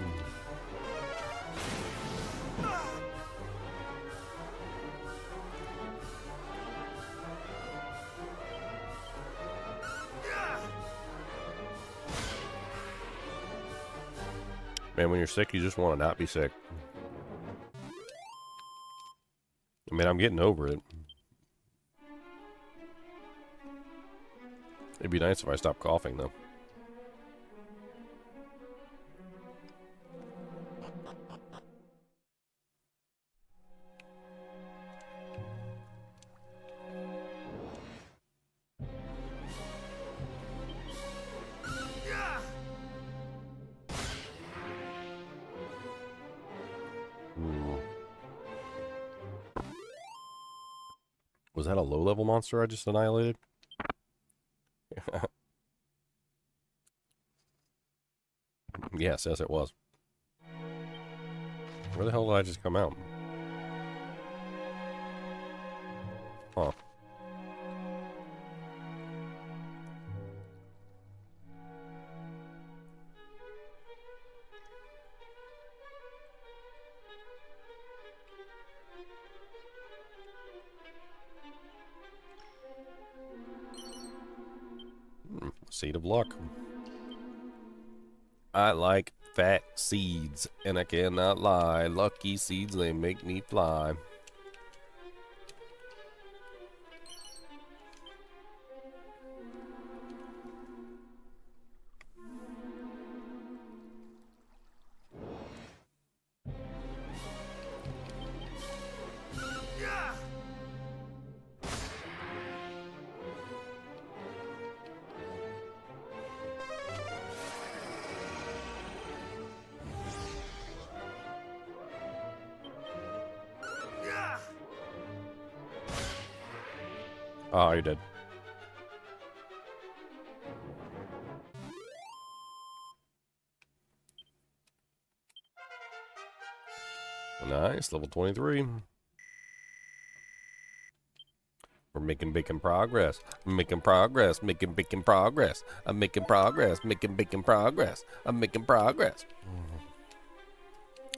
Man, when you're sick, you just want to not be sick. I mean, I'm getting over it. It'd be nice if I stopped coughing, though. Was that a low-level monster I just annihilated? Yes, it was. Where the hell did I just come out? Huh. Seed of luck. I like fat seeds, and I cannot lie. Lucky seeds, they make me fly. Oh, you're dead. Nice, level 23. We're making bacon progress. I'm making progress, making bacon progress. I'm making progress, making bacon progress. I'm making progress.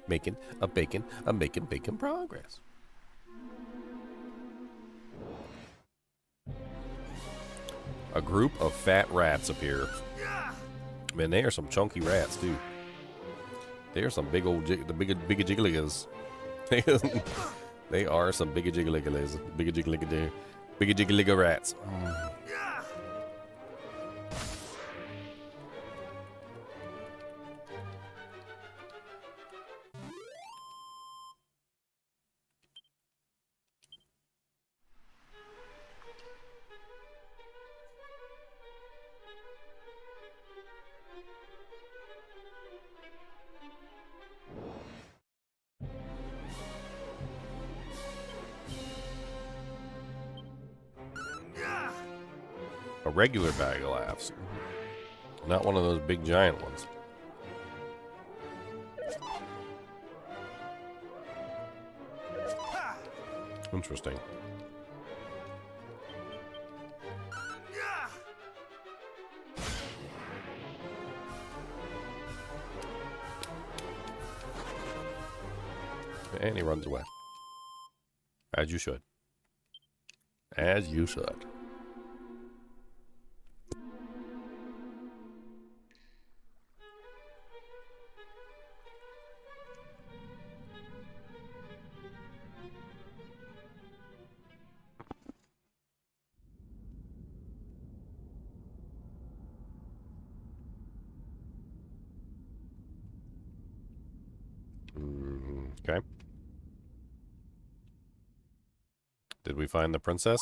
Making a bacon, I'm making bacon progress. A group of fat rats appear. Man, they are some chunky rats, too. They are some big old, bigger jigglygas. They are some bigger jigglygas. Bigger jigglyga rats. A regular bag of laughs. Not one of those big giant ones. Interesting. And he runs away. As you should. As you should. Okay. Did we find the princess?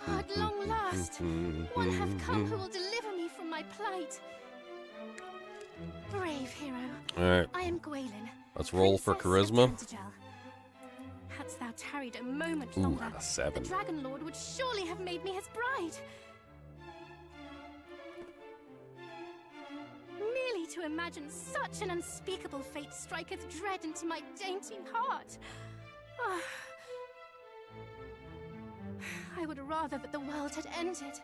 At long last, one have come who will deliver me from my plight. Brave hero. Alright. I am Gualan. Let's roll for Princess of charisma. Cantlin. Hadst thou tarried a moment Ooh, longer, a 7. the Dragon Lord would surely have made me his bride. Merely to imagine such an unspeakable fate striketh dread into my dainty heart. Ah. I would rather that the world had ended.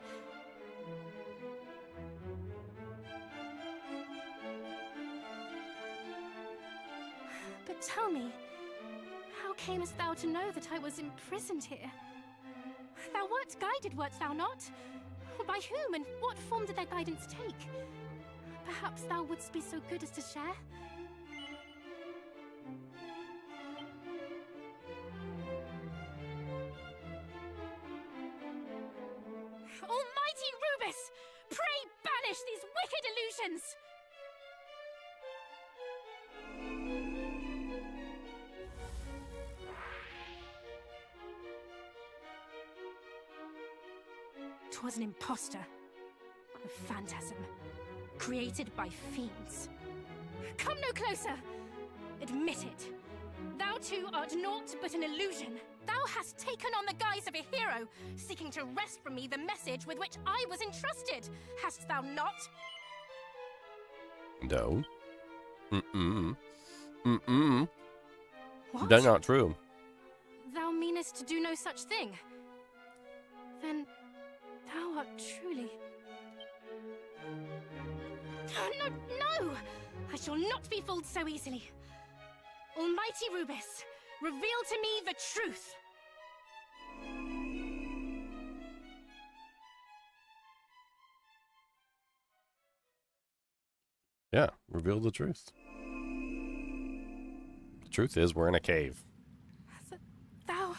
But tell me, how camest thou to know that I was imprisoned here? Thou wert guided, wert thou not? By whom and what form did thy guidance take? Perhaps thou wouldst be so good as to share? Almighty Rubus! Pray banish these wicked illusions! 'Twas an impostor, a phantasm, created by fiends. Come no closer! Admit it. Thou too art naught but an illusion. Thou hast taken on the guise of a hero, seeking to wrest from me the message with which I was entrusted. Hast thou not? No. What? That's not true. Thou meanest to do no such thing? Then thou art truly... No, no! I shall not be fooled so easily. Almighty Rubus, reveal to me the truth! Yeah, reveal the truth. The truth is we're in a cave. Thou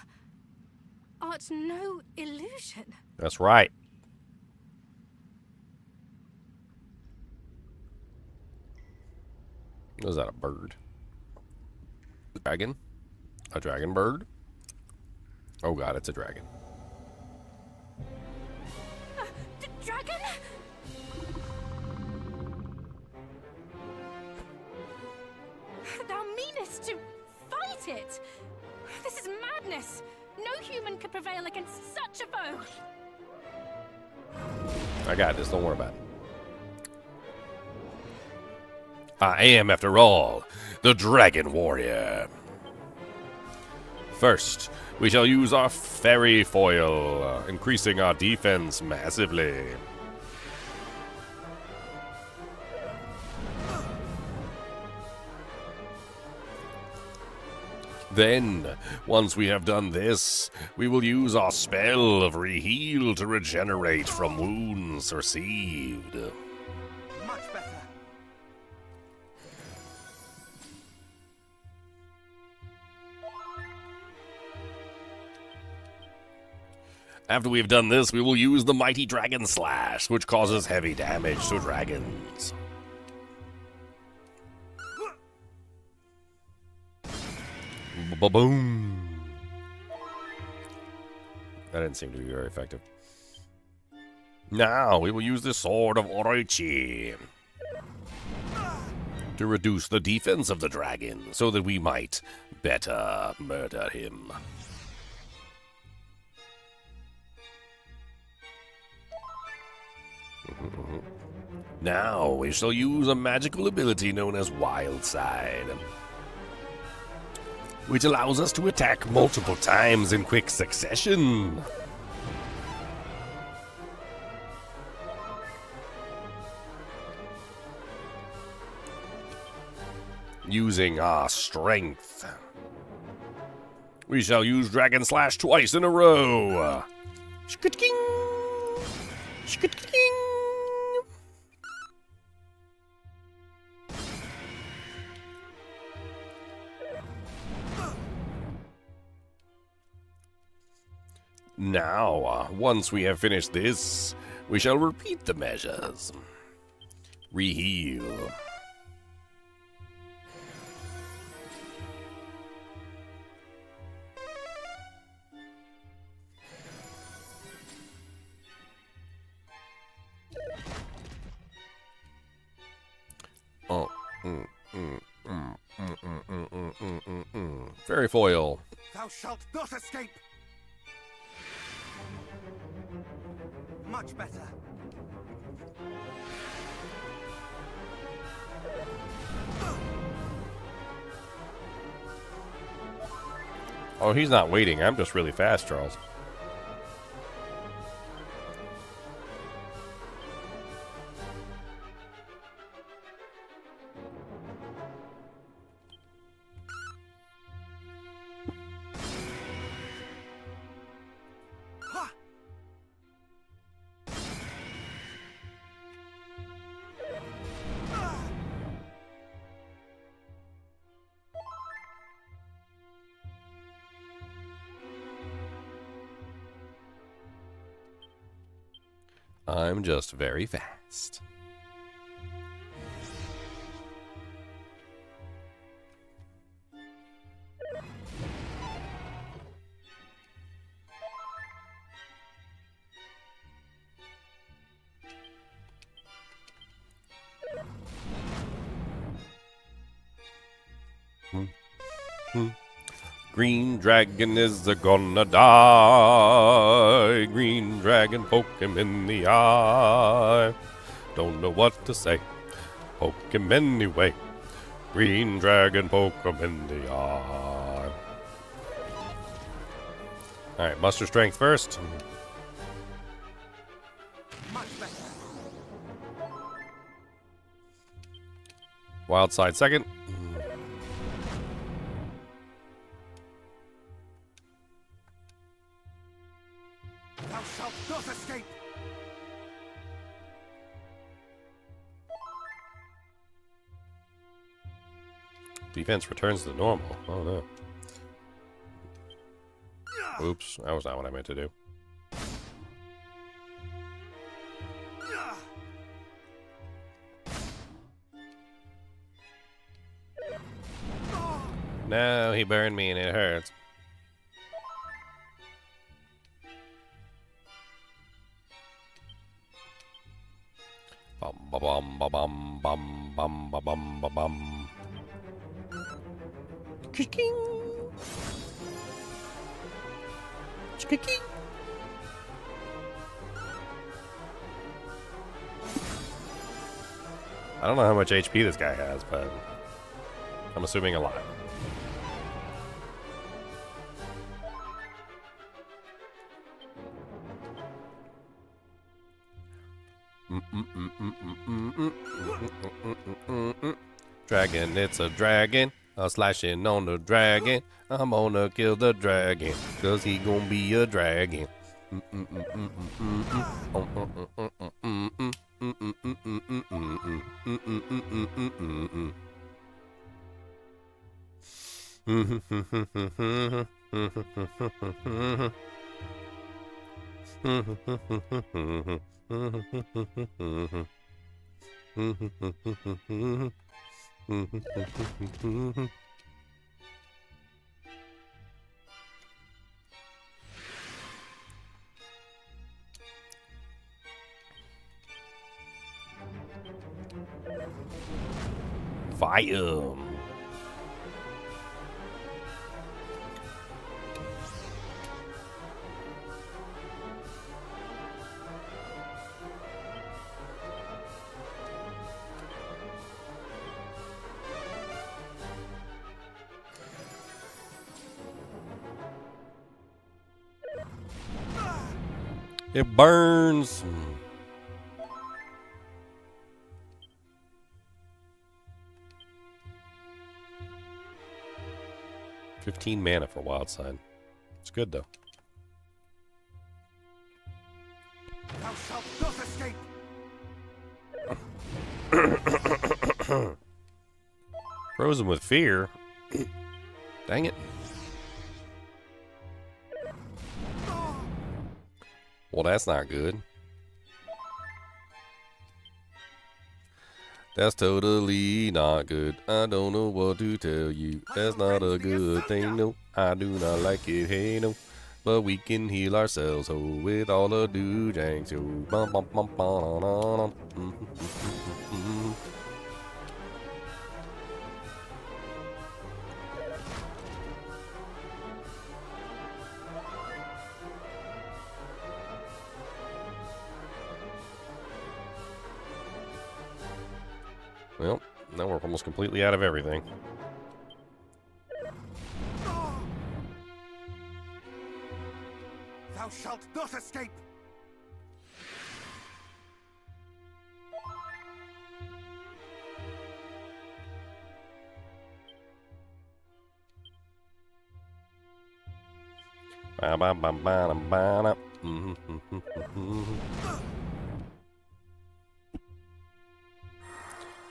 art no illusion. That's right. Was that a bird? Dragon? A dragon bird? Oh god, it's a dragon. Dragon? Thou meanest to fight it? This is madness. No human could prevail against such a foe. I got this, don't worry about it. I am, after all, the Dragon Warrior. First, we shall use our fairy foil, increasing our defense massively. Then, once we have done this, we will use our spell of Reheal to regenerate from wounds received. Much better. After we've done this, we will use the Mighty Dragon Slash, which causes heavy damage to dragons. Ba-boom. That didn't seem to be very effective. Now we will use the sword of Orochi to reduce the defense of the dragon so that we might better murder him. Now we shall use a magical ability known as Wild Side, which allows us to attack multiple times in quick succession. Using our strength, we shall use Dragon Slash twice in a row. Shkutking! Shkutking! Now, once we have finished this, we shall repeat the measures. Reheal. Oh, Fairy foil. Thou shalt not escape. Much better. Oh, he's not waiting. I'm just really fast, Charles. I'm just very fast. Green dragon is gonna die. Green dragon, poke him in the eye. Don't know what to say. Poke him anyway. Green dragon, poke him in the eye. Alright, muster strength first. Much better. Wild side second. Thou shalt not escape. Defense returns to normal. Oh no. Oops, that was not what I meant to do. No, he burned me and it hurts. Bum ba bum ba bum bum bum ba bum ba bum. Kicking. Kicking. I don't know how much HP this guy has, but I'm assuming a lot. Dragon, it's a dragon. I'm slashing on the dragon. I'm gonna kill the dragon, 'cause he gonna be a dragon. Bam! It burns. 15 mana for Wild Side. It's good though. Thou shalt not escape. Frozen with fear. Dang it. Well, that's not good. That's totally not good. I don't know what to tell you. That's not a good thing, no. I do not like it, hey, no. But we can heal ourselves, ho, with all the doojangs, yo. Bum, bum, bum, bum, Well, now we're almost completely out of everything. Thou shalt not escape. Ba ba ba ba ba ba.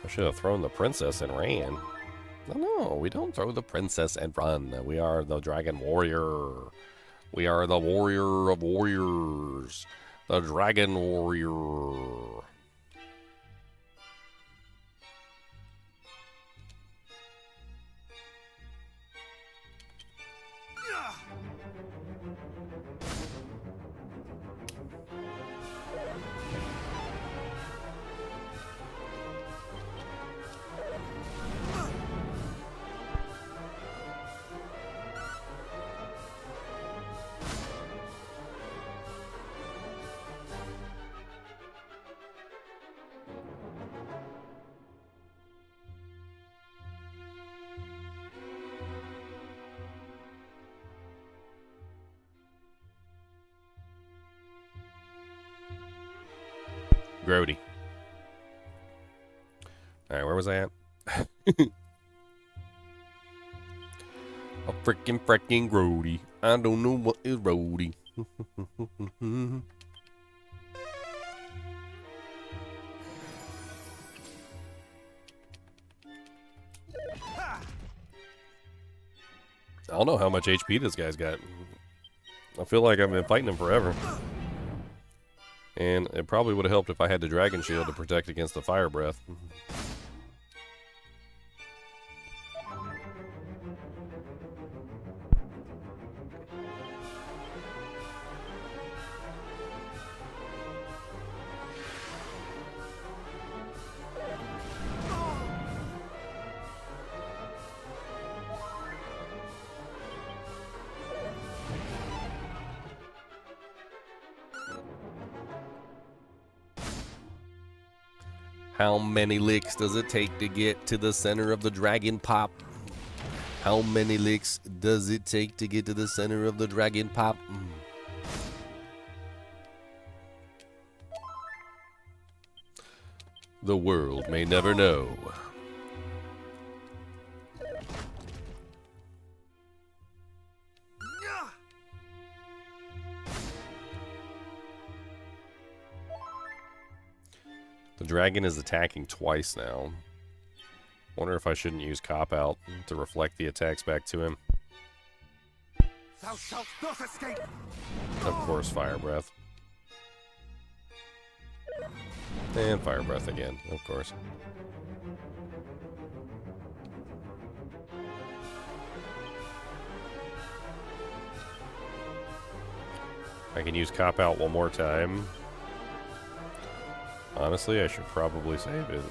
I should have thrown the princess and ran. No, we don't throw the princess and run. We are the dragon warrior. We are the warrior of warriors. The dragon warrior. Grody. Alright, where was I at? A frickin' Grody. I don't know what is roady. I don't know how much HP this guy's got. I feel like I've been fighting him forever. And it probably would have helped if I had the Dragon Shield to protect against the Fire Breath. How many licks does it take to get to the center of the dragon pop? How many licks does it take to get to the center of the dragon pop? The world may never know. The dragon is attacking twice now. Wonder if I shouldn't use Cop Out to reflect the attacks back to him. Thou shalt not escape. Of course, Fire Breath. And Fire Breath again, of course. I can use Cop Out one more time. Honestly, I should probably save it.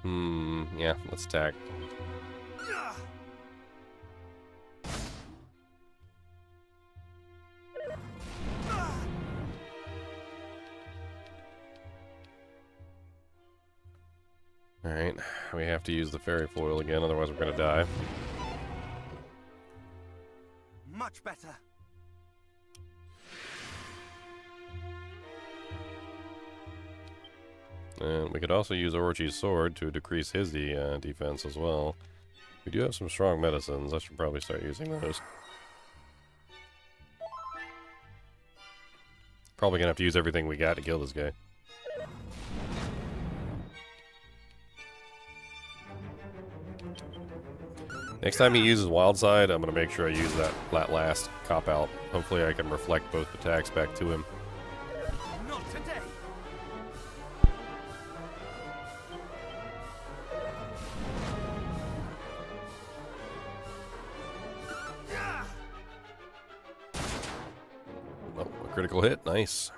Yeah, let's attack. Alright, we have to use the fairy foil again, otherwise we're gonna die. Much better. And we could also use Orochi's sword to decrease his defense as well. We do have some strong medicines. I should probably start using those. Probably gonna have to use everything we got to kill this guy. Next time he uses Wild Side, I'm gonna make sure I use that last cop out. Hopefully I can reflect both attacks back to him. Not today. Oh, a critical hit, nice.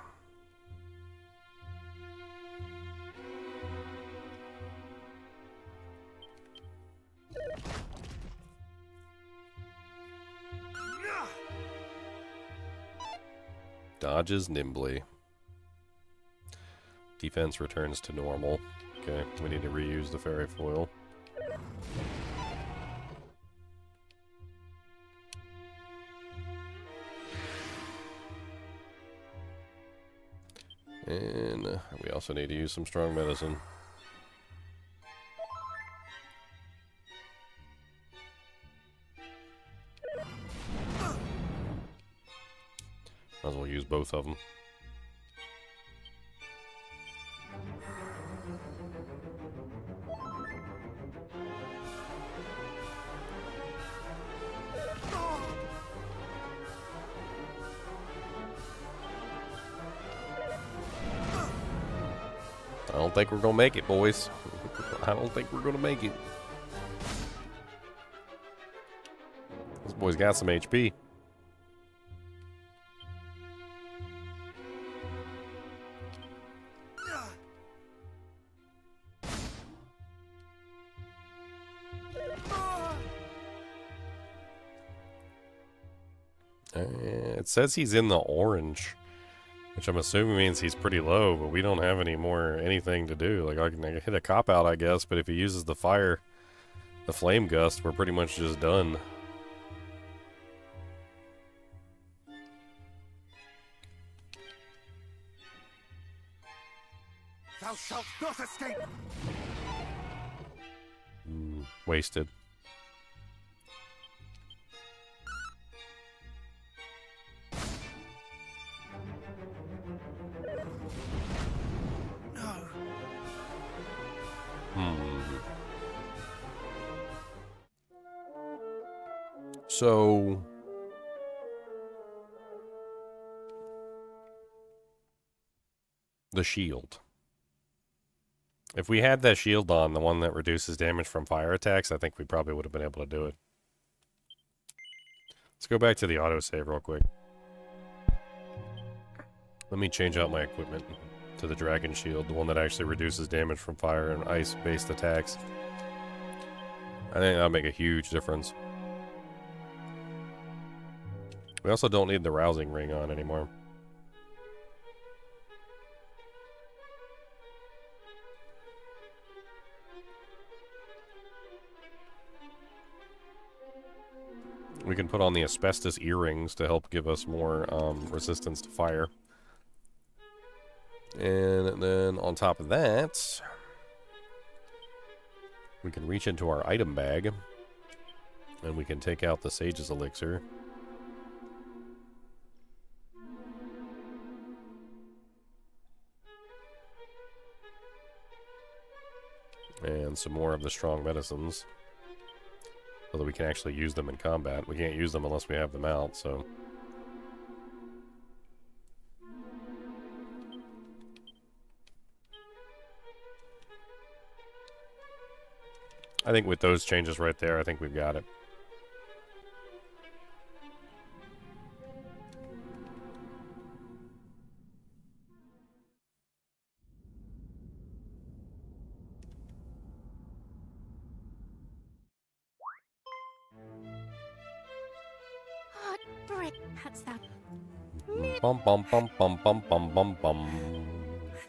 Dodges nimbly. Defense returns to normal. Okay, we need to reuse the fairy foil. And we also need to use some strong medicine. Might as well use both of them. I don't think we're gonna make it, boys. I don't think we're gonna make it. This boy's got some HP. It says he's in the orange, which I'm assuming means he's pretty low, but we don't have any more anything to do. Like, I can hit a cop out, I guess, but if he uses the fire, the flame gust, we're pretty much just done. Thou shalt not escape. Wasted. So the shield. If we had that shield on, the one that reduces damage from fire attacks, I think we probably would have been able to do it. Let's go back to the autosave real quick. Let me change out my equipment to the dragon shield, the one that actually reduces damage from fire and ice-based attacks. I think that'll make a huge difference. We also don't need the rousing ring on anymore. We can put on the asbestos earrings to help give us more resistance to fire. And then on top of that, we can reach into our item bag and we can take out the Sage's Elixir. And some more of the strong medicines, so that we can actually use them in combat. We can't use them unless we have them out, so... I think with those changes right there, I think we've got it. hadst thou. Bum bum bum bum bum bum bum bum.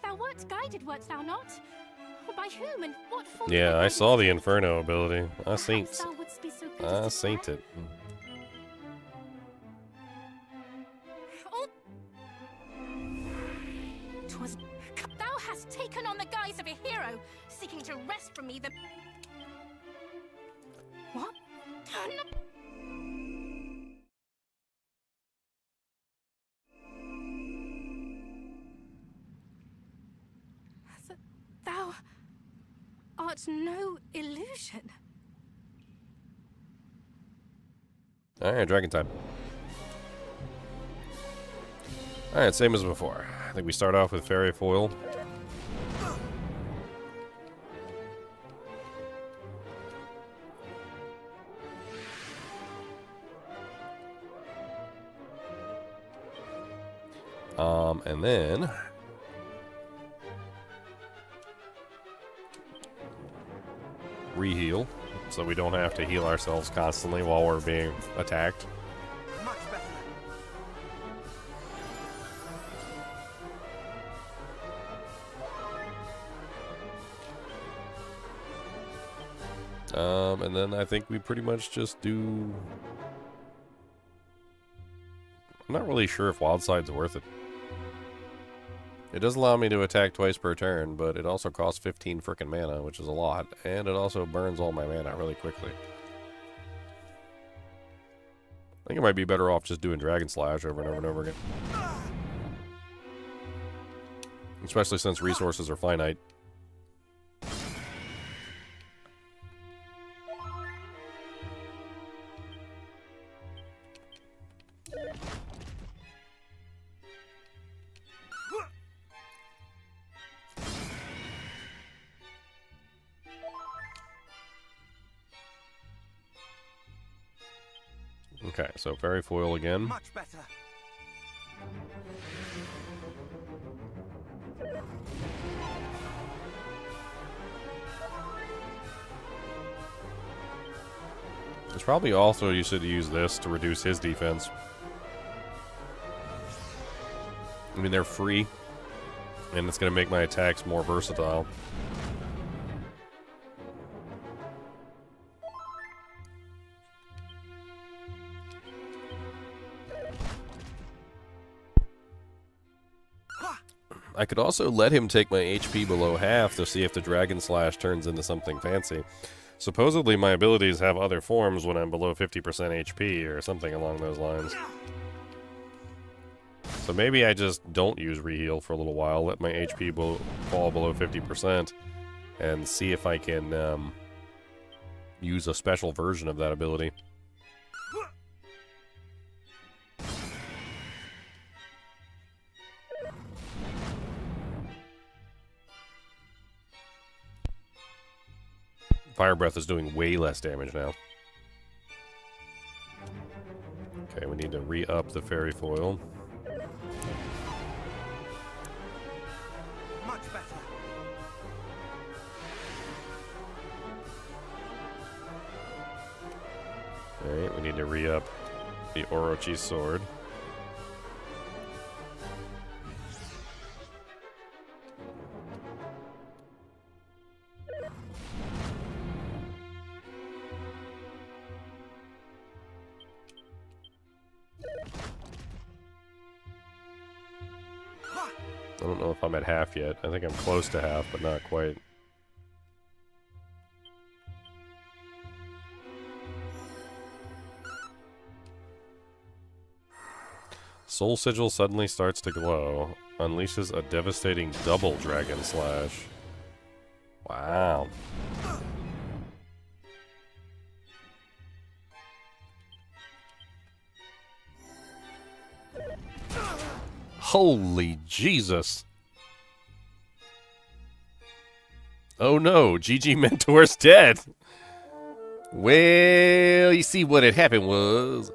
Thou wert guided, wert thou not? By whom and what form? Yeah, I saw the Inferno ability. I Perhaps seen thou wouldst be so good I as to seen share? it. Oh. 'Twas thou hast taken on the guise of a hero, seeking to wrest from me the. What? Thou art no illusion. Alright, dragon time. Alright, same as before. I think we start off with fairy foil. And then re-heal, so we don't have to heal ourselves constantly while we're being attacked. Much better. And then I think we pretty much just do... I'm not really sure if Wild Side's worth it. It does allow me to attack twice per turn, but it also costs 15 frickin' mana, which is a lot, and it also burns all my mana really quickly. I think I might be better off just doing Dragon Slash over and over and over again. Especially since resources are finite. Okay, so fairy foil again. Much better. It's probably also you should use this to reduce his defense. I mean, they're free, and it's going to make my attacks more versatile. I could also let him take my HP below half to see if the Dragon Slash turns into something fancy. Supposedly my abilities have other forms when I'm below 50% HP or something along those lines. So maybe I just don't use Reheal for a little while, let my HP fall below 50%, and see if I can use a special version of that ability. Fire Breath is doing way less damage now. Okay, we need to re-up the Fairy Foil. Much better. Alright, we need to re-up the Orochi Sword. I don't know if I'm at half yet. I think I'm close to half, but not quite. Soul Sigil suddenly starts to glow. Unleashes a devastating double Dragon Slash. Wow. Holy Jesus. Oh no, GG Mentor's dead. Well, you see what had happened was,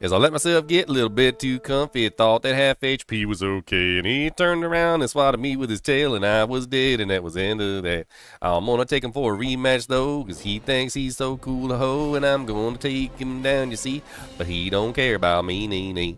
is I let myself get a little bit too comfy, thought that half HP was okay, and he turned around and swatted me with his tail, and I was dead, and that was the end of that. I'm gonna take him for a rematch though, cause he thinks he's so cool a hoe, and I'm gonna take him down, you see, but he don't care about me, NiNi.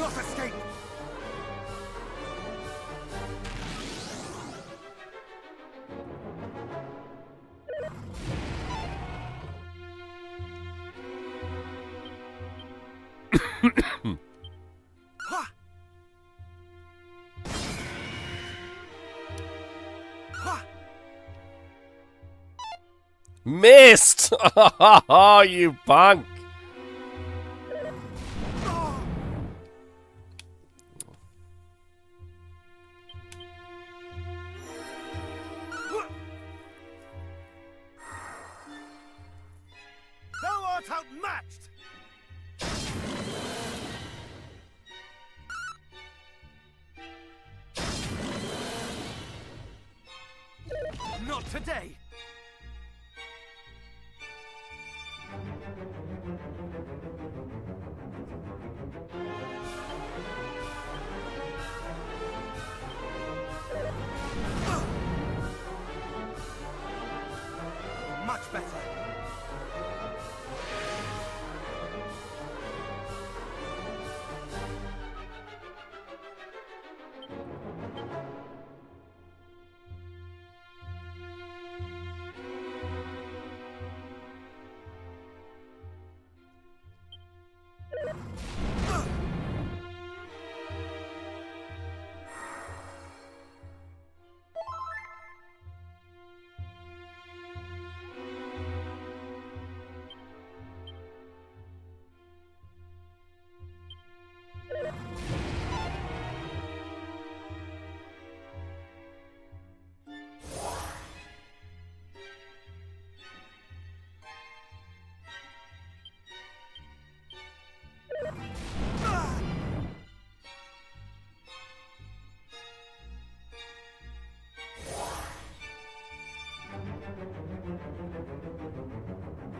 not escape! Ha! Ha! Missed! Oh, you punk! Thou art outmatched! Not today! Much better.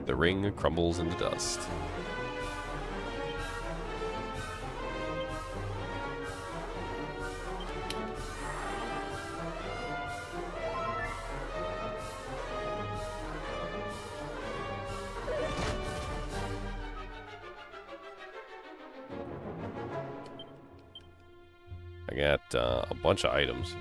The ring crumbles into dust. I got a bunch of items.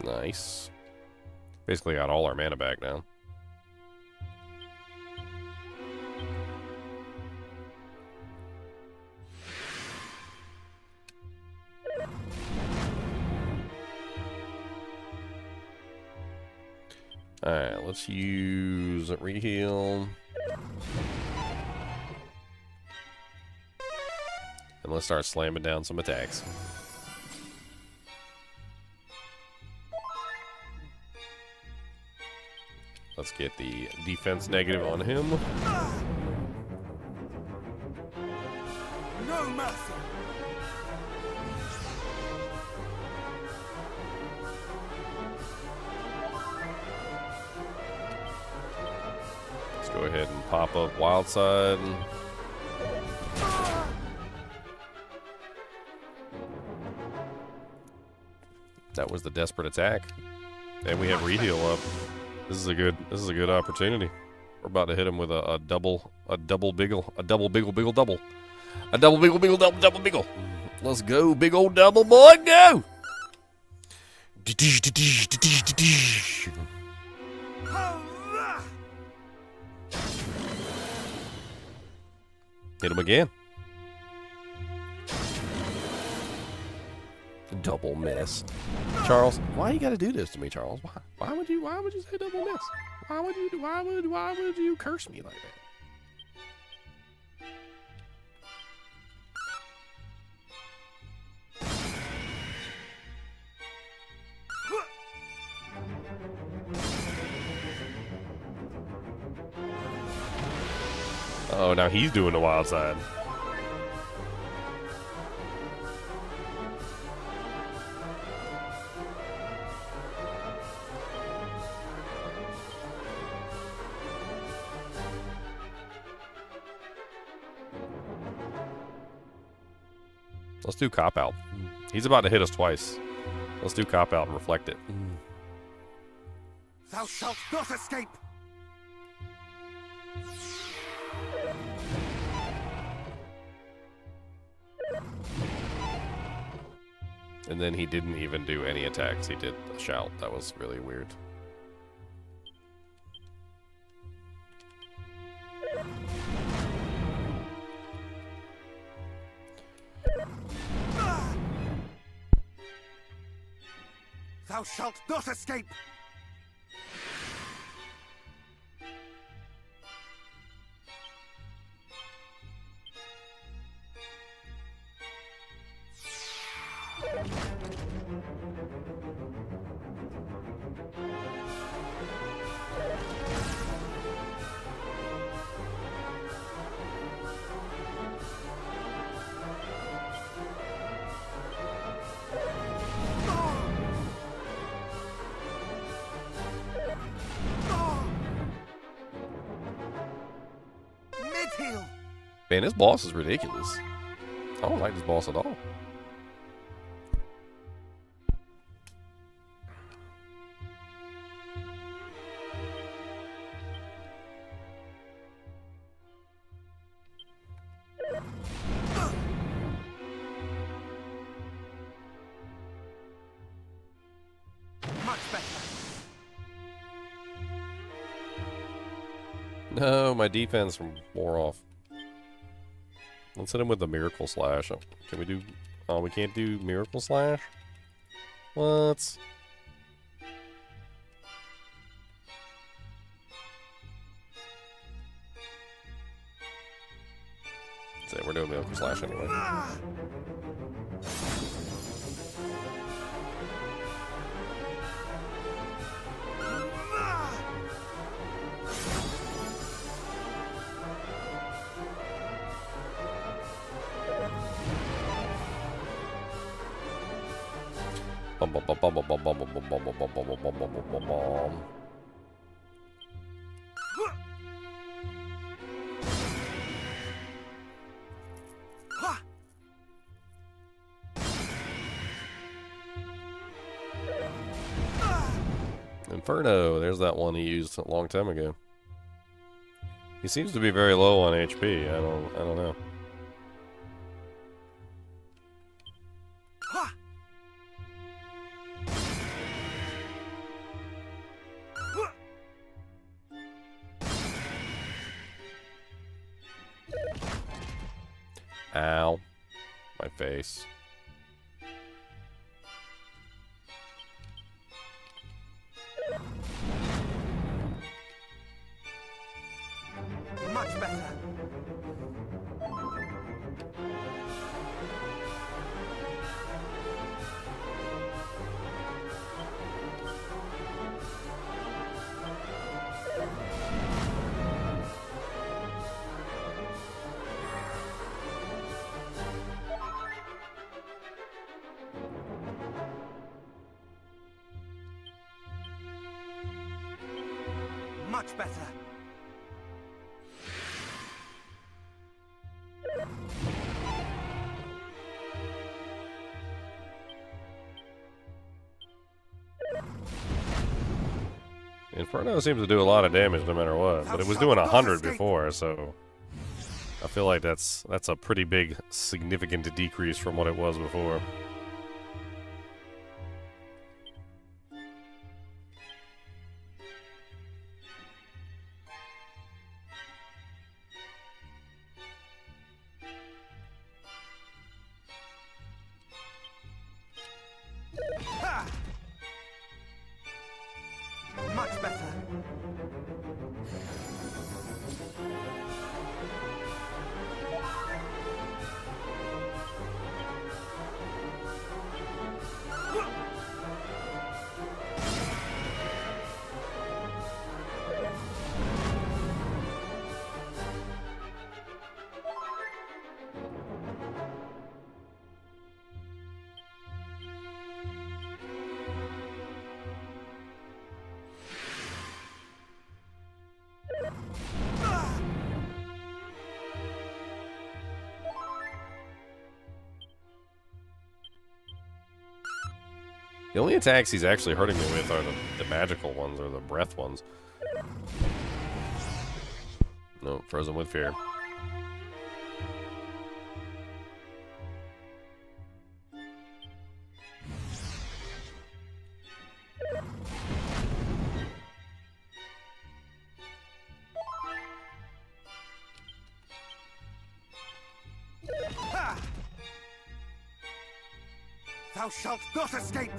Nice. Basically got all our mana back now. Alright, let's use reheal. And let's start slamming down some attacks. Let's get the defense negative on him. No mercy. Let's go ahead and pop up Wild Side. That was the desperate attack. And we have reheal up. This is a good opportunity. We're about to hit him with a double biggle, double. A double biggle. Let's go, big old double boy, go! Hit him again. Double miss. Charles, why you gotta do this to me, Charles? Why would you say double miss? Why would you curse me like that? Oh, now he's doing the wild side. Let's do cop out. He's about to hit us twice. Let's do cop out and reflect it. Thou shalt not escape! And then he didn't even do any attacks. He did a shout. That was really weird. Thou shalt not escape! Mid-heal! Man, this boss is ridiculous. I don't like this boss at all. Much better. No, my defense wore off. Let's hit him with the Miracle Slash. Can we do... Oh, we can't do Miracle Slash? What? So we're doing Miracle Slash anyway. Bum, bum, bum, bum, bum, bum, bum, bum, bum, bum, bum, bum, bum, bum, bum, bum, bum. Inferno, there's that one he used a long time ago. He seems to be very low on HP. I don't know. Ow. My face. Much better. Much better. Inferno seems to do a lot of damage no matter what, but it was doing 100 before, so I feel like that's a pretty big, significant decrease from what it was before. Much better. The only attacks he's actually hurting me with are the magical ones or the breath ones. No, frozen with fear. Ha! Thou shalt not escape!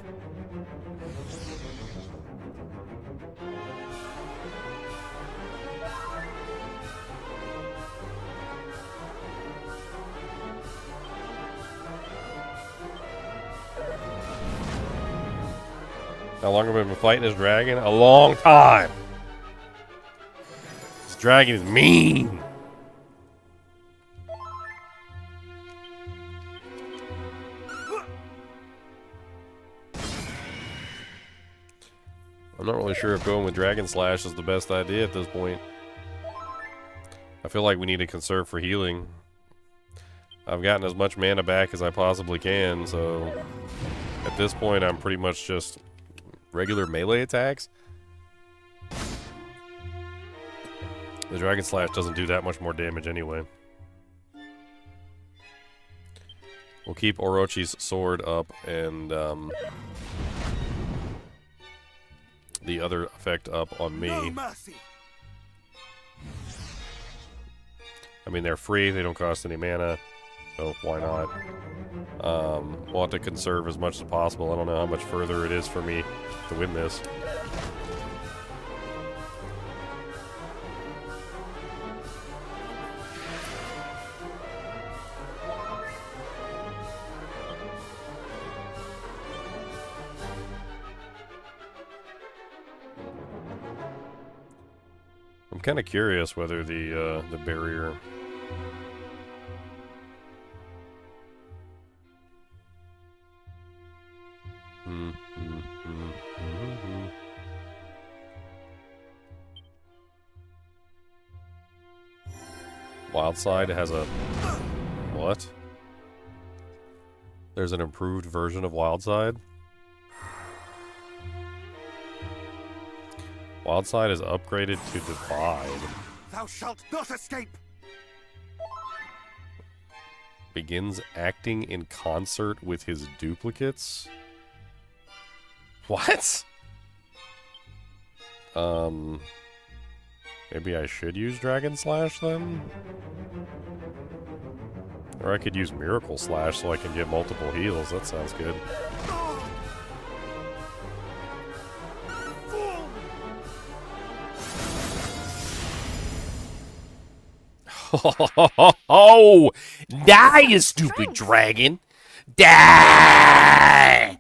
How long have we been fighting this dragon? A long time! This dragon is mean! I'm not really sure if going with Dragon Slash is the best idea at this point. I feel like we need to conserve for healing. I've gotten as much mana back as I possibly can, so at this point I'm pretty much just regular melee attacks. The Dragon Slash doesn't do that much more damage anyway. We'll keep Orochi's sword up and the other effect up on me. No mercy. I mean, they're free, they don't cost any mana, so why not? We'll have to conserve as much as possible. I don't know how much further it is for me to win this. I'm kind of curious whether the barrier. Wildside has a what? There's an improved version of Wildside. Wildside is upgraded to Divide. Thou shalt not escape! Begins acting in concert with his duplicates. What? Maybe I should use Dragon Slash then? Or I could use Miracle Slash so I can get multiple heals. That sounds good. Oh, die, you stupid dragon! Die!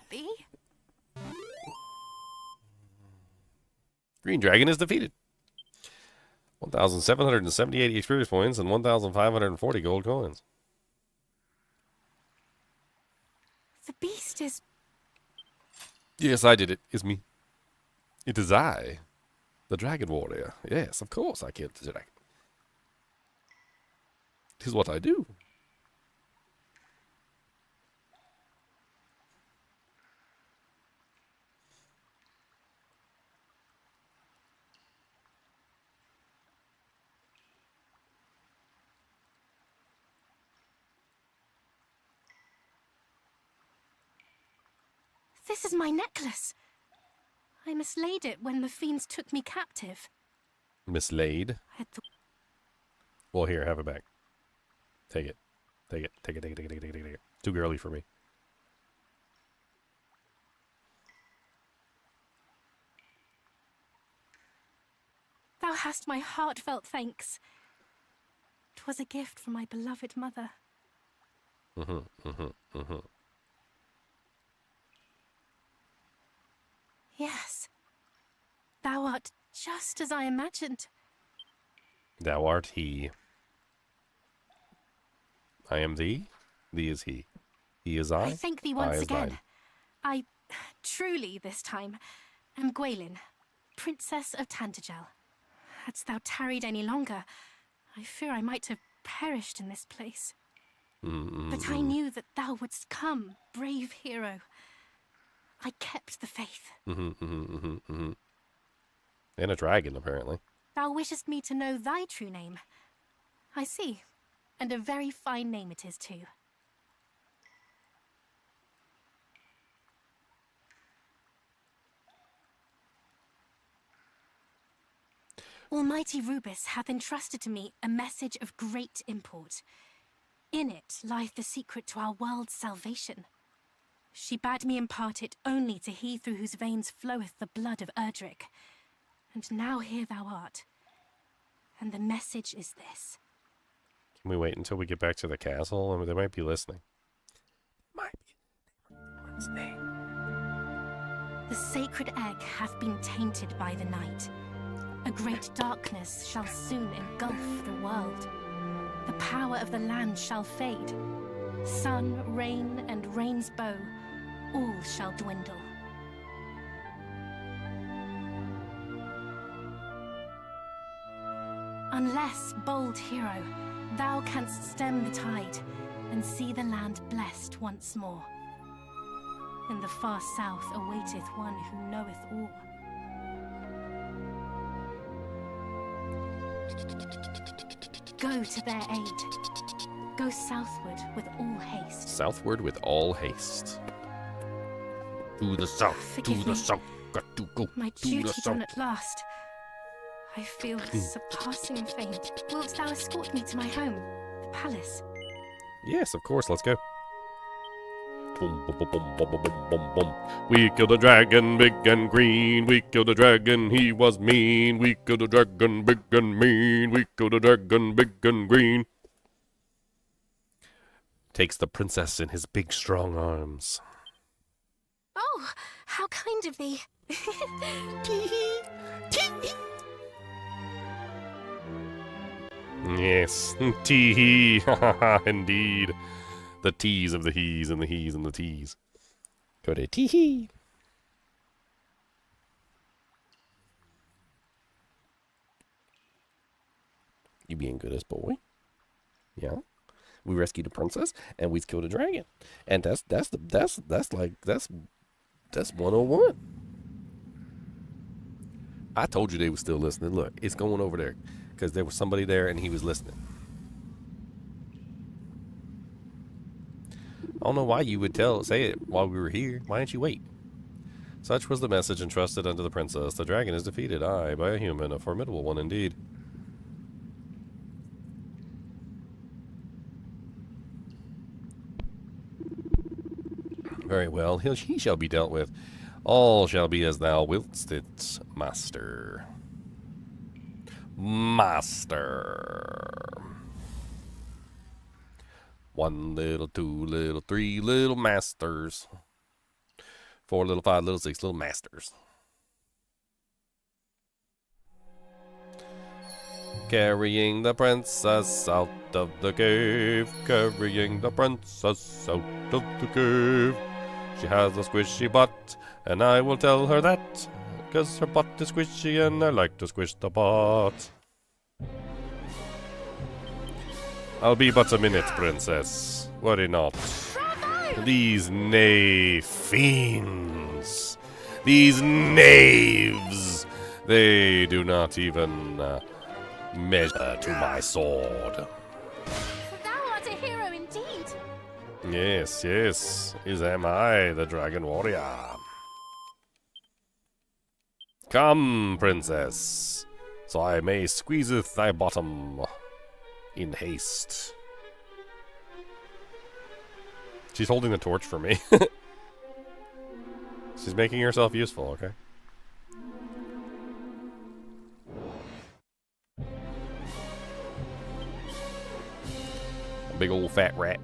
Green Dragon is defeated. 1,778 experience points and 1,540 gold coins. The beast is... Yes, I did it. It's me. It is I, the Dragon Warrior. Yes, of course I killed the dragon. It is what I do. This is my necklace. I mislaid it when the fiends took me captive. Mislaid? Well, here, have it back. Take it. Take it. Take it. Take it. Take it. Take it. Take it. Take it. Too girly for me. Thou hast my heartfelt thanks. 'Twas a gift from my beloved mother. Yes. Thou art just as I imagined. Thou art he. I am thee. Thee is he. He is I. I thank thee once again. Thine. I truly, this time, am Gualan, Princess of Tantagel. Hadst thou tarried any longer, I fear I might have perished in this place. But I knew that thou wouldst come, brave hero. I kept the faith. And a dragon, apparently. Thou wishest me to know thy true name. I see. And a very fine name it is, too. Almighty Rubus hath entrusted to me a message of great import. In it lieth the secret to our world's salvation. She bade me impart it only to he through whose veins floweth the blood of Erdrick. And now here thou art. And the message is this. Can we wait until we get back to the castle? I mean, they might be listening. What's the name? The sacred egg hath been tainted by the night. A great darkness shall soon engulf the world. The power of the land shall fade. Sun, rain, and rain's bow, all shall dwindle. Unless, bold hero, thou canst stem the tide and see the land blessed once more. In the far south awaiteth one who knoweth all. Go to their aid. Go southward with all haste. Southward with all haste. To the south, Forgive to the me. south, got to go My to duty the south. done at last. I feel surpassing faint. Wilt thou escort me to my home, the palace? Yes, of course, let's go. Boom, boom, boom, boom, boom, boom, boom, boom, boom. We killed a dragon big and green. We killed a dragon, he was mean. We killed a dragon big and mean. We killed a dragon big and green. Takes the princess in his big strong arms. Oh, how kind of thee. Yes, tee-hee, ha ha ha, indeed. The teas of the he's and the he's and the teas. Go to tee-hee. You being good as boy? Yeah. We rescued a princess and we killed a dragon, and that's 101. I told you they were still listening. Look, it's going over there because there was somebody there and he was listening. I don't know why you would say it while we were here. Why didn't you wait? Such was the message entrusted unto the princess. The dragon is defeated, aye, by a human, a formidable one indeed. Very well, he shall be dealt with. All shall be as thou wilt it, master. Master. 1 little, 2 little, 3 little masters. 4 little, 5 little, 6 little masters. Carrying the princess out of the cave. Carrying the princess out of the cave. She has a squishy butt, and I will tell her that, 'cause her butt is squishy and I like to squish the butt. I'll be but a minute, princess. Worry not. These knave fiends. These knaves. They do not even measure to my sword. Thou art a hero indeed. Yes, yes. Is am I, the dragon warrior. Come, princess, so I may squeezeth thy bottom in haste. She's holding the torch for me. She's making herself useful, okay? A big old fat rat.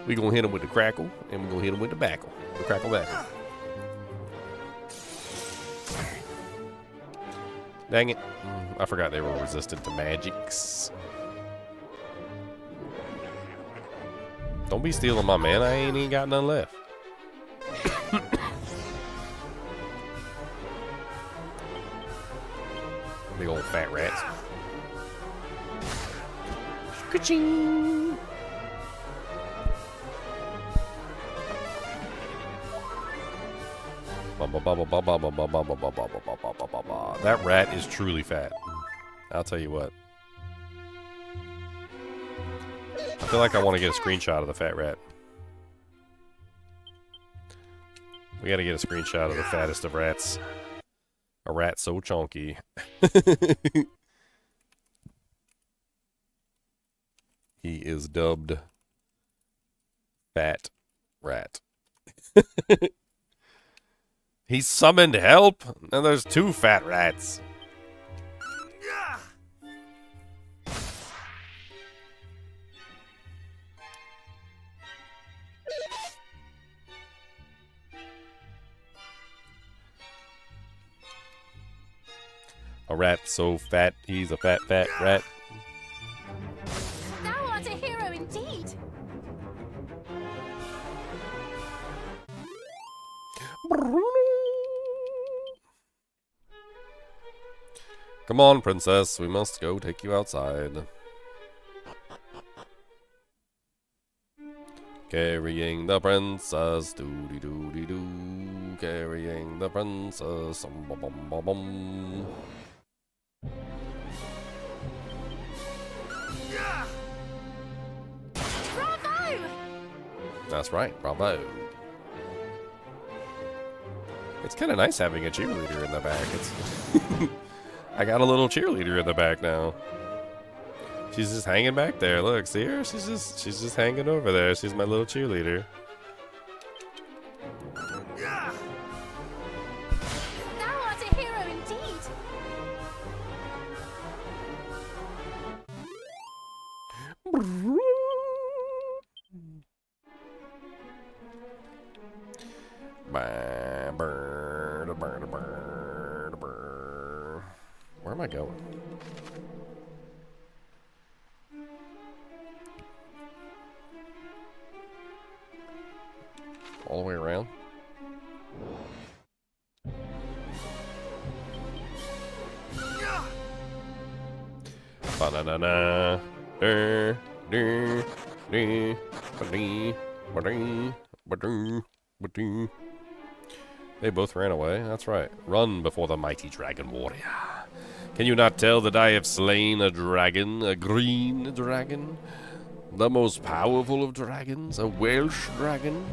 We gonna hit him with the crackle, and we gonna hit him with the backle. The crackle backle. Dang it. I forgot they were resistant to magics. Don't be stealing my mana. I ain't even got none left. Big old fat rats. Ka-ching! That rat is truly fat. I'll tell you what. I feel like I want to get a screenshot of the fat rat. We gotta get a screenshot of the fattest of rats. A rat so chunky. He is dubbed Fat Rat. He summoned help, and there's 2 fat rats. A rat so fat, he's a fat rat. Thou art a hero indeed. Come on, princess, we must go take you outside. Carrying the princess, doo-dee-doo-dee-doo. Carrying the princess, bum-bum-bum-bum. Bravo! That's right, bravo. It's kind of nice having a cheerleader in the back. It's I got a little cheerleader in the back now. She's just hanging back there. Look, see her? She's just hanging over there. She's my little cheerleader. Thou art a hero indeed. Where am I going? All the way around? Ba-na-na-na. They both ran away. That's right. Run before the mighty dragon warrior. Can you not tell that I have slain a dragon, a green dragon? The most powerful of dragons, a Welsh dragon?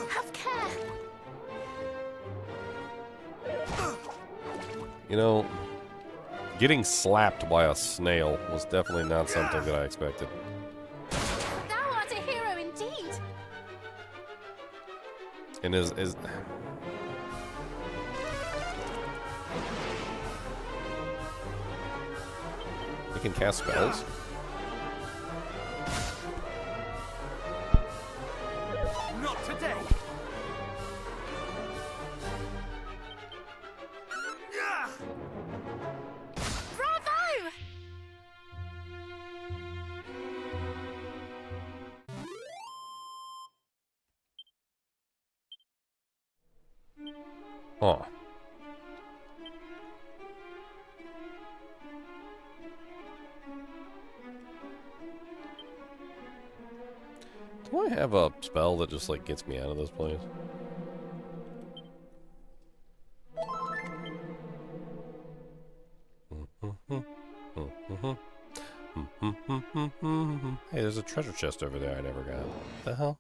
Have care. You know, getting slapped by a snail was definitely not something that I expected. Thou art a hero indeed. And is he can cast spells? Not today. Bravo! Huh. Do I have a spell that just like gets me out of this place? Hey, there's a treasure chest over there I never got. What the hell?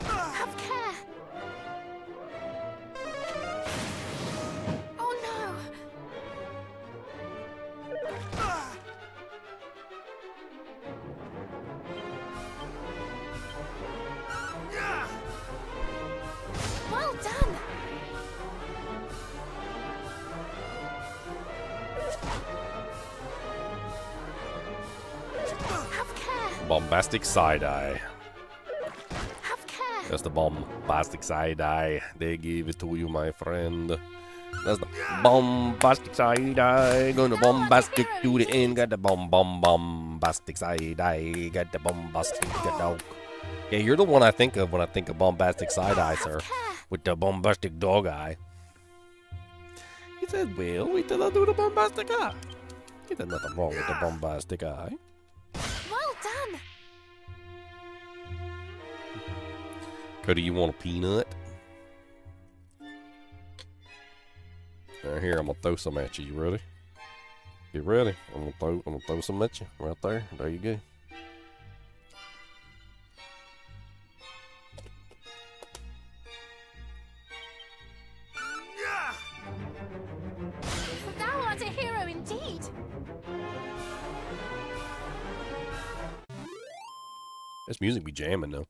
Have care. Oh no. Well done. Have care. Bombastic side-eye. Have care. That's the bombastic side-eye. They gave it to you, my friend. That's the bombastic side-eye. Gonna bombastic to the end. Got the bombastic side-eye. Got the bombastic dog. Yeah, you're the one I think of when I think of bombastic side eye, sir. With the bombastic dog eye. He said, well, we did not do the bombastic eye. There's nothing wrong with the bombastic eye. Well done. Cody, you want a peanut? Right here, I'm gonna throw some at you. You ready? Get ready. I'm gonna throw some at you right there. There you go. Thou art a hero indeed. This music be jamming though.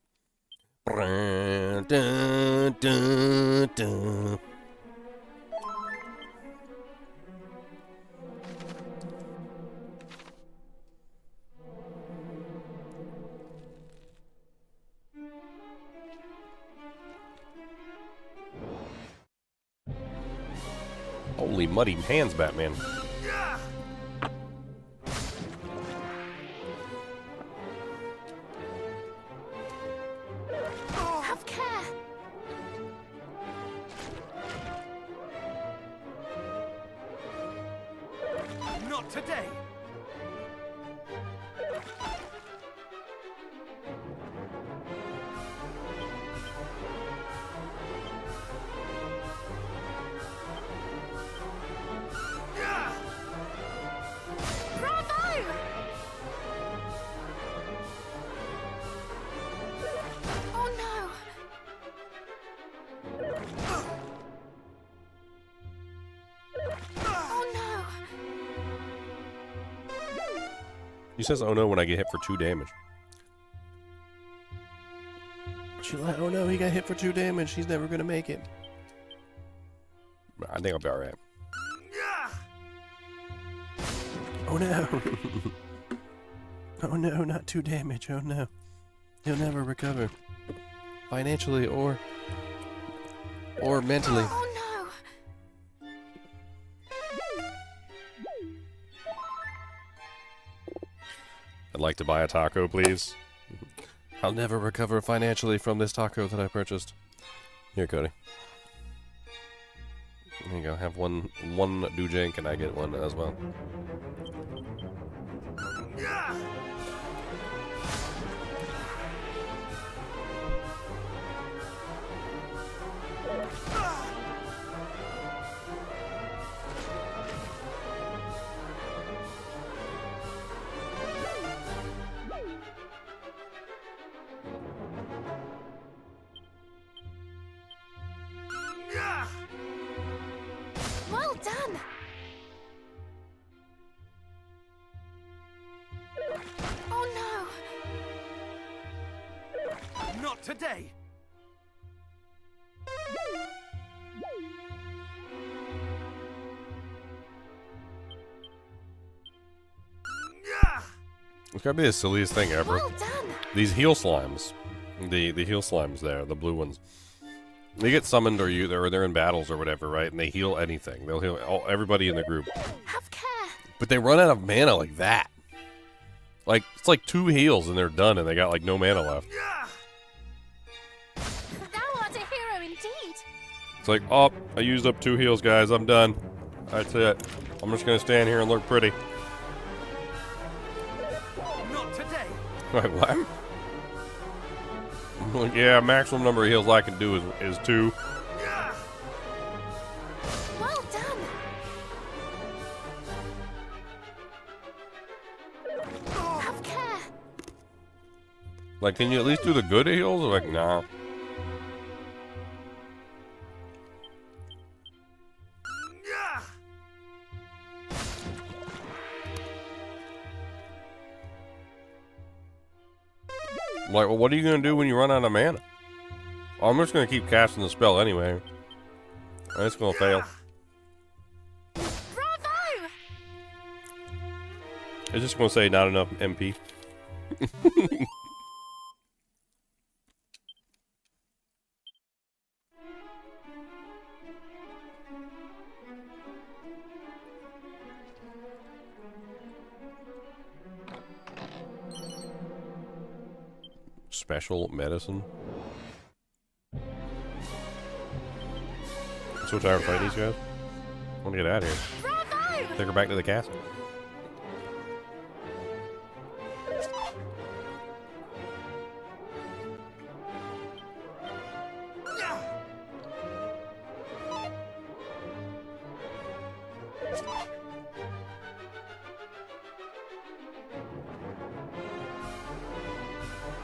Dun, dun, dun, dun. Holy muddy hands, Batman. Have care. Not today. Bravo! Oh no! Oh no! He says, oh no, when I get hit for 2 damage. She's like, oh no, he got hit for 2 damage. He's never gonna make it. I think I'll be alright. Oh no! Oh no, not 2 damage. Oh no. He'll never recover. Financially or mentally. Oh no! I'd like to buy a taco, please. I'll never recover financially from this taco that I purchased. Here, Cody. There you go. Have one Dujang, and I get one as well. Well done. Oh no! Not today. It's gotta be the silliest thing ever. Well done. These heal slimes, the heal slimes there, the blue ones. They get summoned or they're in battles or whatever, right? And they heal anything. They'll heal everybody in the group. Have care. But they run out of mana like that. Like it's like 2 heals and they're done, and they got like no mana left. Thou art a hero indeed. It's like, oh, I used up 2 heals, guys. I'm done. That's it. I'm just gonna stand here and look pretty. Not today. Wait, what? Well, yeah, maximum number of heals I can do is 2. Well done. Have care. Like, can you at least do the good heals? Or like, nah. Like, well, what are you gonna do when you run out of mana? Oh, I'm just gonna keep casting the spell anyway. It's gonna fail. Bravo! It's just gonna say not enough MP. Special medicine. I'm so tired of fighting these guys. I want to get out of here. Bravo! Take her back to the castle.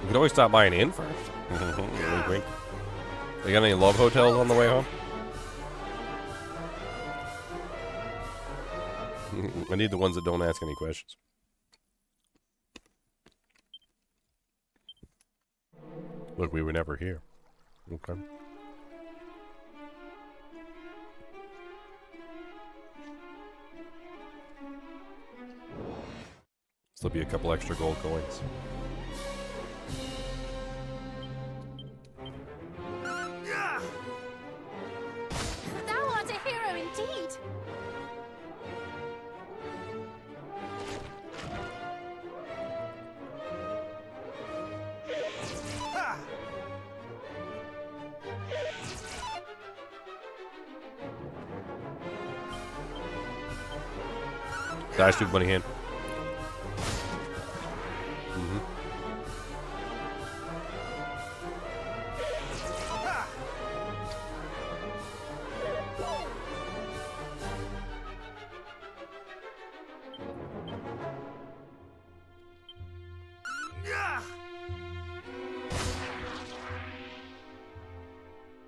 You could always stop by an inn first. Wink, wink. You got any love hotels on the way home? I need the ones that don't ask any questions. Look, we were never here. Okay. There'll be a couple extra gold coins. Thou art a hero indeed. Dash through bunny hand.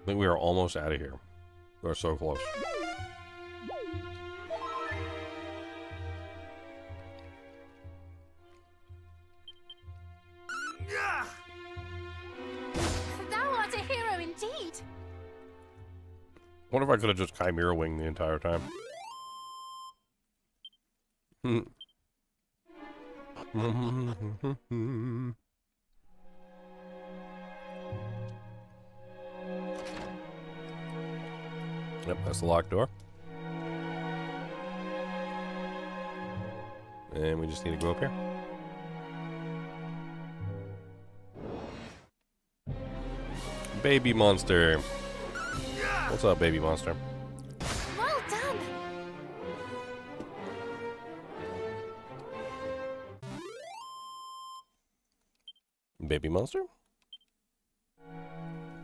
I think we are almost out of here. We're so close. Thou art a hero indeed. What if I could have just Chimera winged the entire time? Yep, that's the locked door. And we just need to go up here. Baby monster. What's up, baby monster? Well done. Baby monster?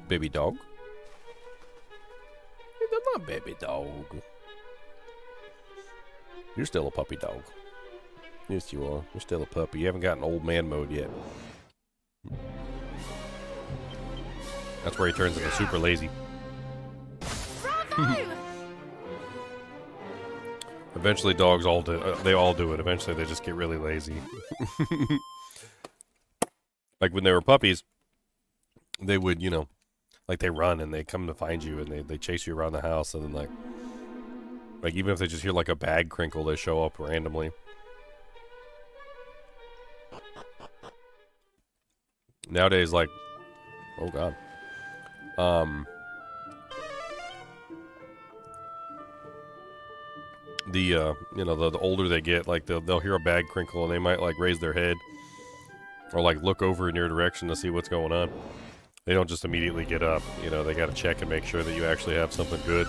Baby dog? You're not baby dog. You're still a puppy dog. Yes, you are. You're still a puppy. You haven't gotten old man mode yet. That's where he turns into super lazy. Bravo! Eventually, dogs all do. They all do it. Eventually, they just get really lazy. Like when they were puppies, they would, you know, like they run and they come to find you and they chase you around the house and then like even if they just hear like a bag crinkle, they show up randomly. Nowadays, like, oh god, you know, the older they get, like they'll hear a bag crinkle and they might like raise their head or like look over in your direction to see what's going on. They don't just immediately get up, you know, they got to check and make sure that you actually have something good.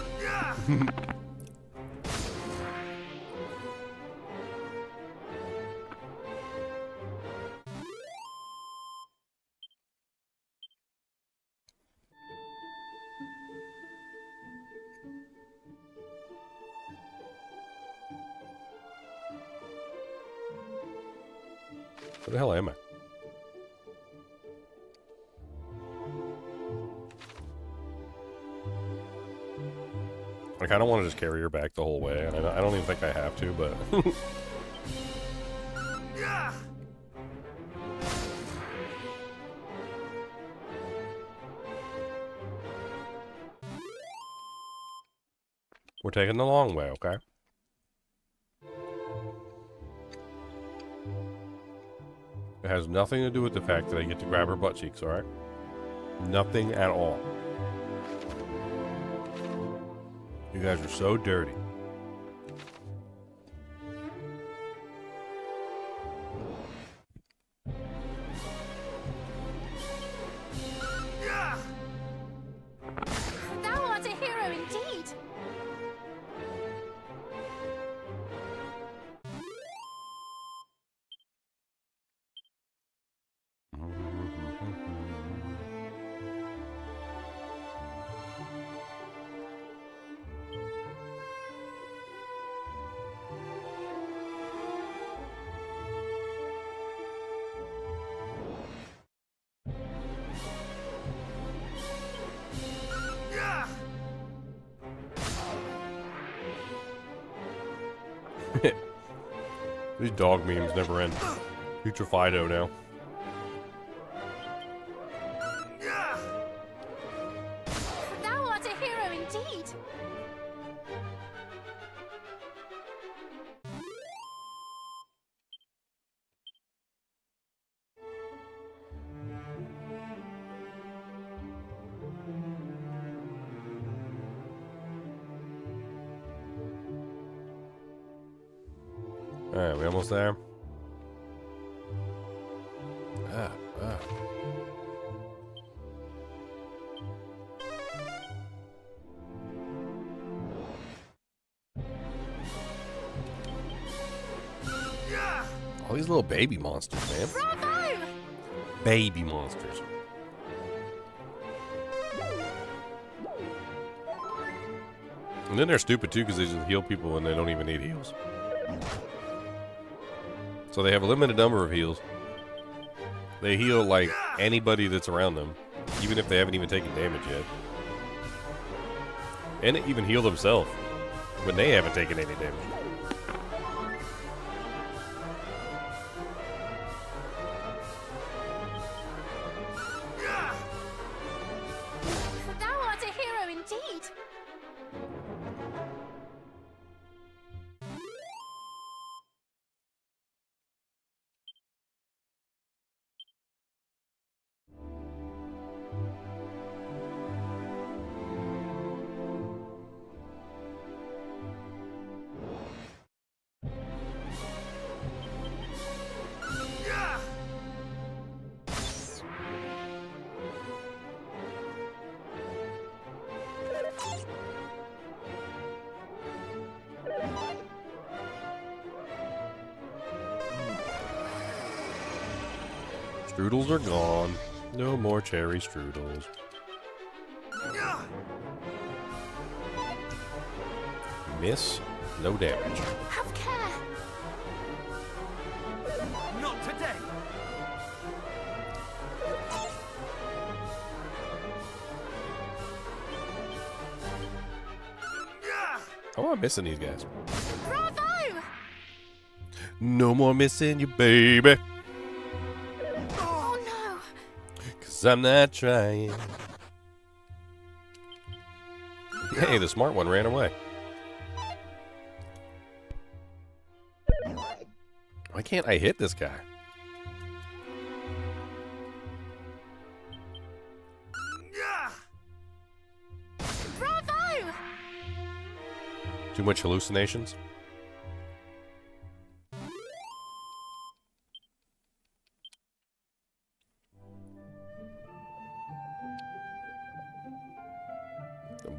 Where the hell am I? Like, I don't want to just carry her back the whole way. I don't even think I have to, but... We're taking the long way, okay? It has nothing to do with the fact that I get to grab her butt cheeks, alright? Nothing at all. You guys are so dirty. These dog memes never end. Future Fido now. Thou art a hero indeed. Alright, we almost there? All these little baby monsters, man. Bravo! Baby monsters. And then they're stupid too because they just heal people and they don't even need heals. So they have a limited number of heals. They heal like anybody that's around them, even if they haven't even taken damage yet. And they even heal themselves when they haven't taken any damage. Thou art a hero indeed. Strudels are gone. No more cherry strudels. Miss, no damage. Have care. Not today. How am I missing these guys? Bravo! No more missing you, baby. Oh no. 'Cause I'm not trying. Hey, the smart one ran away. Why can't I hit this guy? Bravo! Too much hallucinations?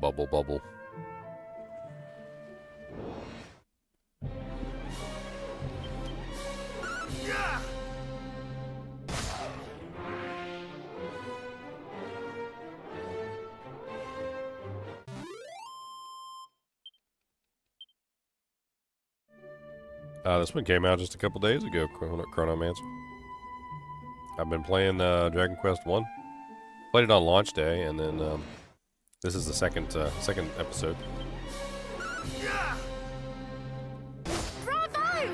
Bubble, bubble. This one came out just a couple days ago, Chronomancer. I've been playing Dragon Quest 1. Played it on launch day, and then this is the second episode. Bravo!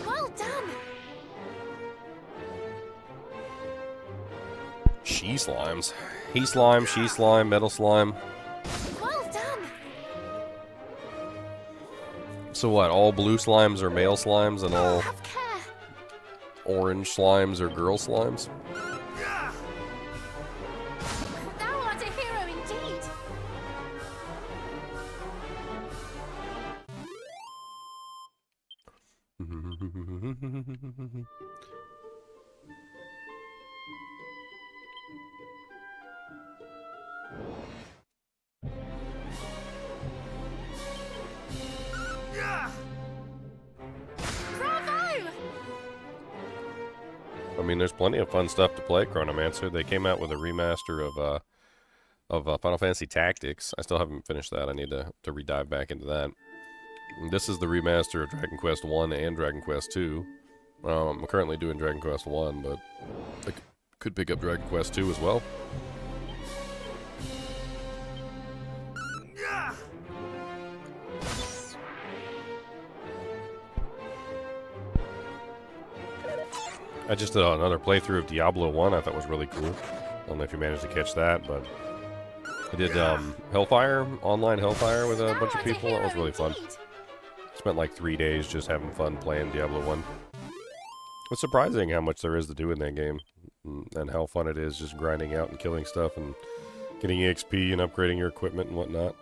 Well done. She slimes. He slime, she slime, metal slime. Well done. So what, all blue slimes are male slimes and all Have care. orange slimes are girl slimes? Thou art a hero indeed. I mean, there's plenty of fun stuff to play, Chronomancer. They came out with a remaster of Final Fantasy Tactics. I still haven't finished that. I need to re-dive back into that. And this is the remaster of Dragon Quest 1 and Dragon Quest 2. I'm currently doing Dragon Quest 1, but I could pick up Dragon Quest 2 as well. I just did another playthrough of Diablo 1 I thought was really cool. I don't know if you managed to catch that, but I did Hellfire, online Hellfire with a bunch of people. That was really fun. Spent like 3 days just having fun playing Diablo 1. It's surprising how much there is to do in that game, and how fun it is just grinding out and killing stuff and getting EXP and upgrading your equipment and whatnot.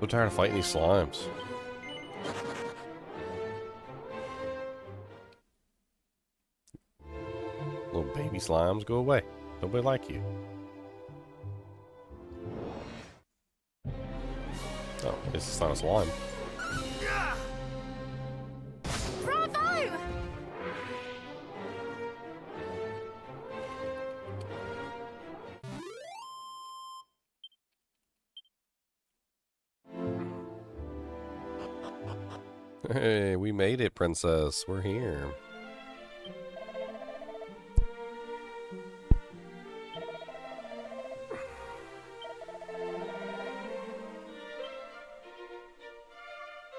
I'm tired of fighting these slimes. Little baby slimes, go away. Nobody like you. Oh, it's not a slime. Bravo! Hey, we made it, princess. We're here.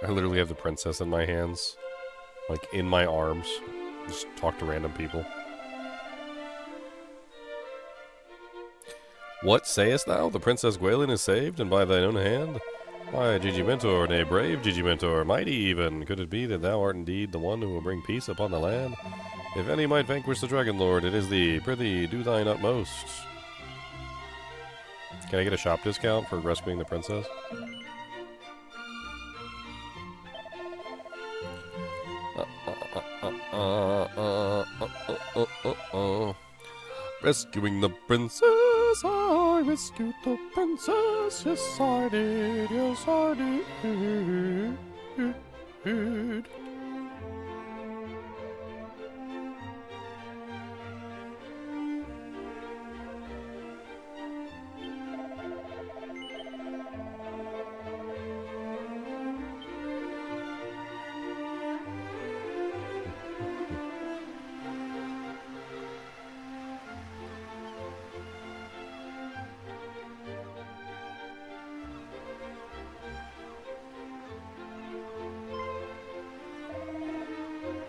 I literally have the princess in my hands. Like, in my arms. Just talk to random people. What sayest thou? The Princess Gualan is saved, and by thine own hand? Why, Gigimentor, nay, brave Gigimentor, mighty even, could it be that thou art indeed the one who will bring peace upon the land? If any might vanquish the Dragon Lord, it is thee. Prithee, do thine utmost. Can I get a shop discount for rescuing the princess? Rescuing the princess, I rescued the princess, yes I did, yes I did.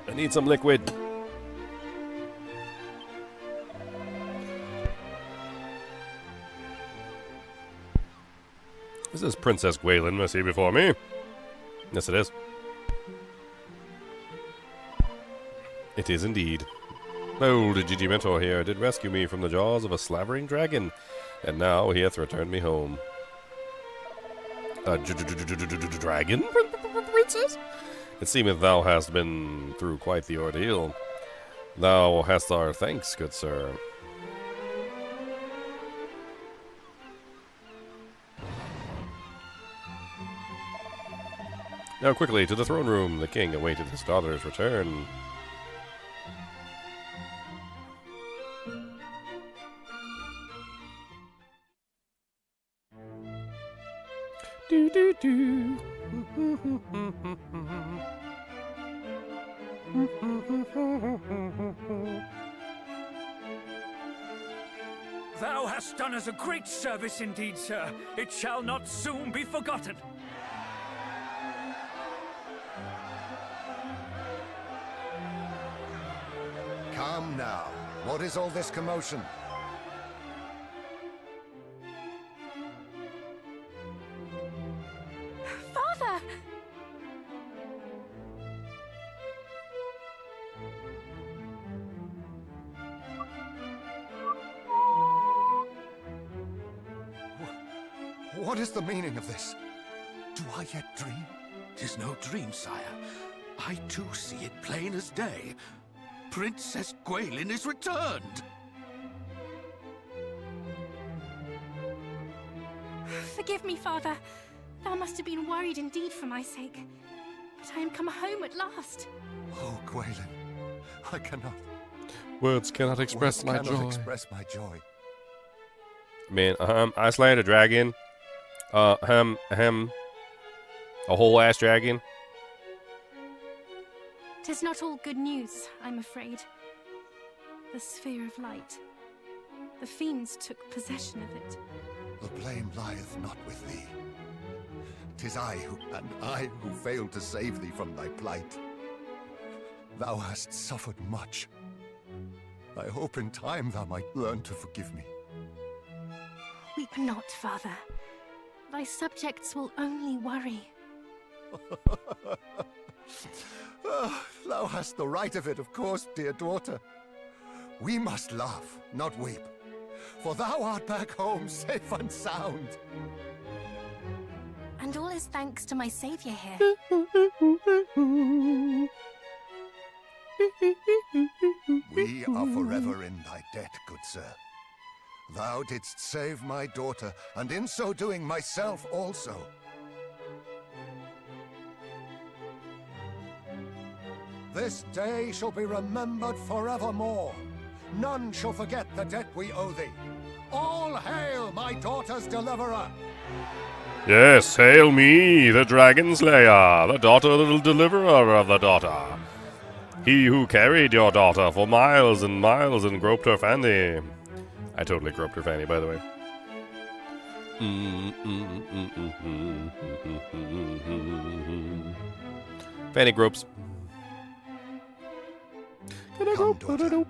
I need some liquid. This is Princess Gualan I see before me. Yes, it is. It is indeed. Old Gigimentor here did rescue me from the jaws of a slavering dragon, and now he hath returned me home. A dragon, princess? It seemeth thou hast been through quite the ordeal. Thou hast our thanks, good sir. Now quickly, to the throne room. The king awaited his daughter's return. Do do do. Thou hast done us a great service indeed, sir. It shall not soon be forgotten. Come now. What is all this commotion? Father! What is the meaning of this? Do I yet dream? 'Tis no dream, sire. I too see it plain as day. Princess Gualan is returned! Forgive me, Father. Thou must have been worried indeed for my sake. But I am come home at last. Oh, Gualan, I cannot. Words cannot express my Words cannot joy. express my joy. Man, I slayed a dragon. A whole ass dragon. 'Tis not all good news, I'm afraid. The sphere of light. The fiends took possession of it. The blame lieth not with thee. 'Tis I who failed to save thee from thy plight. Thou hast suffered much. I hope in time thou might learn to forgive me. Weep not, Father. Thy subjects will only worry. Thou hast the right of it, of course, dear daughter. We must laugh, not weep. For thou art back home, safe and sound. And all is thanks to my savior here. We are forever in thy debt, good sir. Thou didst save my daughter, and in so doing myself also. This day shall be remembered forevermore. None shall forget the debt we owe thee. All hail my daughter's deliverer! Yes, hail me, the Dragon Slayer, the deliverer of the daughter. He who carried your daughter for miles and miles and groped her fanny. I totally groped her fanny, by the way. Fanny gropes. Come, daughter.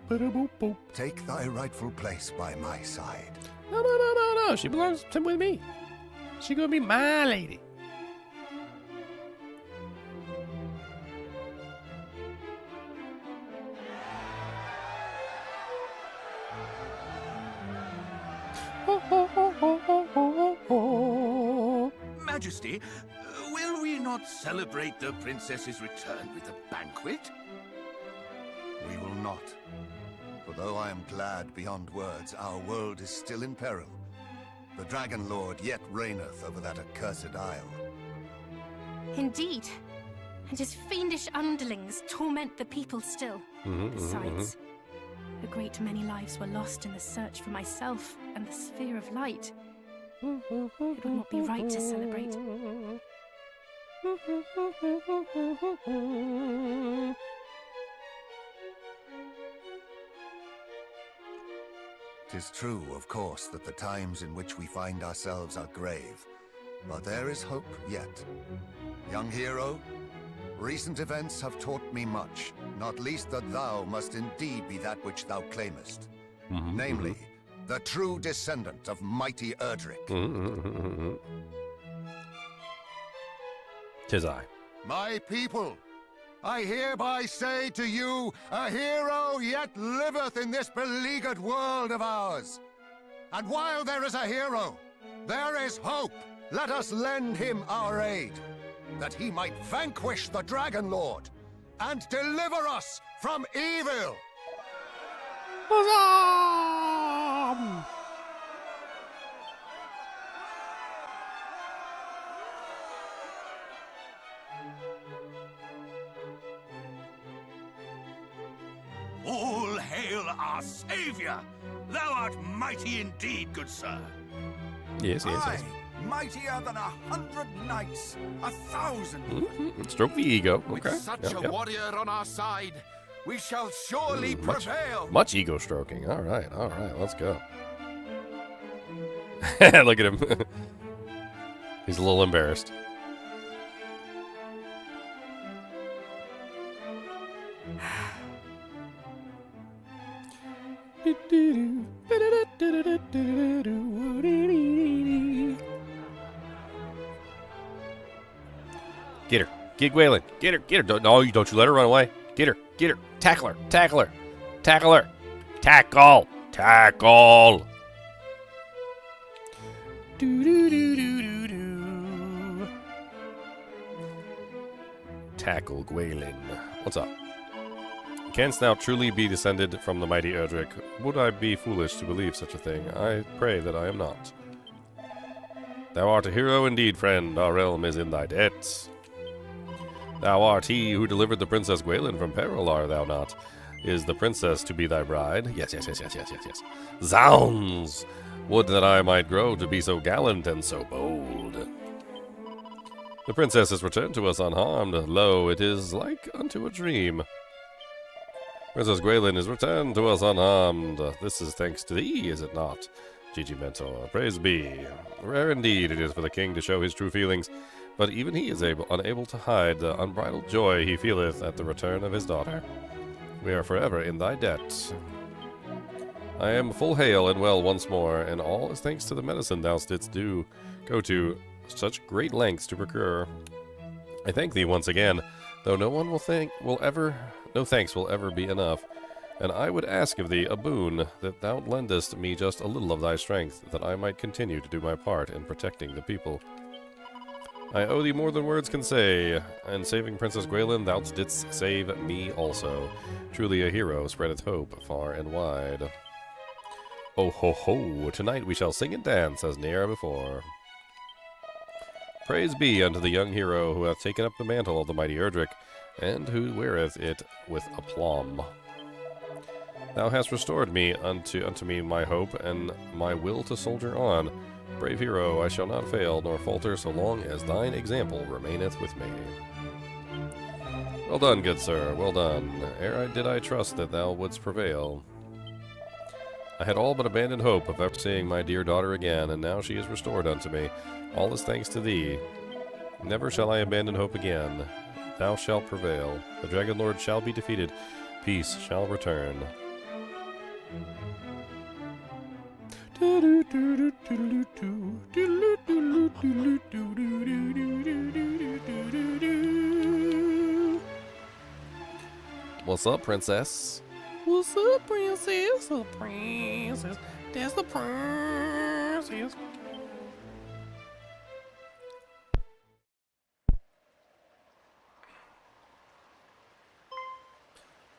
Take thy rightful place by my side. No. She belongs with me. She gonna be my lady. Majesty, will we not celebrate the princess's return with a banquet? We will not. For though I am glad beyond words, our world is still in peril. The Dragon Lord yet reigneth over that accursed isle. Indeed. And his fiendish underlings torment the people still. Besides, a great many lives were lost in the search for myself and the sphere of light. It would not be right to celebrate. 'Tis true, of course, that the times in which we find ourselves are grave, but there is hope yet. Young hero, recent events have taught me much, not least that thou must indeed be that which thou claimest. Namely, the true descendant of mighty Erdrick. 'Tis I. My people, I hereby say to you, a hero yet liveth in this beleaguered world of ours. And while there is a hero, there is hope. Let us lend him our aid, that he might vanquish the Dragon Lord and deliver us from evil. All hail our savior! Thou art mighty indeed, good sir. Yes, yes, yes. Mightier than 100 knights, 1,000. Stroke the ego. With Okay. such a warrior on our side, we shall surely prevail. Much ego stroking. All right, let's go. Look at him. He's a little embarrassed. Get her. Get Gualan. Get her. Get her. No, don't you let her run away. Get her. Get her. Tackle her. Tackle her. Tackle her. Tackle. Tackle. Tackle Gualan. What's up? Canst thou truly be descended from the mighty Erdrick? Would I be foolish to believe such a thing? I pray that I am not. Thou art a hero indeed, friend. Our realm is in thy debt. Thou art he who delivered the Princess Gualan from peril, are thou not? Is the princess to be thy bride? Yes. Zounds! Would that I might grow to be so gallant and so bold. The princess is returned to us unharmed. Lo, it is like unto a dream. Princess Gualan is returned to us unharmed. This is thanks to thee, is it not? Gigi Mentor, praise be. Rare indeed it is for the king to show his true feelings, but even he is unable to hide the unbridled joy he feeleth at the return of his daughter. We are forever in thy debt. I am full hale and well once more, and all is thanks to the medicine thou didst go to such great lengths to procure. I thank thee once again, though no thanks will ever be enough. And I would ask of thee a boon, that thou lendest me just a little of thy strength, that I might continue to do my part in protecting the people. I owe thee more than words can say, and saving Princess Gualan, thou didst save me also. Truly a hero spreadeth hope far and wide. Oh ho ho, tonight we shall sing and dance as ne'er before. Praise be unto the young hero who hath taken up the mantle of the mighty Erdrick, and who weareth it with aplomb. Thou hast restored me unto me my hope, and my will to soldier on. Brave hero, I shall not fail, nor falter, so long as thine example remaineth with me. Well done, good sir, well done. Ere did I trust that thou wouldst prevail. I had all but abandoned hope of ever seeing my dear daughter again, and now she is restored unto me. All is thanks to thee. Never shall I abandon hope again. Thou shalt prevail. The Dragon Lord shall be defeated. Peace shall return. What's up, princess? What's up, princess? The princess. That's the princess.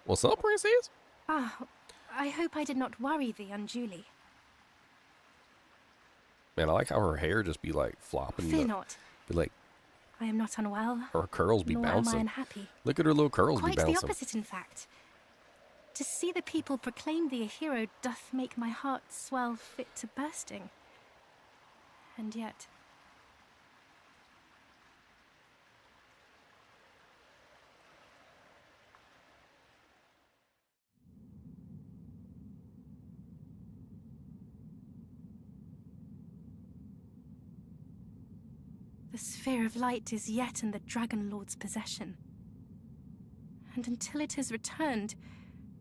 What's up, princess? Ah, I hope I did not worry thee unduly. Man, I like how her hair just be like flopping. Fear not. Be like. I am not unwell. Her curls be nor bouncing. Am I unhappy. Look at her little curls Quite be bouncing. the opposite, in fact. To see the people proclaim thee a hero doth make my heart swell fit to bursting. And yet... The sphere of light is yet in the Dragon Lord's possession. And until it is returned,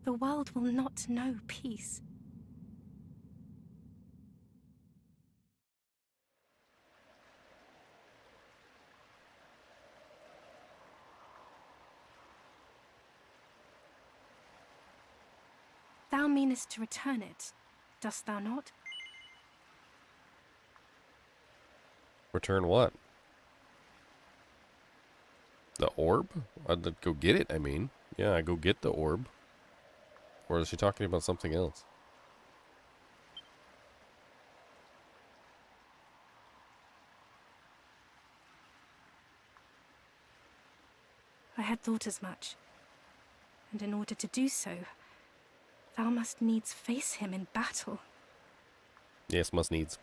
the world will not know peace. Thou meanest to return it, dost thou not? Return what? The orb? I'd go get it, I mean. Yeah, I go get the orb. Or is she talking about something else? I had thought as much. And in order to do so, Thou must needs face him in battle. Yes, must needs.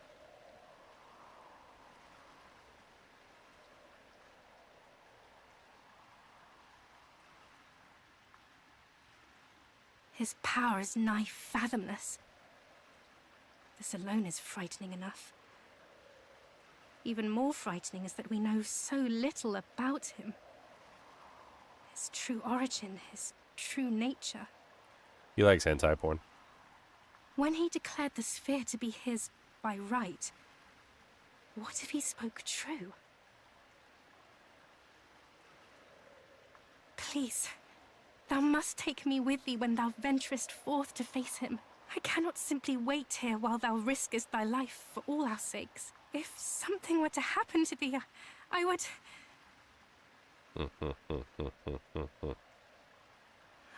His power is nigh fathomless. This alone is frightening enough. Even more frightening is that we know so little about him. His true origin, his true nature. He likes hentai porn. When he declared the sphere to be his by right, what if he spoke true? Please, thou must take me with thee when thou venturest forth to face him. I cannot simply wait here while thou riskest thy life for all our sakes. If something were to happen to thee, I would...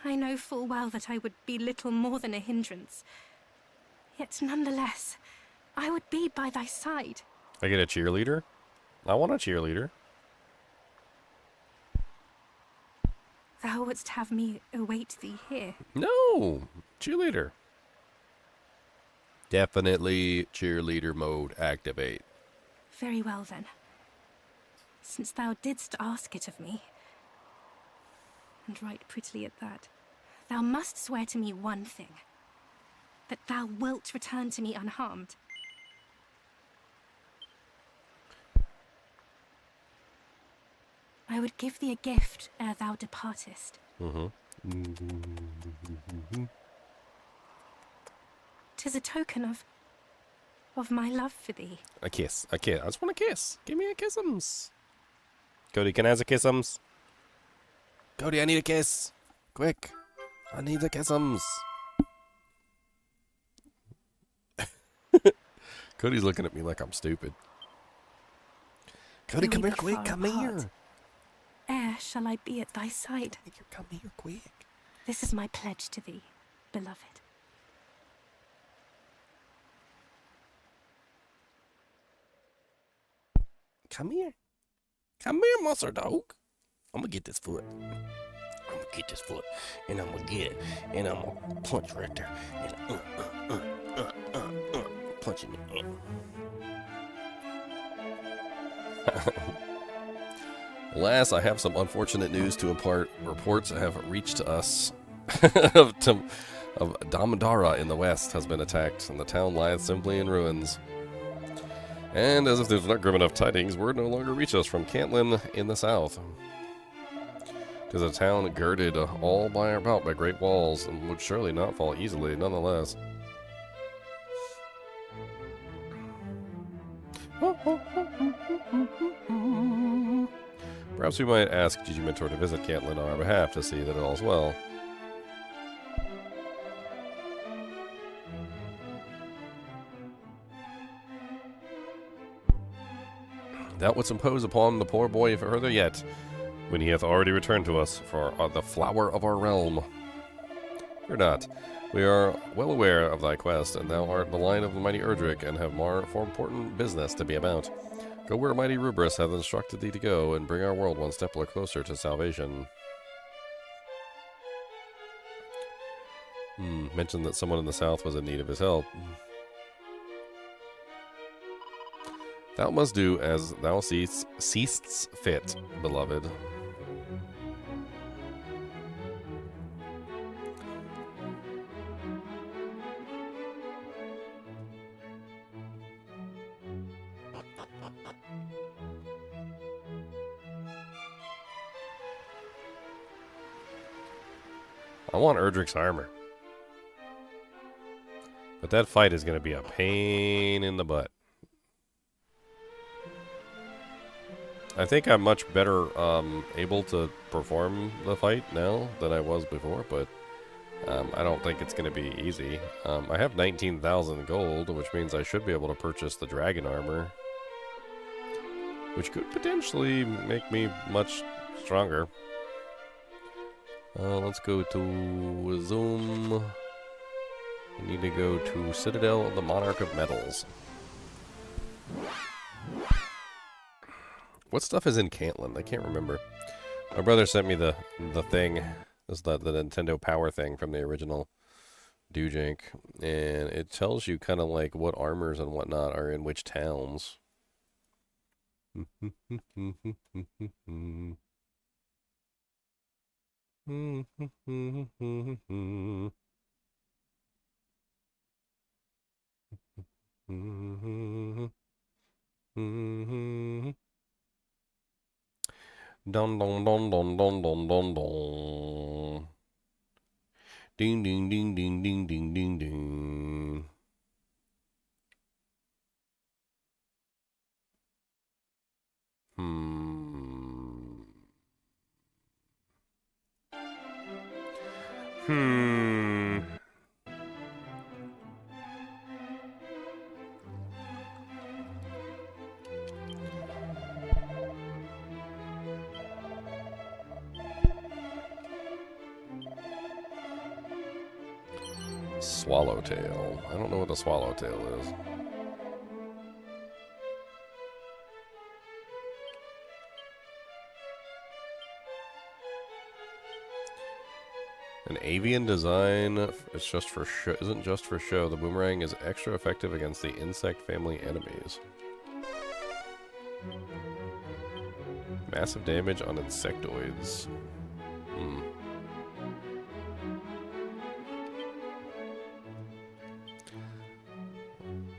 I know full well that I would be little more than a hindrance. Yet nonetheless, I would be by thy side. I get a cheerleader? I want a cheerleader. Thou wouldst have me await thee here. No! Cheerleader. Definitely cheerleader mode activate. Very well then. Since thou didst ask it of me, and right prettily at that, thou must swear to me one thing. That thou wilt return to me unharmed. I would give thee a gift ere thou departest. Tis a token of my love for thee. A kiss. A kiss. I just want a kiss. Give me a kissums. Cody, can I have a kissums? Cody, I need a kiss. Quick. I need the kissums. Cody's looking at me like I'm stupid. Cody, come here quick. Come here. Ere shall I be at thy side. Come here quick. This is my pledge to thee, beloved. Come here. Come here, monster dog. I'm gonna get this foot. I'm gonna get this foot. And I'm gonna get it. And I'm gonna punch right there. And punching it. Alas, I have some unfortunate news to impart. Reports have reached us of Damodara in the west has been attacked, and the town lies simply in ruins. And as if there's not grim enough tidings, word no longer reach us from Cantlin in the south. 'Tis a town girded all by about by great walls, and would surely not fall easily, nonetheless. Perhaps we might ask GG Mentor to visit Cantlin on our behalf to see that all's well. Thou wouldst impose upon the poor boy further yet, when he hath already returned to us for the flower of our realm. Fear not. We are well aware of thy quest, and thou art the line of the mighty Erdrick, and have more important business to be about. Go where mighty Rubrus hath instructed thee to go, and bring our world one step closer to salvation. Mentioned that someone in the south was in need of his help. Thou must do as thou seest fit, beloved. I want Erdrick's armor. But that fight is going to be a pain in the butt. I think I'm much better able to perform the fight now than I was before, but I don't think it's going to be easy. I have 19,000 gold, which means I should be able to purchase the dragon armor, which could potentially make me much stronger. Let's go to Zoom. We need to go to Citadel of the Monarch of Metals. What stuff is in Cantlin? I can't remember. My brother sent me the thing. This is the Nintendo Power thing from the original Dewjank, and it tells you kind of like what armors and whatnot are in which towns. Dun dun dun dun dun dun dun dun. Ding ding ding ding ding ding ding ding. Swallowtail. I don't know what a swallowtail is. An avian design is just for show, isn't just for show. The boomerang is extra effective against the insect family enemies. Massive damage on insectoids.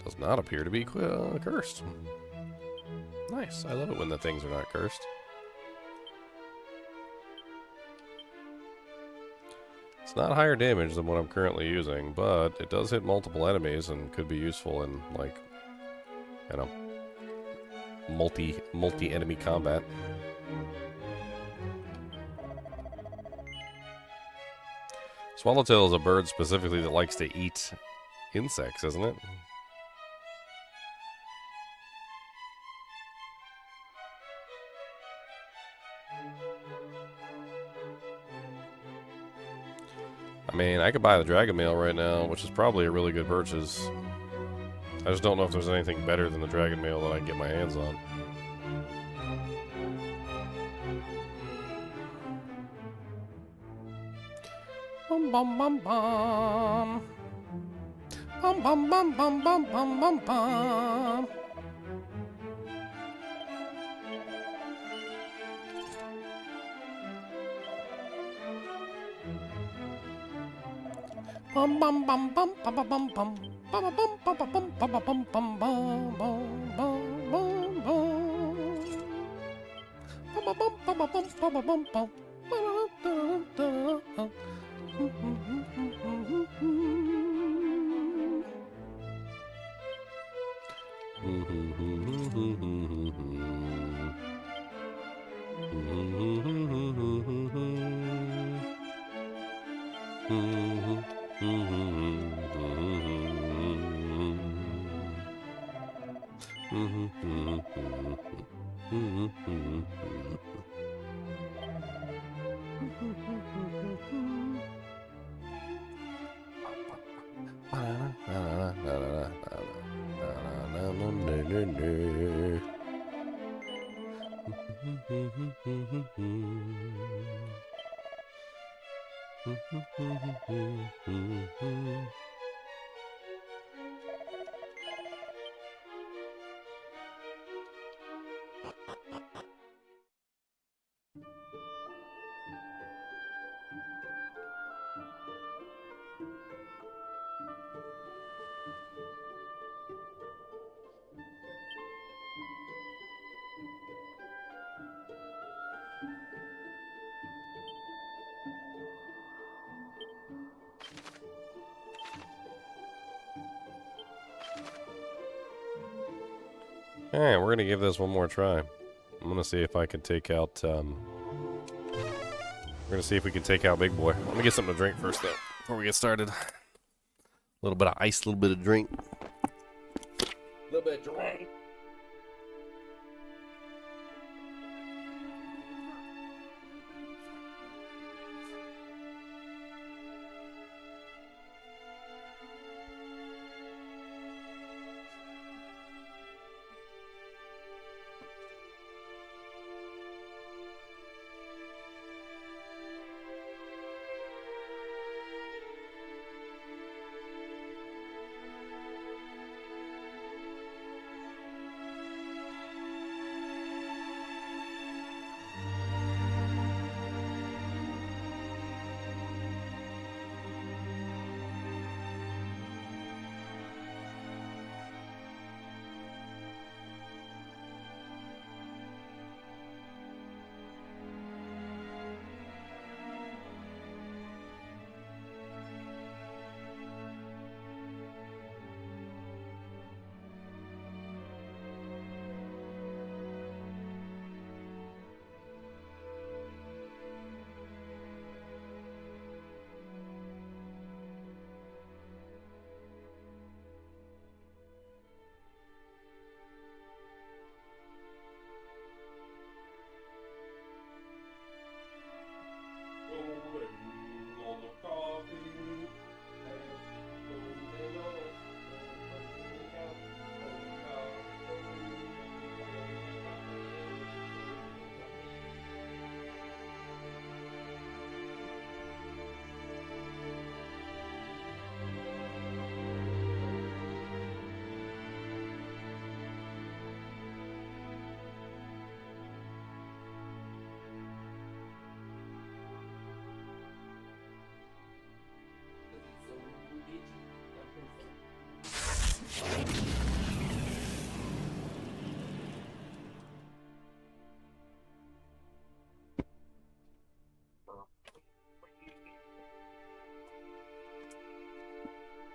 Does not appear to be cursed. Nice. I love it when the things are not cursed. It's not higher damage than what I'm currently using, but it does hit multiple enemies and could be useful in, like, you know, multi-enemy combat. Swallowtail is a bird specifically that likes to eat insects, isn't it? I mean, I could buy the dragon mail right now, which is probably a really good purchase. I just don't know if there's anything better than the dragon mail that I can get my hands on. Bum bum bum bum. Bum bum bum bum bum bum bum bum. Bum bum bum bum bum bum bum bum bum bum bum bum bum bum bum bum bum bum bum Alright, we're gonna give this one more try. I'm gonna see if I can take out, we're gonna see if we can take out Big Boy. Let me get something to drink first, though, before we get started. A little bit of ice, a little bit of drink. A little bit of drink.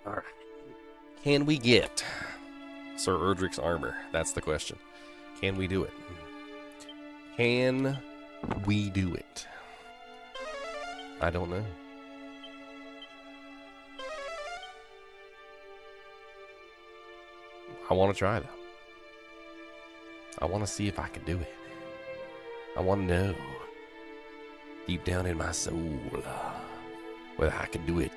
Alright. Can we get Sir Erdrick's armor? That's the question. Can we do it? Can we do it? I don't know. I want to try, though. I want to see if I can do it. I want to know, deep down in my soul, whether I can do it.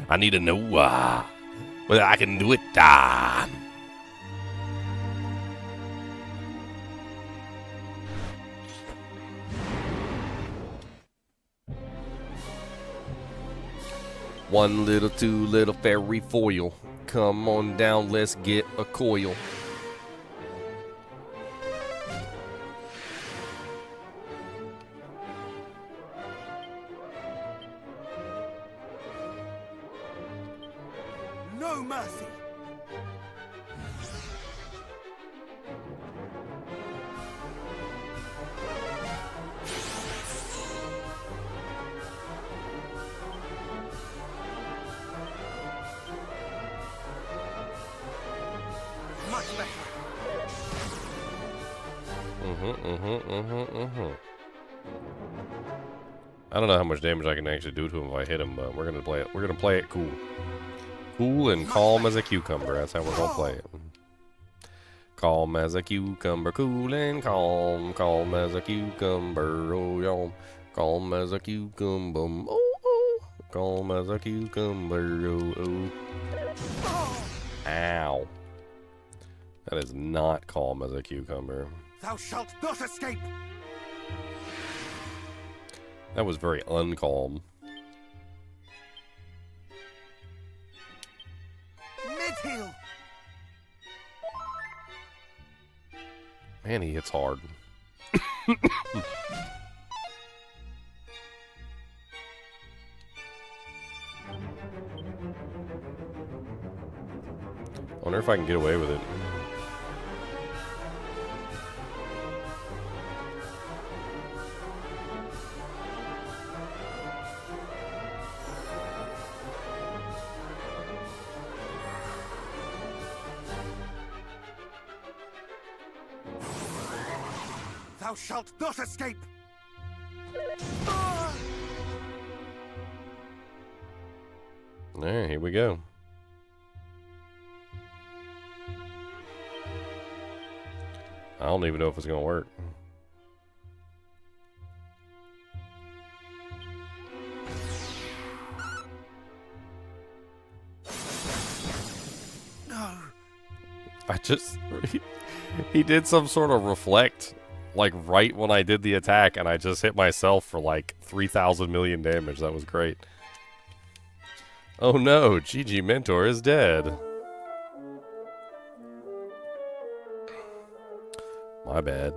I need to know whether I can do it. One little, two little fairy foil. Come on down, let's get a coil. No mercy. Much better. I don't know how much damage I can actually do to him if I hit him, but we're gonna play it. We're gonna play it cool. Cool and calm as a cucumber. That's how we're gonna play it. Calm as a cucumber, cool and calm. Calm as a cucumber, oh yum. Calm as a cucumber, oh oh. Calm as a cucumber, oh oh. Ow. That is not calm as a cucumber. Thou shalt not escape. That was very uncalm. Mid-heal. Man, he hits hard. I wonder if I can get away with it. Thou shalt not escape. There, here we go. I don't even know if it's gonna work. No. I just... he did some sort of reflect, like, right when I did the attack, and I just hit myself for, like, 3,000 million damage. That was great. Oh no, GG Mentor is dead. My bad.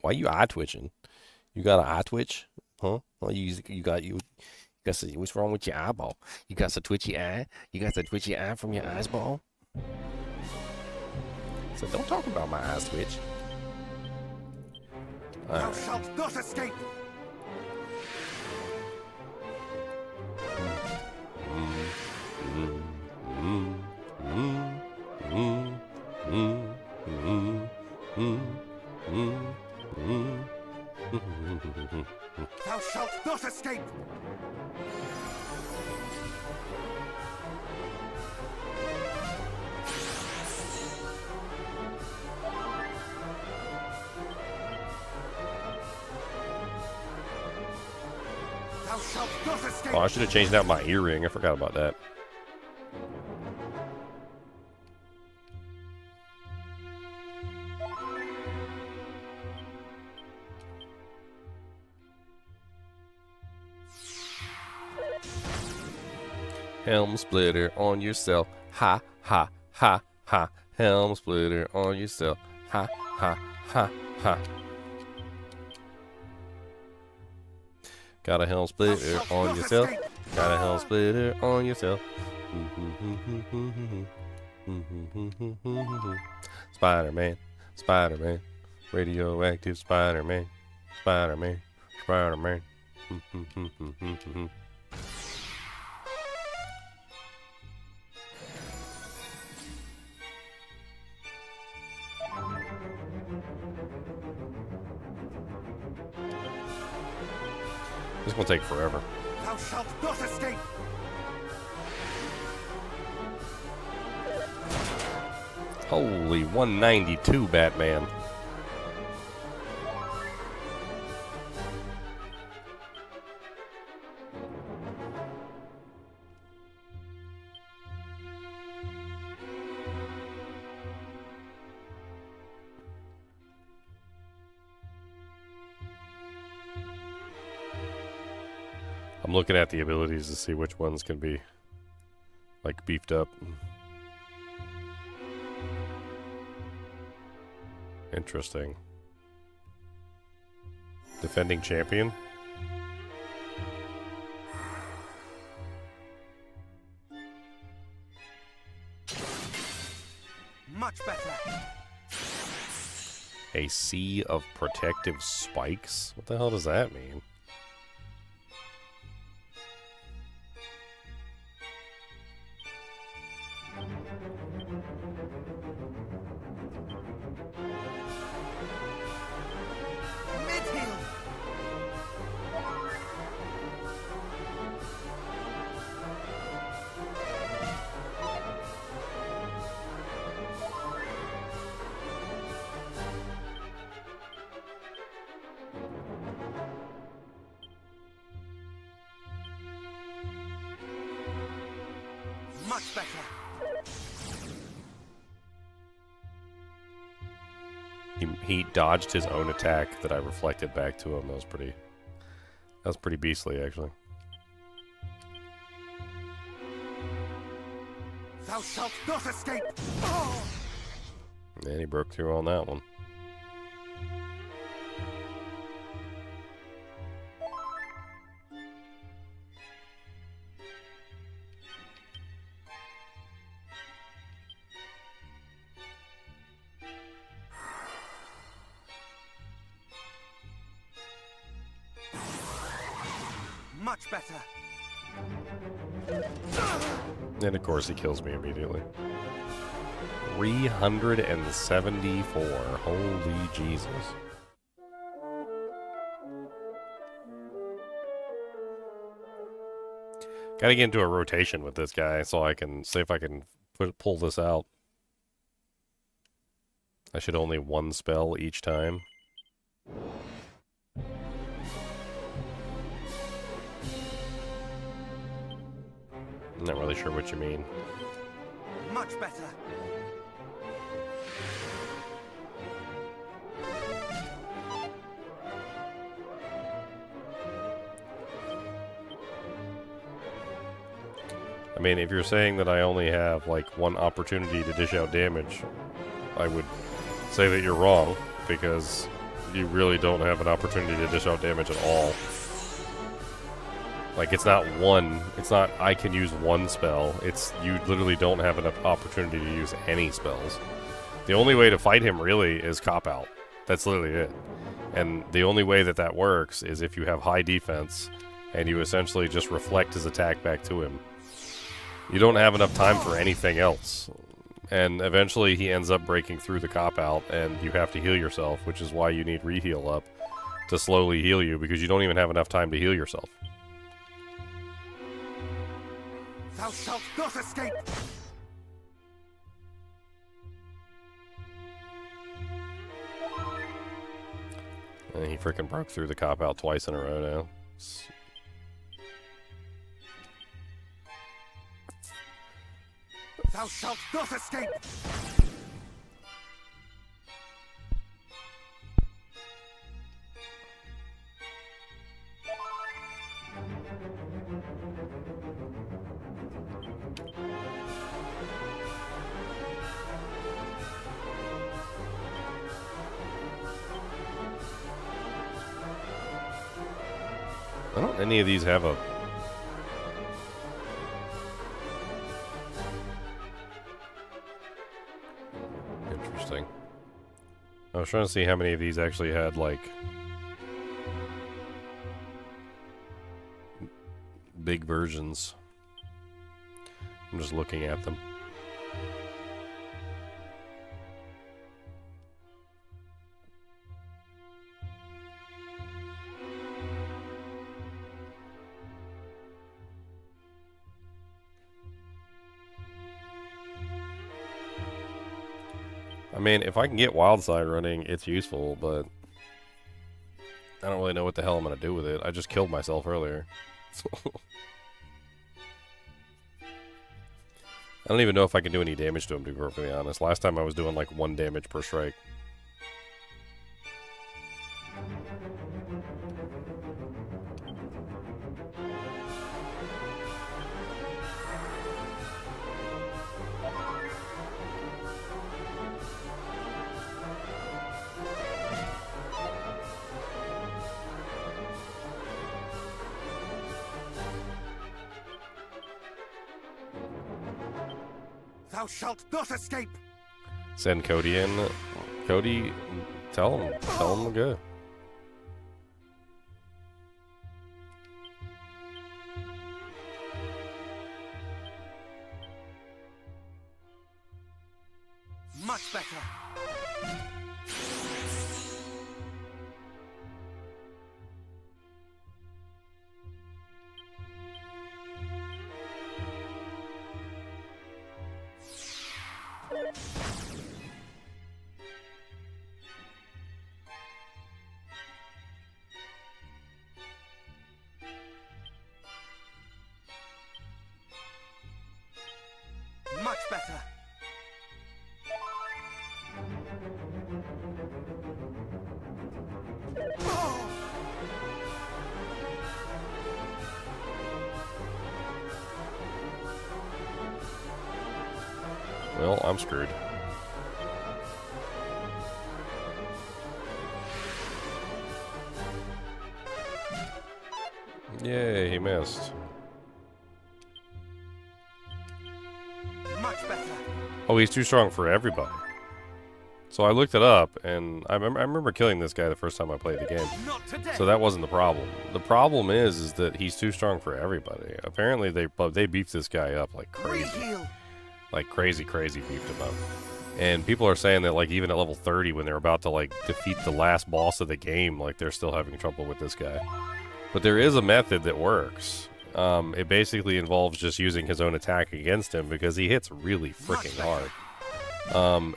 Why you eye twitching? You got an eye twitch? Huh? Oh, you got some, what's wrong with your eyeball? You got some twitchy eye? You got some twitchy eye from your eyes ball? So don't talk about my eyes twitch. Thou shalt not escape. Thou shalt not escape. Thou shalt not escape. Oh, I should have changed out my earring. I forgot about that. Helm splitter on yourself. Ha, ha, ha, ha. Helm splitter on yourself. Ha, ha, ha, ha. Got a helm splitter on yourself. Got a helm splitter on yourself. Spider-Man, Spider-Man. Radioactive Spider-Man. Spider-Man, Spider-Man. This gonna take forever. Thou shalt not escape! Holy 192, Batman. I'm looking at the abilities to see which ones can be, like, beefed up. Interesting. Defending champion? Much better. A sea of protective spikes? What the hell does that mean? Much better. He dodged his own attack that I reflected back to him. That was pretty beastly, actually. Thou shalt not escape! And he broke through on that one. Much better. And of course he kills me immediately. 374. Holy Jesus. Gotta get into a rotation with this guy so I can see if I can pull this out. I should only one spell each time. I'm not really sure what you mean. Much better. I mean, if you're saying that I only have, like, one opportunity to dish out damage, I would say that you're wrong, because you really don't have an opportunity to dish out damage at all. Like, it's not I can use one spell. It's, you literally don't have an opportunity to use any spells. The only way to fight him, really, is cop-out. That's literally it. And the only way that that works is if you have high defense, and you essentially just reflect his attack back to him. You don't have enough time for anything else. And eventually he ends up breaking through the cop-out, and you have to heal yourself, which is why you need re-heal up to slowly heal you, because you don't even have enough time to heal yourself. Thou shalt not escape! And he freaking broke through the cop-out twice in a row now. Thou shalt not escape! I don't any of these have a... Interesting. I was trying to see how many of these actually had, like... big versions. I'm just looking at them. I mean, if I can get Wildside running, it's useful, but I don't really know what the hell I'm going to do with it. I just killed myself earlier. I don't even know if I can do any damage to him, to be perfectly honest. Last time I was doing like 1 damage per strike. Thou shalt not escape! Send Cody in. Cody, tell him to go. Much better. Much better. Well, I'm screwed. Yay, he missed. Much better. Oh, he's too strong for everybody. So I looked it up, and I remember killing this guy the first time I played the game. Not today. So that wasn't the problem. The problem is that he's too strong for everybody. Apparently, they beefed this guy up like crazy. Reheal. Like crazy beefed him up. And people are saying that like even at level 30, when they're about to like defeat the last boss of the game, like they're still having trouble with this guy. But there is a method that works. It basically involves just using his own attack against him because he hits really freaking hard.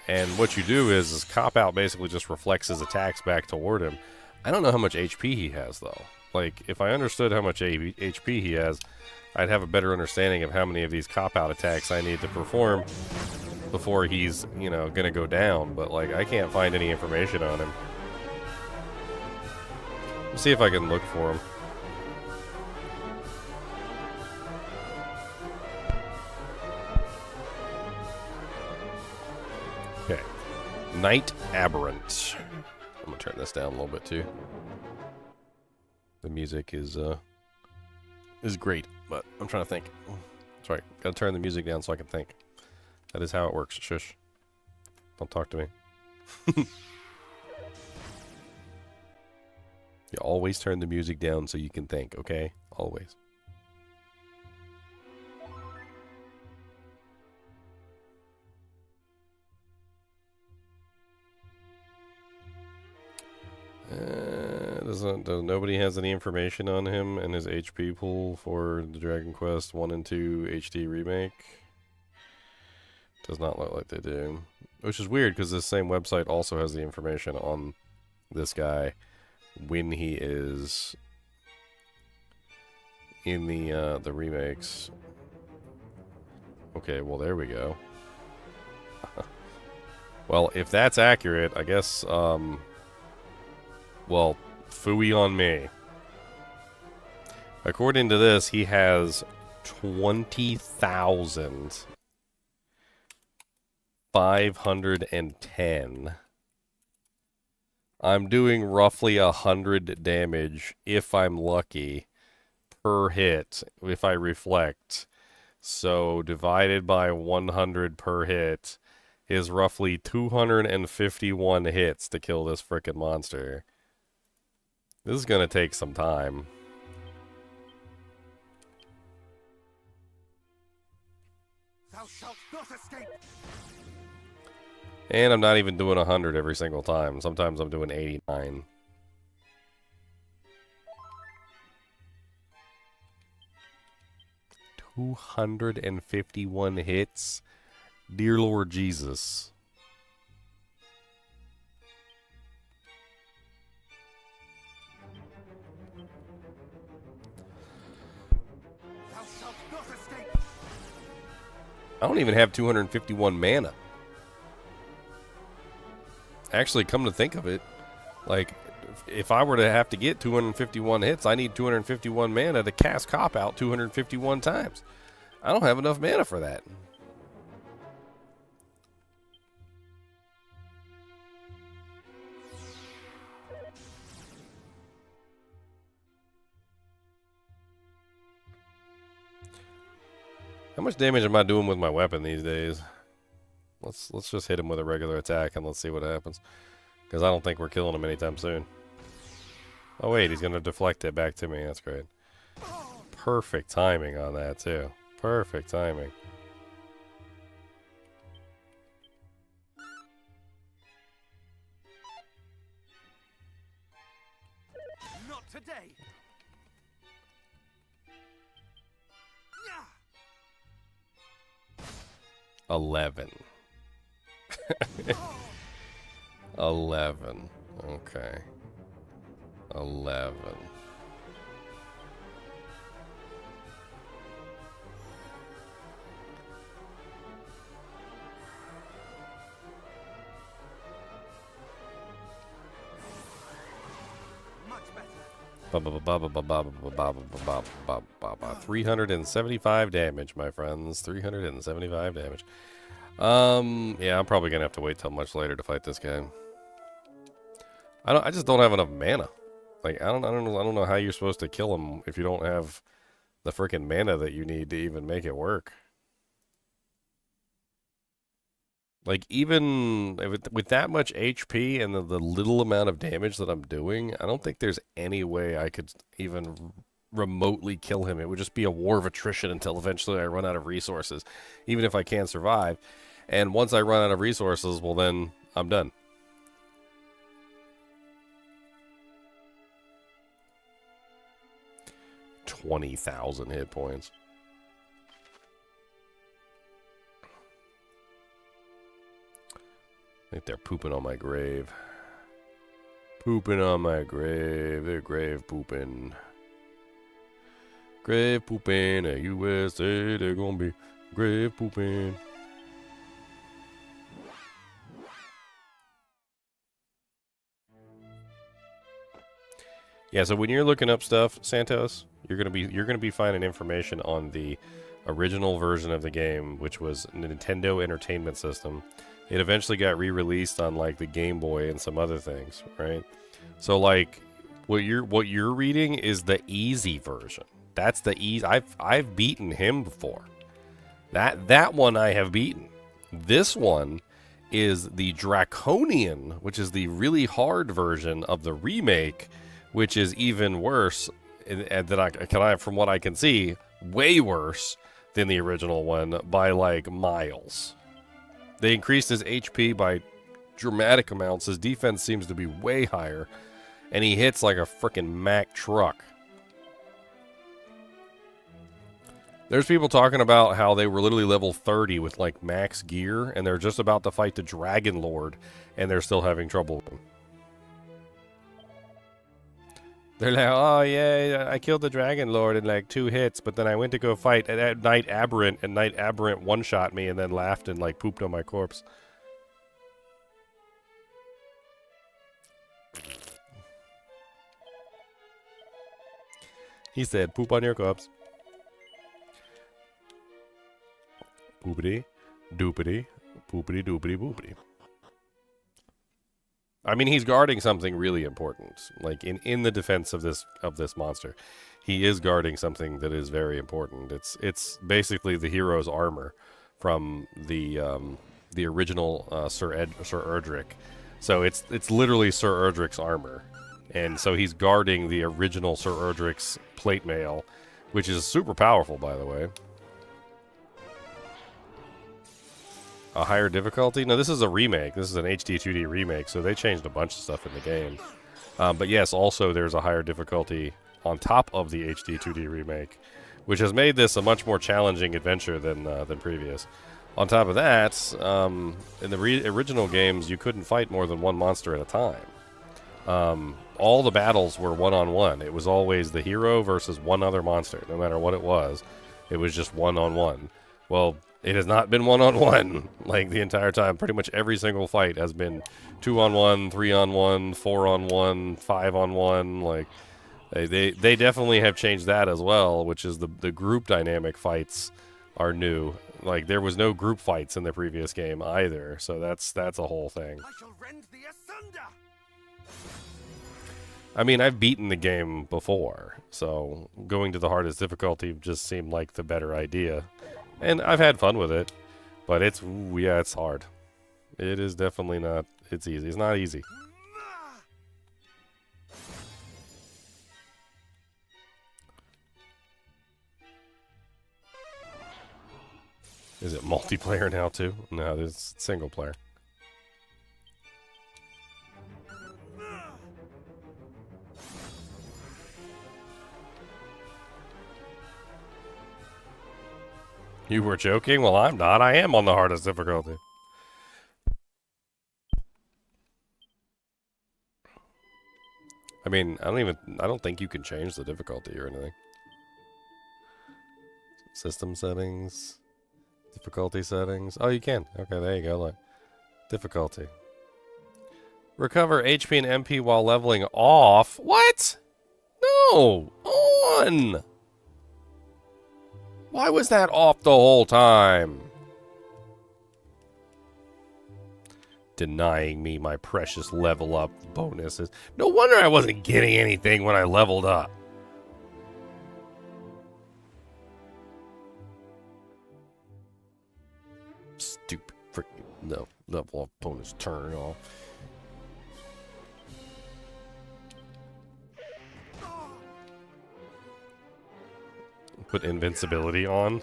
And what you do is Cop Out basically just reflects his attacks back toward him. I don't know how much HP he has, though. Like, if I understood how much HP he has, I'd have a better understanding of how many of these Cop Out attacks I need to perform before he's, you know, gonna go down. But, like, I can't find any information on him. Let's see if I can look for him. Okay. Night Aberrant. I'm gonna turn this down a little bit too. The music is great, but I'm trying to think. That's right. Gotta turn the music down so I can think. That is how it works. Shush. Don't talk to me. You always turn the music down so you can think, okay? Always. Nobody has any information on him and his HP pool for the Dragon Quest 1 and 2 HD Remake. Does not look like they do. Which is weird because this same website also has the information on this guy when he is in the remakes. Okay, well there we go. Well, if that's accurate, I guess well, phooey on me. According to this, he has 20,510. I'm doing roughly 100 damage, if I'm lucky, per hit, if I reflect. So, divided by 100 per hit is roughly 251 hits to kill this frickin' monster. This is gonna take some time. Thou shalt not escape. And I'm not even doing 100 every single time. Sometimes I'm doing 89. $251 hits. Dear Lord Jesus. Thou shalt not escape. I don't even have 251 mana. Actually, come to think of it, like, if I were to have to get 251 hits, I need 251 mana to cast Cop Out 251 times. I don't have enough mana for that. How much damage am I doing with my weapon these days? Let's just hit him with a regular attack and let's see what happens. Because I don't think we're killing him anytime soon. Oh wait, he's going to deflect it back to me. That's great. Perfect timing on that too. Perfect timing. Not today. 11. 11. Okay. 11. Much better. 375 damage, my friends. 375 damage. Yeah, I'm probably gonna have to wait till much later to fight this guy. I just don't have enough mana. Like, I don't know how you're supposed to kill him if you don't have the freaking mana that you need to even make it work. Like, even with that much HP and the little amount of damage that I'm doing, I don't think there's any way I could even remotely kill him. It would just be a war of attrition until eventually I run out of resources, even if I can survive. And once I run out of resources, well, then I'm done. $20,000 hit points. I think they're pooping on my grave. Pooping on my grave. They're grave pooping. Grave pooping at USA. They're gonna be grave pooping. Yeah, so when you're looking up stuff, Santos, you're gonna be finding information on the original version of the game, which was Nintendo Entertainment System. It eventually got re-released on like the Game Boy and some other things, right? So like what you're reading is the easy version. That's the easy. I've beaten him before. That one I have beaten. This one is the Draconian, which is the really hard version of the remake, which is even worse. And that from what I can see, way worse than the original one by like miles. They increased his HP by dramatic amounts. His defense seems to be way higher. And he hits like a freaking Mack truck. There's people talking about how they were literally level 30 with like max gear. And they're just about to fight the Dragon Lord. And they're still having trouble with him. They're like, oh yeah, I killed the Dragon Lord in like 2 hits, but then I went to go fight at Knight Aberrant, and Knight Aberrant one-shot me and then laughed and like pooped on my corpse. He said, poop on your corpse. Poopity, doopity, poopity, doopity, boopity. I mean, he's guarding something really important. Like in the defense of this monster, he is guarding something that is very important. It's basically the hero's armor from the original Sir Erdrick. So it's literally Sir Erdrick's armor, and so he's guarding the original Sir Erdrick's plate mail, which is super powerful, by the way. A higher difficulty? No, this is a remake. This is an HD-2D remake, so they changed a bunch of stuff in the game. But yes, also there's a higher difficulty on top of the HD-2D remake, which has made this a much more challenging adventure than previous. On top of that, in the original games, you couldn't fight more than one monster at a time. All the battles were one-on-one. It was always the hero versus one other monster, no matter what it was. It was just one-on-one. Well, it has not been one-on-one like the entire time. Pretty much every single fight has been 2-on-1, 3-on-1, 4-on-1, 5-on-1. Like they definitely have changed that as well, which is the group dynamic fights are new. Like there was no group fights in the previous game either, so that's a whole thing. I shall rend thee asunder. I mean, I've beaten the game before, so going to the hardest difficulty just seemed like the better idea. And I've had fun with it, but it's hard. It is definitely not, it's easy. It's not easy. Is it multiplayer now too? No, it's single player. You were joking? Well, I'm not. I am on the hardest difficulty. I mean, I don't think you can change the difficulty or anything. System settings. Difficulty settings. Oh, you can. Okay, there you go. Look. Difficulty. Recover HP and MP while leveling off. What? No! On! Why was that off the whole time? Denying me my precious level up bonuses. No wonder I wasn't getting anything when I leveled up. Stupid freaking no level up bonus turn off. Put invincibility on.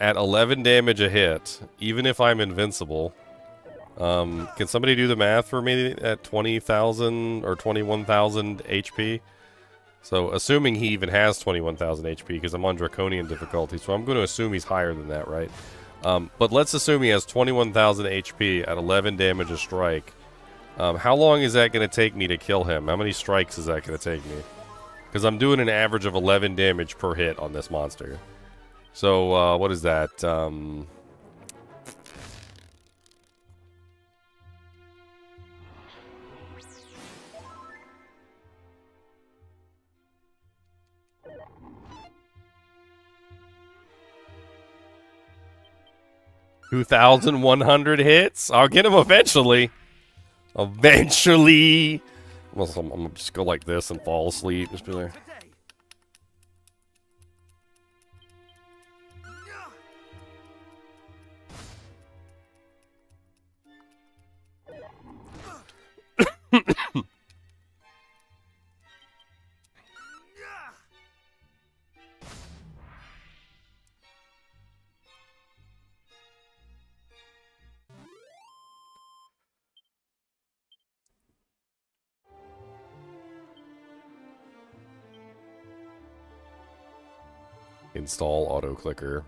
At 11 damage a hit, even if I'm invincible, can somebody do the math for me at 20,000 or 21,000 HP? So assuming he even has 21,000 HP, because I'm on Draconian difficulty, so I'm going to assume he's higher than that, right? But let's assume he has 21,000 HP at 11 damage a strike. How long is that going to take me to kill him? How many strikes is that going to take me? Because I'm doing an average of 11 damage per hit on this monster. So, what is that? 2,100 hits? I'll get him eventually. Eventually. I'm gonna just go like this and fall asleep. Just be there. Install auto clicker.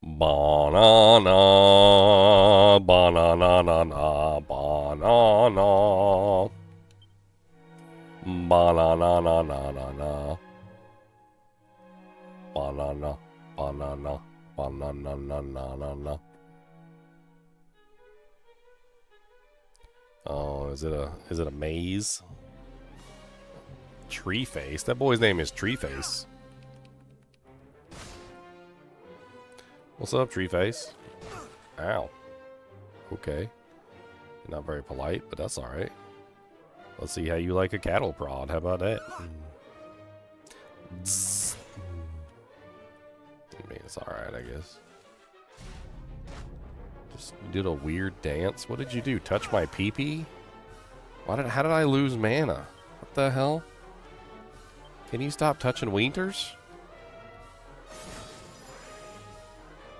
Banana, banana, banana, banana, banana, banana, banana, banana, banana. Oh, is it a maze? Tree Face? That boy's name is Tree Face. What's up, Tree Face? Ow. Okay. Not very polite, but that's alright. Let's see how you like a cattle prod. How about that? I mean, it's alright, I guess. Just did a weird dance. What did you do? Touch my pee-pee? How did I lose mana? What the hell? Can you stop touching Winters?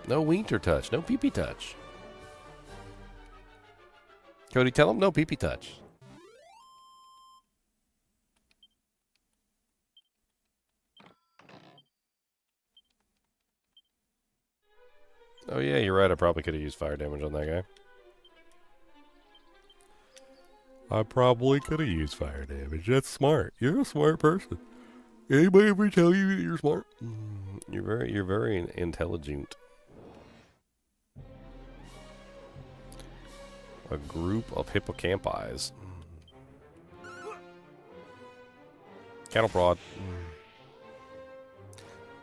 No Winter touch. No pee-pee touch. Cody, tell him no pee-pee touch. Oh yeah, you're right. I probably could have used fire damage on that guy. I probably could have used fire damage. That's smart. You're a smart person. Anybody ever tell you that you're smart? You're very intelligent. A group of hippocampis. Cattle prod.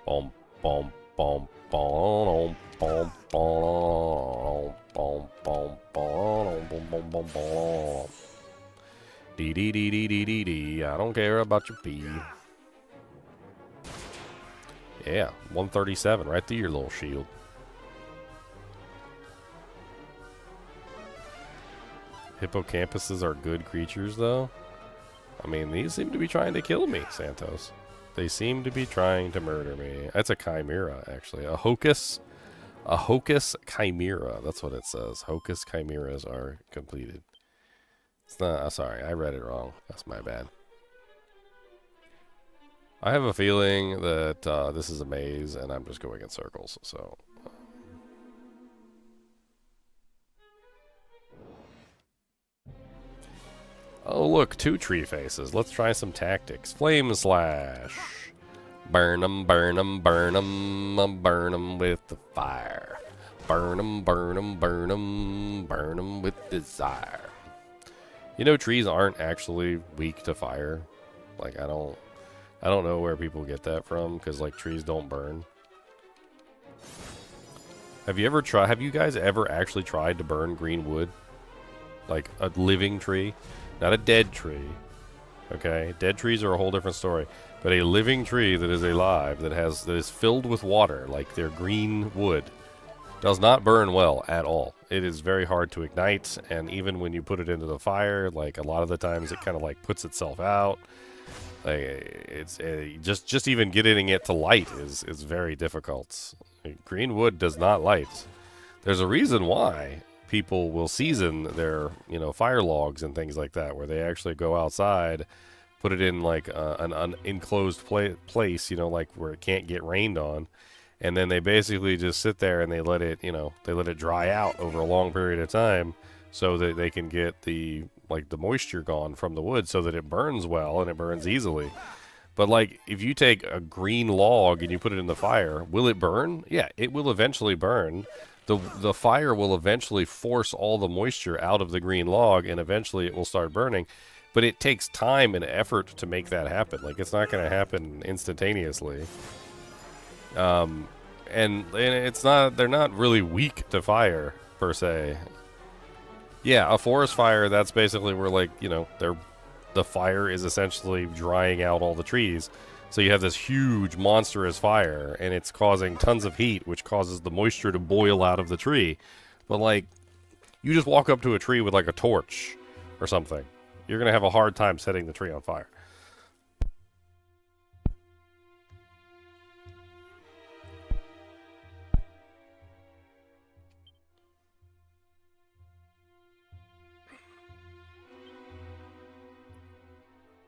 Boom, boom, boom, boom, boom, boom, boom, boom, boom, boom, boom, boom. Dee dee dee dee dee dee dee. I don't care about your pee. Yeah, 137 right through your little shield. Hippocampuses are good creatures, though. I mean, these seem to be trying to kill me, Santos. They seem to be trying to murder me. That's a chimera, actually. A hocus chimera. That's what it says. Hocus chimeras are completed. It's not. Sorry, I read it wrong. That's my bad. I have a feeling that this is a maze, and I'm just going in circles. So. Oh, look, 2 tree faces. Let's try some tactics. Flame slash. Burn 'em, burn 'em, burn 'em, burn 'em with the fire. Burn 'em, burn 'em, burn 'em, burn 'em with desire. You know, trees aren't actually weak to fire. Like, I don't know where people get that from, because, like, trees don't burn. Have you guys ever actually tried to burn green wood? Like, a living tree? Not a dead tree. Okay? Dead trees are a whole different story. But a living tree that is alive, that is filled with water, like their green wood, does not burn well at all. It is very hard to ignite, and even when you put it into the fire, like, a lot of the times it kind of, like, puts itself out. Like, it's just even getting it to light is very difficult. Green wood does not light. There's a reason why people will season their, fire logs and things like that, where they actually go outside, put it in like an enclosed place, like where it can't get rained on, and then they basically just sit there and they let it dry out over a long period of time, so that they can get the moisture gone from the wood, so that it burns well and it burns easily. But like, if you take a green log and you put it in the fire, will it burn? Yeah, it will eventually burn. The fire will eventually force all the moisture out of the green log, and eventually it will start burning. But it takes time and effort to make that happen. Like, it's not going to happen instantaneously. And it's not. They're not really weak to fire per se. Yeah, a forest fire. That's basically where, like, the fire is essentially drying out all the trees. So you have this huge, monstrous fire, and it's causing tons of heat, which causes the moisture to boil out of the tree. But, like, you just walk up to a tree with, like, a torch or something. You're going to have a hard time setting the tree on fire.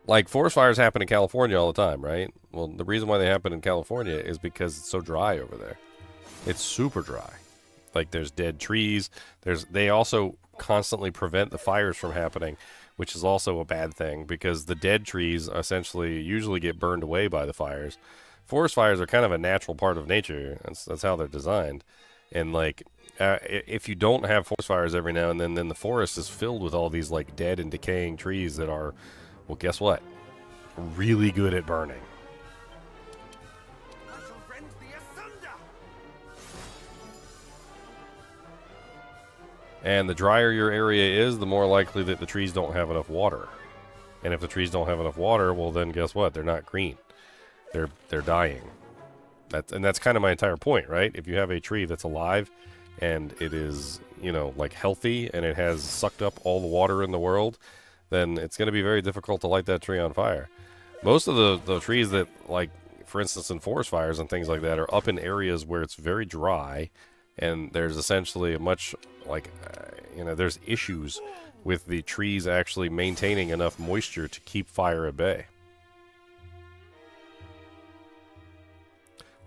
Like, forest fires happen in California all the time, right? Well, the reason why they happen in California is because it's so dry over there. It's super dry. Like, there's dead trees. They also constantly prevent the fires from happening, which is also a bad thing, because the dead trees essentially usually get burned away by the fires. Forest fires are kind of a natural part of nature. That's how they're designed. And, like, if you don't have forest fires every now and then the forest is filled with all these, like, dead and decaying trees that are... Well, guess what? Really good at burning. I shall rend thee asunder. And the drier your area is, the more likely that the trees don't have enough water. And if the trees don't have enough water, well, then guess what? They're not green. They're dying. That's kind of my entire point, right? If you have a tree that's alive and it is, like, healthy, and it has sucked up all the water in the world, then it's going to be very difficult to light that tree on fire. Most of the trees that, like, for instance, in forest fires and things like that, are up in areas where it's very dry, and there's essentially a much, like, there's issues with the trees actually maintaining enough moisture to keep fire at bay.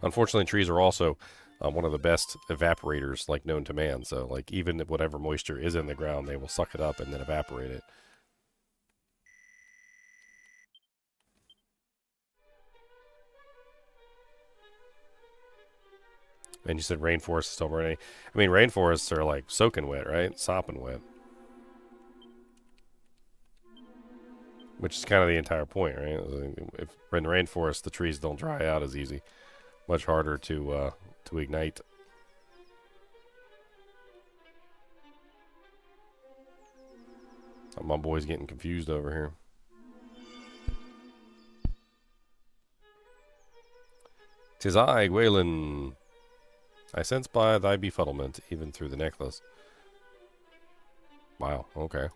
Unfortunately, trees are also one of the best evaporators, like, known to man. So, like, even whatever moisture is in the ground, they will suck it up and then evaporate it. And you said rainforest is still burning. I mean, rainforests are, like, soaking wet, right? Sopping wet. Which is kind of the entire point, right? If in the rainforest, the trees don't dry out as easy. Much harder to ignite. My boy's getting confused over here. "'Tis I, Gualan. I sense by thy befuddlement, even through the necklace." Wow, okay.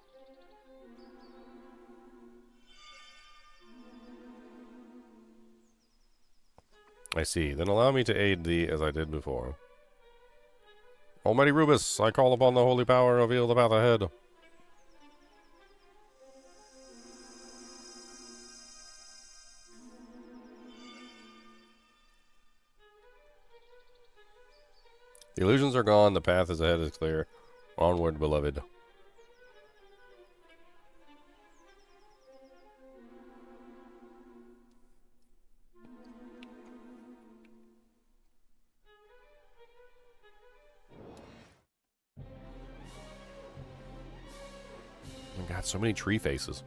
"I see. Then allow me to aid thee as I did before. Almighty Rubus, I call upon the holy power, reveal the path ahead." "The illusions are gone, the path is ahead is clear. Onward, beloved." Oh my god, so many tree faces.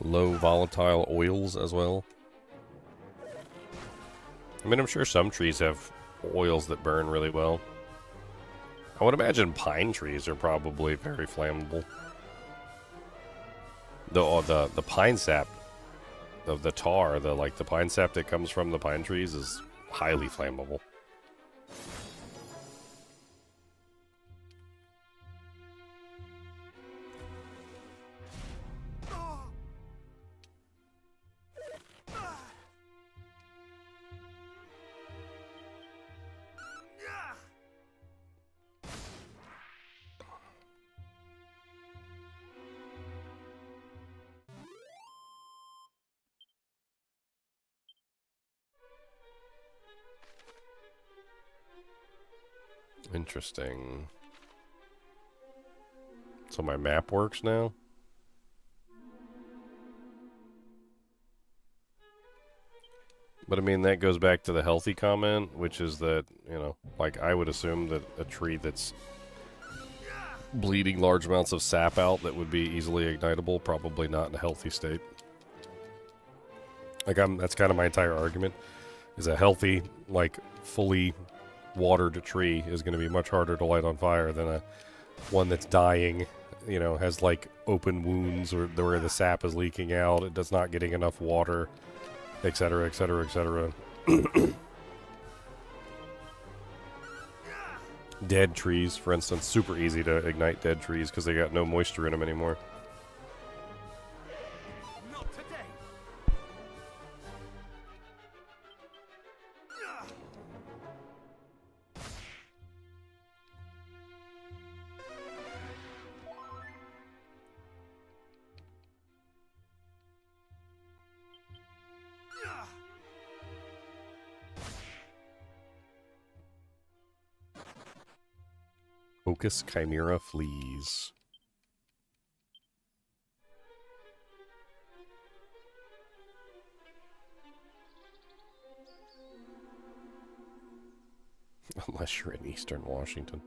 Low volatile oils as well. I mean, I'm sure some trees have oils that burn really well. I would imagine pine trees are probably very flammable. The pine sap, the tar, the pine sap that comes from the pine trees is highly flammable. Interesting. So my map works now? But I mean, that goes back to the healthy comment, which is that, like, I would assume that a tree that's bleeding large amounts of sap out that would be easily ignitable, probably not in a healthy state. Like, that's kind of my entire argument, is a healthy, like, fully watered tree is going to be much harder to light on fire than a one that's dying, has like open wounds or where the sap is leaking out, it does not getting enough water, etc., etc., etc. Dead trees, for instance, super easy to ignite dead trees because they got no moisture in them anymore. Focus Chimera fleas. Unless you're in Eastern Washington.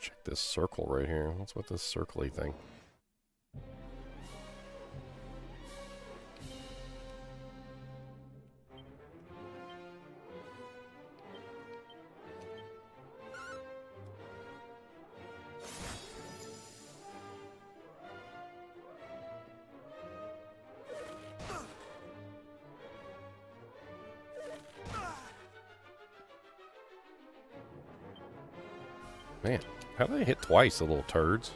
Check this circle right here. What's with this circly thing? Man, how do they hit twice, the little turds?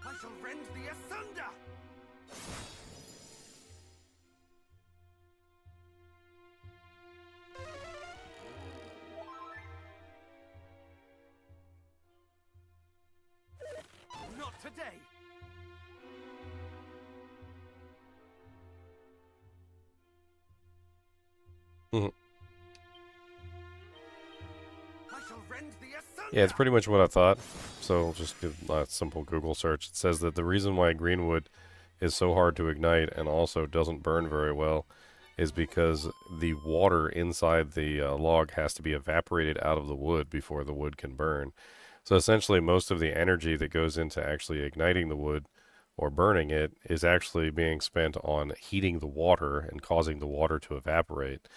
I shall rend thee asunder! Not today! I shall rend thee asunder! Yeah, it's pretty much what I thought. So just do a simple Google search. It says that the reason why greenwood is so hard to ignite and also doesn't burn very well is because the water inside the log has to be evaporated out of the wood before the wood can burn. So essentially most of the energy that goes into actually igniting the wood or burning it is actually being spent on heating the water and causing the water to evaporate.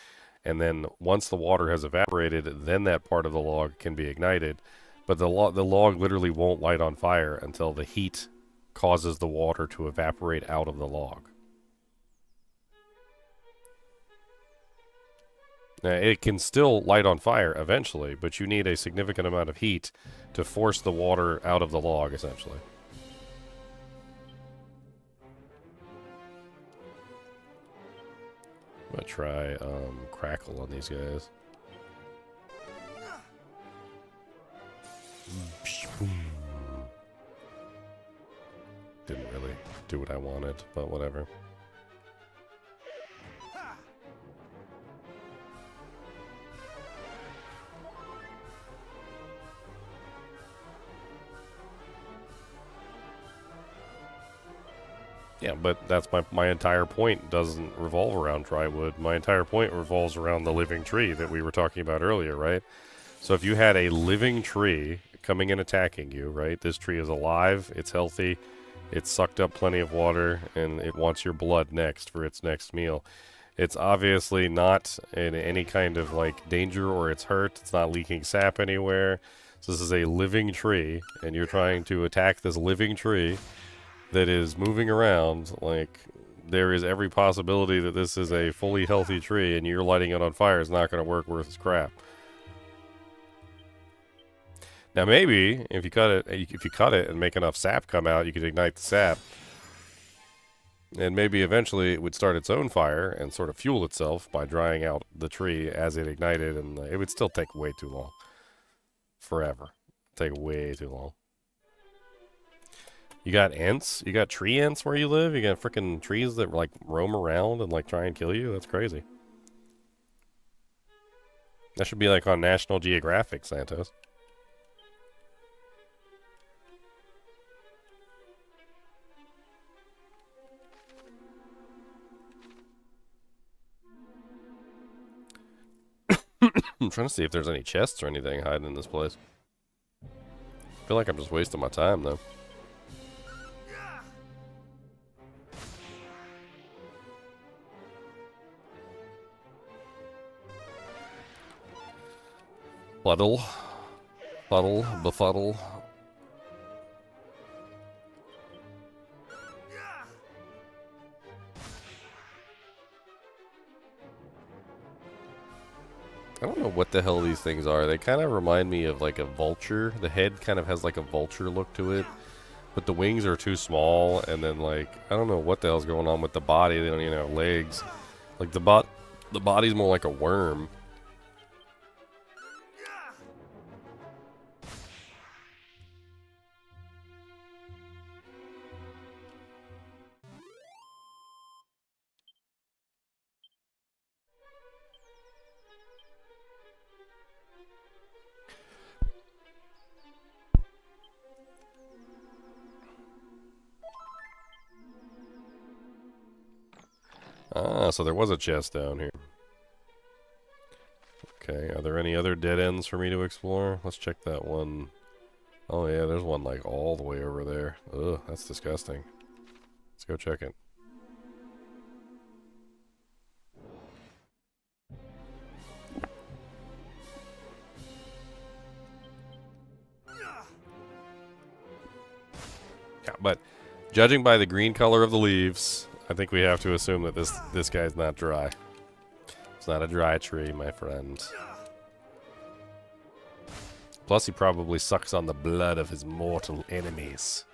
And then once the water has evaporated, then that part of the log can be ignited. But the log literally won't light on fire until the heat causes the water to evaporate out of the log. Now, it can still light on fire eventually, but you need a significant amount of heat to force the water out of the log, essentially. I'm going to try Crackle on these guys. Didn't really do what I wanted, but whatever. Yeah, but that's my entire point doesn't revolve around dry wood. My entire point revolves around the living tree that we were talking about earlier, right? So if you had a living tree coming and attacking you, right? This tree is alive, it's healthy, it's sucked up plenty of water, and it wants your blood next for its next meal. It's obviously not in any kind of like danger or it's hurt. It's not leaking sap anywhere. So this is a living tree, and you're trying to attack this living tree that is moving around. Like, there is every possibility that this is a fully healthy tree, and you're lighting it on fire is not going to work worth its crap. Now maybe if you cut it and make enough sap come out, you could ignite the sap, and maybe eventually it would start its own fire and sort of fuel itself by drying out the tree as it ignited, and it would still take way too long. Forever. Take way too long. You got ants? You got tree ants where you live? You got freaking trees that like roam around and like try and kill you? That's crazy. That should be like on National Geographic, Santos. I'm trying to see if there's any chests or anything hiding in this place. I feel like I'm just wasting my time, though. Fuddle. Fuddle. Befuddle. I don't know what the hell these things are. They kind of remind me of like a vulture. The head kind of has like a vulture look to it, but the wings are too small, and then like I don't know what the hell's going on with the body. They don't even have legs. Like the body's more like a worm. Ah, so there was a chest down here. Okay, are there any other dead ends for me to explore? Let's check that one. Oh yeah, there's one like all the way over there. Ugh, that's disgusting. Let's go check it. Yeah, but judging by the green color of the leaves, I think we have to assume that this guy's not dry. It's not a dry tree, my friend. Plus, he probably sucks on the blood of his mortal enemies.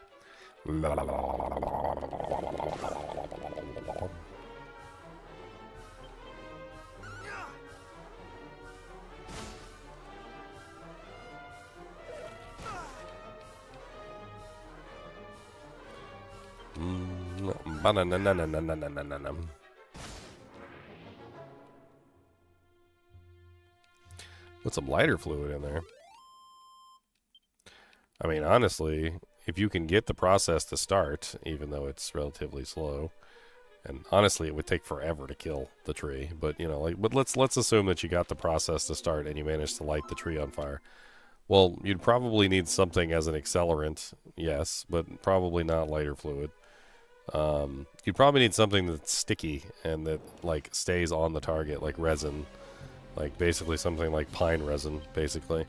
Put some lighter fluid in there. I mean, honestly, if you can get the process to start, even though it's relatively slow, and honestly, it would take forever to kill the tree. But you know, like, but let's assume that you got the process to start and you managed to light the tree on fire. Well, you'd probably need something as an accelerant, yes, but probably not lighter fluid. You'd probably need something that's sticky and that like stays on the target, like resin, like basically something like pine resin, basically.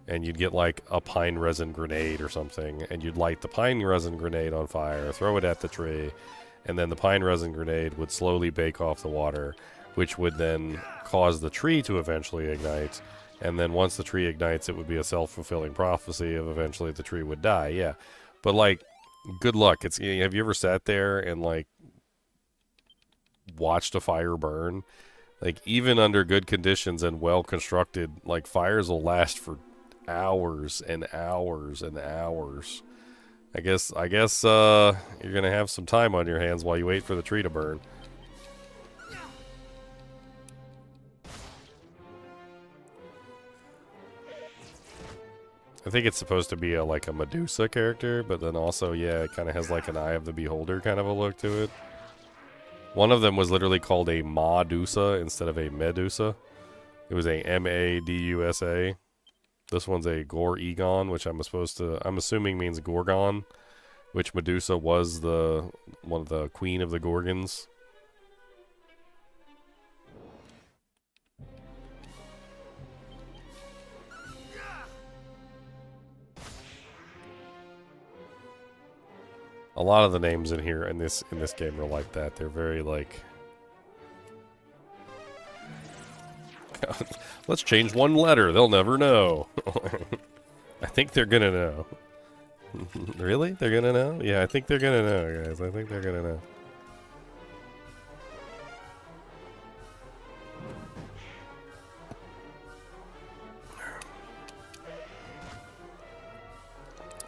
And you'd get like a pine resin grenade or something, and you'd light the pine resin grenade on fire, throw it at the tree, and then the pine resin grenade would slowly bake off the water, which would then cause the tree to eventually ignite. And then once the tree ignites, it would be a self-fulfilling prophecy of eventually the tree would die. Yeah, but like, good luck. It's, have you ever sat there and like watched a fire burn? Like, even under good conditions and well constructed, like, fires will last for hours and hours and hours. I guess you're gonna have some time on your hands while you wait for the tree to burn. I think it's supposed to be like a Medusa character, but then also, yeah, it kind of has like an Eye of the Beholder kind of a look to it. One of them was literally called a Madusa instead of a Medusa. It was a Madusa. This one's a Gor-Egon, which I'm assuming means Gorgon, which Medusa was one of the queen of the Gorgons. A lot of the names in here in this game are like that. They're very like, let's change one letter. They'll never know. I think they're gonna know. Really? They're gonna know? Yeah, I think they're gonna know, guys. I think they're gonna know.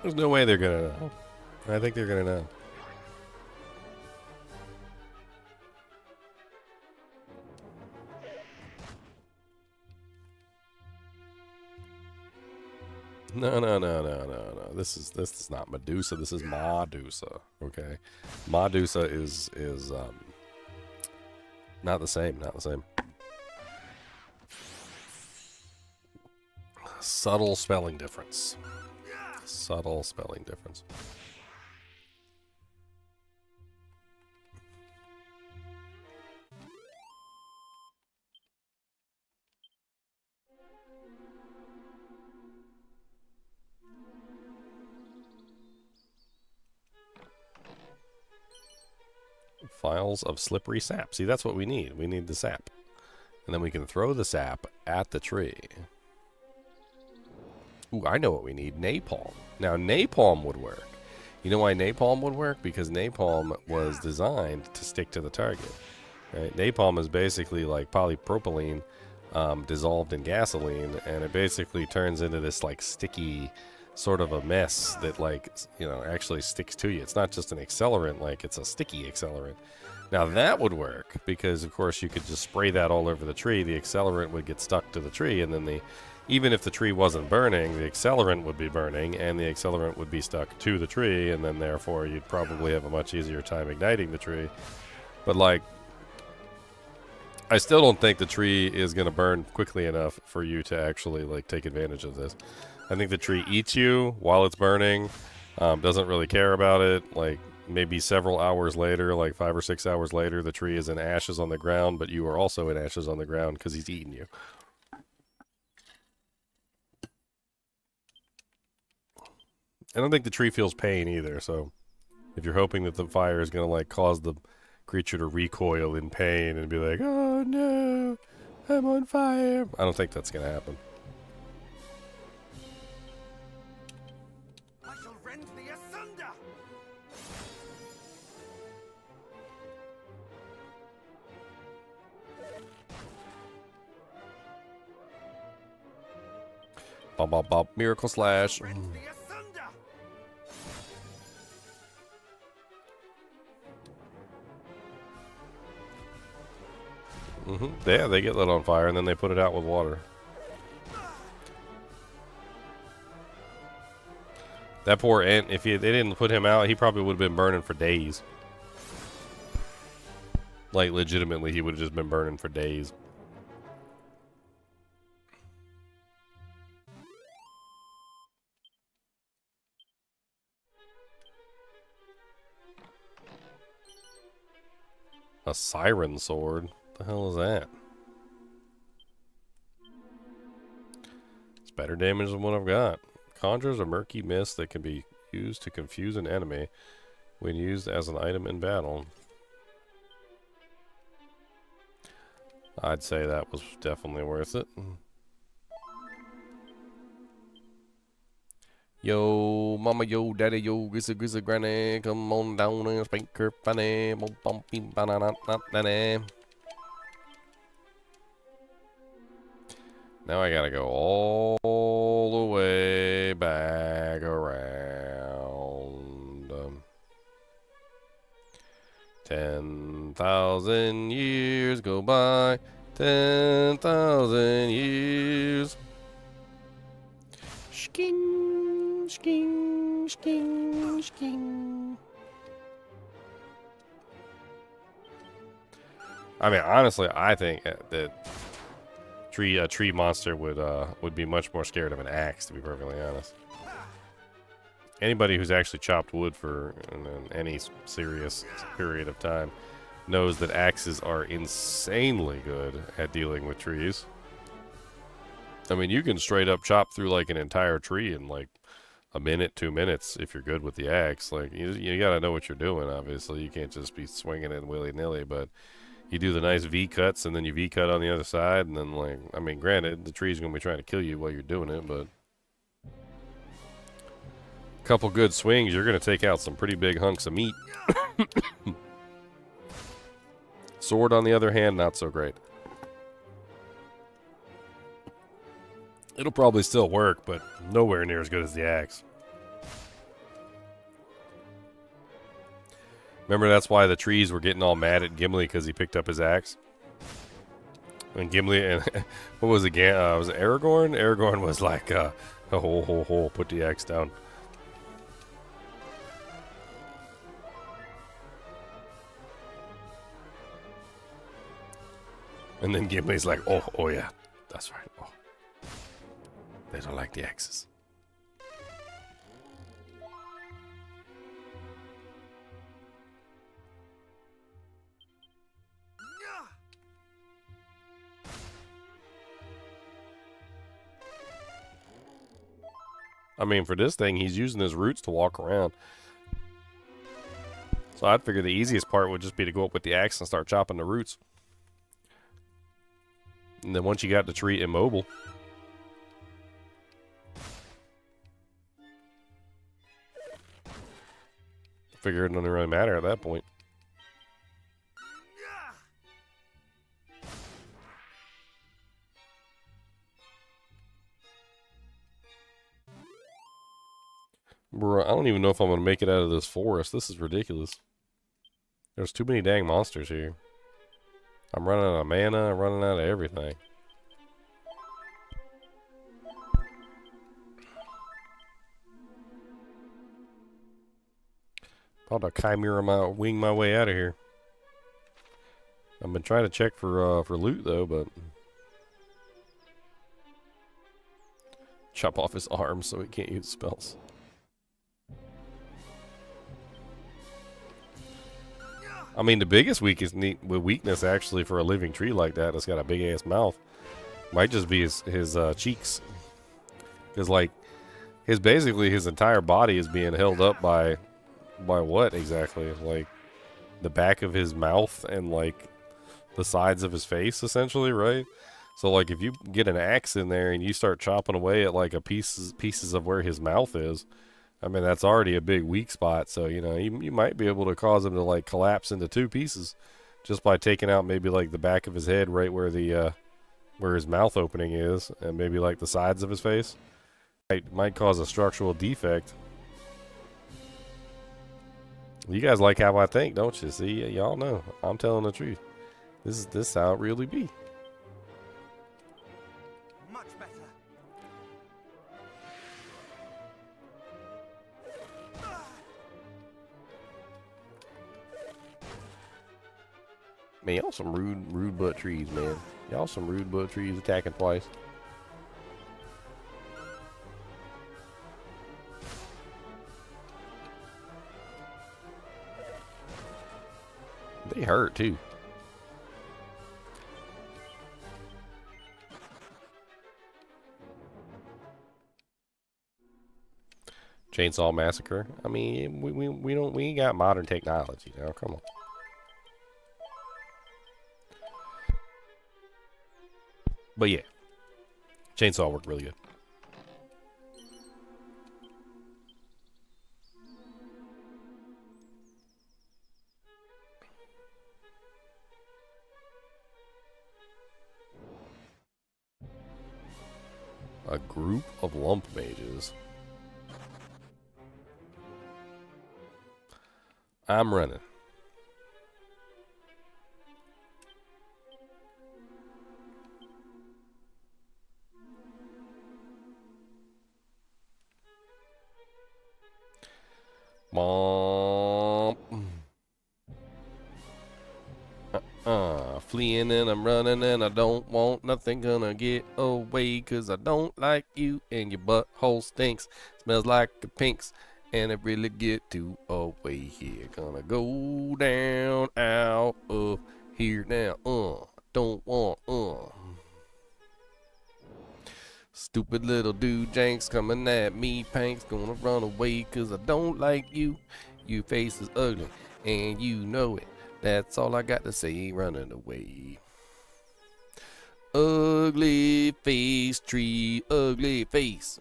There's no way they're gonna know. I think they're gonna know. No. This is not Medusa. This is Madusa. Okay, Madusa is not the same. Not the same. Subtle spelling difference. Subtle spelling difference. Files of slippery sap. See, that's what we need. We need the sap. And then we can throw the sap at the tree. Ooh, I know what we need. Napalm. Now, napalm would work. You know why napalm would work? Because napalm was designed to stick to the target. Right? Napalm is basically like polypropylene dissolved in gasoline, and it basically turns into this like sticky sort of a mess that, like, you know, actually sticks to you. It's not just an accelerant, like it's a sticky accelerant. Now that would work because, of course, you could just spray that all over the tree. The accelerant would get stuck to the tree, and then even if the tree wasn't burning, the accelerant would be burning, and the accelerant would be stuck to the tree, and then therefore you'd probably have a much easier time igniting the tree. But, like, I still don't think the tree is going to burn quickly enough for you to actually, like, take advantage of this. I think the tree eats you while it's burning, doesn't really care about it. Like, maybe several hours later, like 5 or 6 hours later, the tree is in ashes on the ground, but you are also in ashes on the ground because he's eating you. I don't think the tree feels pain either, so If you're hoping that the fire is going to like cause the creature to recoil in pain and be like, oh no, I'm on fire. I don't think that's going to happen. I shall rend thee asunder. Bop, bop, bop. Miracle Slash. Yeah, they get lit on fire and then they put it out with water. That poor ant, if they didn't put him out, he probably would have been burning for days. Like, legitimately, he would have just been burning for days. A siren sword? What the hell is that? It's better damage than what I've got. Conjures a murky mist that can be used to confuse an enemy when used as an item in battle. I'd say that was definitely worth it. Yo, mama, yo, daddy, yo, gizza, granny, come on down and spank her fanny. Now I gotta go all the way back around. 10,000 years go by. 10,000 years. Sking, sking, sking, sking. I mean, honestly, I think that a tree monster would be much more scared of an axe, to be perfectly honest. Anybody who's actually chopped wood for any serious period of time knows that axes are insanely good at dealing with trees. I mean, you can straight up chop through like an entire tree in like a minute, 2 minutes if you're good with the axe. Like you gotta know what you're doing. Obviously, you can't just be swinging it willy-nilly. But you do the nice V cuts, and then you V cut on the other side, and then like, I mean, granted, the tree's gonna be trying to kill you while you're doing it, but a couple good swings, you're gonna take out some pretty big hunks of meat. Sword, on the other hand, not so great. It'll probably still work, but nowhere near as good as the axe. Remember, that's why the trees were getting all mad at Gimli because he picked up his axe. And Gimli, and what was it? Was it Aragorn? Aragorn was like, ho, put the axe down. And then Gimli's like, oh yeah, that's right. Oh. They don't like the axes. I mean, for this thing, he's using his roots to walk around. So I'd figure the easiest part would just be to go up with the axe and start chopping the roots. And then once you got the tree immobile, figure it doesn't really matter at that point. Bro, I don't even know if I'm going to make it out of this forest. This is ridiculous. There's too many dang monsters here. I'm running out of mana, I'm running out of everything. Thought I'd chimera wing my way out of here. I've been trying to check for loot though, but chop off his arms so he can't use spells. I mean, the biggest weakness actually for a living tree like that that's got a big ass mouth might just be his cheeks, because like basically his entire body is being held up by By what exactly? Like the back of his mouth and like the sides of his face, essentially, right? So like if you get an axe in there and you start chopping away at like pieces of where his mouth is, I mean that's already a big weak spot. So you know you might be able to cause him to like collapse into two pieces just by taking out maybe like the back of his head, right where the where his mouth opening is, and maybe like the sides of his face. It might cause a structural defect. You guys like how I think, don't you? See, y'all know I'm telling the truth. This is how it really be. Much better. Man, y'all some rude butt trees, man. Y'all some rude butt trees attacking twice. They hurt too. Chainsaw Massacre. I mean, we ain't got modern technology now. Come on. But yeah, chainsaw worked really good. A group of lump mages. I'm running. Mom. Fleeing and I'm running and I don't want nothing gonna get away, 'cause I don't like you and your butthole stinks, smells like a pinks, and it really get too away here. Gonna go down out of here now. Don't want stupid little dude janks coming at me, panks, gonna run away 'cause I don't like you. Your face is ugly and you know it. That's all I got to say, running away. Ugly face tree, ugly face.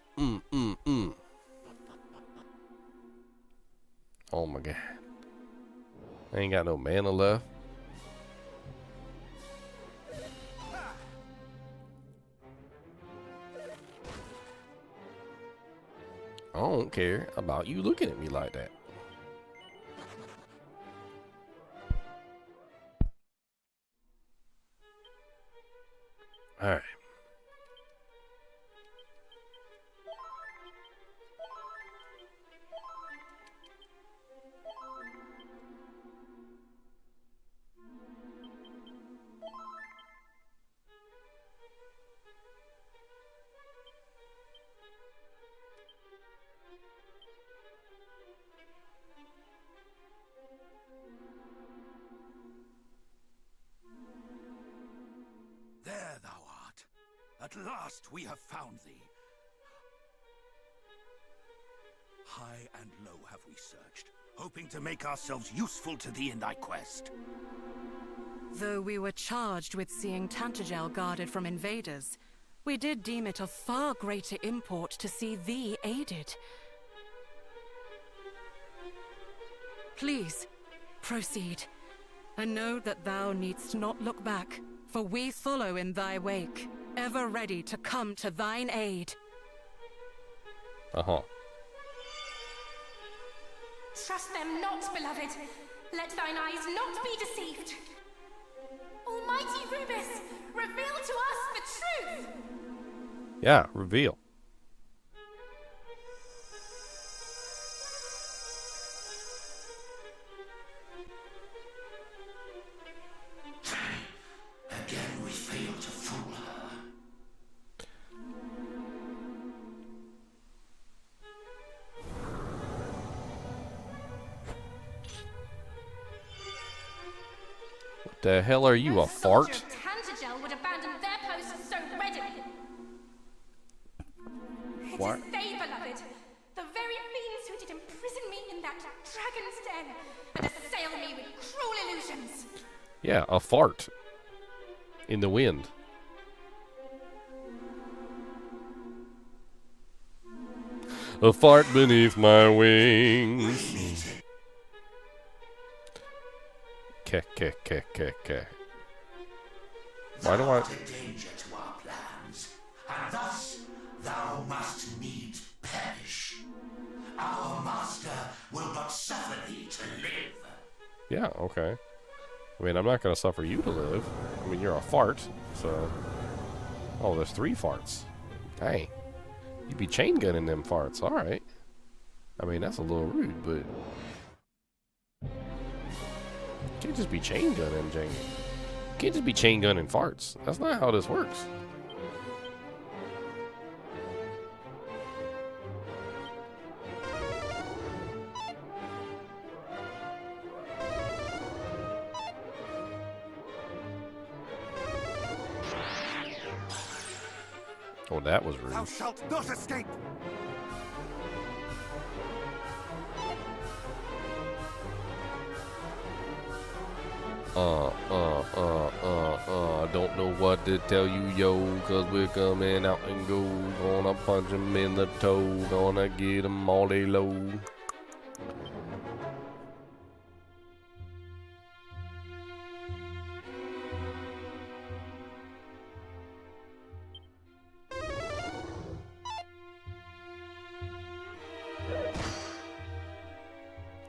Oh my god. I ain't got no mana left. I don't care about you looking at me like that. All right. There thou art. At last we have found thee. High and low have we searched, hoping to make ourselves useful to thee in thy quest. Though we were charged with seeing Tantagel guarded from invaders, we did deem it of far greater import to see thee aided. Please, proceed, and know that thou needst not look back, for we follow in thy wake, ever ready to come to thine aid. Trust them not, beloved. Let thine eyes not be deceived. Almighty Rubus, reveal to us the truth! Yeah, reveal. Again we fail to fool her. What the hell are you, a fart? Tantagel would abandon their posts so readily. What? It is they, beloved, the very fiends who did imprison me in that dragon's Yeah, a fart in the wind. A fart beneath my wings. Why do I... danger to our plans, and thus thou must needs perish. Our master will not suffer thee to live. Yeah, okay. I mean, I'm not going to suffer you to live. I mean, you're a fart, so... Oh, there's 3 farts. Hey. You'd be chain gunning them farts, alright. I mean, that's a little rude, but... You can't just be chain gunning, Jane. You can't just be chain gunning farts. That's not how this works. Oh, that was rude. Thou shalt not escape! I don't know what to tell you, yo, cause we're coming out and go. Gonna punch him in the toe, gonna get him all day low.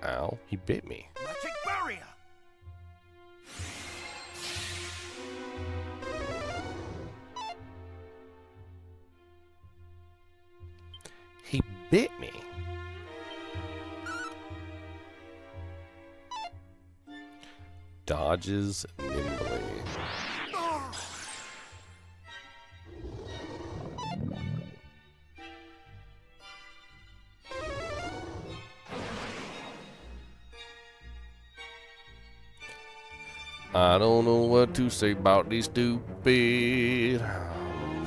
Ow, he bit me. Magic barrier! He bit me. Dodges nimbly. I don't know what to say about these stupid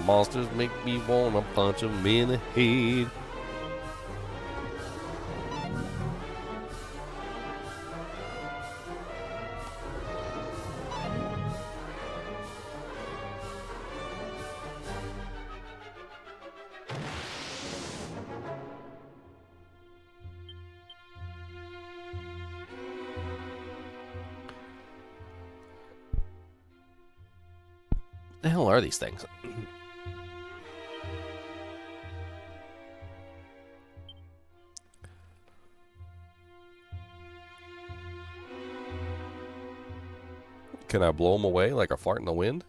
monsters. Make me wanna punch them in the head. The hell are these things? Can I blow them away like a fart in the wind?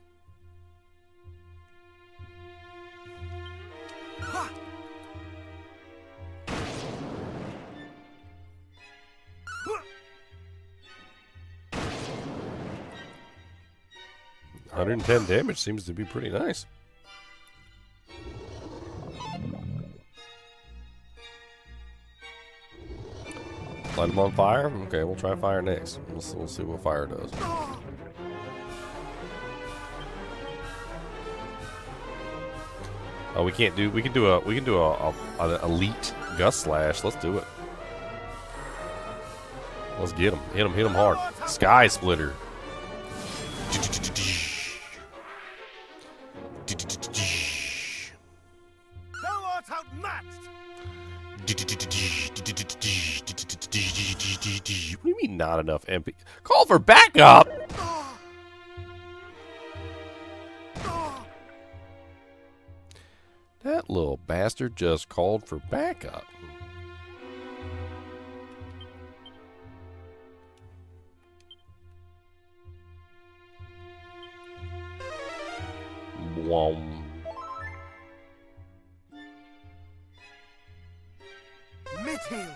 $110 damage seems to be pretty nice. Light them on fire? Okay, we'll try fire next. We'll see what fire does. Oh, we can do a elite gust slash. Let's do it. Let's get him. Hit him hard. Sky splitter. Thou art outmatched! What do you mean not enough MP? Call for backup! That little bastard just called for backup. Wom. Mid-heal!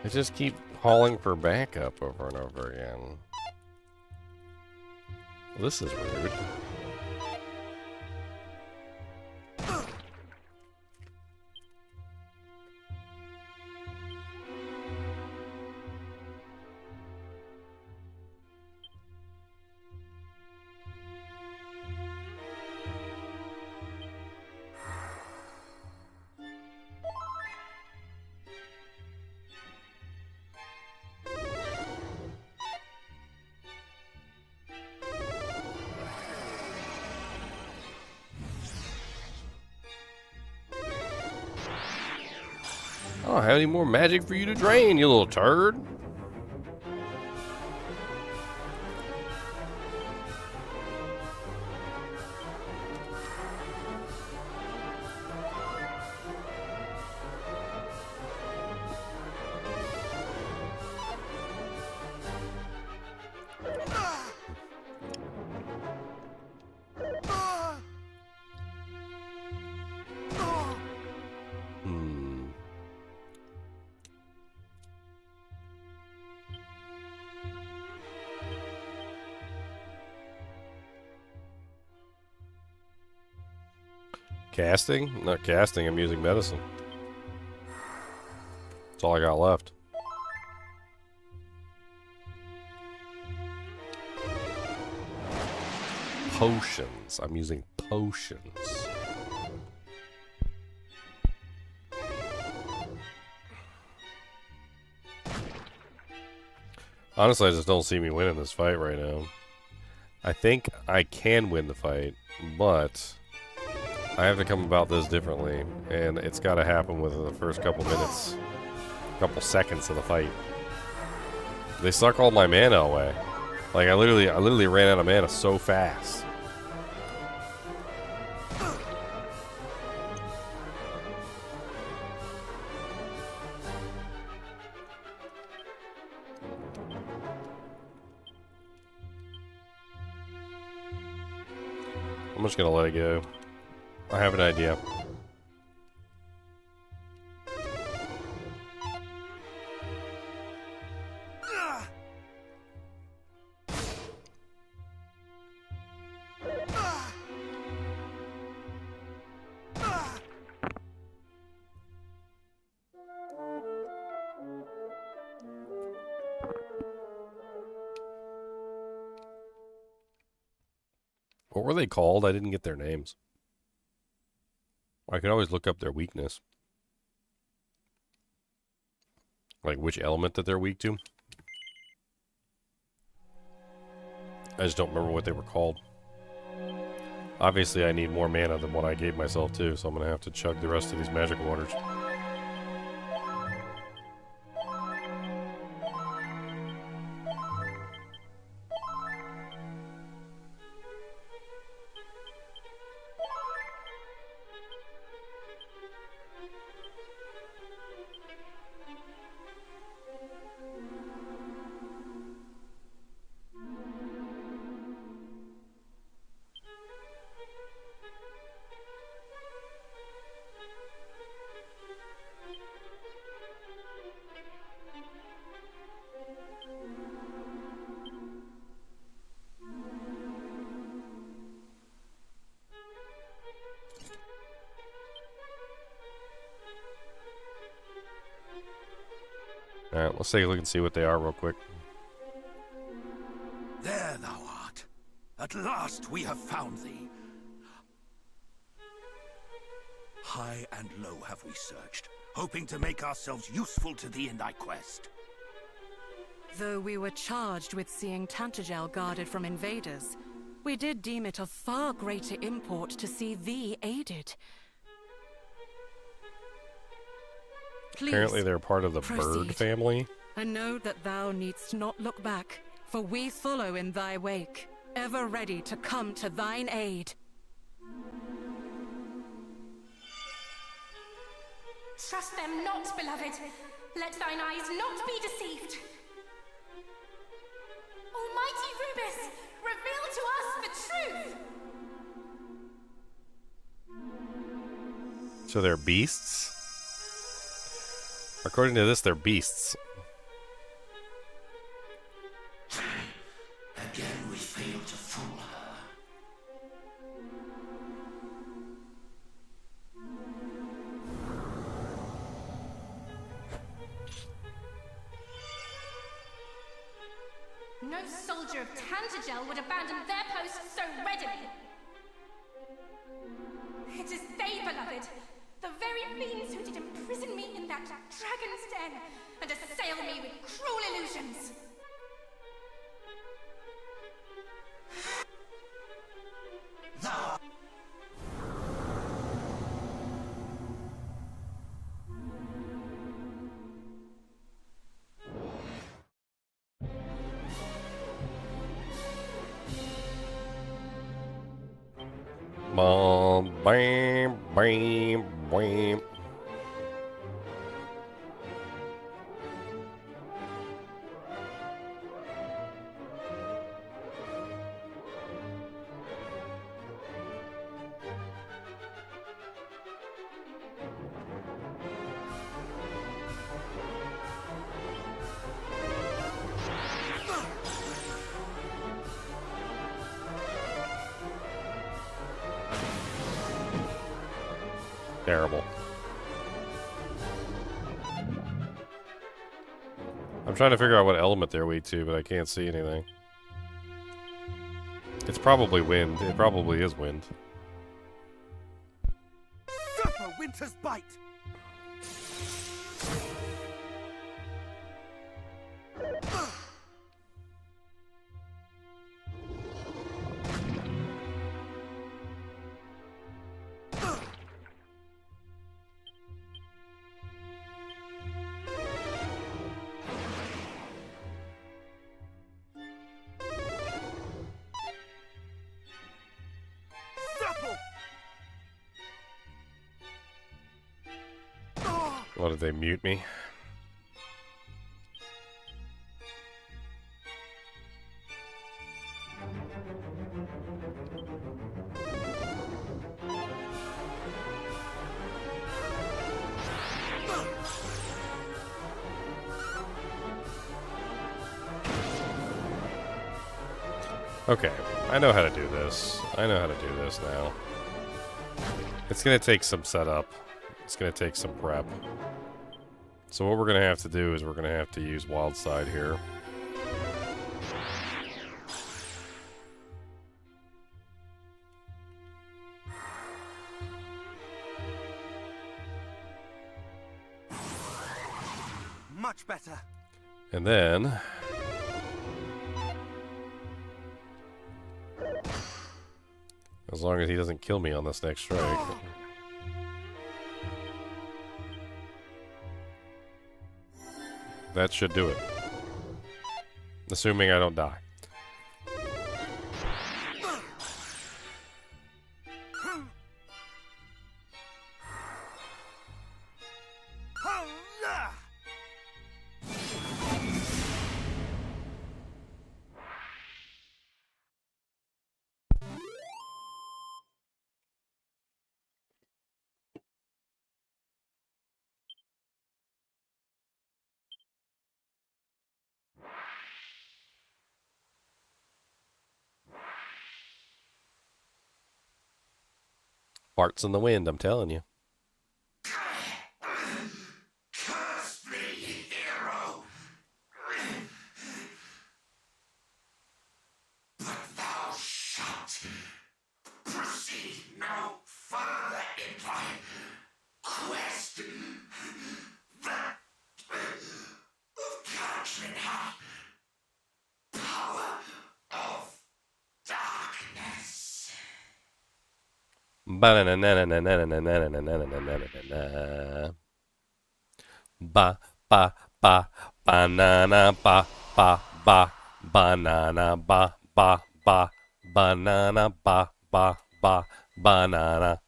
I just keep calling for backup over and over again. Well, this is rude. I don't have any more magic for you to drain, you little turd. Casting? I'm not casting, I'm using medicine. That's all I got left. Potions. I'm using potions. Honestly, I just don't see me winning this fight right now. I think I can win the fight, but I have to come about this differently, and it's got to happen within the first couple minutes, couple seconds of the fight. They suck all my mana away. Like I literally ran out of mana so fast. I'm just gonna let it go. I have an idea. What were they called? I didn't get their names. I could always look up their weakness. Like which element that they're weak to. I just don't remember what they were called. Obviously I need more mana than what I gave myself too, so I'm going to have to chug the rest of these magic waters. Alright, let's take a look and see what they are real quick. There thou art. At last we have found thee. High and low have we searched, hoping to make ourselves useful to thee in thy quest. Though we were charged with seeing Tantagel guarded from invaders, we did deem it of far greater import to see thee aided. Please, apparently they're part of the proceed. bird family. And know that thou needst not look back, for we follow in thy wake, ever ready to come to thine aid. Trust them not, beloved. Let thine eyes not be deceived. Almighty Rubus, reveal to us the truth! So they're beasts? According to this, they're beasts. no soldier of Tantagel would abandon their post so readily. It is they, beloved, the very fiends who did imprison me in that dragon's den and assail me with cruel illusions. Thou Bam, bam, bam, bam. Terrible. I'm trying to figure out what element they're weak to, but I can't see anything. It's probably wind. It probably is wind. Suffer winter's bite! What, did they mute me? Okay, I know how to do this. I know how to do this now. It's gonna take some setup. It's gonna take some prep. So what we're gonna have to do is we're gonna have to use Wild Side here. Much better. And then as long as he doesn't kill me on this next strike. That should do it. Assuming I don't die. Farts in the wind, I'm telling you. Curse me, hero! But thou shalt proceed no further in thy quest. That of Cantlin hath power of darkness. Ba ba ba banana ba ba ba banana ba ba ba banana ba ba ba banana.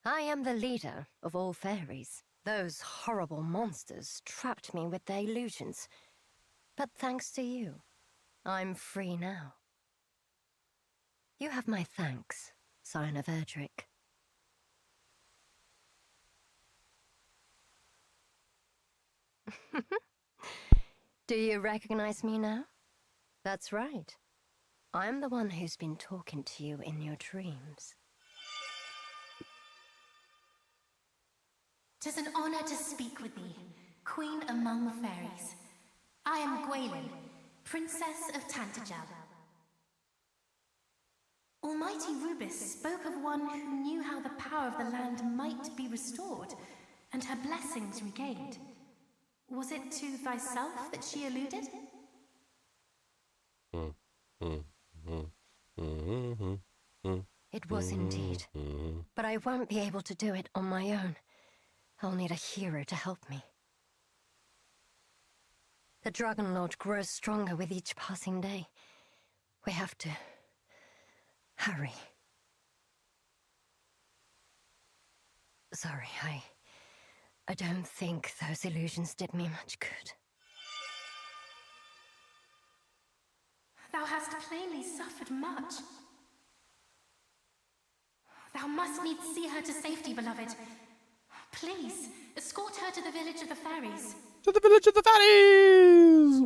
I am the leader of all fairies. Those horrible monsters trapped me with their illusions. But thanks to you, I'm free now. You have my thanks, Scion of Erdrick. Do you recognize me now? That's right. I'm the one who's been talking to you in your dreams. 'Tis an honor to speak with thee, Queen among the fairies. I am Gualan, Princess of Chinchilla. Almighty Rubis spoke of one who knew how the power of the land might be restored, and her blessings regained. Was it to thyself that she alluded? It was indeed. But I won't be able to do it on my own. I'll need a hero to help me. The Dragon Lord grows stronger with each passing day. We have to hurry. Sorry, I don't think those illusions did me much good. Thou hast plainly suffered much. Thou must needs see her to safety, beloved. Please, escort her to the village of the fairies. To the village of the fairies!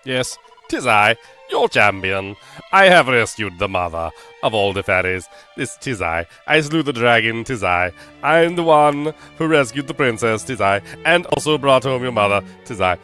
Yes, 'tis I, your champion. I have rescued the mother of all the fairies. 'Tis I. I slew the dragon, 'tis I. I'm the one who rescued the princess, 'tis I. And also brought home your mother, 'tis I.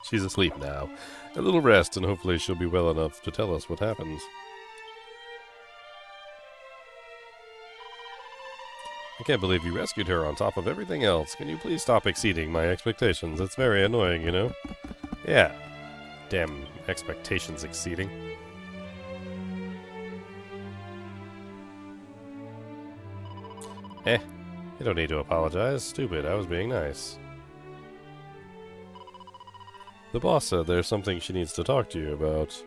She's asleep now. A little rest, and hopefully she'll be well enough to tell us what happens. I can't believe you rescued her on top of everything else. Can you please stop exceeding my expectations? It's very annoying, you know? Yeah. Damn expectations exceeding. You don't need to apologize. Stupid, I was being nice. The boss said there's something she needs to talk to you about.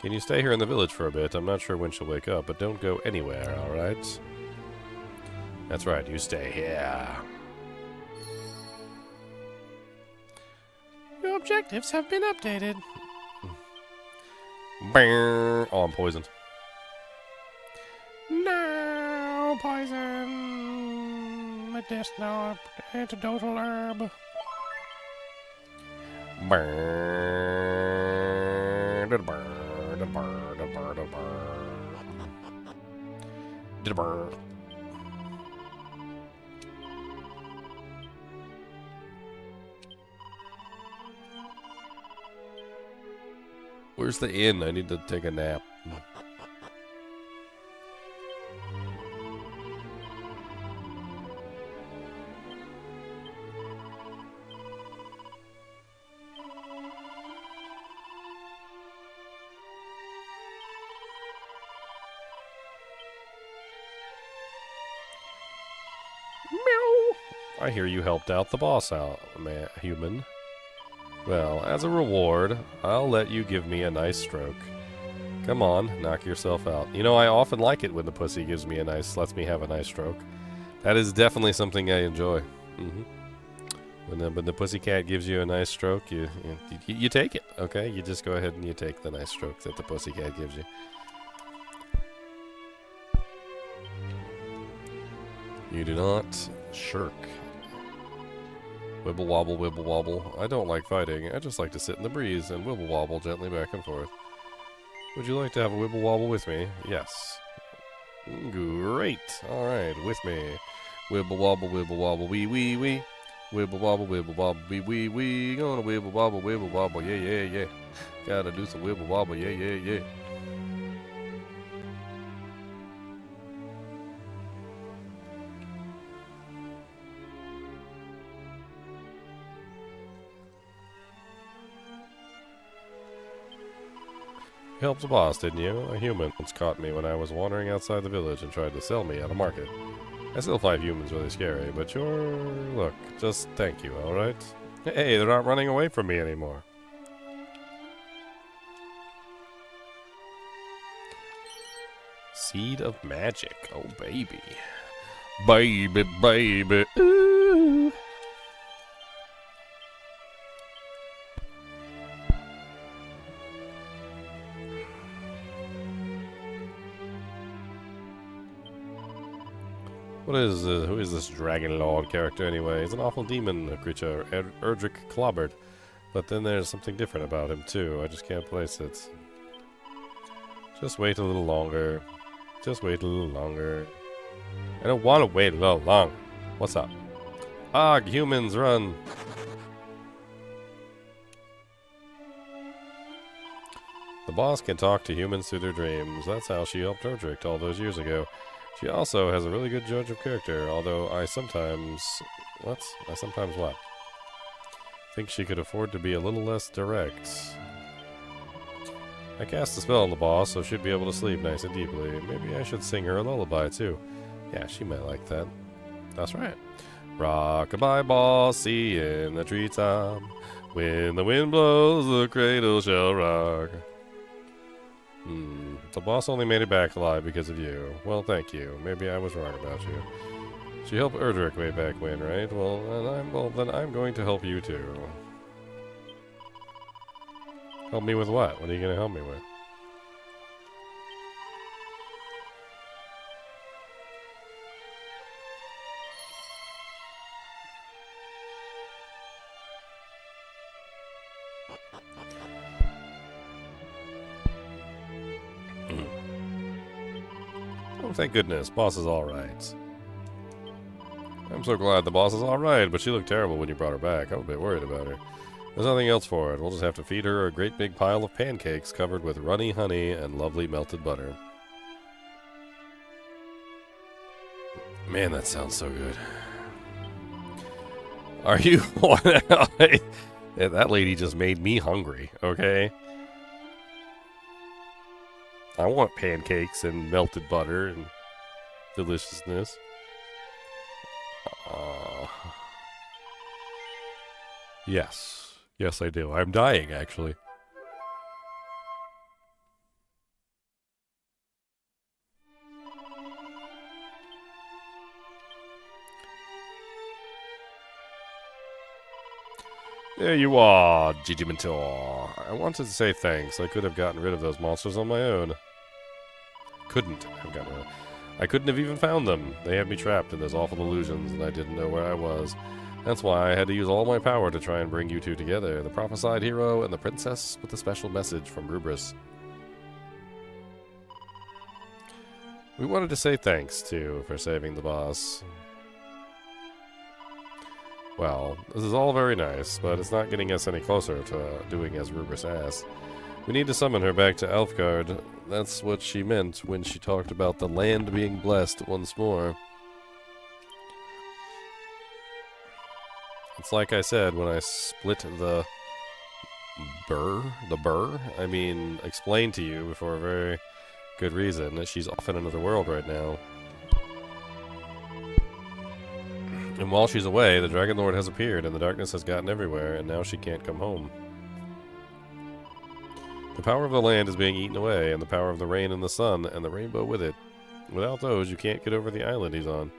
Can you stay here in the village for a bit? I'm not sure when she'll wake up, but don't go anywhere, alright? That's right, you stay here. Your objectives have been updated. Oh, I'm poisoned. No poison. Medicinal antidotal herb. Where's the inn? I need to take a nap. I hear you helped out the boss human. Well, as a reward, I'll let you give me a nice stroke. Come on, knock yourself out. You know, I often like it when the pussy lets me have a nice stroke. That is definitely something I enjoy. When the pussycat gives you a nice stroke, you take it, okay? You just go ahead and you take the nice stroke that the pussycat gives you. You do not shirk. Wibble wobble, wibble wobble. I don't like fighting. I just like to sit in the breeze and wibble wobble gently back and forth. Would you like to have a wibble wobble with me? Yes. Great. Alright, with me. Wibble wobble, wee wee wee. Wibble wobble, wee wee wee. Gonna wibble wobble, yeah, yeah, yeah. Gotta do some wibble wobble, yeah, yeah, yeah. You helped the boss, didn't you? A human once caught me when I was wandering outside the village and tried to sell me at a market. I still find humans really scary, but look, just thank you, alright? Hey, they're not running away from me anymore. Seed of magic. Oh, baby. Baby, baby. Ooh. Who is this Dragon Lord character anyway? He's an awful demon creature, Erdrick Clobbert. But then there's something different about him too. I just can't place it. Just wait a little longer. Just wait a little longer. I don't want to wait a little long. What's up? Og, humans, run! The boss can talk to humans through their dreams. That's how she helped Erdrick all those years ago. She also has a really good judge of character, although I sometimes... What? I sometimes what? Think she could afford to be a little less direct. I cast a spell on the boss, so she'd be able to sleep nice and deeply. Maybe I should sing her a lullaby, too. Yeah, she might like that. That's right. Rock-a-bye, bossy, in the treetop. When the wind blows, the cradle shall rock. The boss only made it back alive because of you. Well, thank you. Maybe I was wrong about you. She helped Erdrick way back when, right? Well, then I'm going to help you too. Help me with what? What are you going to help me with? Oh, thank goodness. Boss is alright. I'm so glad the boss is alright, but she looked terrible when you brought her back. I'm a bit worried about her. There's nothing else for it. We'll just have to feed her a great big pile of pancakes covered with runny honey and lovely melted butter. Man, that sounds so good. Are you... That lady just made me hungry, okay? I want pancakes and melted butter and deliciousness. Yes. Yes, I do. I'm dying, actually. There you are, Gigi Mentor. I wanted to say thanks. I could have gotten rid of those monsters on my own. Couldn't have gotten rid of them. I couldn't have even found them. They had me trapped in those awful illusions, and I didn't know where I was. That's why I had to use all my power to try and bring you two together. The prophesied hero and the princess with a special message from Rubris. We wanted to say thanks, too, for saving the boss. Well, this is all very nice, but it's not getting us any closer to doing as Rubris asks. We need to summon her back to Elfgard. That's what she meant when she talked about the land being blessed once more. It's like I said when I split the burr, I mean, explained to you for a very good reason that she's off in another world right now. And while she's away, the Dragon Lord has appeared and the darkness has gotten everywhere, and now she can't come home. The power of the land is being eaten away, and the power of the rain and the sun, and the rainbow with it. Without those, you can't get over the island he's on.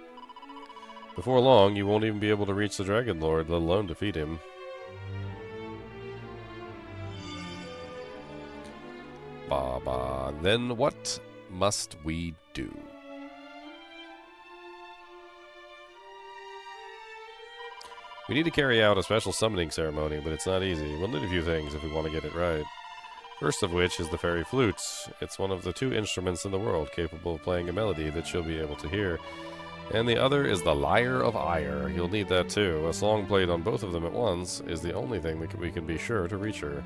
Before long, you won't even be able to reach the Dragon Lord, let alone defeat him. Then what must we do? We need to carry out a special summoning ceremony, but it's not easy. We'll need a few things if we want to get it right. First of which is the fairy flute. It's one of the 2 instruments in the world capable of playing a melody that she'll be able to hear. And the other is the Lyre of Ire. You'll need that too. A song played on both of them at once is the only thing that we can be sure to reach her.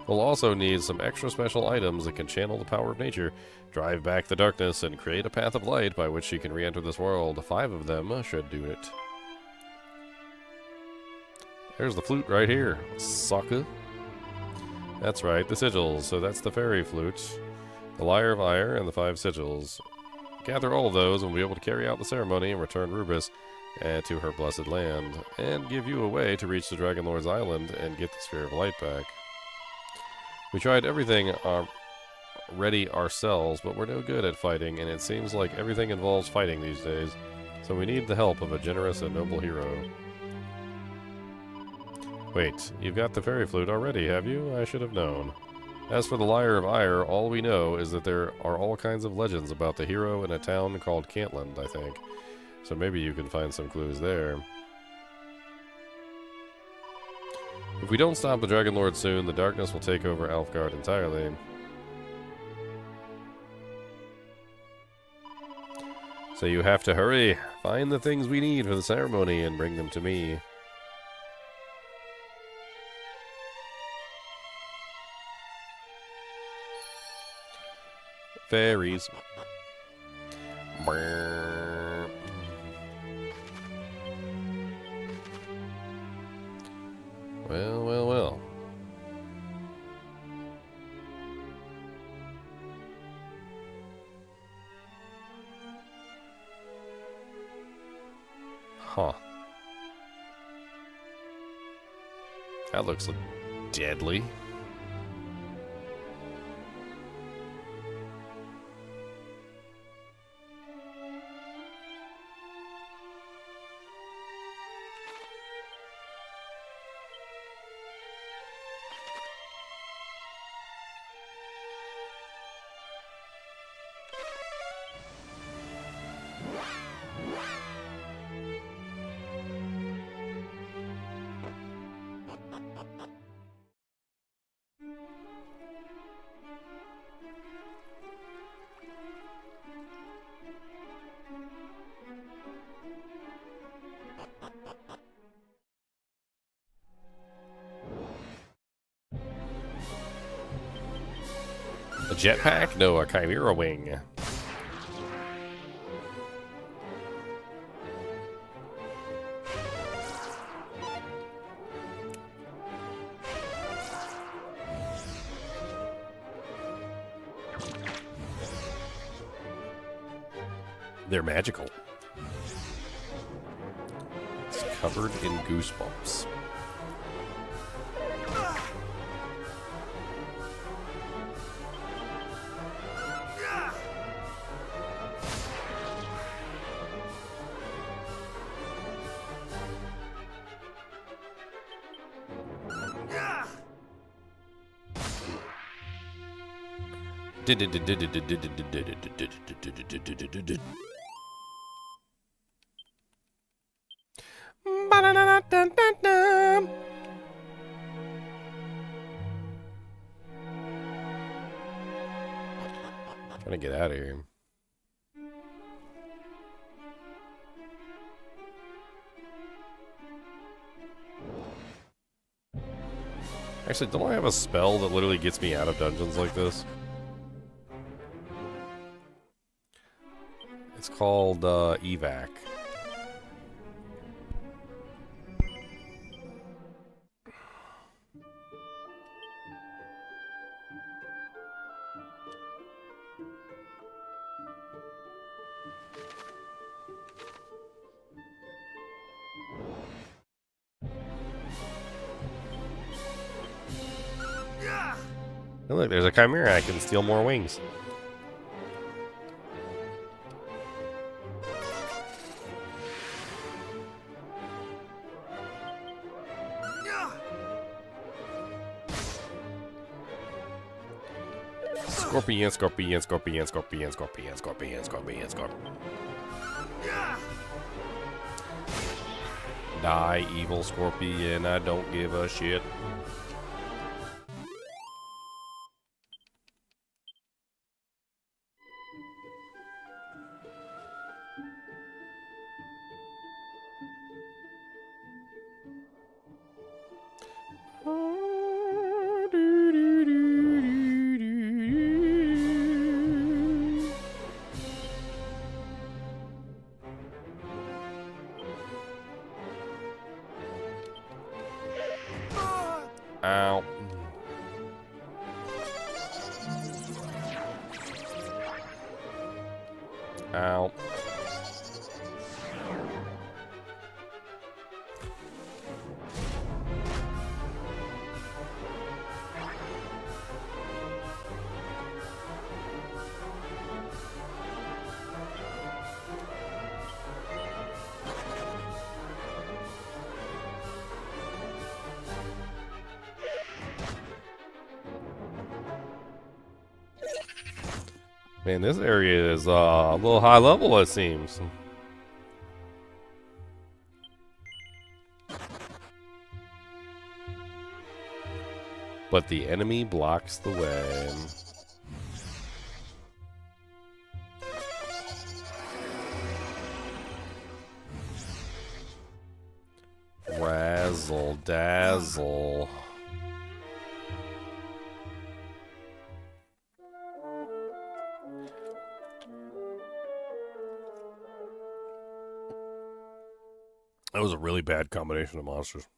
We'll also need some extra special items that can channel the power of nature, drive back the darkness, and create a path of light by which she can re-enter this world. 5 of them should do it. There's the flute right here. Sucker. That's right, the sigils. So that's the fairy flute, the Lyre of Ire, and the 5 sigils. Gather all of those and we'll be able to carry out the ceremony and return Rubris to her blessed land, and give you a way to reach the Dragon Lord's island and get the Sphere of Light back. We tried everything ready ourselves, but we're no good at fighting, and it seems like everything involves fighting these days. So we need the help of a generous and noble hero. Wait, you've got the fairy flute already, have you? I should have known. As for the Lyre of Ire, all we know is that there are all kinds of legends about the hero in a town called Cantlin, I think. So maybe you can find some clues there. If we don't stop the Dragon Lord soon, the darkness will take over Alfgard entirely. So you have to hurry. Find the things we need for the ceremony and bring them to me. Fairies. Brrr. Well, well, well. Huh. That looks deadly. A jetpack? No, a chimera wing. They're magical. It's covered in goosebumps. Trying to get out of here. Actually, don't I have a spell that literally gets me out of dungeons like this? It's called evac. Oh, look, there's a chimera. I can steal more wings. Scorpion, scorpion, scorpion, scorpion, scorpion, scorpion, scorpion, scorpion. Die, evil scorpion, I don't give a shit. Ow. Ow. Man, this area is a little high level, it seems. But the enemy blocks the way. Razzle dazzle. That was a really bad combination of monsters.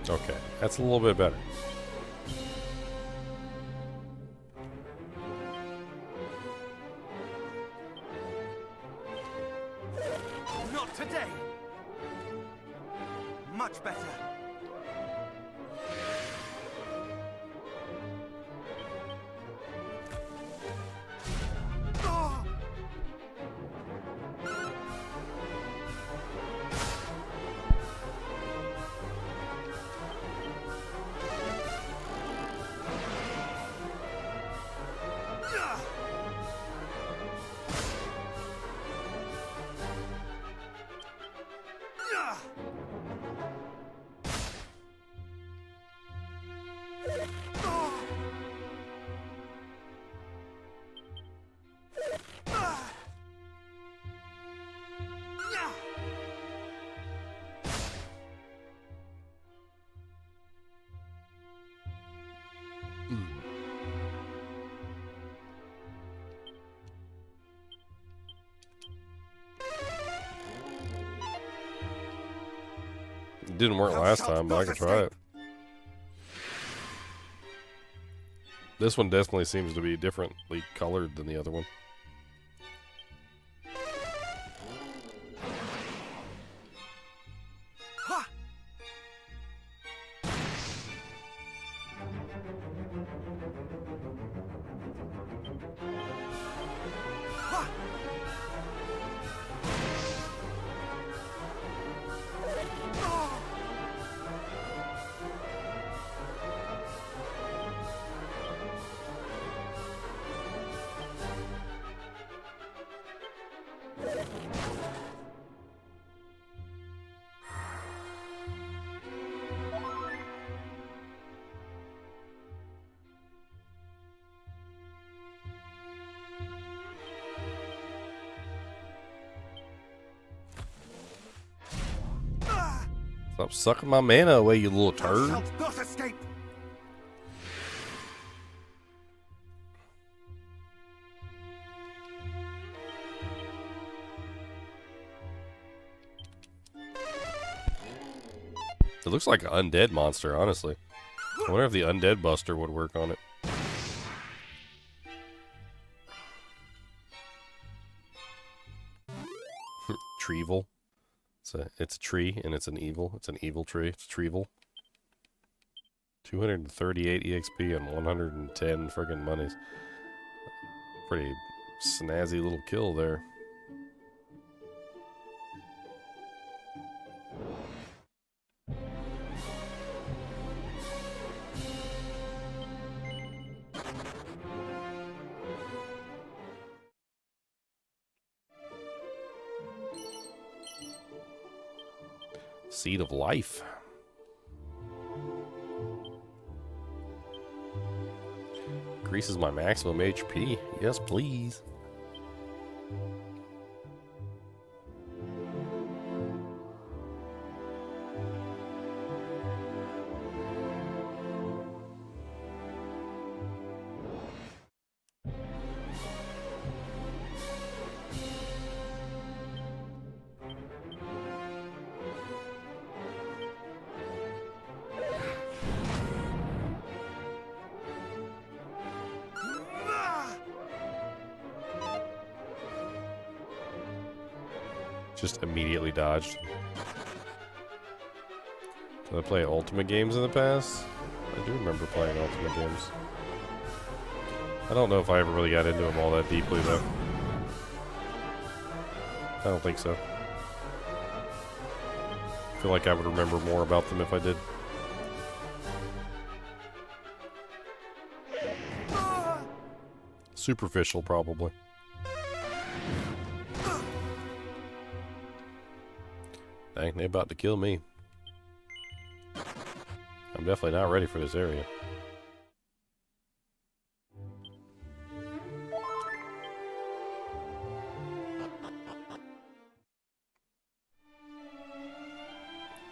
Okay, that's a little bit better. Not today. Much better. It didn't work last time, but I can try it. This one definitely seems to be differently colored than the other one. Stop sucking my mana away, you little turd. Not escape. It looks like an undead monster, honestly. I wonder if the undead buster would work on it. Treevil. It's a tree, and it's an evil. It's an evil tree. It's Treevil. 238 EXP and 110 friggin' monies. Pretty snazzy little kill there. Seed of Life. Increases my maximum HP. Yes, please. Just immediately dodged. Did I play Ultimate games in the past? I do remember playing Ultimate games. I don't know if I ever really got into them all that deeply, though. I don't think so. I feel like I would remember more about them if I did. Superficial, probably. Dang, they about to kill me. I'm definitely not ready for this area.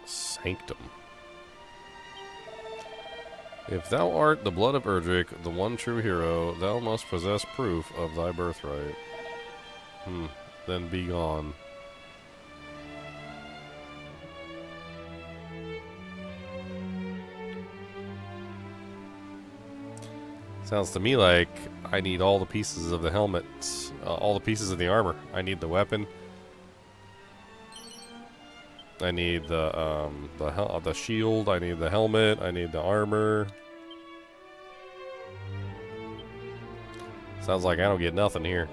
Sanctum. If thou art the blood of Erdrick, the one true hero, thou must possess proof of thy birthright. Then be gone. Sounds to me like I need all the pieces of the helmet, all the pieces of the armor. I need the weapon. I need the shield. I need the helmet. I need the armor. Sounds like I don't get nothing here.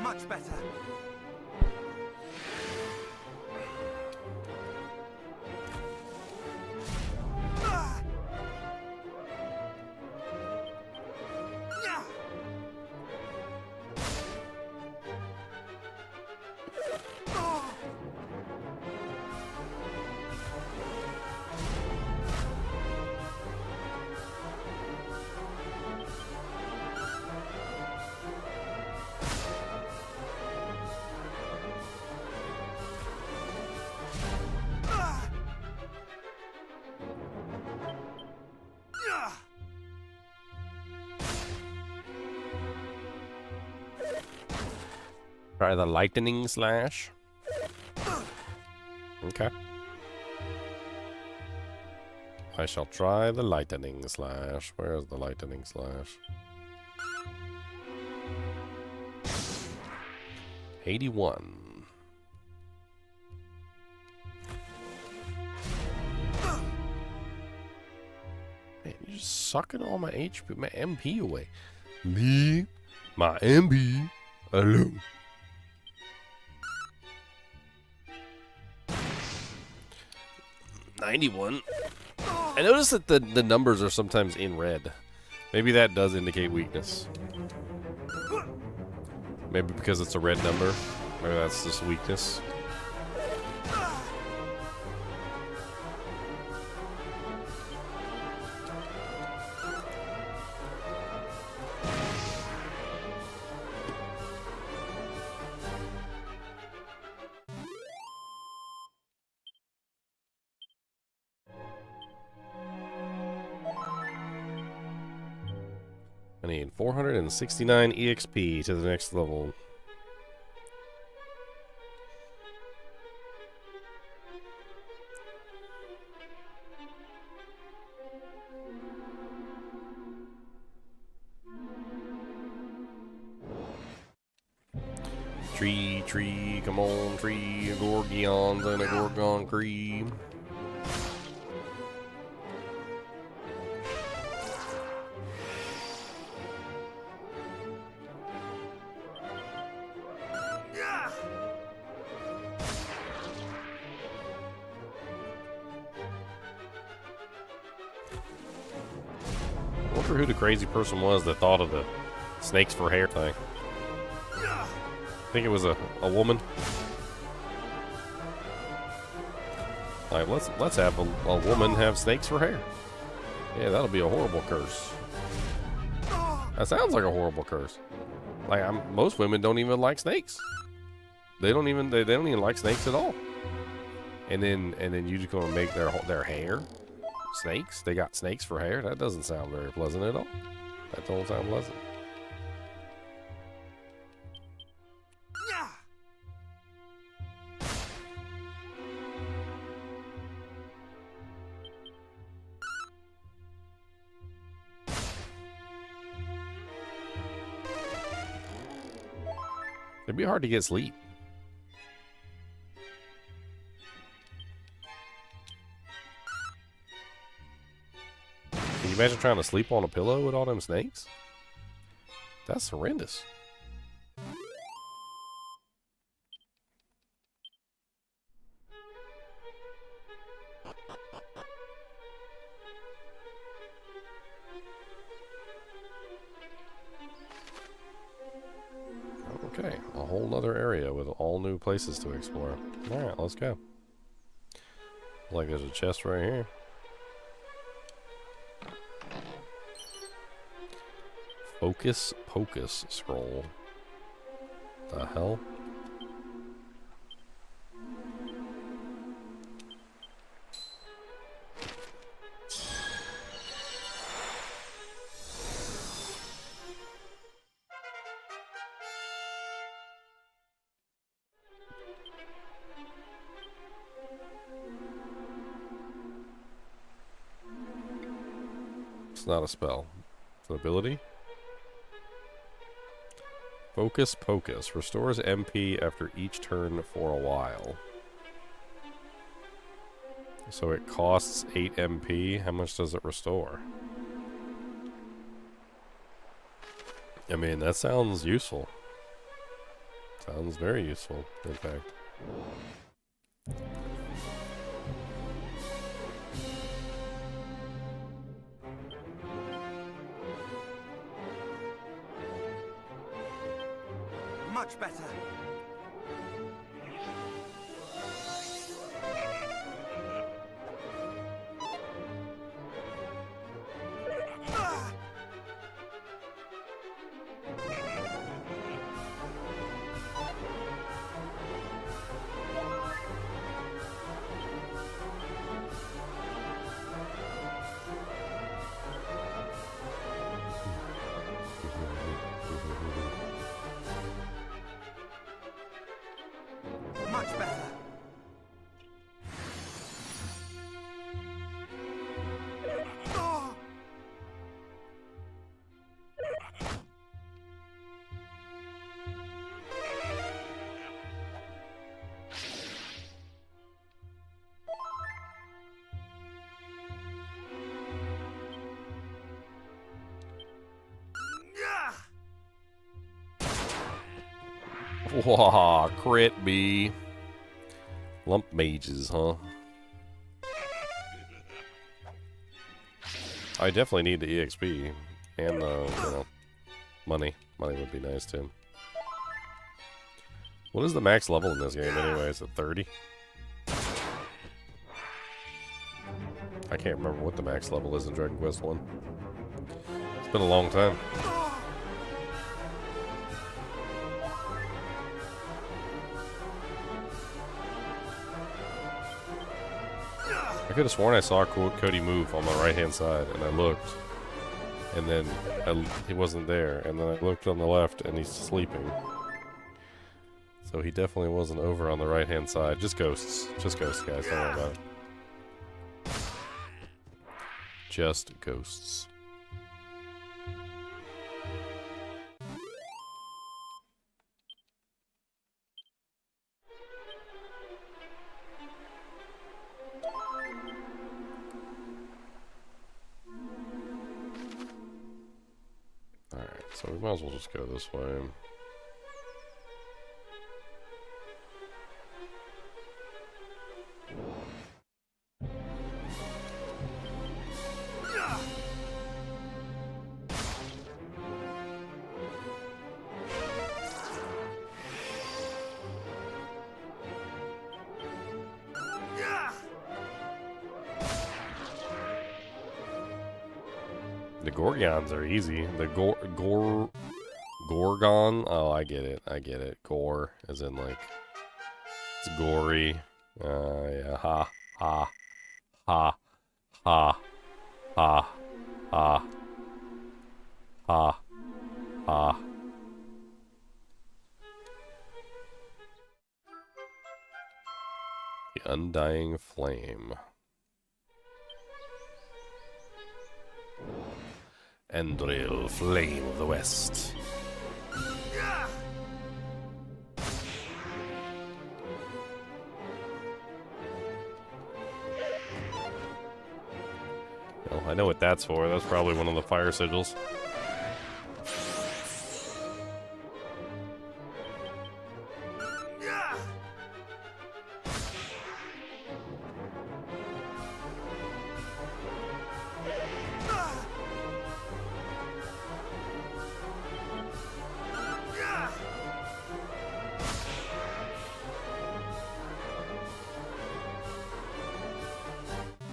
Much better. Try the lightning slash. Okay. I shall try the lightning slash. Where's the lightning slash? 81. Man, you're just sucking all my HP, my MP away. Leave my MP alone. $91. I noticed that the numbers are sometimes in red. Maybe that does indicate weakness. Maybe because it's a red number. Maybe that's just weakness. I need 469 EXP to the next level. Tree, come on, tree, gorgons and a gorgon cream. I wonder who the crazy person was that thought of the snakes for hair thing. I think it was a woman. Like, let's have a woman have snakes for hair. Yeah, that'll be a horrible curse. That sounds like a horrible curse. Like, most women don't even like snakes. They don't even like snakes at all. And then you just gonna make their hair snakes? They got snakes for hair? That doesn't sound very pleasant at all. That don't sound pleasant. It'd be hard to get sleep. Can you imagine trying to sleep on a pillow with all them snakes? That's horrendous. Okay, a whole nother area with all new places to explore. Alright, let's go. Like there's a chest right here. Focus Pocus scroll. The hell? It's not a spell. It's an ability. Focus Pocus restores MP after each turn for a while. So it costs 8 MP. How much does it restore? I mean, that sounds useful. Sounds very useful, in fact. Much better. Wah, crit B. Lump mages, huh? I definitely need the EXP and money. Money would be nice too. What is the max level in this game anyway? Is it 30? I can't remember what the max level is in Dragon Quest 1. It's been a long time. I could have sworn I saw Cody move on my right-hand side, and I looked, and then he wasn't there, and then I looked on the left, and he's sleeping. So he definitely wasn't over on the right-hand side. Just ghosts, guys. Don't worry about it. Just ghosts. So we might as well just go this way. The Gorgons are easy. The Gorgon. Oh, I get it. I get it. Gore, as in like it's gory. Yeah. Ha ha ha ha ha ha ha ha. The Undying Flame. Endril, Flame of the West. Well, I know what that's for. That's probably one of the fire sigils.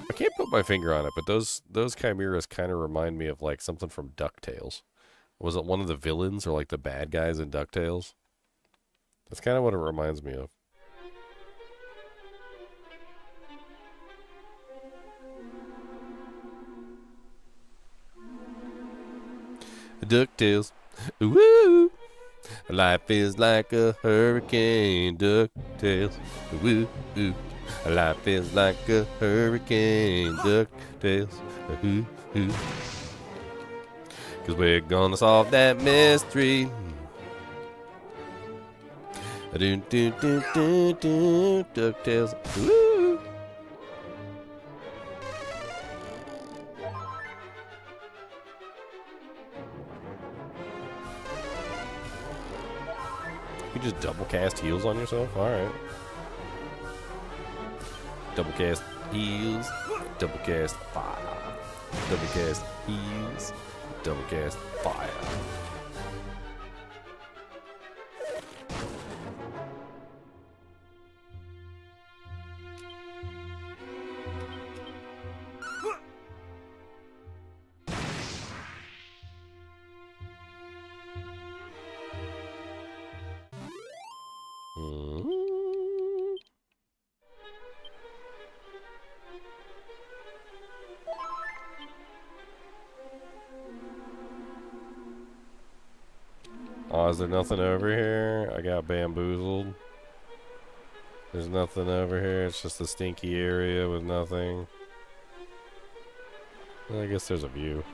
I can't put my finger on it, but those chimeras kind of remind me of like something from DuckTales. Was it one of the villains or like the bad guys in DuckTales? That's kind of what it reminds me of. DuckTales. Woo! Life is like a hurricane. DuckTales. Woo! Life is like a hurricane, DuckTales, cause we're gonna solve that mystery. DuckTales, woo. You just double cast heals on yourself? Alright. Double cast heals, double cast fire, double cast heals, double cast fire. Oh, is there nothing over here? I got bamboozled. There's nothing over here. It's just a stinky area with nothing. Well, I guess there's a view.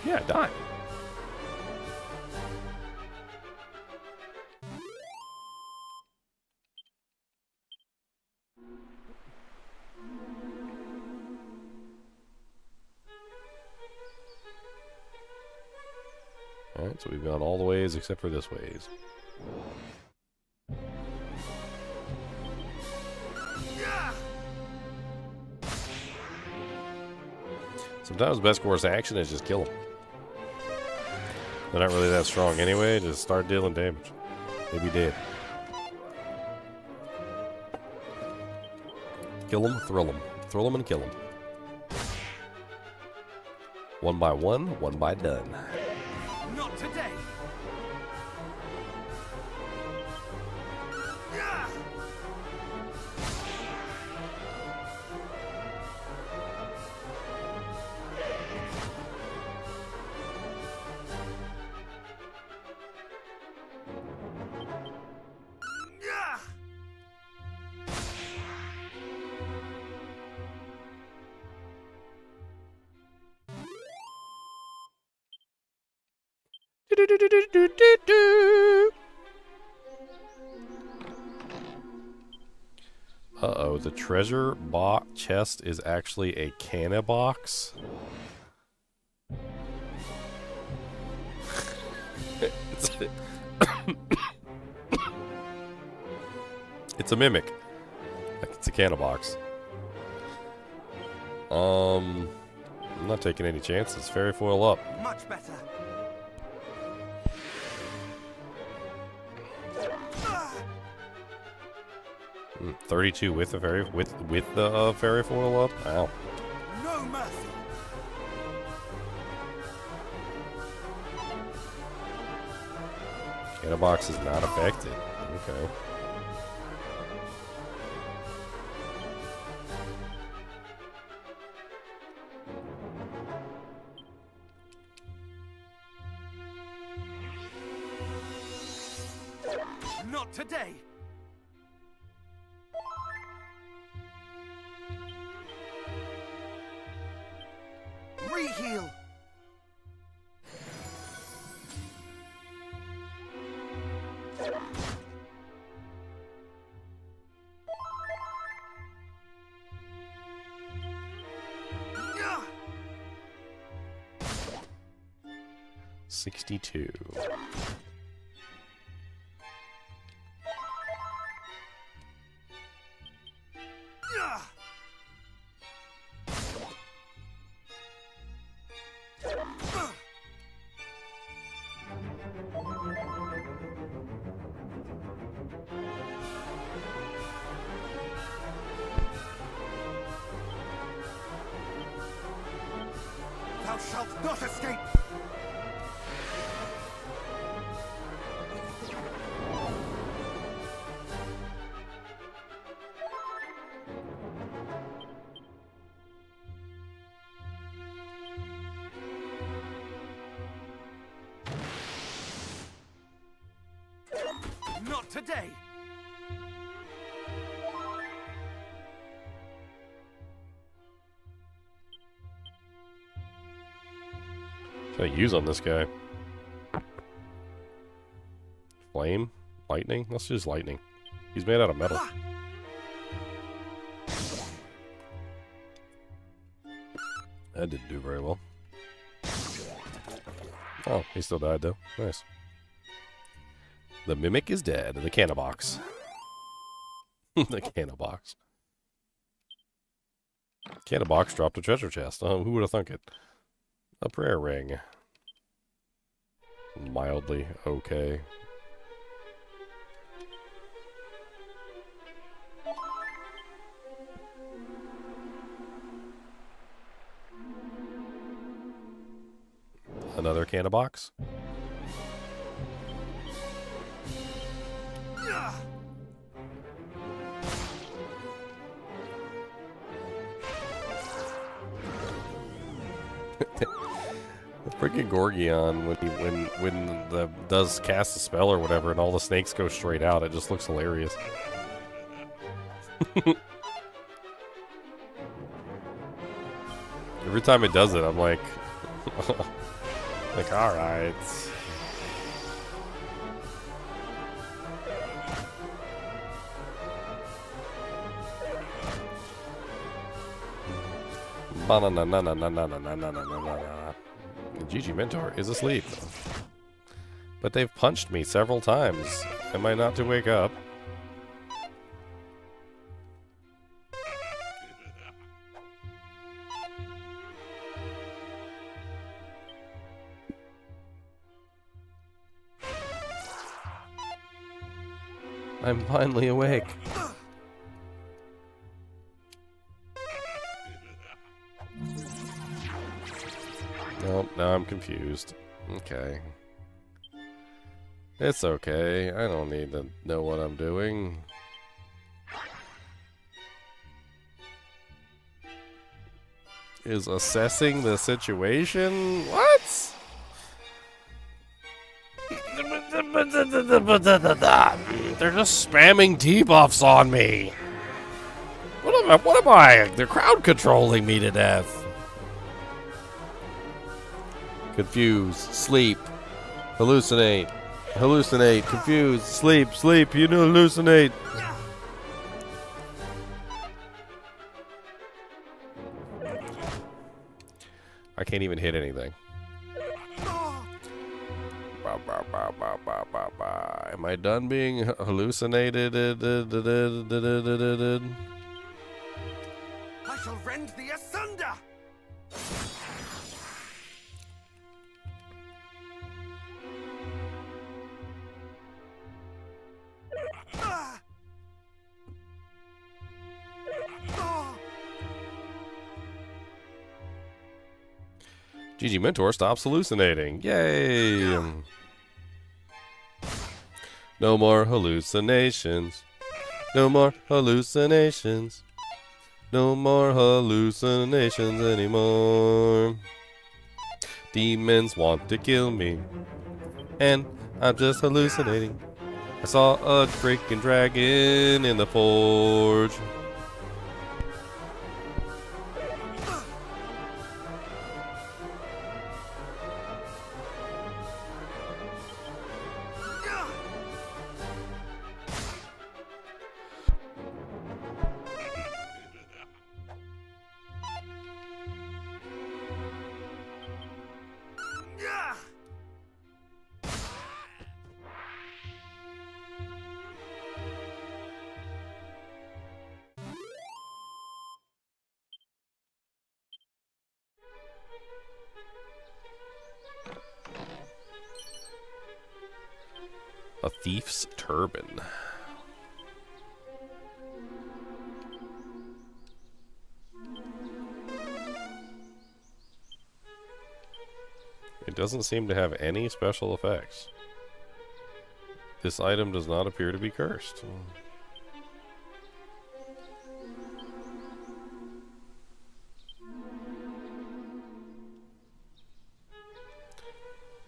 Yeah, die. Alright, so we've gone all the ways except for this ways. Sometimes the best course of action is just kill them. They're not really that strong anyway, just start dealing damage. They'll be dead. Kill them, thrill them. Thrill them and kill them. One by one by done. Not today. Uh-oh, the treasure chest is actually a canna box. It's a mimic. It's a canna box. I'm not taking any chances. Fairy foil up. Much better. 32 with the fairy fairy foil up. Ow. No mercy. Canna box is not affected. Okay. Not today. Reheal. Yeah. 62. Yeah. Thou shalt not escape! Not today! What should I use on this guy? Flame? Lightning? Let's use lightning. He's made out of metal. That didn't do very well. Oh, he still died though. Nice. The mimic is dead. The canna box. The canna box. Canna box dropped a treasure chest. Who would have thunk it? A prayer ring. Mildly okay. Another canna box. The freaking Gorgion when the does cast a spell or whatever and all the snakes go straight out, it just looks hilarious. Every time it does it, I'm like like alright. GG Mentor is asleep. But they've punched me several times. Am I not to wake up? I'm finally awake. Nope, now I'm confused. Okay. It's okay. I don't need to know what I'm doing. Is assessing the situation? What? They're just spamming debuffs on me. What am I? They're crowd controlling me to death. Confused. Sleep. Hallucinate. Hallucinate. Confused. Sleep. Sleep. You know hallucinate. I can't even hit anything. Am I done being hallucinated? I shall rend thee asunder! GG Mentor stops hallucinating. Yay! No more hallucinations. No more hallucinations. No more hallucinations anymore. Demons want to kill me. And I'm just hallucinating. I saw a freaking dragon in the forge. A thief's turban. It doesn't seem to have any special effects. This item does not appear to be cursed.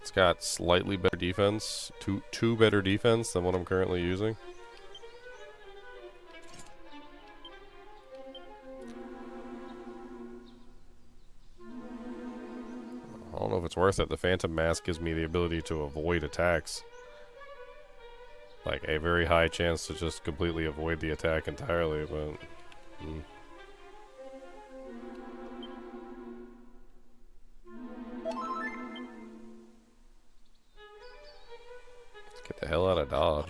It's got slightly better defense, two better defense than what I'm currently using. I don't know if it's worth it. The Phantom Mask gives me the ability to avoid attacks. Like a very high chance to just completely avoid the attack entirely, but... Let's get the hell out of Dodge.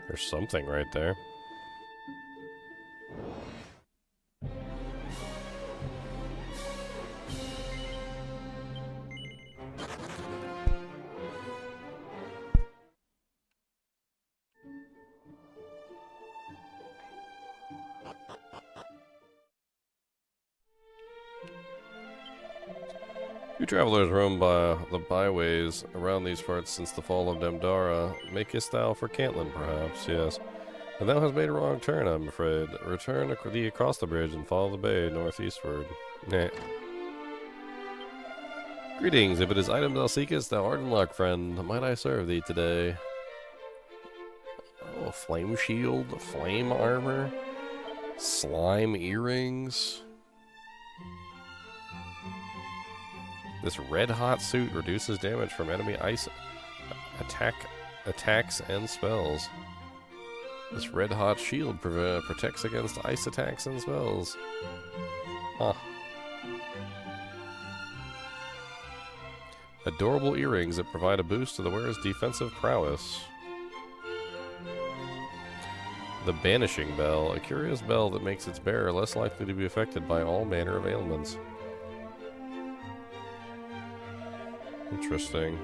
There's something right there. You travelers roam by the byways around these parts since the fall of Demdara. Make his style for Cantlin, perhaps, yes. And thou hast made a wrong turn, I'm afraid. Return thee across the bridge and follow the bay northeastward. Nah. Greetings, if it is items thou seekest, thou art in luck, friend. Might I serve thee today? Oh, a flame shield, flame armor, slime earrings. This red-hot suit reduces damage from enemy ice attacks and spells. This red-hot shield protects against ice attacks and spells. Huh. Adorable earrings that provide a boost to the wearer's defensive prowess. The Banishing Bell, a curious bell that makes its bearer less likely to be affected by all manner of ailments. Interesting.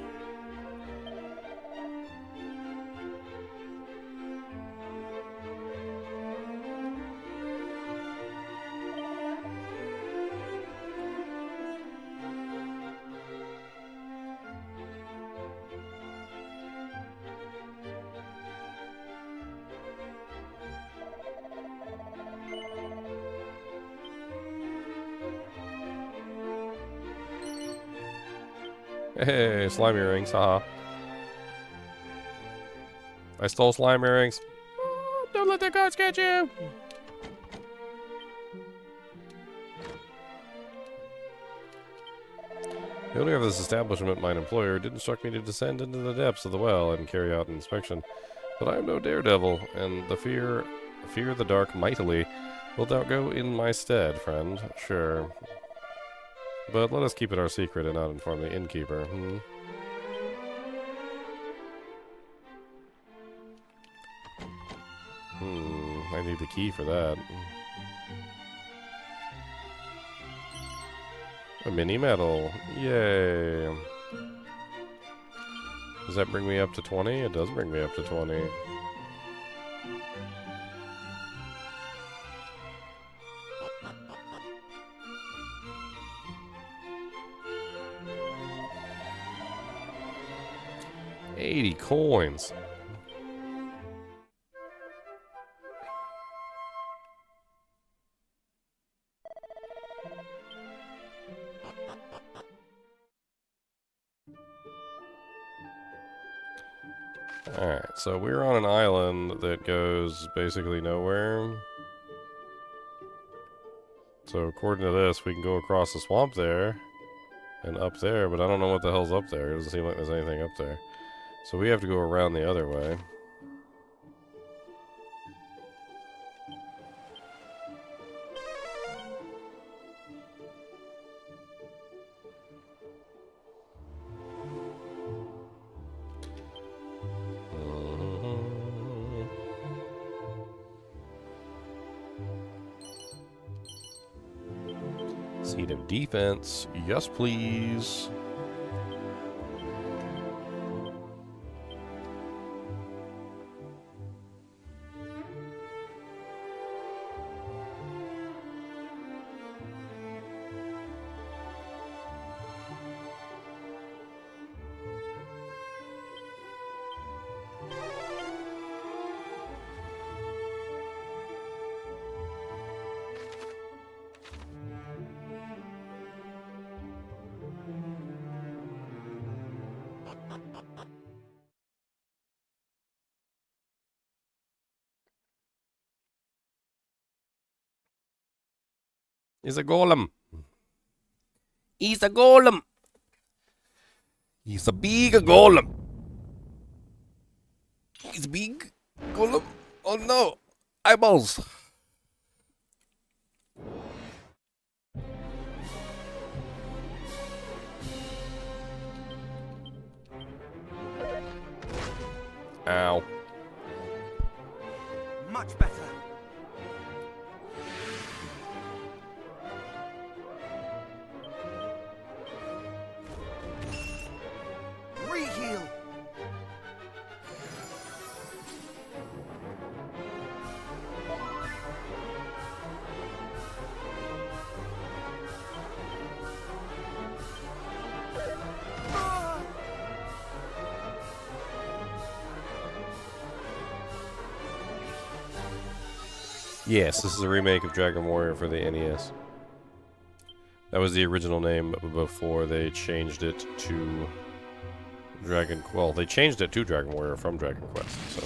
Hey, slime earrings, haha. I stole slime earrings. Oh, don't let the guards get you! The owner of this establishment, my employer, did instruct me to descend into the depths of the well and carry out an inspection. But I am no daredevil, and the fear the dark mightily. Wilt thou go in my stead, friend? Sure. But let us keep it our secret and not inform the innkeeper, I need the key for that. A mini medal. Yay. Does that bring me up to 20? It does bring me up to 20. $80 coins. Alright, so we're on an island that goes basically nowhere. So according to this, we can go across the swamp there and up there, but I don't know what the hell's up there. It doesn't seem like there's anything up there. So we have to go around the other way. Seat of defense. Yes, please. He's a golem. He's a golem. He's a big golem. He's big golem. Oh no, eyeballs. Ow. Much better. Re-heal. Yes, this is a remake of Dragon Warrior for the NES. That was the original name before they changed it to Dragon... Well, they changed it to Dragon Warrior from Dragon Quest, so...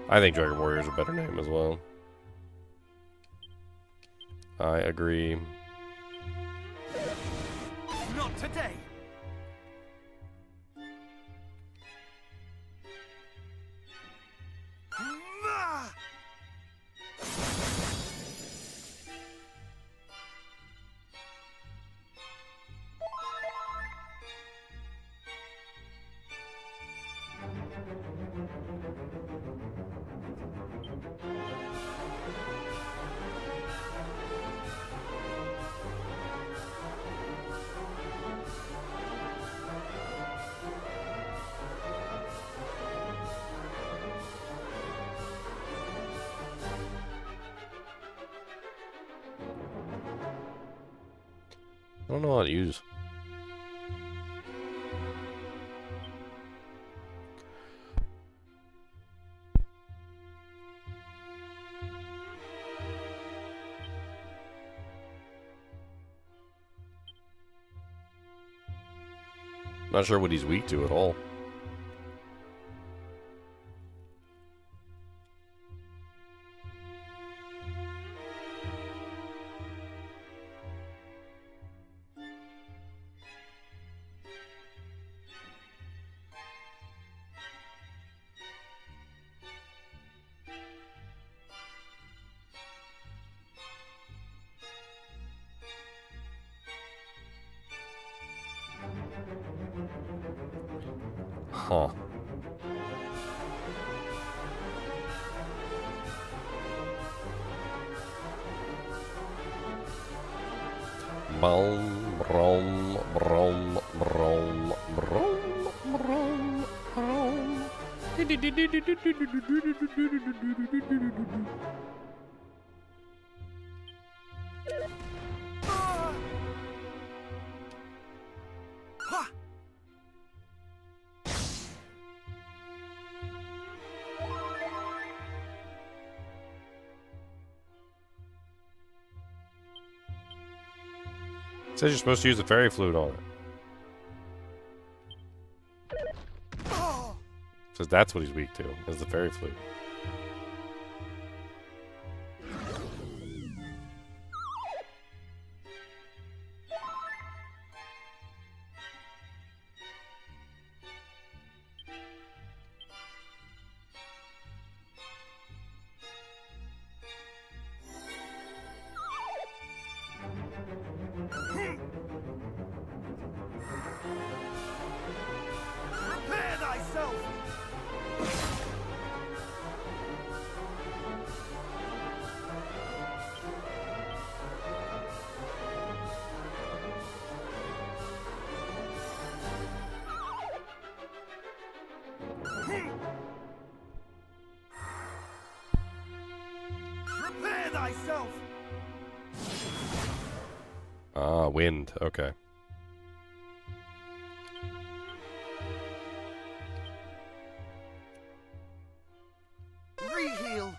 I think Dragon Warrior is a better name as well. I agree. Not today. I don't know how to use. Not sure what he's weak to at all. Huh. Boom, brom, brom, brom, brom, brom, brom. It says you're supposed to use the fairy flute on it. It says that's what he's weak to, is the fairy flute. Prepare thyself! Prepare thyself! Ah, wind. Okay. Reheal!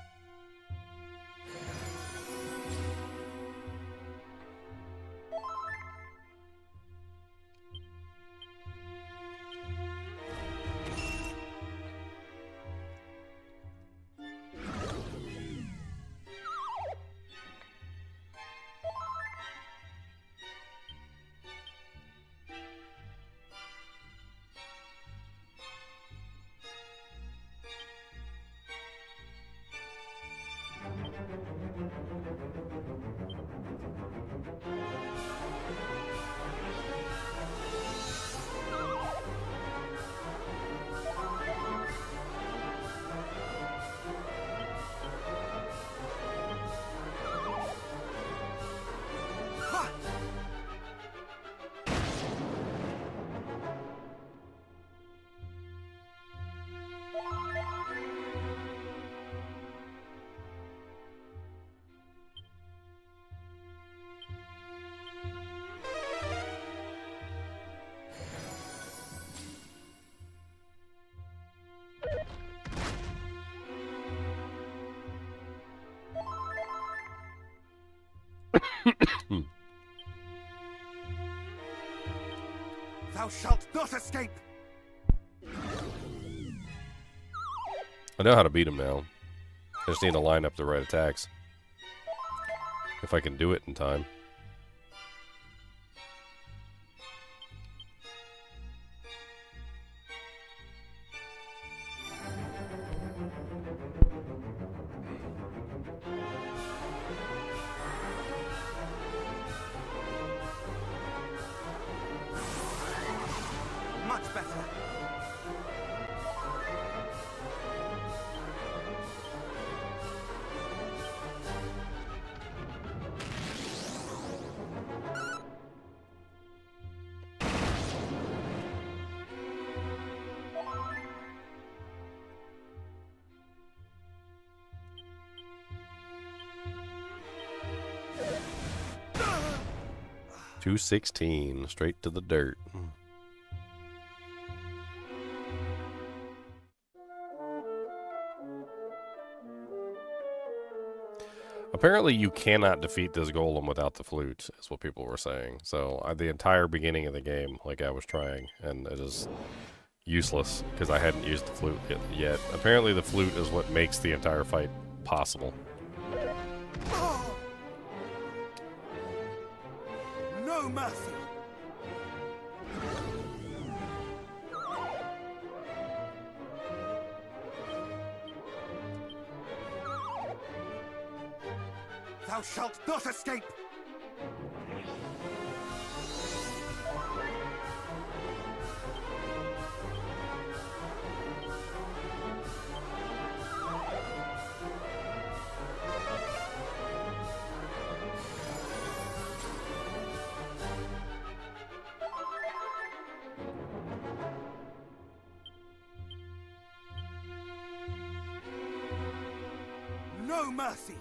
Thou shalt not escape! I know how to beat him now. I just need to line up the right attacks. If I can do it in time. Much better. $216 straight to the dirt. Apparently you cannot defeat this golem without the flute, is what people were saying. So the entire beginning of the game, like I was trying, and it is useless because I hadn't used the flute yet. Apparently the flute is what makes the entire fight possible. No mercy. Thou shalt not escape! No mercy!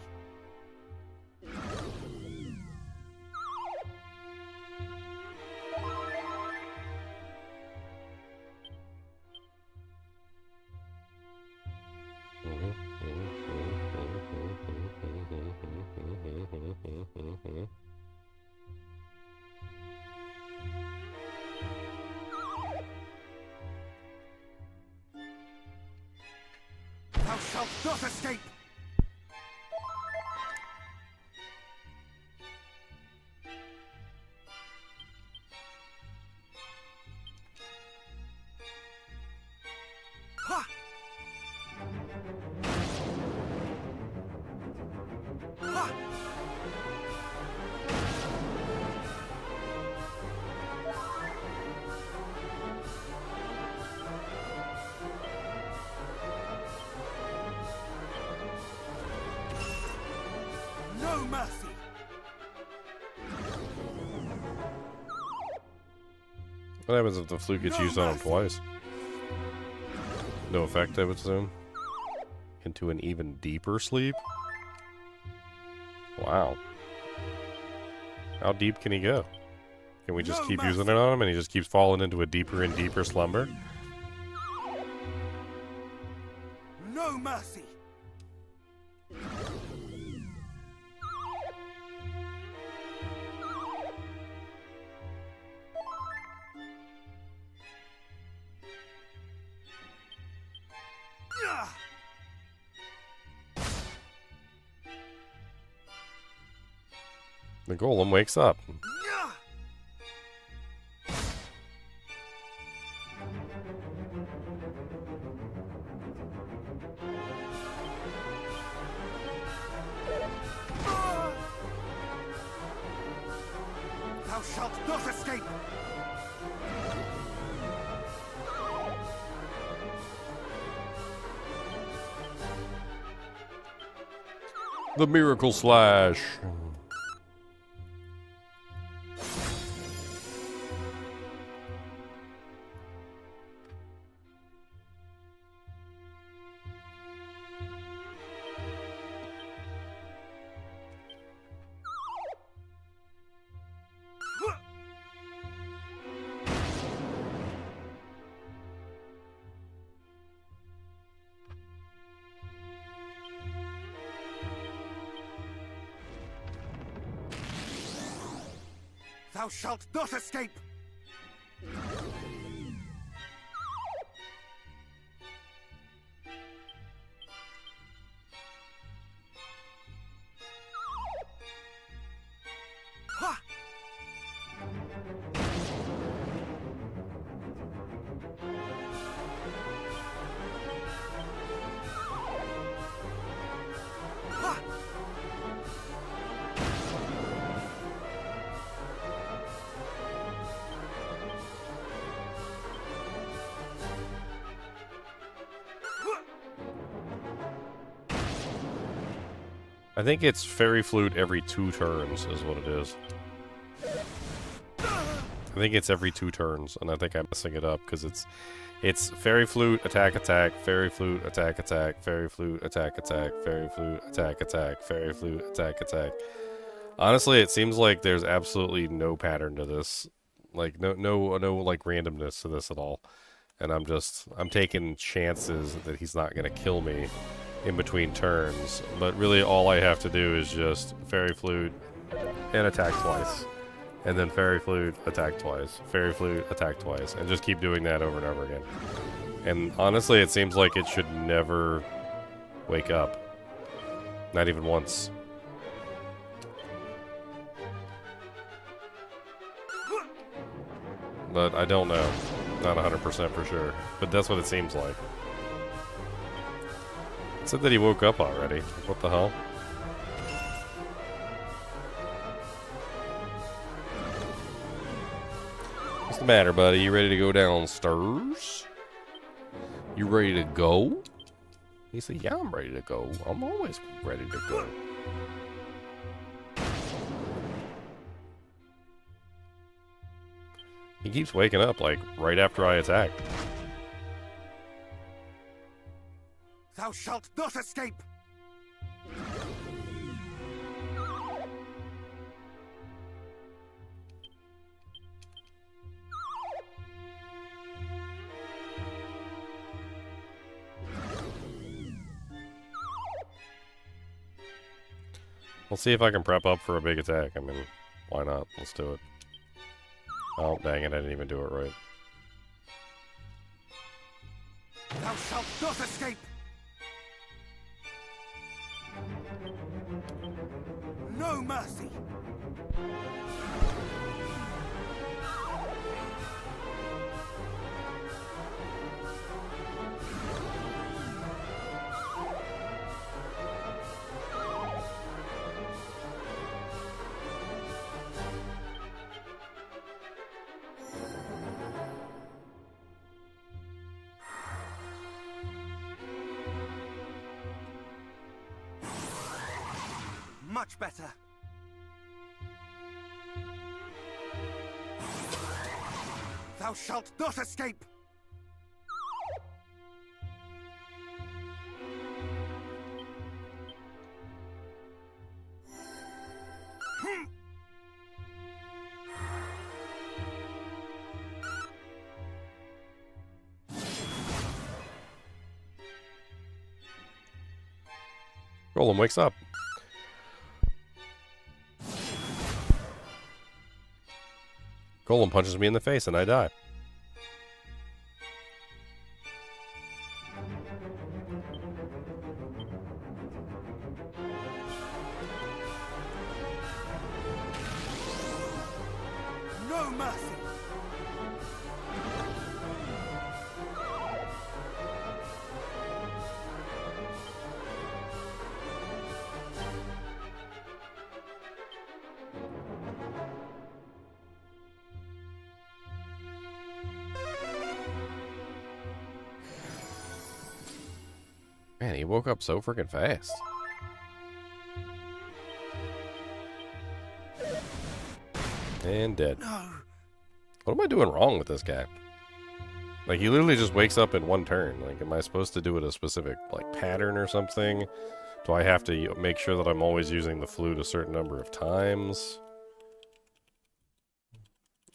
Thou shalt not escape! Ha! Ha! No mercy! What happens if the flute gets used on him twice? No effect, I would assume. Into an even deeper sleep? Wow. How deep can he go? Can we just keep using it on him and he just keeps falling into a deeper and deeper slumber? No mercy! The golem wakes up. Thou shalt not escape! The miracle slash. Thou shalt not escape! Ha! Ha! I think it's fairy flute every 2 turns is what it is. I think it's every 2 turns, and I think I'm messing it up because it's fairy flute attack attack, fairy flute attack attack, fairy flute attack attack, fairy flute attack attack, fairy flute attack attack. Honestly, it seems like there's absolutely no pattern to this, like no like randomness to this at all, and I'm taking chances that he's not gonna kill me in between turns. But really all I have to do is just Fairy Flute and attack twice. And then Fairy Flute, attack twice. Fairy Flute, attack twice. And just keep doing that over and over again. And honestly, it seems like it should never wake up. Not even once. But I don't know. Not 100% for sure. But that's what it seems like. It said that he woke up already. What the hell? What's the matter, buddy? You ready to go downstairs? You ready to go? He said, yeah, I'm ready to go. I'm always ready to go. He keeps waking up, like, right after I attack. Thou shalt not escape! We'll see if I can prep up for a big attack. I mean, why not? Let's do it. Oh, dang it, I didn't even do it right. Thou shalt not escape! No mercy! Much better. Thou shalt not escape! Golem wakes up. Golem punches me in the face and I die. No mercy! Man, he woke up so freaking fast. And dead. No. What am I doing wrong with this guy? Like, he literally just wakes up in one turn. Like, am I supposed to do it a specific, like, pattern or something? Do I have to make sure that I'm always using the flute a certain number of times?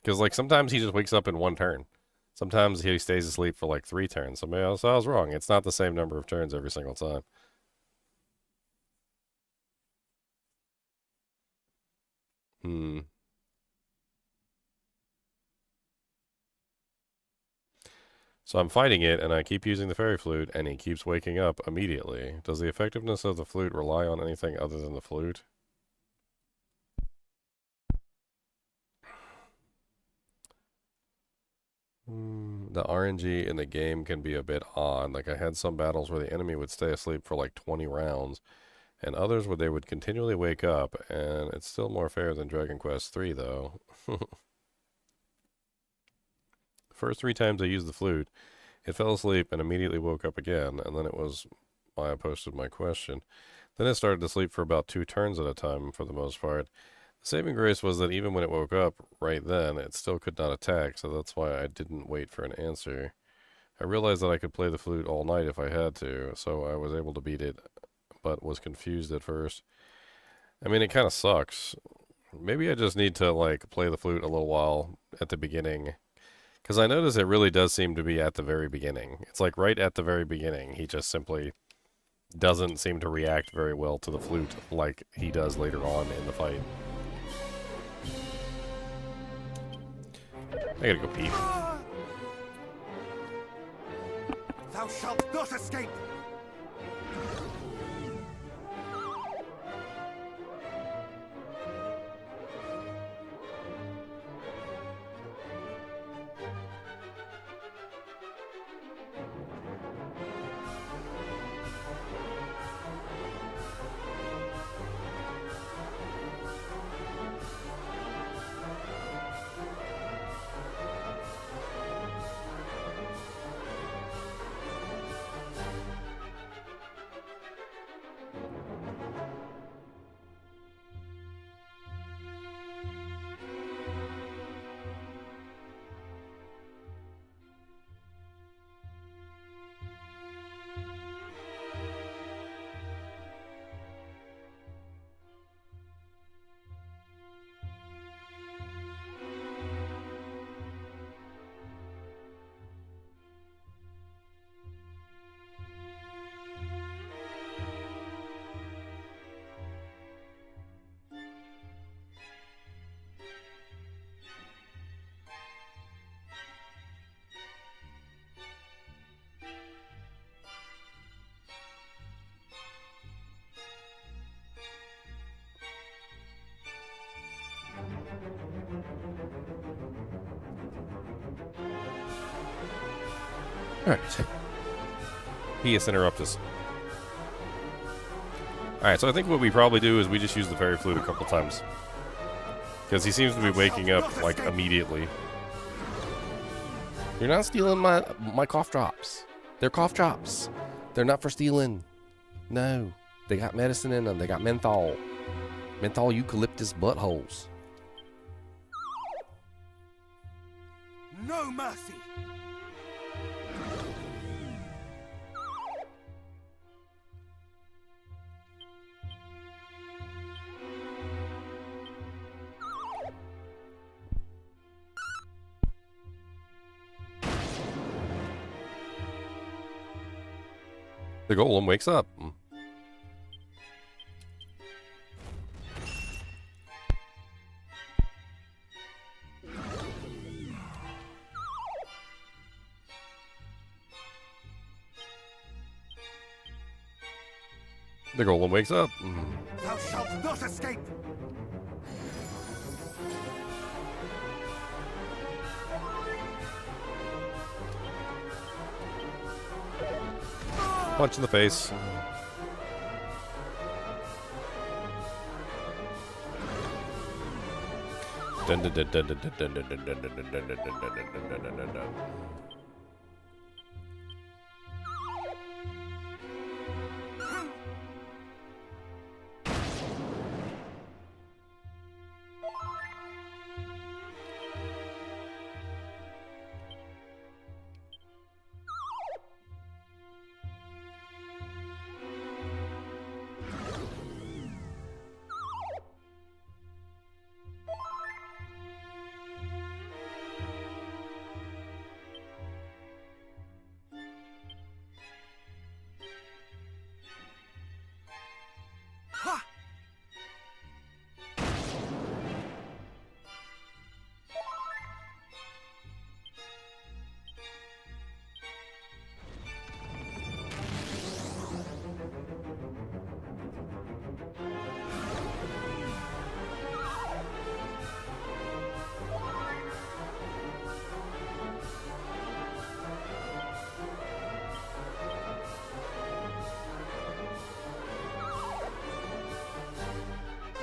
Because, like, sometimes he just wakes up in one turn. Sometimes he stays asleep for like 3 turns. So maybe I was wrong. It's not the same number of turns every single time. So I'm fighting it, and I keep using the fairy flute, and he keeps waking up immediately. Does the effectiveness of the flute rely on anything other than the flute? The RNG in the game can be a bit odd. Like, I had some battles where the enemy would stay asleep for like 20 rounds, and others where they would continually wake up, and it's still more fair than Dragon Quest III, though. First 3 times I used the flute, it fell asleep and immediately woke up again, and then it was why I posted my question. Then it started to sleep for about 2 turns at a time for the most part. The saving grace was that even when it woke up right then, it still could not attack, so that's why I didn't wait for an answer. I realized that I could play the flute all night if I had to, so I was able to beat it, but was confused at first. I mean, it kind of sucks. Maybe I just need to, like, play the flute a little while at the beginning. Because I notice it really does seem to be at the very beginning. It's like right at the very beginning, he just simply doesn't seem to react very well to the flute like he does later on in the fight. I gotta go pee. Thou shalt not escape! Alright. Pius Interruptus. Alright, so I think what we probably do is we just use the fairy flute a couple times. Because he seems to be waking up, like, immediately. You're not stealing my cough drops. They're cough drops. They're not for stealing. No. They got medicine in them. They got menthol. Menthol eucalyptus buttholes. No mercy! The golem wakes up. The golem wakes up. Thou shalt not escape! Punch in the face.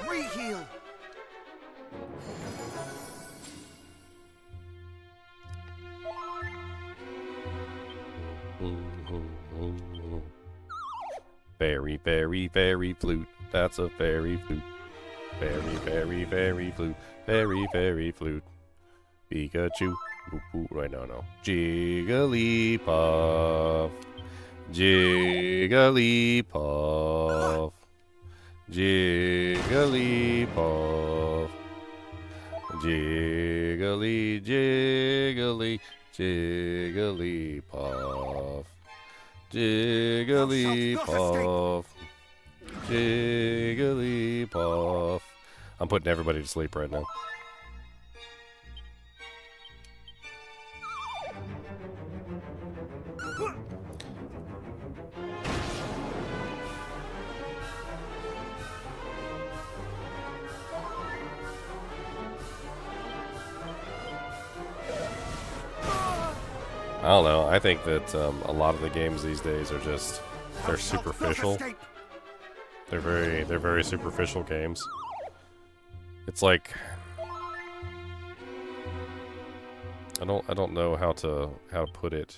Re-heal! Fairy, fairy, fairy flute. That's a fairy flute. Fairy, fairy, fairy flute. Fairy, fairy flute. Pikachu. Right now, no. Jigglypuff. Jigglypuff. Jigglypuff. Jiggly, jiggly, jigglypuff. Jigglypuff. Jigglypuff. I'm putting everybody to sleep right now. I don't know. I think that a lot of the games these days are just they're superficial. They're very superficial games. It's like I don't know how to put it.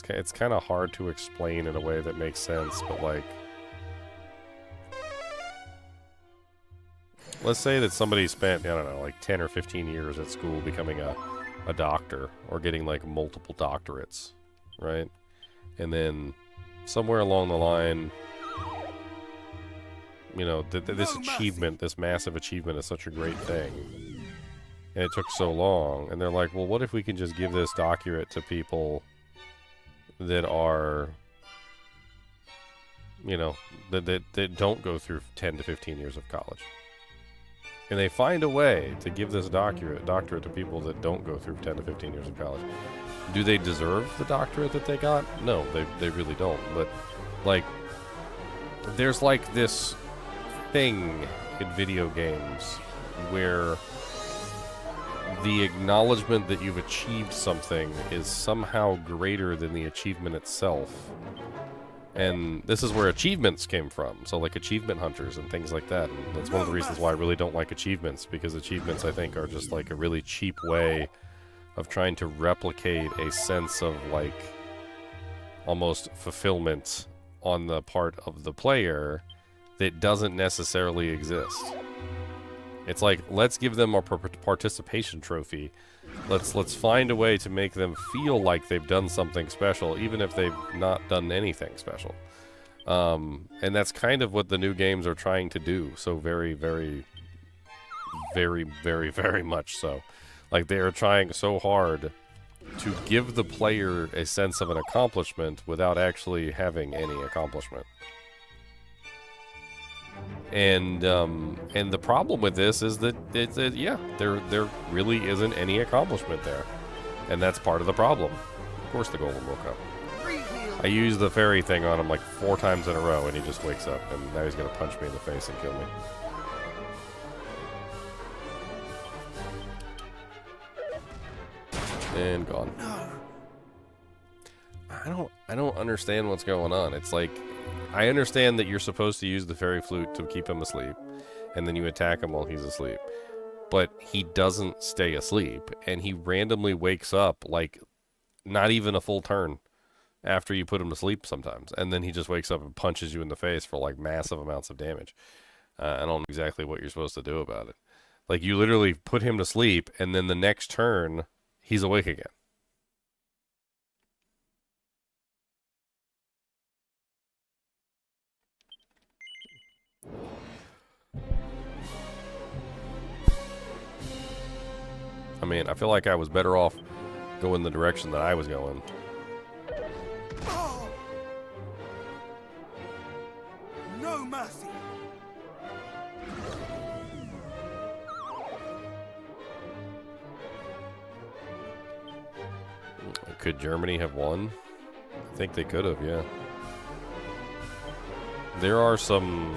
It's kind of hard to explain in a way that makes sense, but like let's say that somebody spent, I don't know, like 10 or 15 years at school becoming a doctor or getting like multiple doctorates, right? And then somewhere along the line, you know, this achievement, this massive achievement is such a great thing. And it took so long. And they're like, well, what if we can just give this doctorate to people that are, you know, that don't go through 10 to 15 years of college? And they find a way to give this doctorate to people that don't go through 10 to 15 years of college. Do they deserve the doctorate that they got? No, they really don't. But, like, there's like this thing in video games where the acknowledgement that you've achieved something is somehow greater than the achievement itself. And this is where achievements came from. So like achievement hunters and things like that. And that's one of the reasons why I really don't like achievements, because achievements, I think, are just like a really cheap way of trying to replicate a sense of like almost fulfillment on the part of the player that doesn't necessarily exist. It's like, let's give them a participation trophy. Let's find a way to make them feel like they've done something special, even if they've not done anything special. And that's kind of what the new games are trying to do. So very, very, very, very, very much so. Like, they are trying so hard to give the player a sense of an accomplishment without actually having any accomplishment. And the problem with this is that there really isn't any accomplishment there, and that's part of the problem. Of course, the golem woke up. I used the fairy thing on him like 4 times in a row, and he just wakes up, and now he's gonna punch me in the face and kill me. And gone. I don't understand what's going on. It's like, I understand that you're supposed to use the fairy flute to keep him asleep, and then you attack him while he's asleep. But he doesn't stay asleep, and he randomly wakes up, like, not even a full turn after you put him to sleep sometimes. And then he just wakes up and punches you in the face for, like, massive amounts of damage. I don't know exactly what you're supposed to do about it. Like, you literally put him to sleep, and then the next turn, he's awake again. I mean, I feel like I was better off going the direction that I was going. Oh! No mercy. Could Germany have won? I think they could have, yeah. There are some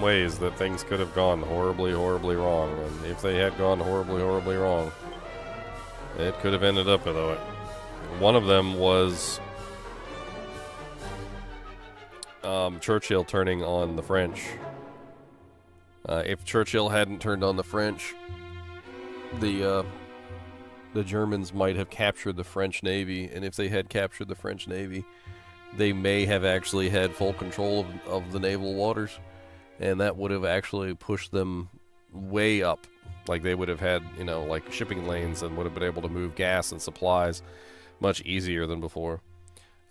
ways that things could have gone horribly, horribly wrong, and if they had gone horribly, horribly wrong, it could have ended up with it. One of them was Churchill turning on the French. If Churchill hadn't turned on the French, the Germans might have captured the French Navy, and if they had captured the French Navy, they may have actually had full control of the naval waters, and that would have actually pushed them way up. Like, they would have had, you know, like shipping lanes, and would have been able to move gas and supplies much easier than before.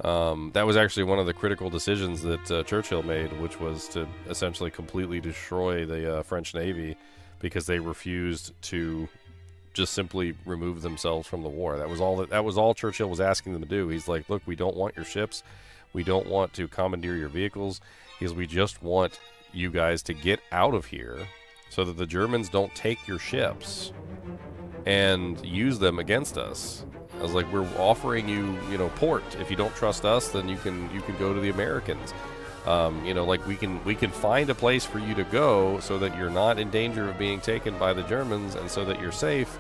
That was actually one of the critical decisions that Churchill made, which was to essentially completely destroy the French Navy, because they refused to just simply remove themselves from the war. That was all Churchill was asking them to do. He's like, look, we don't want your ships. We don't want to commandeer your vehicles. We just want you guys to get out of here so that the Germans don't take your ships and use them against us. I was like, we're offering you, port. If you don't trust us, then you can go to the Americans. Like we can find a place for you to go so that you're not in danger of being taken by the Germans, and so that you're safe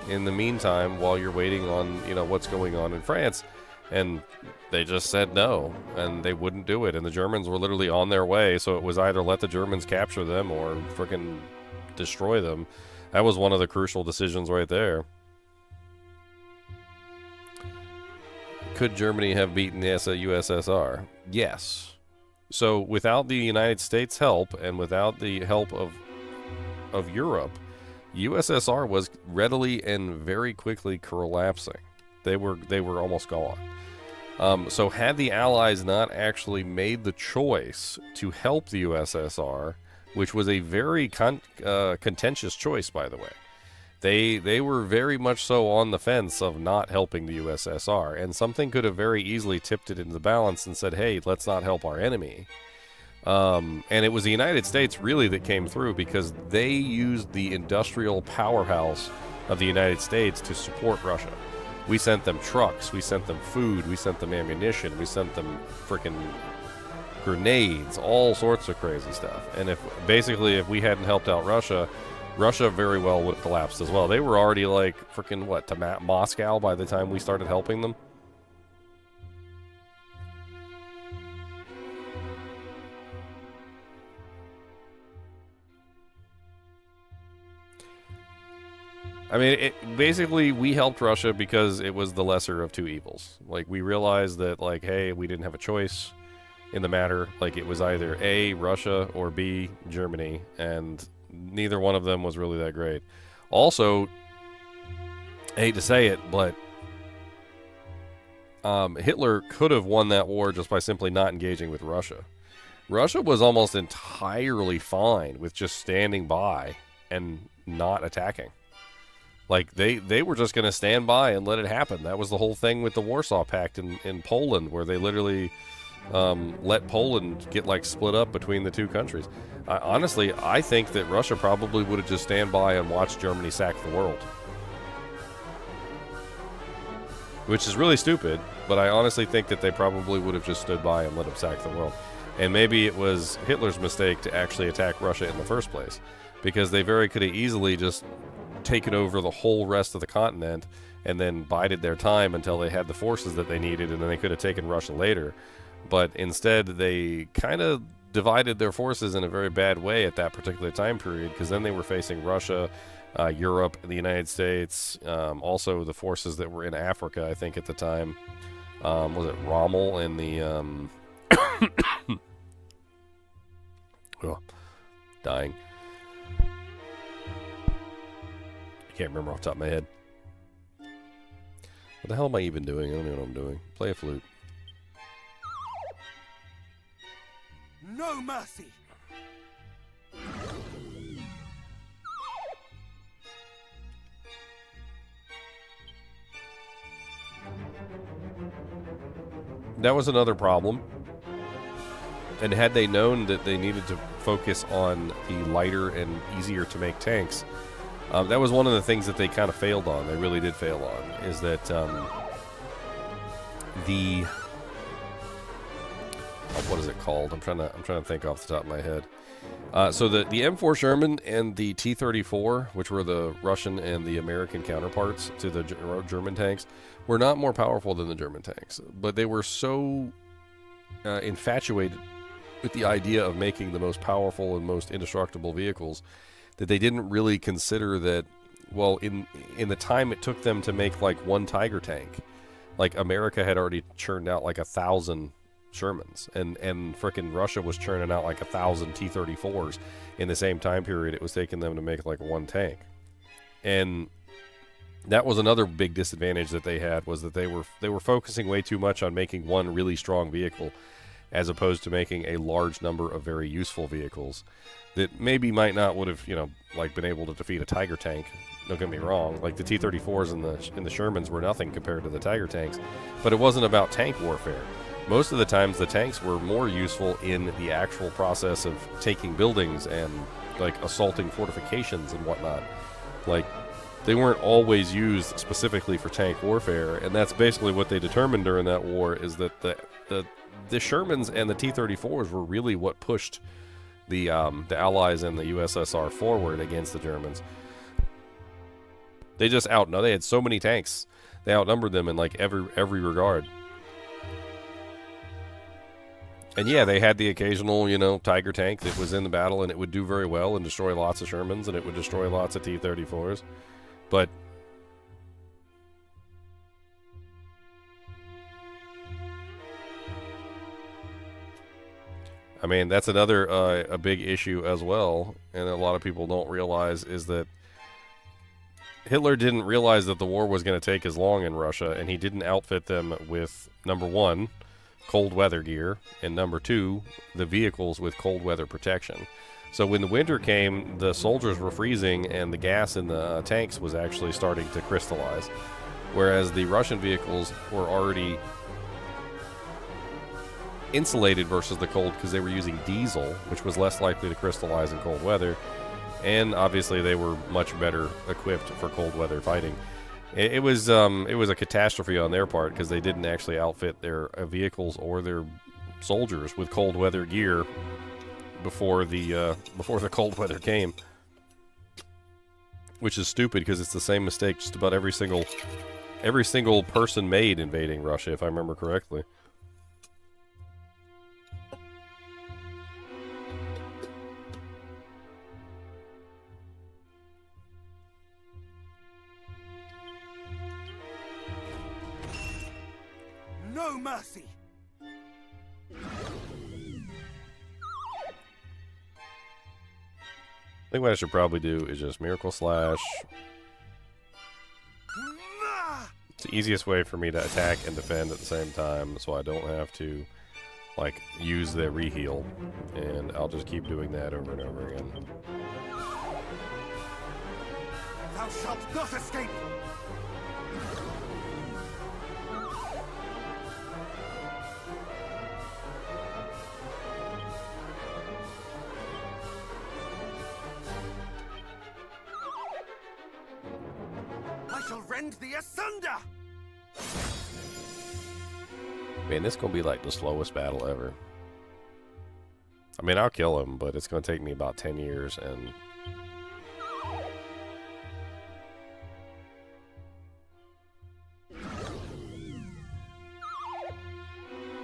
in the meantime while you're waiting on, what's going on in France. And they just said no, and they wouldn't do it. And the Germans were literally on their way, so it was either let the Germans capture them or frickin' destroy them. That was one of the crucial decisions right there. Could Germany have beaten the USSR? Yes. So without the United States' help and without the help of Europe, USSR was readily and very quickly collapsing. They were almost gone. So had the Allies not actually made the choice to help the USSR, which was a very contentious choice, by the way, they were very much so on the fence of not helping the USSR, and something could have very easily tipped it into the balance and said, hey, let's not help our enemy. And it was the United States really that came through, because they used the industrial powerhouse of the United States to support Russia. We sent them trucks, we sent them food, we sent them ammunition, we sent them frickin' grenades, all sorts of crazy stuff. And if we hadn't helped out Russia very well would have collapsed as well. They were already like frickin' to Moscow by the time we started helping them. I mean, basically, we helped Russia because it was the lesser of two evils. Like, we realized that, like, hey, we didn't have a choice in the matter. Like, it was either A, Russia, or B, Germany, and neither one of them was really that great. Also, I hate to say it, but Hitler could have won that war just by simply not engaging with Russia. Russia was almost entirely fine with just standing by and not attacking. Like, they were just going to stand by and let it happen. That was the whole thing with the Warsaw Pact in Poland, where they literally let Poland get, like, split up between the two countries. Honestly, I think that Russia probably would have just stand by and watched Germany sack the world. Which is really stupid, but I honestly think that they probably would have just stood by and let them sack the world. And maybe it was Hitler's mistake to actually attack Russia in the first place, because they very could have easily just taken over the whole rest of the continent and then bided their time until they had the forces that they needed, and then they could have taken Russia later. But instead, they kind of divided their forces in a very bad way at that particular time period, because then they were facing Russia, Europe, the United States, also the forces that were in Africa, I think, at the time. Was it Rommel and the... oh, dying. Can't remember off the top of my head. What the hell am I even doing? I don't know what I'm doing. Play a flute. No mercy. That was another problem. And had they known that they needed to focus on the lighter and easier to make tanks, that was one of the things that they kind of failed on. They really did fail on, is that what is it called? I'm trying to think off the top of my head. So the M4 Sherman and the T-34, which were the Russian and the American counterparts to the German tanks, were not more powerful than the German tanks, but they were so infatuated with the idea of making the most powerful and most indestructible vehicles that they didn't really consider that, well, in the time it took them to make like one Tiger tank, like America had already churned out like 1,000 Shermans, and frickin' Russia was churning out like 1,000 T-34s in the same time period it was taking them to make like one tank. And that was another big disadvantage that they had, was that they were focusing way too much on making one really strong vehicle, as opposed to making a large number of very useful vehicles that maybe might not would have, like, been able to defeat a Tiger tank Don't get me wrong. Like the T-34s and the Shermans were nothing compared to the Tiger tanks, but it wasn't about tank warfare. Most of the times, the tanks were more useful in the actual process of taking buildings and like assaulting fortifications and whatnot. Like they weren't always used specifically for tank warfare, and that's basically what they determined during that war. Is that the Shermans and the T-34s were really what pushed the Allies and the USSR forward against the Germans. They just they had so many tanks. They outnumbered them in like every regard. And yeah, they had the occasional, you know, Tiger tank that was in the battle and it would do very well and destroy lots of Shermans and it would destroy lots of T-34s. But I mean, that's another a big issue as well, and a lot of people don't realize is that Hitler didn't realize that the war was going to take as long in Russia, and he didn't outfit them with, number one, cold weather gear, and number two, the vehicles with cold weather protection. So when the winter came, the soldiers were freezing, and the gas in the tanks was actually starting to crystallize, whereas the Russian vehicles were already insulated versus the cold because they were using diesel, which was less likely to crystallize in cold weather, and obviously they were much better equipped for cold weather fighting. It was a catastrophe on their part because they didn't actually outfit their vehicles or their soldiers with cold weather gear before the cold weather came, which is stupid because it's the same mistake just about every single person made invading Russia, if I remember correctly. No mercy. I think what I should probably do is just Miracle Slash. It's the easiest way for me to attack and defend at the same time, so I don't have to like use the reheal, and I'll just keep doing that over and over again. Thou shalt not escape. I shall rend thee asunder. Man, this is gonna be like the slowest battle ever. I mean, I'll kill him, but it's gonna take me about 10 years, and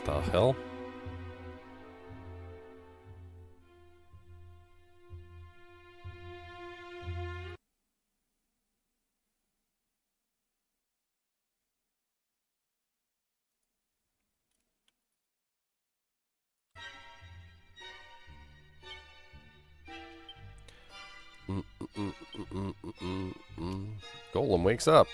the hell? Golem wakes up.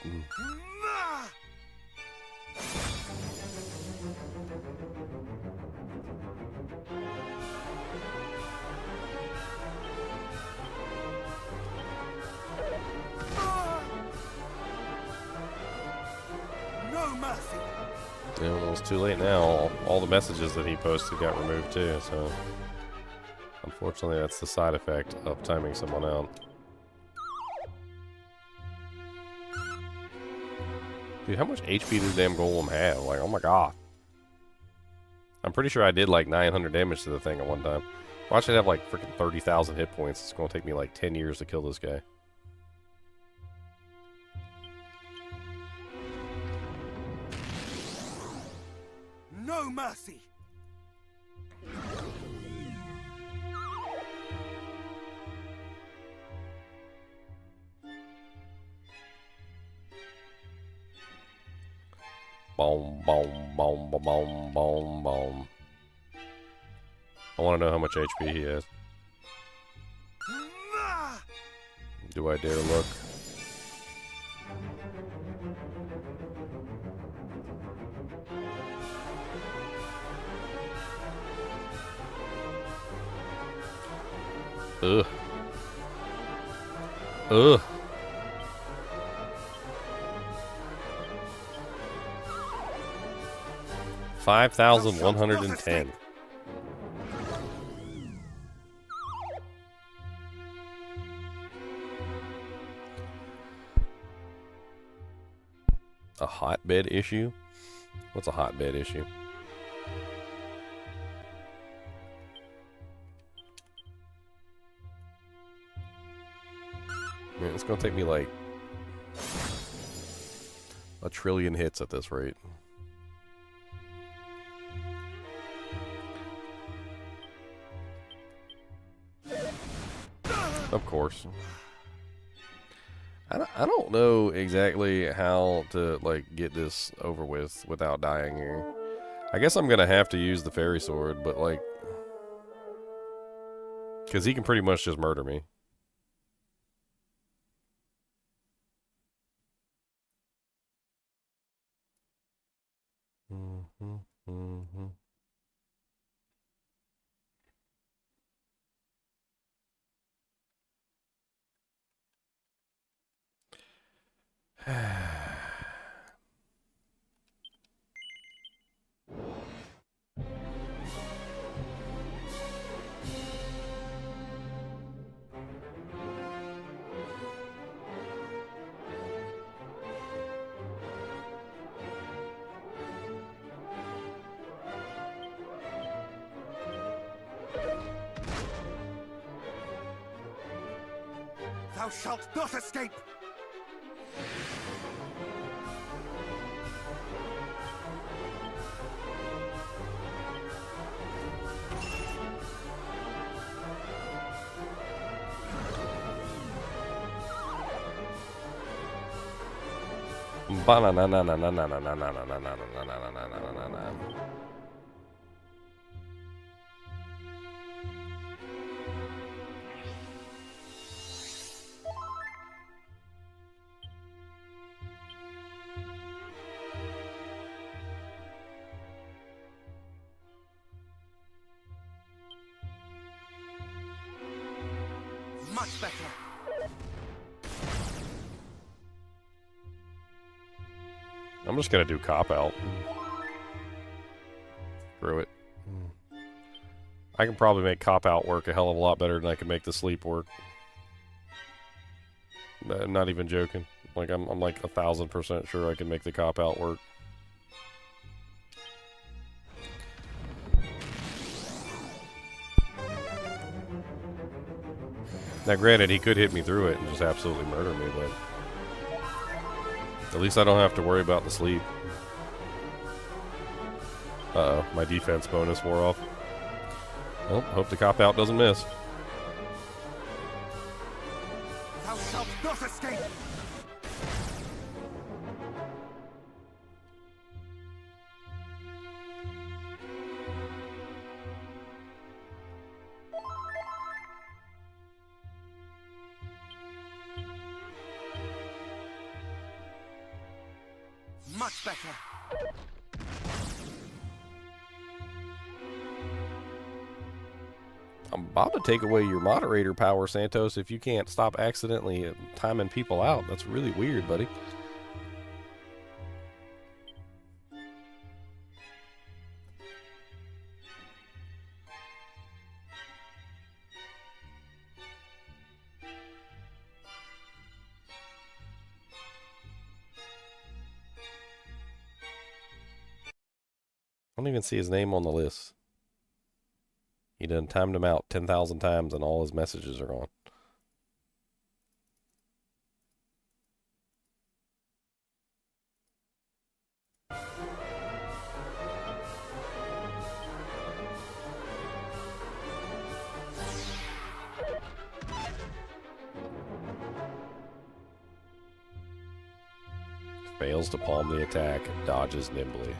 No mercy. Yeah, well, it's too late now. All the messages that he posted got removed too, so unfortunately that's the side effect of timing someone out. Dude, how much HP does damn Golem have? Like, oh my god. I'm pretty sure I did like 900 damage to the thing at one time. Watch it have like freaking 30,000 hit points. It's going to take me like 10 years to kill this guy. No mercy. Boom, boom, boom, boom, boom, boom, boom. I want to know how much HP he has. Do I dare look? Ugh. Ugh. 5,110. A hotbed issue? What's a hotbed issue? Man, it's gonna take me like a trillion hits at this rate. Of course. I don't know exactly how to like get this over with without dying here. I guess I'm gonna have to use the fairy sword, but like, because he can pretty much just murder me. Thou shalt not escape! Much better. I'm just gonna do cop out. Screw it. I can probably make cop out work a hell of a lot better than I can make the sleep work. I'm not even joking. Like I'm like 1,000% sure I can make the cop out work. Now, granted, he could hit me through it and just absolutely murder me, but at least I don't have to worry about the sleep. Uh-oh, my defense bonus wore off. Well, hope the cop-out doesn't miss. Thou shalt not escape! Much better. I'm about to take away your moderator power, Santos, if you can't stop accidentally timing people out. That's really weird, buddy. I don't even see his name on the list. He done timed him out 10,000 times and all his messages are gone. Fails to palm the attack, dodges nimbly.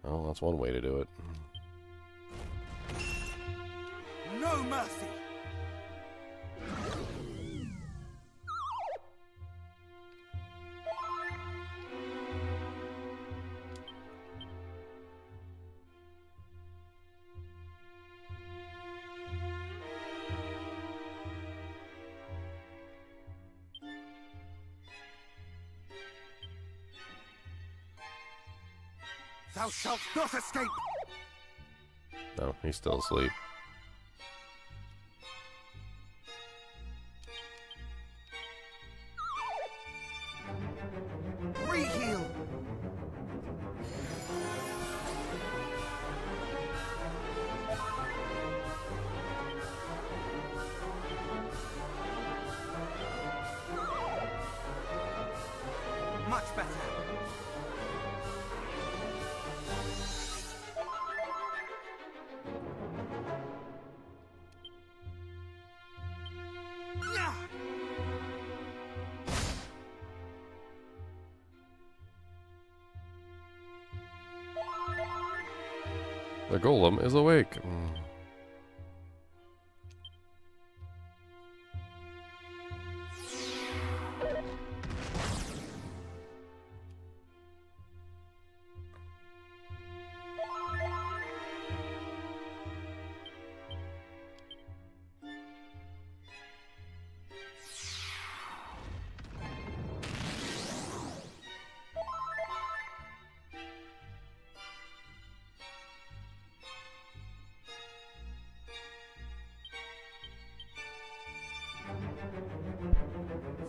Oh, that's one way to do it. No mercy! Thou shalt not escape! No, he's still asleep. Re-heal! Much better. The golem is awake.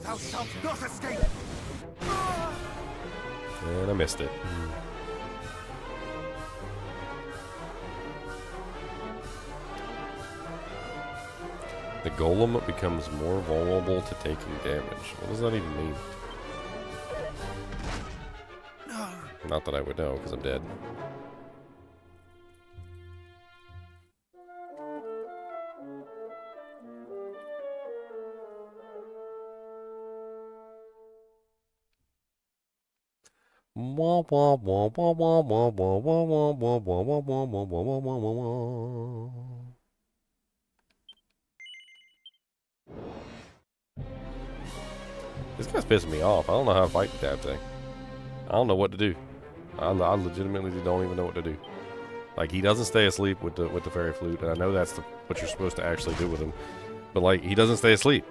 Thou shalt not escape! And I missed it. The golem becomes more vulnerable to taking damage. What does that even mean? No. Not that I would know, because I'm dead. This guy's pissing me off. I don't know how to fight the damn thing. I don't know what to do. I legitimately don't even know what to do. Like, he doesn't stay asleep with the fairy flute, and I know that's what you're supposed to actually do with him. But like, he doesn't stay asleep.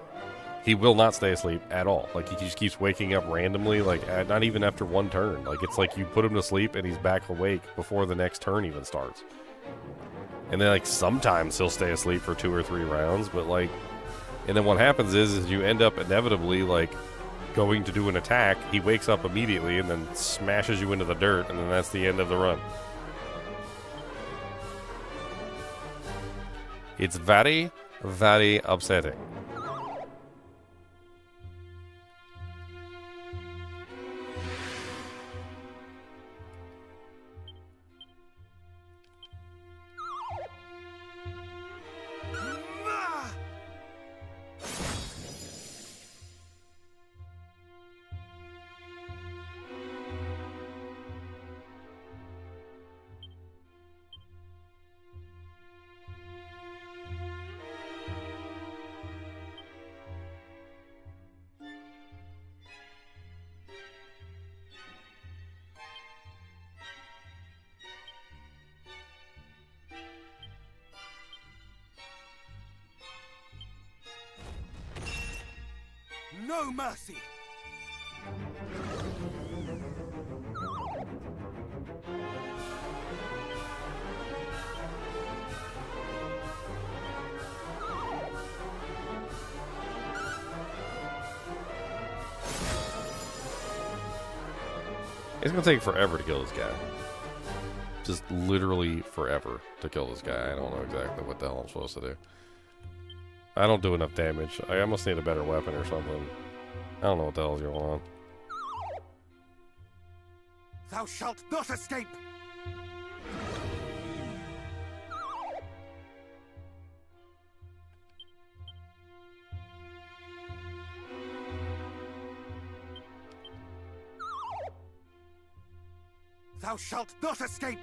He will not stay asleep at all. Like, he just keeps waking up randomly, like, not even after one turn. Like, it's like you put him to sleep and he's back awake before the next turn even starts. And then, like, sometimes he'll stay asleep for 2 or 3 rounds, but, like, and then what happens is you end up inevitably, like, going to do an attack. He wakes up immediately and then smashes you into the dirt, and then that's the end of the run. It's very, very upsetting. No mercy! It's gonna take forever to kill this guy. Just literally forever to kill this guy. I don't know exactly what the hell I'm supposed to do. I don't do enough damage. I almost need a better weapon or something. I don't know what the hell's going on. Thou shalt not escape! Thou shalt not escape!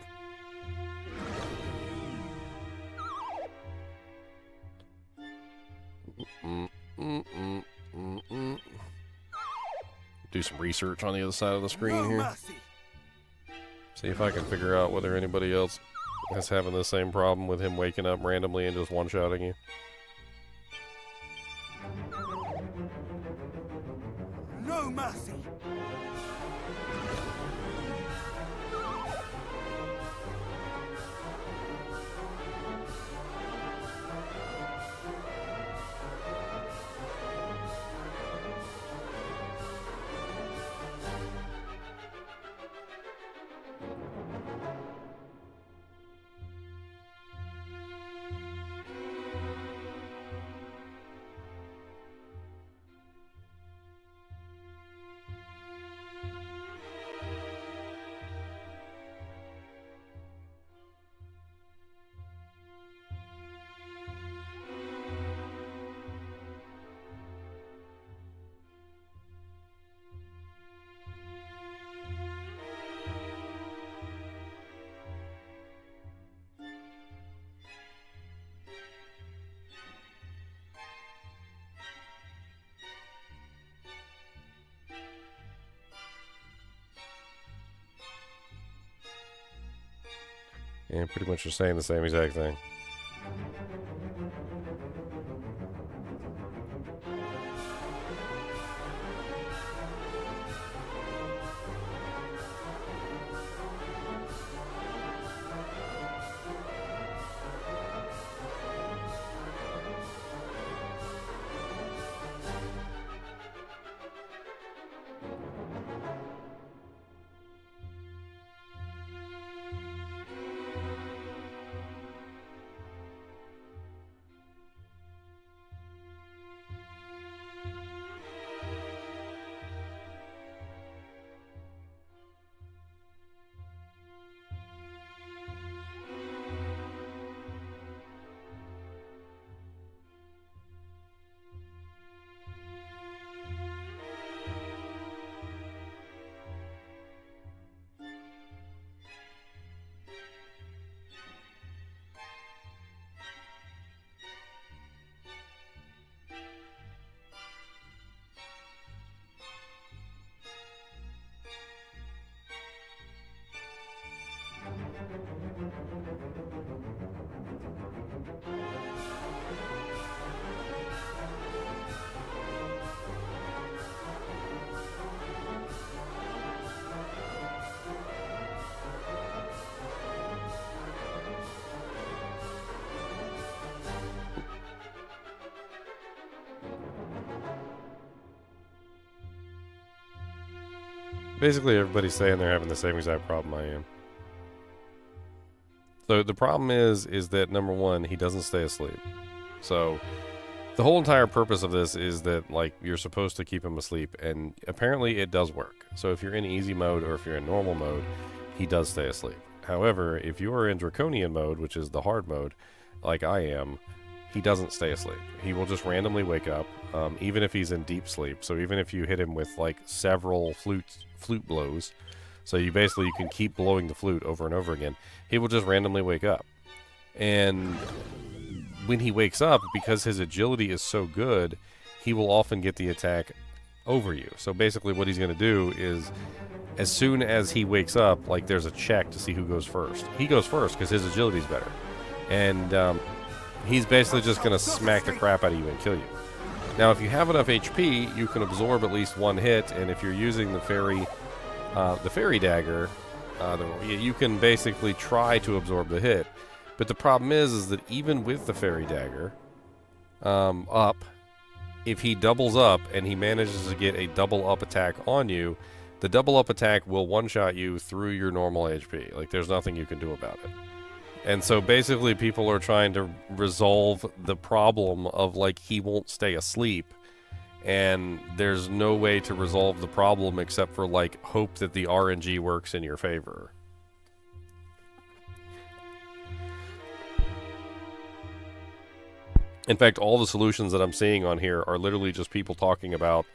Do some research on the other side of the screen here. Mercy. See if I can figure out whether anybody else is having the same problem with him waking up randomly and just one-shotting you. No mercy! And pretty much just saying the same exact thing. Basically, everybody's saying they're having the same exact problem I am. So the problem is that number one, he doesn't stay asleep. So the whole entire purpose of this is that, like, you're supposed to keep him asleep, and apparently it does work. So if you're in easy mode or if you're in normal mode, he does stay asleep. However, if you are in draconian mode, which is the hard mode, like I am, he doesn't stay asleep. He will just randomly wake up, even if he's in deep sleep. So even if you hit him with like several flute blows, so you can keep blowing the flute over and over again, he will just randomly wake up. And when he wakes up, because his agility is so good, he will often get the attack over you. So basically what he's going to do is, as soon as he wakes up, like, there's a check to see who goes first. He goes first because his agility is better. And he's basically just going to smack the crap out of you and kill you. Now, if you have enough HP, you can absorb at least one hit, and if you're using the fairy dagger, you can basically try to absorb the hit. But the problem is that even with the fairy dagger up, if he doubles up and he manages to get a double up attack on you, the double up attack will one-shot you through your normal HP. Like, there's nothing you can do about it. And so basically people are trying to resolve the problem of, like, he won't stay asleep, and there's no way to resolve the problem except for, like, hope that the RNG works in your favor. In fact, all the solutions that I'm seeing on here are literally just people talking about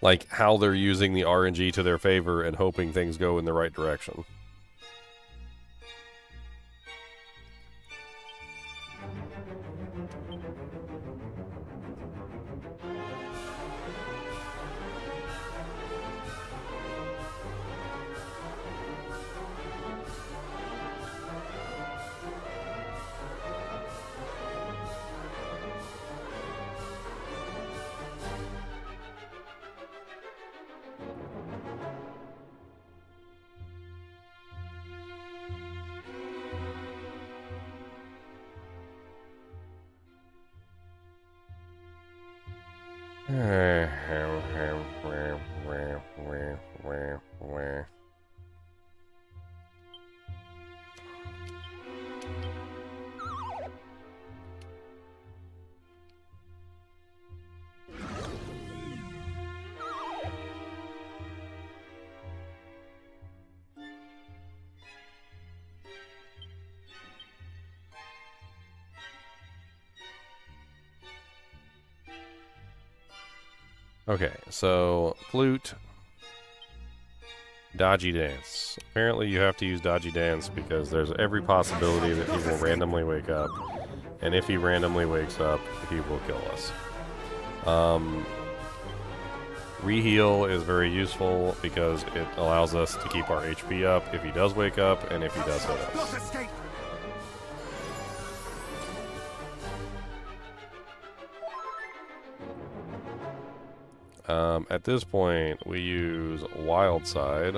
like how they're using the RNG to their favor and hoping things go in the right direction. Okay, so flute, dodgy dance. Apparently you have to use dodgy dance because there's every possibility that he will randomly wake up, and if he randomly wakes up, he will kill us. Reheal is very useful because it allows us to keep our HP up if he does wake up and if he does hit us. At this point, we use Wild Side.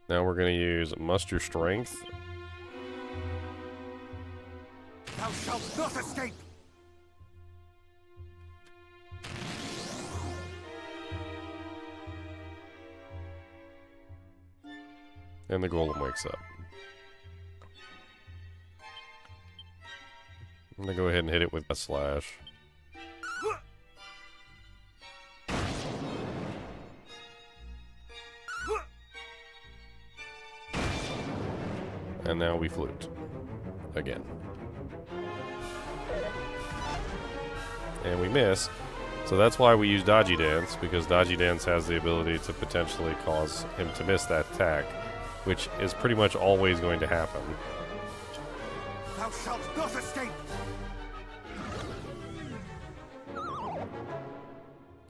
Now we're going to use Muster Strength. Thou shalt not escape! And the Golem wakes up. I'm going to go ahead and hit it with a slash. And now we flute. Again. And we miss. So that's why we use Dodgy Dance, because Dodgy Dance has the ability to potentially cause him to miss that attack, which is pretty much always going to happen. Thou shalt not escape!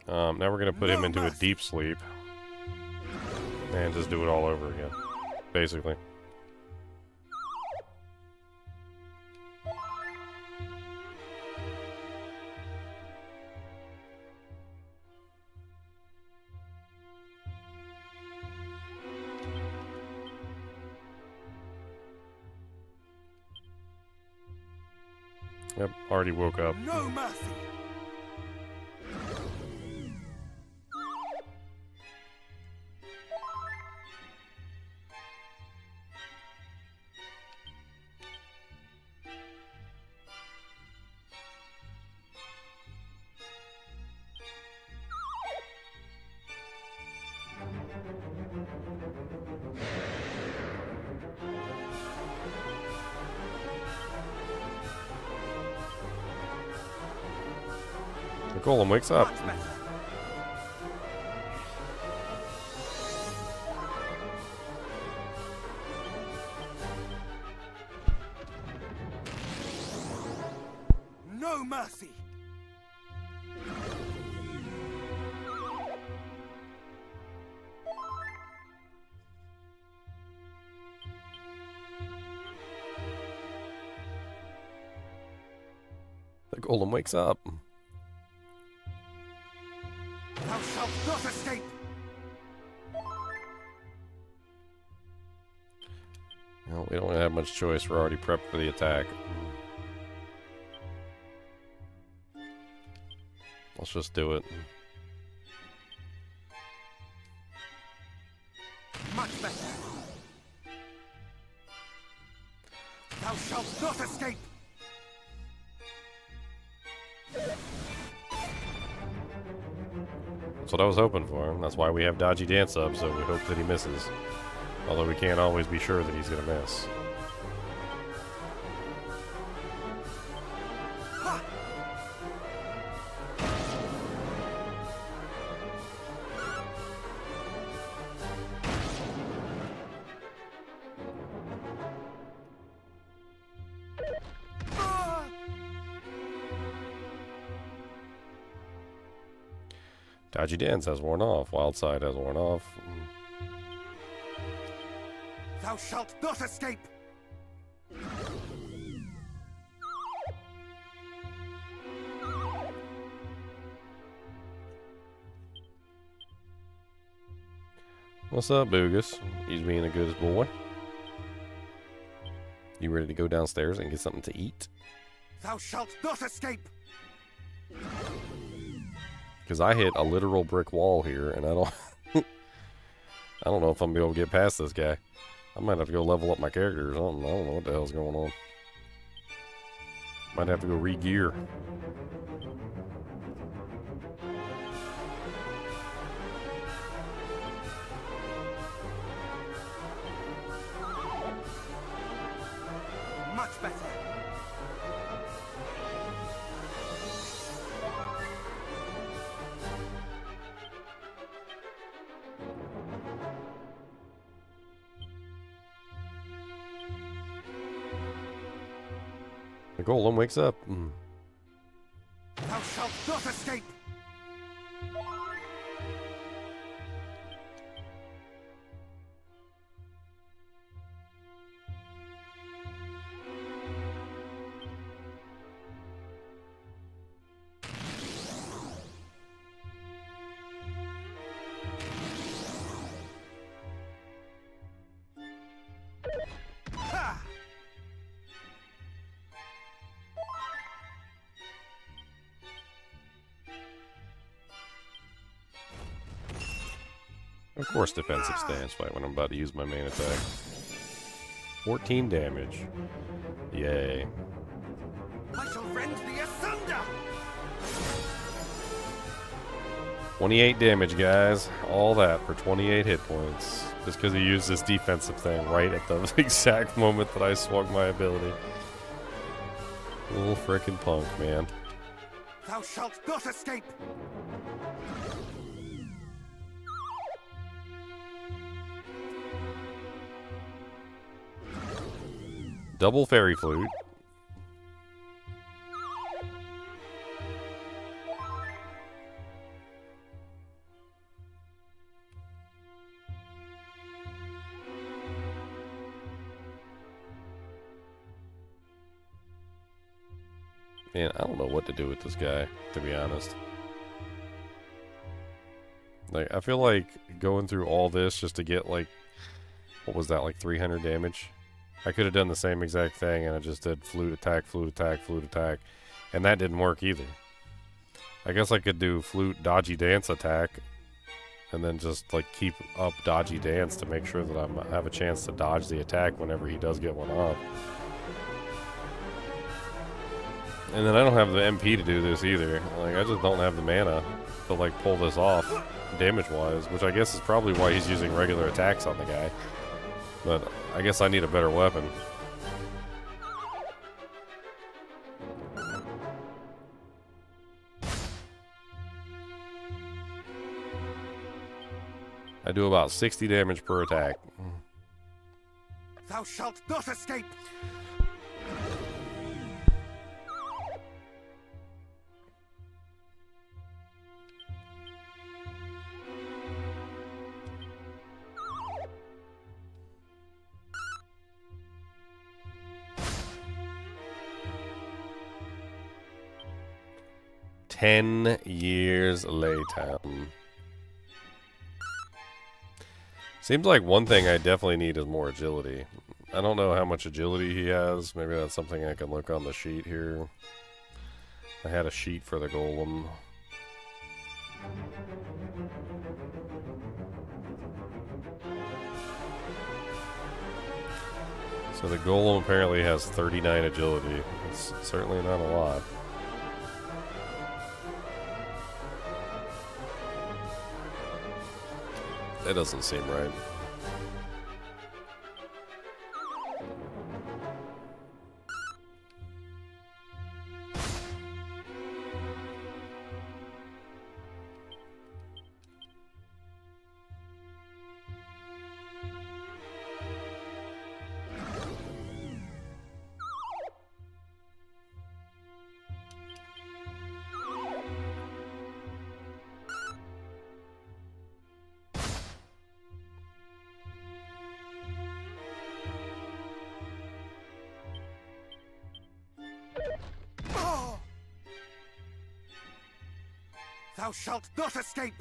Now we're going to put him into a deep sleep. And just do it all over again. Basically. Yep, already woke up. No mercy! The Golem wakes up. No mercy! The Golem wakes up. Thou shalt not escape! Well, we don't have much choice. We're already prepped for the attack. Let's just do it. Much better! Thou shalt not escape! That's what I was hoping for. That's why we have Dodgy Dance up, so we hope that he misses. Although we can't always be sure that he's going to miss. Dodgy Dance has worn off. Wild Side has worn off. Thou shalt not escape! What's up, Boogus? He's being a good boy. You ready to go downstairs and get something to eat? Thou shalt not escape! Because I hit a literal brick wall here, and I don't... I don't know if I'm going to be able to get past this guy. I might have to go level up my character or something. I don't know what the hell's going on. Might have to go re-gear. Much better! The golem wakes up. Thou shalt not escape! Of course, defensive stance fight when I'm about to use my main attack. 14 damage. Yay. I shall rend thee asunder! 28 damage, guys. All that for 28 hit points. Just because he used this defensive thing right at the exact moment that I swung my ability. Little frickin' punk, man. Thou shalt not escape! Double fairy flute. Man, I don't know what to do with this guy, to be honest. Like, I feel like going through all this just to get, like, what was that, like 300 damage? I could have done the same exact thing and I just did flute attack, flute attack, flute attack. And that didn't work either. I guess I could do flute dodgy dance attack and then just like keep up dodgy dance to make sure that I have a chance to dodge the attack whenever he does get one off. And then I don't have the MP to do this either. Like, I just don't have the mana to like pull this off damage-wise, which I guess is probably why he's using regular attacks on the guy. But I guess I need a better weapon. I do about 60 damage per attack. Thou shalt not escape! $10 later. Seems like one thing I definitely need is more agility. I don't know how much agility he has. Maybe that's something I can look on the sheet here. I had a sheet for the golem. So the golem apparently has 39 agility. It's certainly not a lot. That doesn't seem right. Thou shalt not escape!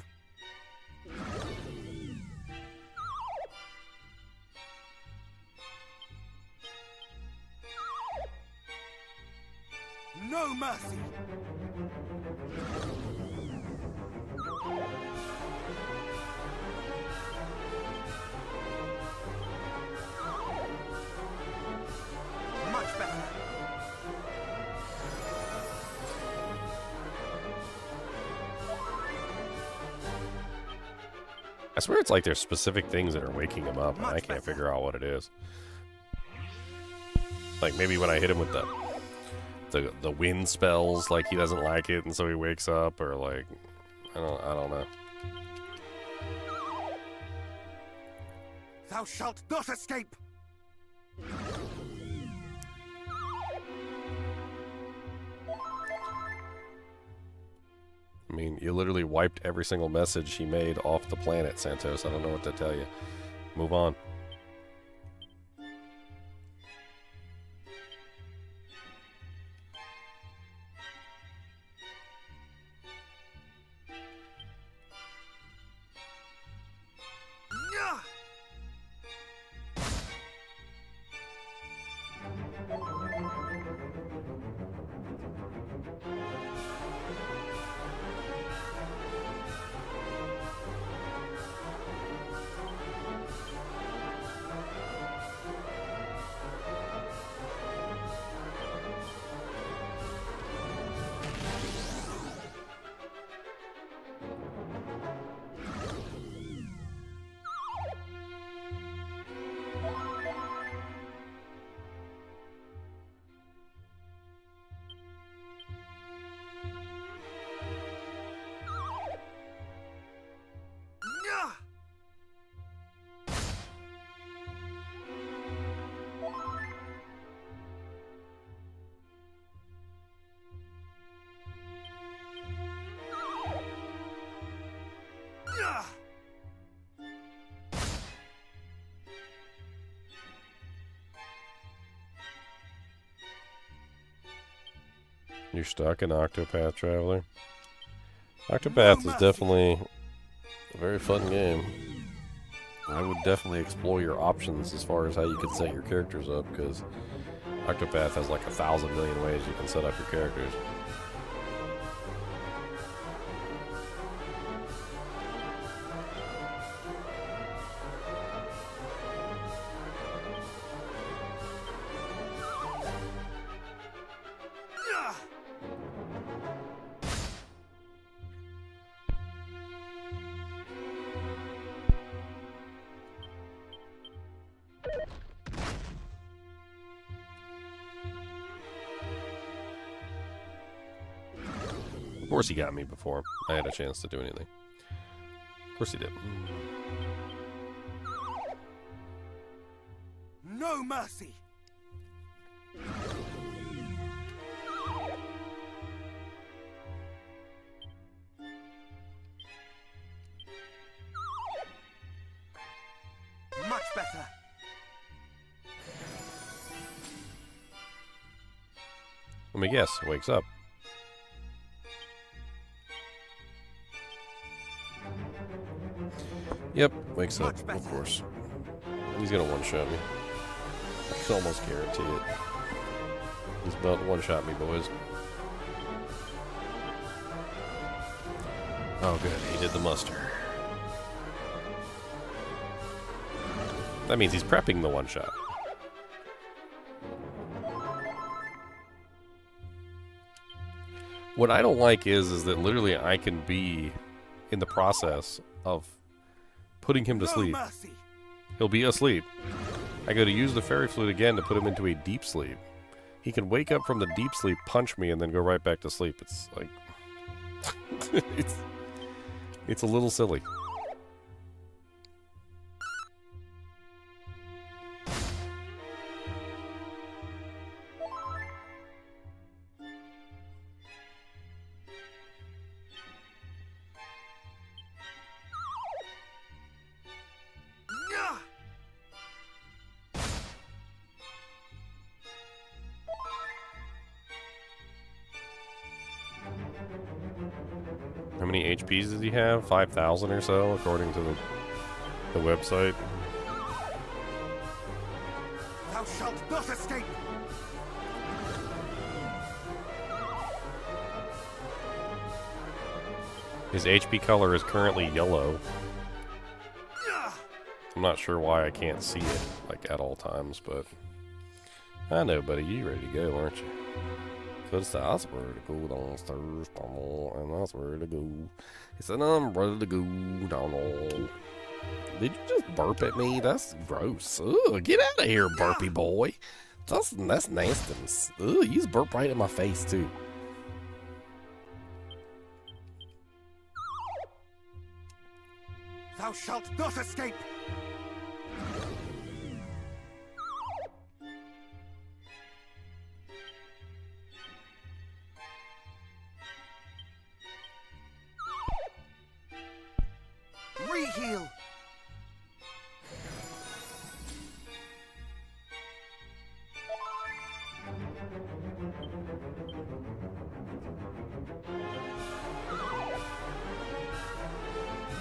No mercy! Much better! I swear it's like there's specific things that are waking him up, and I can't figure out what it is. Like maybe when I hit him with the wind spells, like he doesn't like it, and so he wakes up, or like I don't know. Thou shalt not escape! literally wiped every single message he made off the planet, Santos. I don't know what to tell you. Move on. You're stuck in Octopath Traveler. Octopath is definitely a very fun game. I would definitely explore your options as far as how you can set your characters up, because Octopath has like 1,000 million ways you can set up your characters. Of course he got me before I had a chance to do anything. Of course he did. No mercy! Much better. Let me guess, wakes up. Yep, wakes up, of course. He's gonna one-shot me. I can almost guarantee it. He's about to one-shot me, boys. Oh, good. He did the muster. That means he's prepping the one-shot. What I don't like is that literally I can be in the process of putting him to sleep. He'll be asleep. I go to use the fairy flute again to put him into a deep sleep. He can wake up from the deep sleep, punch me, and then go right back to sleep. It's like... it's a little silly. How many HPs does he have? 5,000 or so, according to the website. Thou shalt not escape! His HP color is currently yellow. I'm not sure why I can't see it, like, at all times, but... I know, buddy. You ready to go, aren't you? Cause that's where to go downstairs, and that's where to go. He said, I'm ready to go down. Did you just burp at me? That's gross. Ugh, get out of here, burpy boy. That's nasty. Ugh, you just burped right in my face, too. Thou shalt not escape! heal.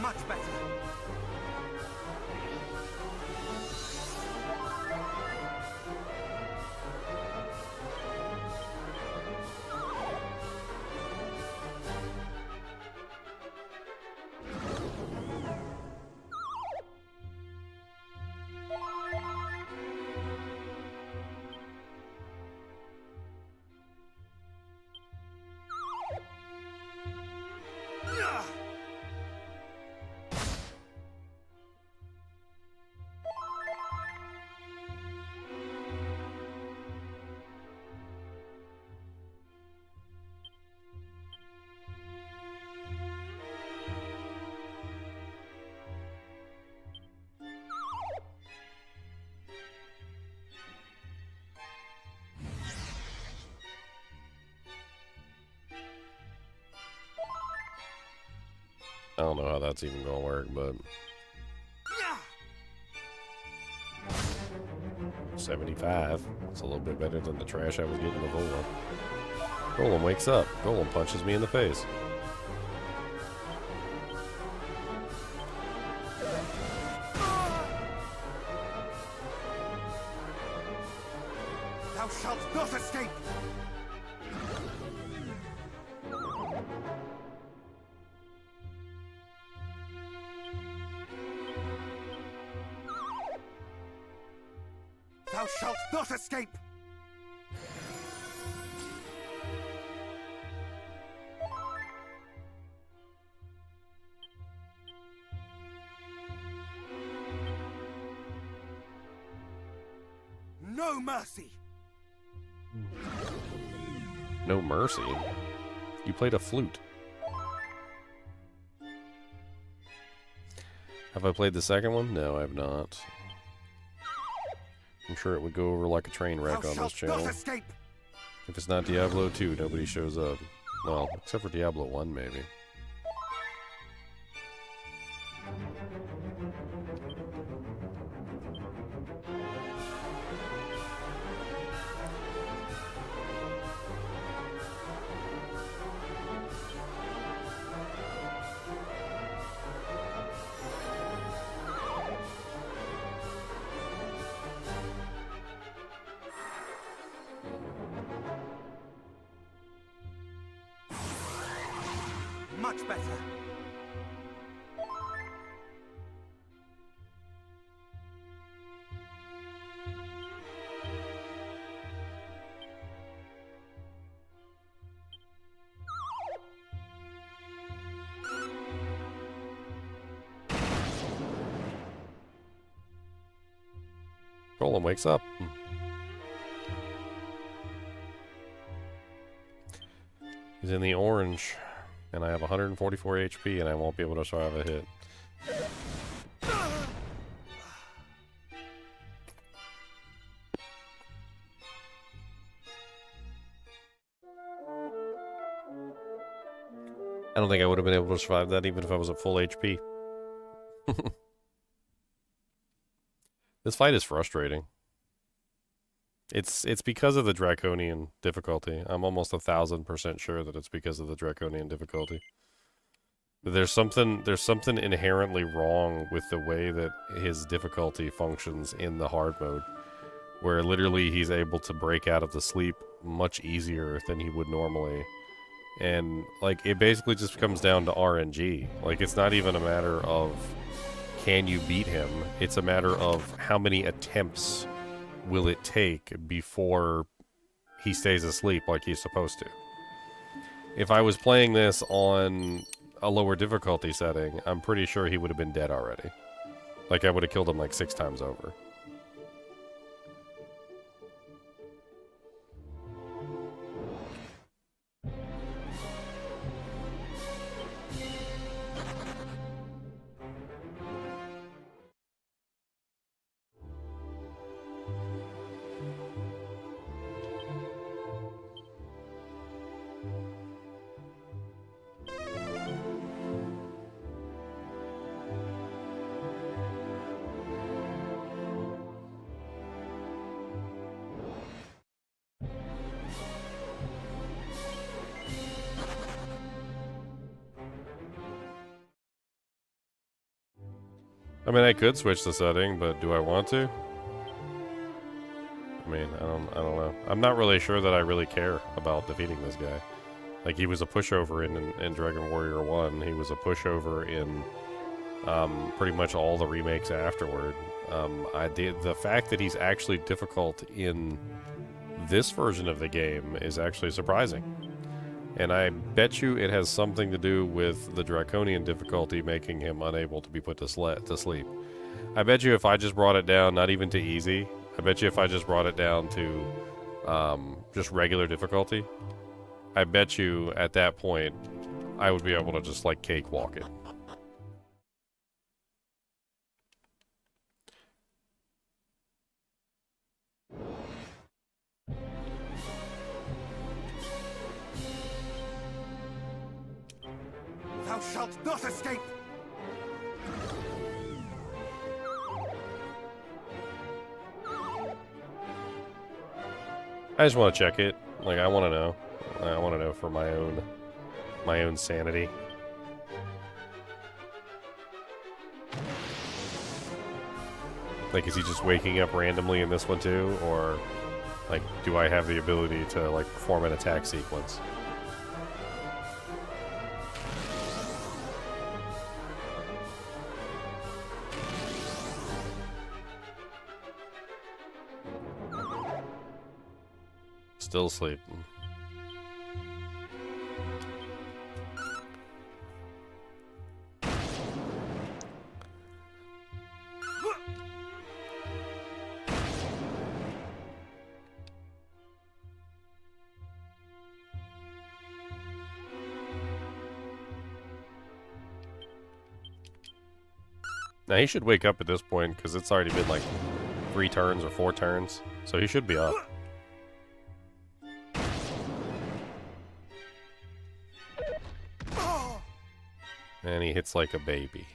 Much better. I don't know how that's even gonna work, but 75. It's a little bit better than the trash I was getting before. Golem wakes up. Golem punches me in the face. Thou shalt not escape! Thou shalt not escape! No mercy! No mercy? You played a flute. Have I played the second one? No, I have not. I'm sure it would go over like a train wreck on this channel. If it's not Diablo 2, nobody shows up. Well, except for Diablo 1, maybe. Much better. Golem wakes up. He's in the orange. And I have 144 HP, and I won't be able to survive a hit. I don't think I would have been able to survive that even if I was at full HP. This fight is frustrating. It's because of the draconian difficulty. I'm almost 1,000% sure that it's because of the draconian difficulty. There's something inherently wrong with the way that his difficulty functions in the hard mode, where literally he's able to break out of the sleep much easier than he would normally. And like it basically just comes down to RNG. Like it's not even a matter of can you beat him, it's a matter of how many attempts will it take before he stays asleep like he's supposed to. If I was playing this on a lower difficulty setting, I'm pretty sure he would have been dead already. Like I would have killed him like 6 times over. I mean, I could switch the setting, but do I want to? I mean, I don't know. I'm not really sure that I really care about defeating this guy. Like, he was a pushover in Dragon Warrior 1. He was a pushover in pretty much all the remakes afterward. The fact that he's actually difficult in this version of the game is actually surprising. And I bet you it has something to do with the draconian difficulty making him unable to be put to sleep. I bet you if I just brought it down, not even to easy, I bet you if I just brought it down to just regular difficulty, I bet you at that point I would be able to just like cakewalk it. Thou shalt not escape! I just want to check it. Like, I want to know. I want to know for my own sanity. Like, is he just waking up randomly in this one too, or like, do I have the ability to like perform an attack sequence? Still sleeping. Now he should wake up at this point because it's already been like 3 turns or 4 turns, so he should be up. And he hits like a baby.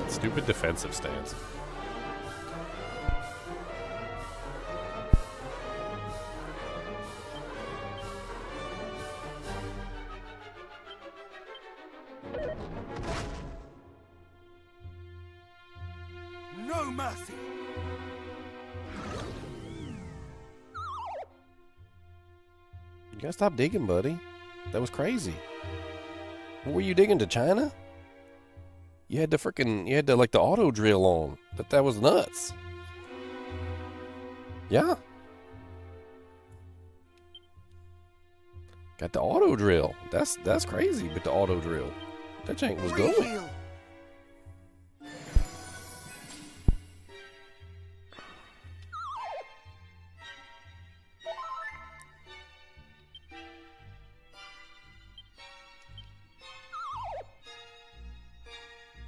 Stupid defensive stance. No mercy! You gotta stop digging, buddy. That was crazy. What were you digging, to China? You had to like the auto drill on. That was nuts. Yeah. Got the auto drill. That's crazy, but the auto drill. That jank was going.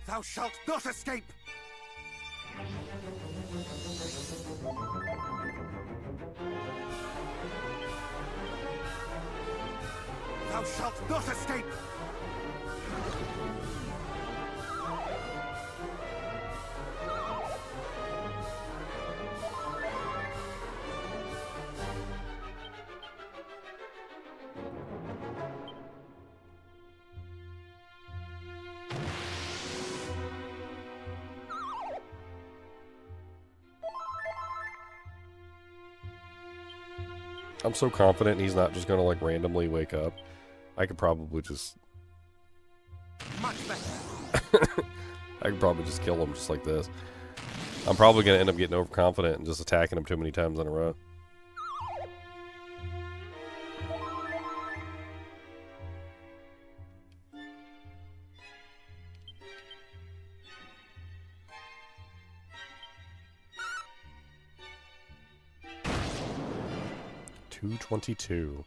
Thou shalt not escape! Thou shalt not escape! I'm so confident he's not just gonna like randomly wake up. I could probably just Much better. I could probably just kill him just like this. I'm probably gonna end up getting overconfident and just attacking him too many times in a row. $222.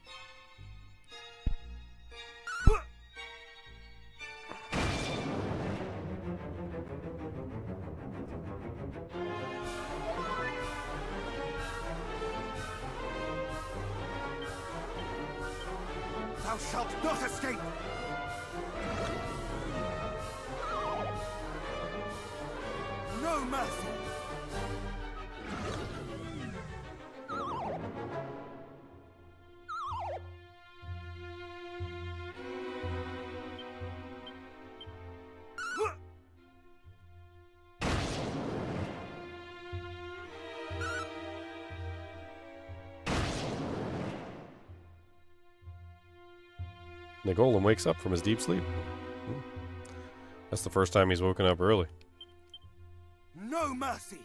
Thou shalt not escape! No mercy! The golem wakes up from his deep sleep. That's the first time he's woken up early. No mercy!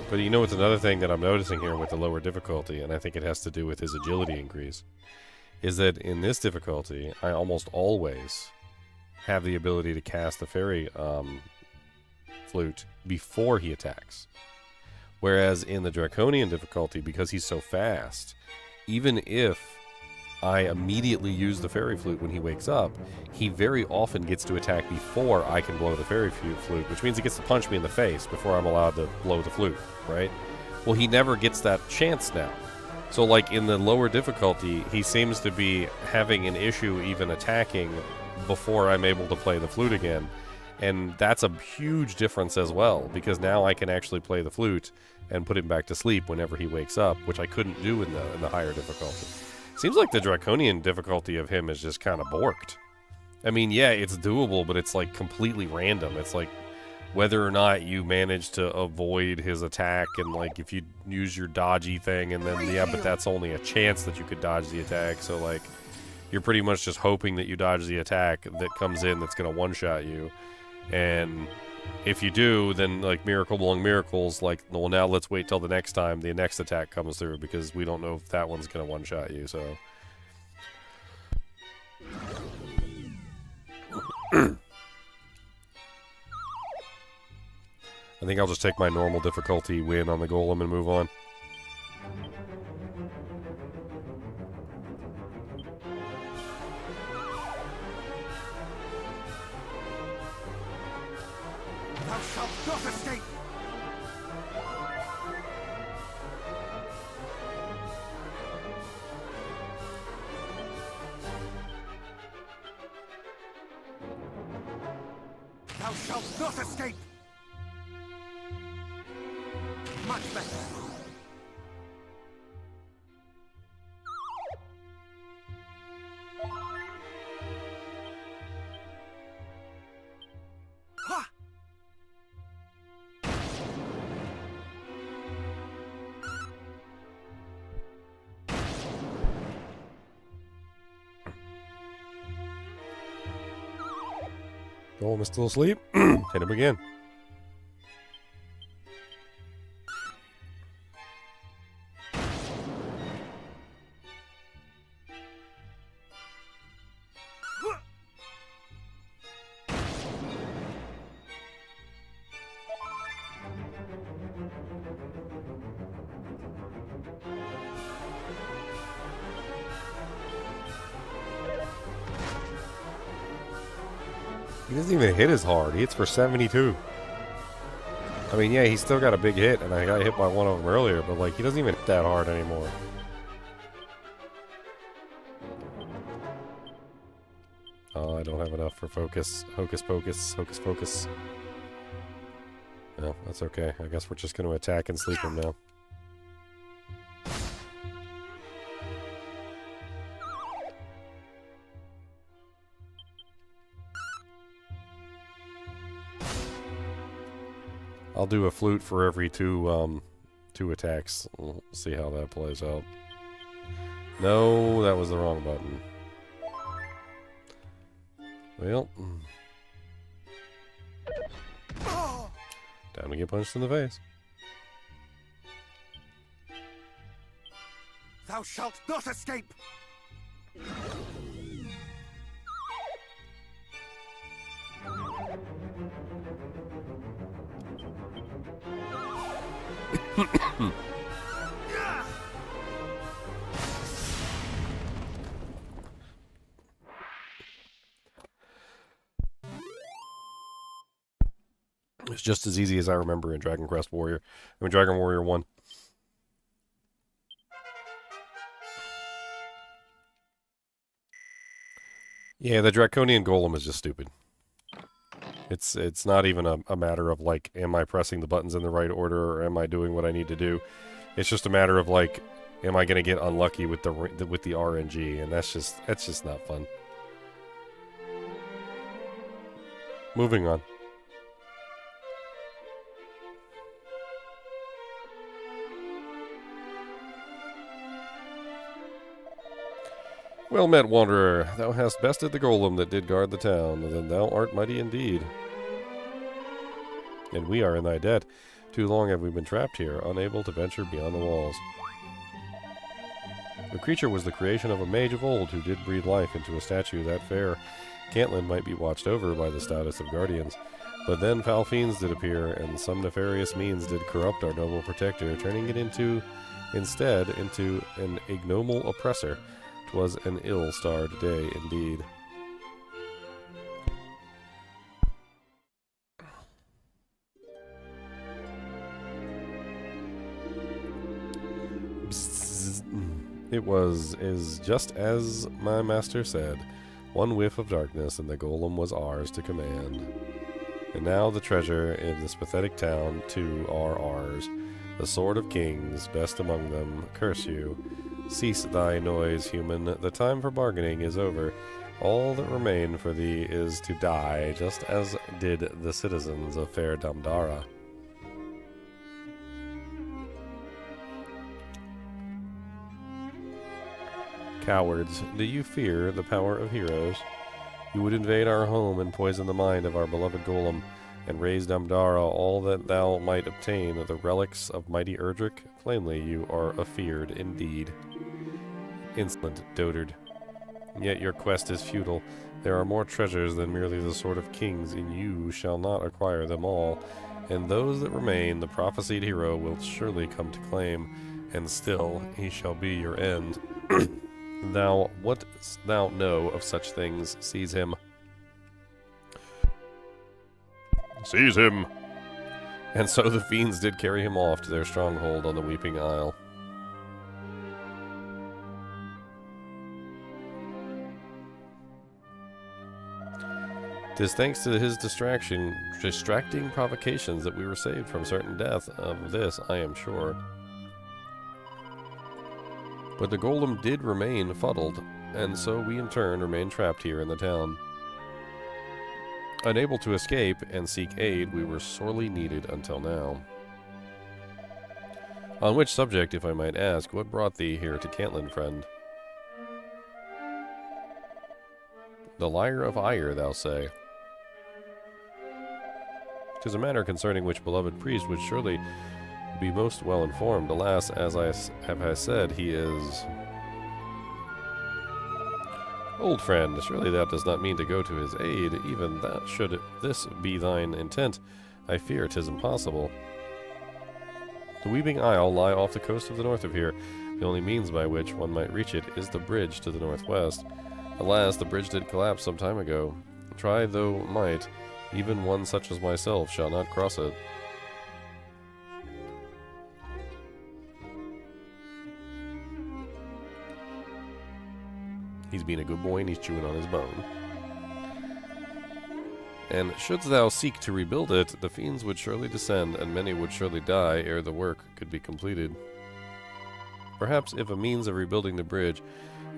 But you know what's another thing that I'm noticing here with the lower difficulty, and I think it has to do with his agility increase, is that in this difficulty, I almost always have the ability to cast the fairy flute before he attacks. Whereas in the draconian difficulty, because he's so fast, even if I immediately use the fairy flute when he wakes up, he very often gets to attack before I can blow the fairy flute, which means he gets to punch me in the face before I'm allowed to blow the flute, right? Well, he never gets that chance now. So, like, in the lower difficulty, he seems to be having an issue even attacking before I'm able to play the flute again. And that's a huge difference as well, because now I can actually play the flute and put him back to sleep whenever he wakes up, which I couldn't do in the higher difficulty. Seems like the draconian difficulty of him is just kind of borked. I mean, yeah, it's doable, but it's like completely random. It's like whether or not you manage to avoid his attack, and like if you use your dodgy thing, and then yeah, but that's only a chance that you could dodge the attack. So like you're pretty much just hoping that you dodge the attack that comes in that's going to one-shot you. And if you do, then like miracle among miracles, like, well, now let's wait till the next time the next attack comes through, because we don't know if that one's going to one-shot you, so. I think I'll just take my normal difficulty win on the golem and move on. Thou shalt not escape! Thou shalt not escape! Much better. Ha! Golem is still asleep. Hit him again. He doesn't even hit as hard. He hits for 72. I mean, yeah, he's still got a big hit, and I got hit by one of them earlier, but, like, he doesn't even hit that hard anymore. Oh, I don't have enough for focus. Hocus pocus. Hocus pocus. No, that's okay. I guess we're just going to attack and sleep him now. I'll do a flute for every two attacks. We'll see how that plays out. No, that was the wrong button. Well, time to get punched in the face. Thou shalt not escape! It's just as easy as I remember in Dragon Quest Warrior. I mean, Dragon Warrior 1. Yeah, the Draconian Golem is just stupid. It's not even a matter of, like, am I pressing the buttons in the right order, or am I doing what I need to do? It's just a matter of, like, am I going to get unlucky with the RNG, and that's just not fun. Moving on. Well met, wanderer. Thou hast bested the golem that did guard the town, then thou art mighty indeed. And we are in thy debt. Too long have we been trapped here, unable to venture beyond the walls. The creature was the creation of a mage of old who did breathe life into a statue that fair. Cantlin might be watched over by the stoutest of guardians. But then foul fiends did appear, and some nefarious means did corrupt our noble protector, turning it instead into an ignoble oppressor. 'Twas an ill-starred day indeed. Is just as my master said. One whiff of darkness, and the golem was ours to command. And now the treasure in this pathetic town, too, are ours. The sword of kings, best among them, curse you. Cease thy noise, human. The time for bargaining is over. All that remain for thee is to die, just as did the citizens of fair Damdara. Cowards, do you fear the power of heroes? You would invade our home and poison the mind of our beloved golem, and raise Damdara all that thou might obtain, the relics of mighty Erdrick? Plainly you are afeared indeed. Insolent dotard. Yet your quest is futile. There are more treasures than merely the sword of kings, and you shall not acquire them all. And those that remain, the prophesied hero will surely come to claim, and still he shall be your end. Thou, what thou know of such things, seize him. Seize him! And so the fiends did carry him off to their stronghold on the Weeping Isle. 'Tis thanks to his distracting provocations that we were saved from certain death. Of this I am sure. But the golem did remain fuddled, and so we in turn remained trapped here in the town. Unable to escape and seek aid, we were sorely needed until now. On which subject, if I might ask, what brought thee here to Cantlin, friend? The Lyre of Ire, thou say? 'Tis a matter concerning which beloved priest would surely be most well informed. Alas, as I have said, he is... Old friend, surely thou dost not mean to go to his aid, even that should this be thine intent. I fear 'tis impossible. The Weeping Isle lie off the coast of the north of here. The only means by which one might reach it is the bridge to the northwest. Alas, the bridge did collapse some time ago. Try though might, even one such as myself shall not cross it. He's being a good boy and he's chewing on his bone. And shouldst thou seek to rebuild it, the fiends would surely descend, and many would surely die ere the work could be completed. Perhaps if a means of rebuilding the bridge,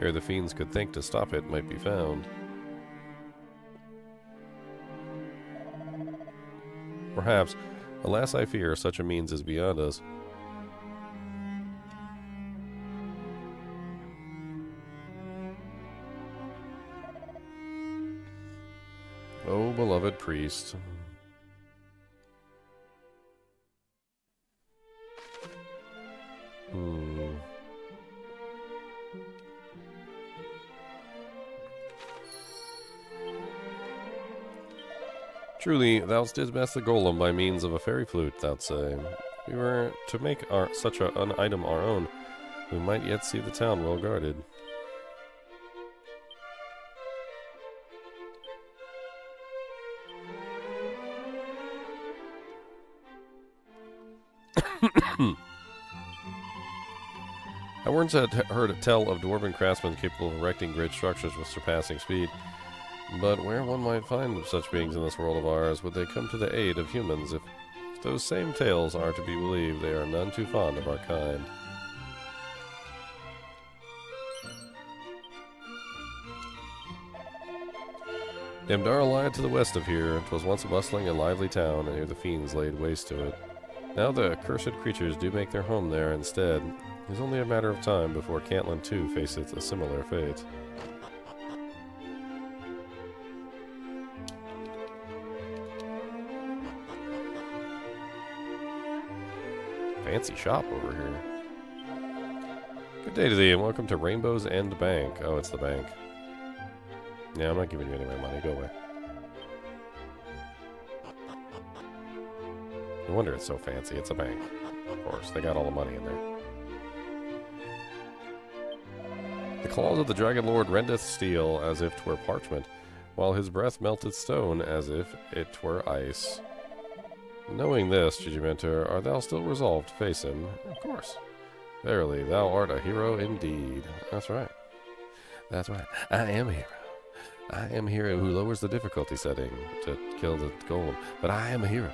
ere the fiends could think to stop it, might be found. Perhaps, alas I fear, such a means is beyond us. Oh, beloved priest. Truly, thou didst best the golem by means of a fairy flute, thou'lt say. We were to make such an item our own, we might yet see the town well guarded. I once had heard tell of dwarven craftsmen capable of erecting great structures with surpassing speed. But where one might find such beings in this world of ours, would they come to the aid of humans? If those same tales are to be believed, they are none too fond of our kind. Demdar lied to the west of here. 'Twas once a bustling and lively town, and here the fiends laid waste to it. Now the accursed creatures do make their home there instead. It is only a matter of time before Cantlin too faceth a similar fate. Fancy shop over here. Good day to thee, and welcome to Rainbow's End Bank. Oh, it's the bank. Yeah, I'm not giving you any of my money. Go away. No wonder it's so fancy. It's a bank. Of course, they got all the money in there. The claws of the Dragon Lord rendeth steel as if 'twere parchment, while his breath melteth stone as if it 'twere ice. Knowing this, Judgmentor, art thou still resolved to face him? Of course. Verily, thou art a hero indeed. That's right. That's right. I am a hero. I am a hero who lowers the difficulty setting to kill the golem, but I am a hero.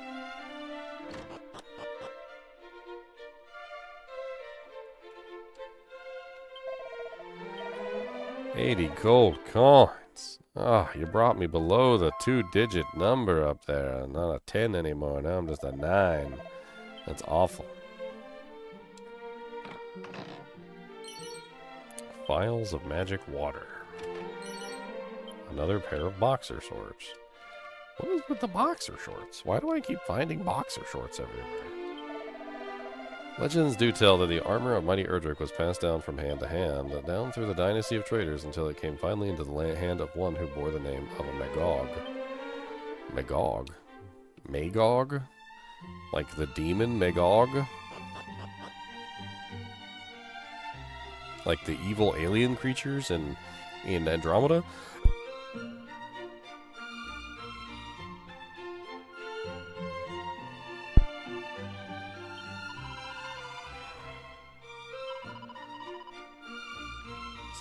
$80 gold coins. Oh, you brought me below the 2-digit number up there. I'm not a 10 anymore. Now I'm just a 9. That's awful. Vials of magic water. Another pair of boxer shorts. What is with the boxer shorts? Why do I keep finding boxer shorts everywhere? Legends do tell that the armor of mighty Erdrick was passed down from hand to hand, down through the dynasty of traders until it came finally into the hand of one who bore the name of a Magog. Magog? Magog? Like the demon Magog? Like the evil alien creatures in Andromeda?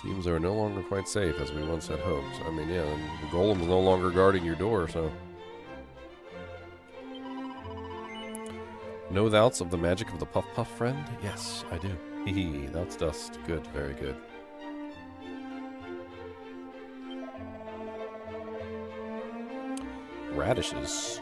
Seems they are no longer quite safe as we once had hoped. I mean, yeah, and the golem's no longer guarding your door, so... Know thou'ts of the magic of the Puff Puff, friend? Yes, I do. Hee that's dust. Good, very good. Radishes.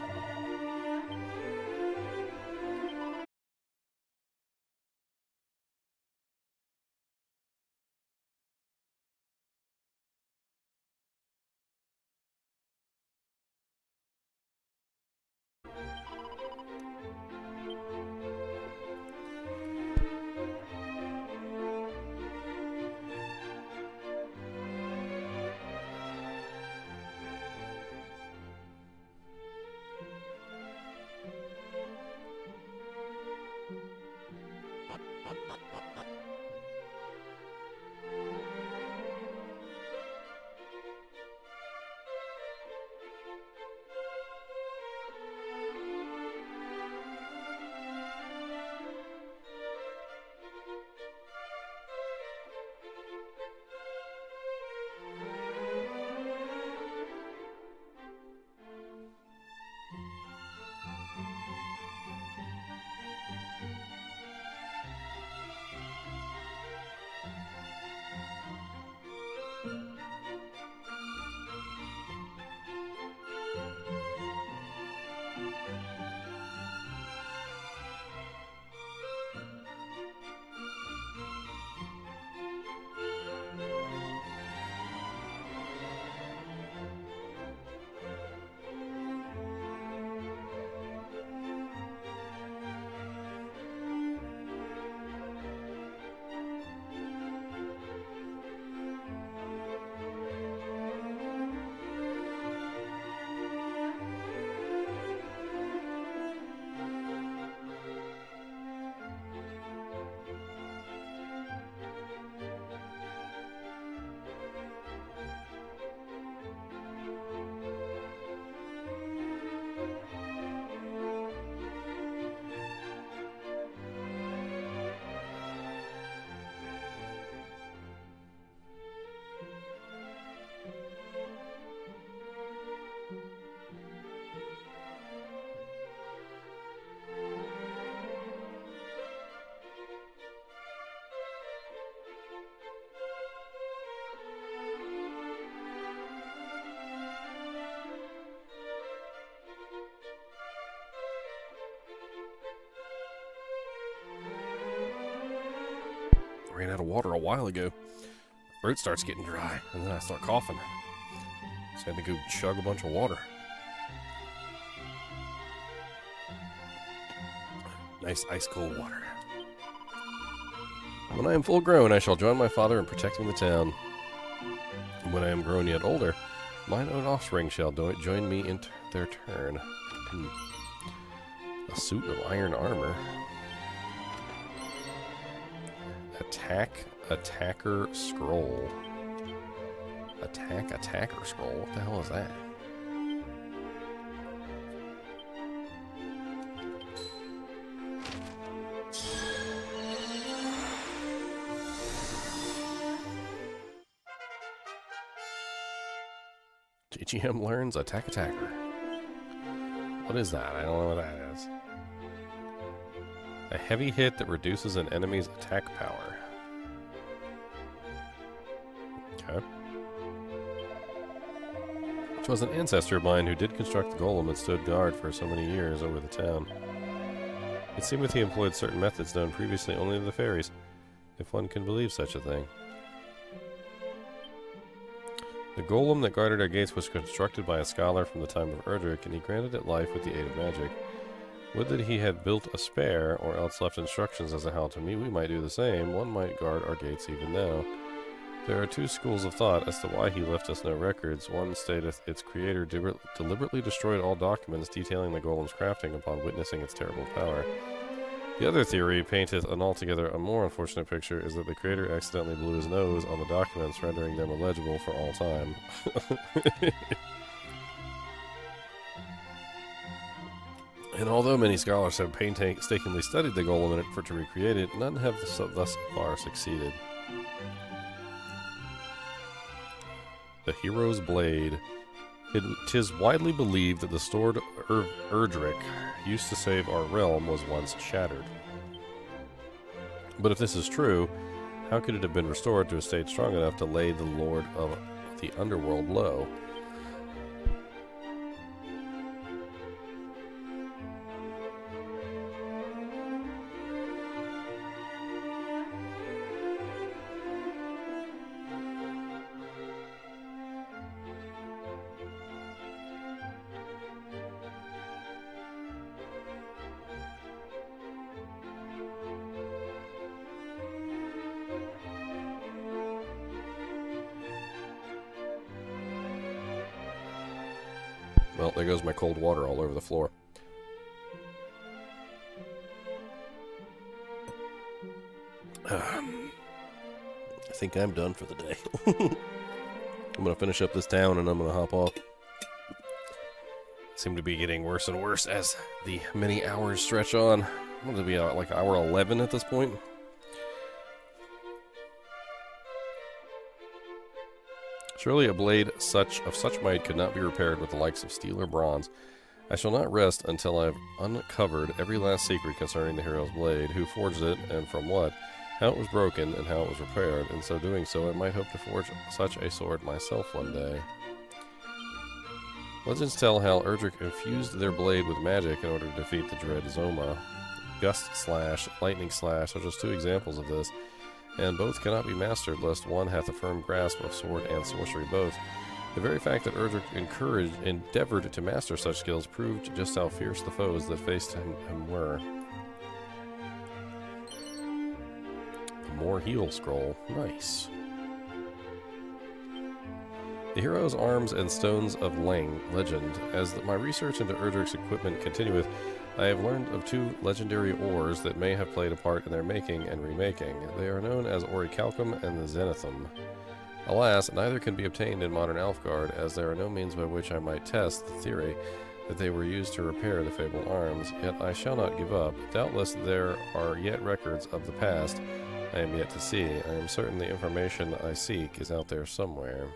ran out of water a while ago. Throat starts getting dry, and then I start coughing. So I had to go chug a bunch of water. Nice ice cold water. When I am full grown, I shall join my father in protecting the town. And when I am grown yet older, mine own offspring shall join me in their turn. A suit of iron armor. Attacker scroll. Attacker scroll. What the hell is that? GM learns attacker. What is that? I don't know what that is. A heavy hit that reduces an enemy's attack power. Okay. Which was an ancestor of mine who did construct the golem and stood guard for so many years over the town. It seemeth he employed certain methods known previously only to the fairies, if one can believe such a thing. The golem that guarded our gates was constructed by a scholar from the time of Erdrick, and he granted it life with the aid of magic. Would that he had built a spare, or else left instructions as to how to meet. We might do the same. One might guard our gates even now. There are two schools of thought as to why he left us no records. One stateth its creator deliberately destroyed all documents detailing the golem's crafting upon witnessing its terrible power. The other theory, painteth an altogether a more unfortunate picture, is that the creator accidentally blew his nose on the documents, rendering them illegible for all time. And although many scholars have painstakingly studied the golem in it to recreate it, none have thus far succeeded. The hero's blade. 'Tis widely believed that the sword Erdrick used to save our realm was once shattered. But if this is true, how could it have been restored to a state strong enough to lay the Lord of the Underworld low? Well, there goes my cold water all over the floor. I think I'm done for the day. I'm going to finish up this town and I'm going to hop off. Seem to be getting worse and worse as the many hours stretch on. What would it be, like hour 11 at this point? Surely a blade of such might could not be repaired with the likes of steel or bronze. I shall not rest until I have uncovered every last secret concerning the hero's blade, who forged it, and from what, how it was broken, and how it was repaired, and so doing so I might hope to forge such a sword myself one day. Legends tell how Erdrick infused their blade with magic in order to defeat the dread Zoma. Gust Slash, Lightning Slash are just two examples of this, and both cannot be mastered lest one hath a firm grasp of sword and sorcery both. The very fact that Erdrick endeavored to master such skills proved just how fierce the foes that faced him were. More heal scroll. Nice. The hero's arms and stones of legend. As my research into Erdrick's equipment continueth, I have learned of two legendary ores that may have played a part in their making and remaking. They are known as Orichalcum and the Zenithum. Alas, neither can be obtained in modern Alfgard, as there are no means by which I might test the theory that they were used to repair the fabled arms. Yet I shall not give up. Doubtless there are yet records of the past I am yet to see. I am certain the information I seek is out there somewhere.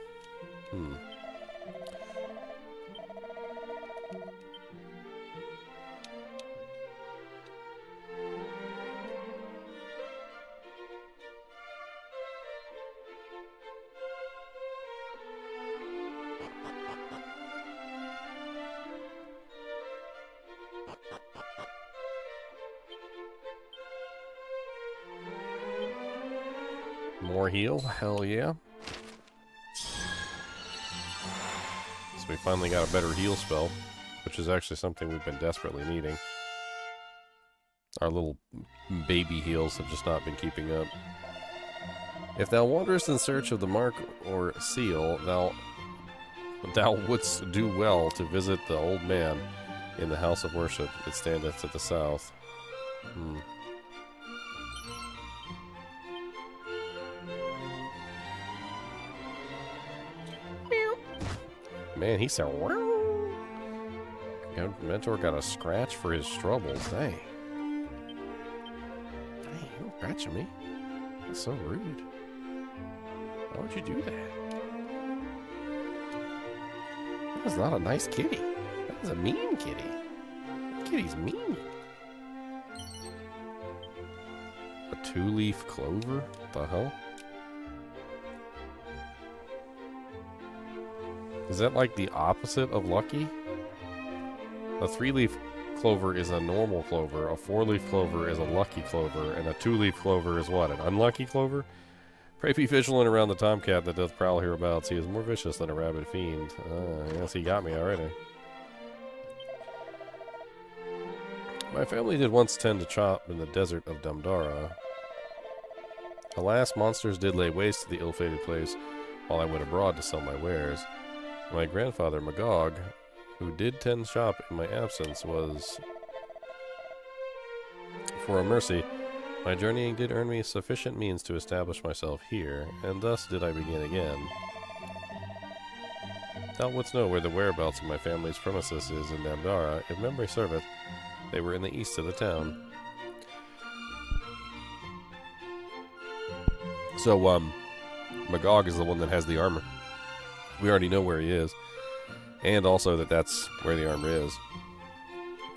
More heal? Hell yeah. So we finally got a better heal spell, which is actually something we've been desperately needing. Our little baby heals have just not been keeping up. If thou wanderest in search of the mark or seal, thou wouldst do well to visit the old man in the house of worship that standeth at the south. Man, he said, wow. Mentor got a scratch for his troubles. Dang. Hey, you're scratching me. That's so rude. Why would you do that? That's not a nice kitty. That's a mean kitty. That kitty's mean. A 2-leaf clover? What the hell? Is that like the opposite of lucky? A 3-leaf clover is a normal clover, a 4-leaf clover is a lucky clover, and a 2-leaf clover is what, an unlucky clover? Pray be vigilant around the tomcat that doth prowl hereabouts. He is more vicious than a rabid fiend. Yes, he got me already. My family did once tend to chop in the desert of Damdara. Alas, monsters did lay waste to the ill-fated place while I went abroad to sell my wares. My grandfather, Magog, who did tend shop in my absence, was... For a mercy, my journeying did earn me sufficient means to establish myself here, and thus did I begin again. Thou wouldst know where the whereabouts of my family's premises is in Damdara. If memory serveth, they were in the east of the town. So, Magog is the one that has the armor. We already know where he is. And also that that's where the armor is.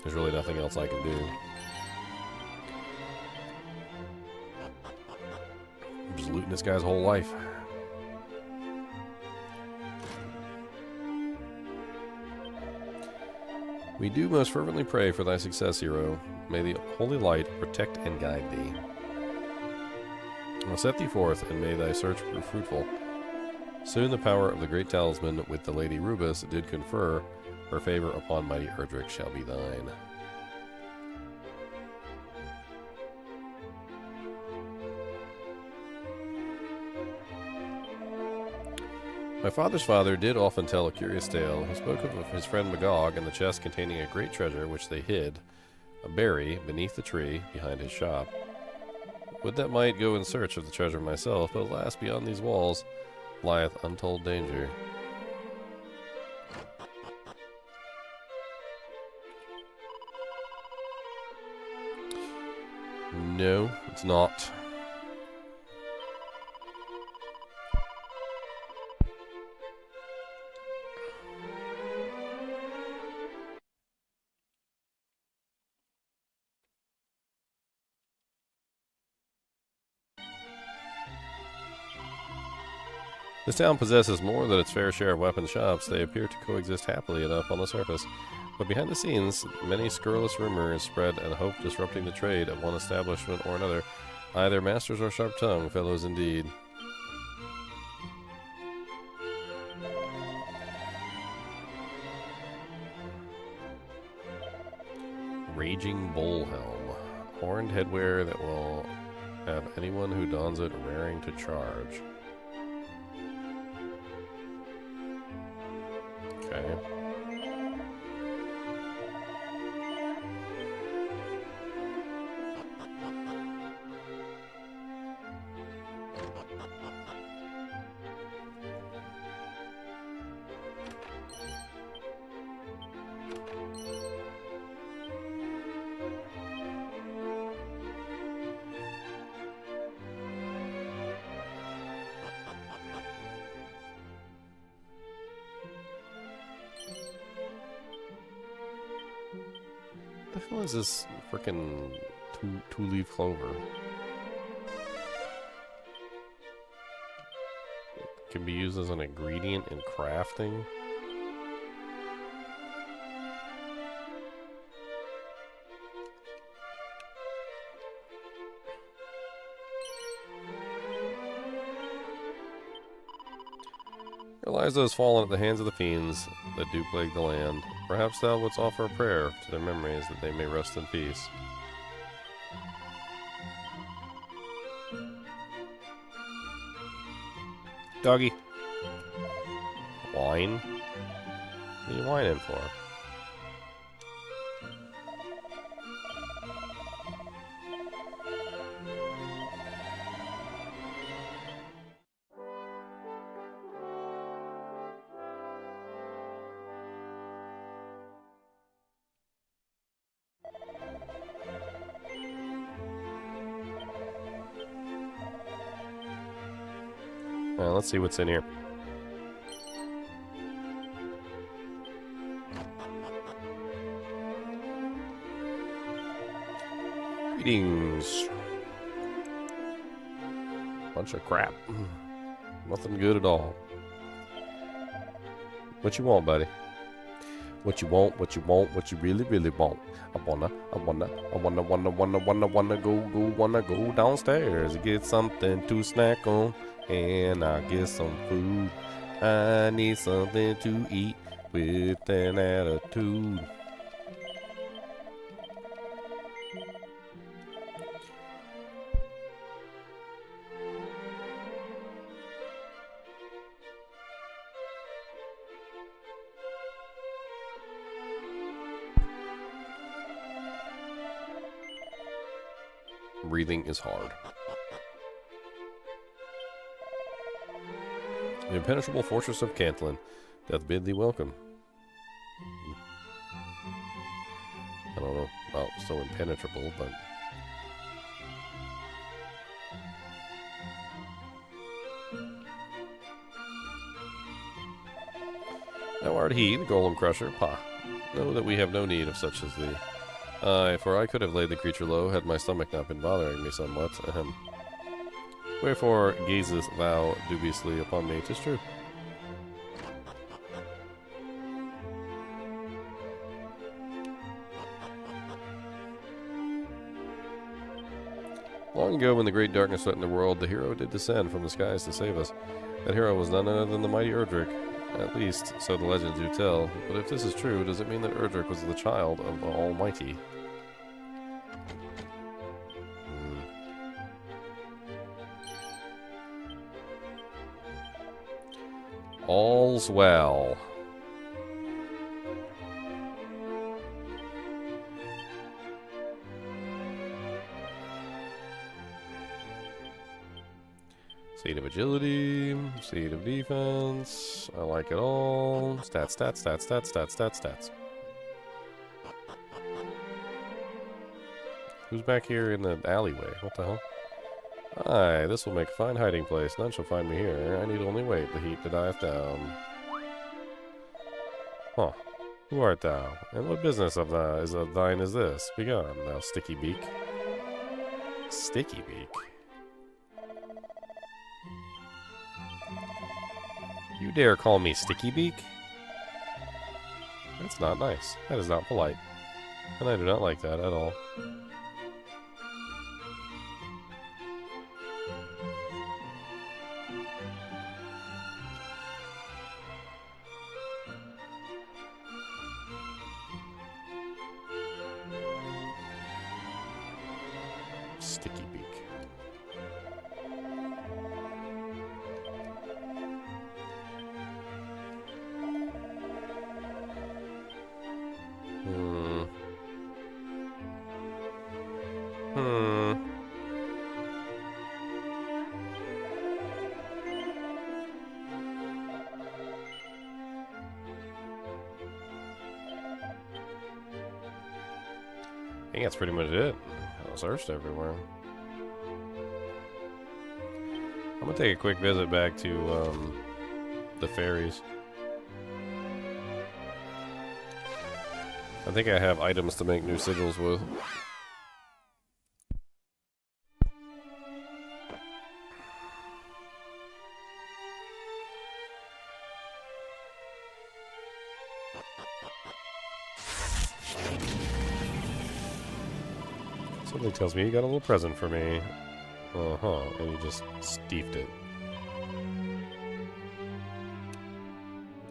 There's really nothing else I can do. I'm just looting this guy's whole life. We do most fervently pray for thy success, hero. May the holy light protect and guide thee. I'll set thee forth, and may thy search prove fruitful. Soon the power of the great talisman with the Lady Rubus did confer, her favor upon mighty Erdrick shall be thine. My father's father did often tell a curious tale. He spoke of his friend Magog and the chest containing a great treasure which they hid, a berry, beneath the tree behind his shop. Would that might go in search of the treasure myself, but alas, beyond these walls lieth untold danger. No, it's not. This town possesses more than its fair share of weapon shops. They appear to coexist happily enough on the surface, but behind the scenes, many scurrilous rumors spread and hope disrupting the trade of one establishment or another. Either masters or sharp-tongued fellows indeed. Raging Bullhelm. Horned headwear that will have anyone who dons it raring to charge. Okay. What the hell is this frickin' two-leaf clover? It can be used as an ingredient in crafting. lives those fallen at the hands of the fiends that do plague the land. Perhaps thou wouldst offer a prayer to their memories that they may rest in peace. Doggy. Wine? What are you whining for? Let's see what's in here. Greetings. Bunch of crap. Nothing good at all. What you want, buddy? What you want, what you want, what you really, really want. I wanna go downstairs and get something to snack on. And I get some food. I need something to eat with an attitude. Breathing is hard. The impenetrable fortress of Cantlin doth bid thee welcome. I don't know about so impenetrable, but... Thou art he, the Golem Crusher. Pah. Know that we have no need of such as thee. Aye, for I could have laid the creature low, had my stomach not been bothering me somewhat. Ahem. Wherefore gazest thou dubiously upon me? 'Tis true. Long ago, when the great darkness threatened the world, the hero did descend from the skies to save us. That hero was none other than the mighty Erdrick. At least, so the legends do tell. But if this is true, does it mean that Erdrick was the child of the Almighty? All's well. Seed of agility, seed of defense. I like it all. Stats, stats, stats, stats, stats, stats, stats. Who's back here in the alleyway? What the hell? Aye, this will make a fine hiding place. None shall find me here. I need only wait the heat to dieth down. Huh. Who art thou? And what business of thine is this? Begone, thou sticky beak. Sticky beak? You dare call me sticky beak? That's not nice. That is not polite. And I do not like that at all. Sticky beak. I think that's pretty much it. I searched everywhere. I'm gonna take a quick visit back to the ferries. I think I have items to make new sigils with. Something tells me you got a little present for me. Uh-huh, and you just steeped it.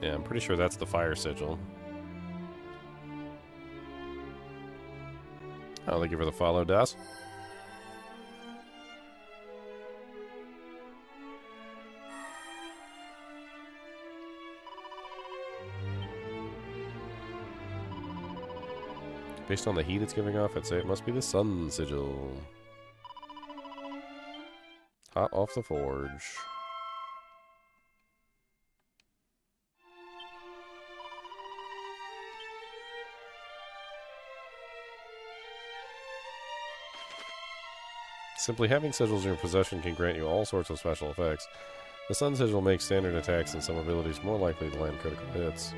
Yeah, I'm pretty sure that's the fire sigil. Oh, thank you for the follow, Das. Based on the heat it's giving off, I'd say it must be the sun sigil. Hot off the forge. Simply having sigils in your possession can grant you all sorts of special effects. The sun sigil makes standard attacks and some abilities more likely to land critical hits.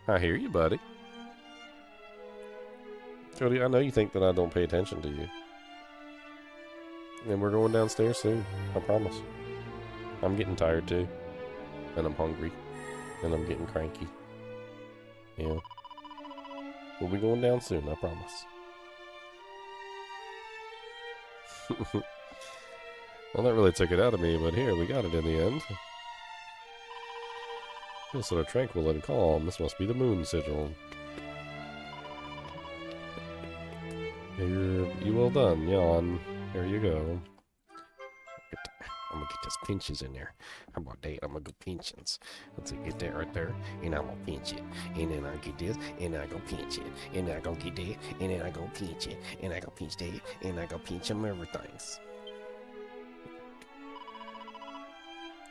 I hear you, buddy. Cody, I know you think that I don't pay attention to you. And we're going downstairs soon, I promise. I'm getting tired too. And I'm hungry. And I'm getting cranky. Yeah. We'll be going down soon, I promise. Well, that really took it out of me, but here, we got it in the end. Feels sort of tranquil and calm. This must be the moon sigil. Here, you well done, yawn. There you go. I'm gonna get those pinches in there. How about that? I'm gonna go pinches. Let's get that right there, and I'm gonna pinch it. And then I get this, and I go pinch it. And then I go get that, and then I go pinch it. And I go pinch that, and I go pinch them everything.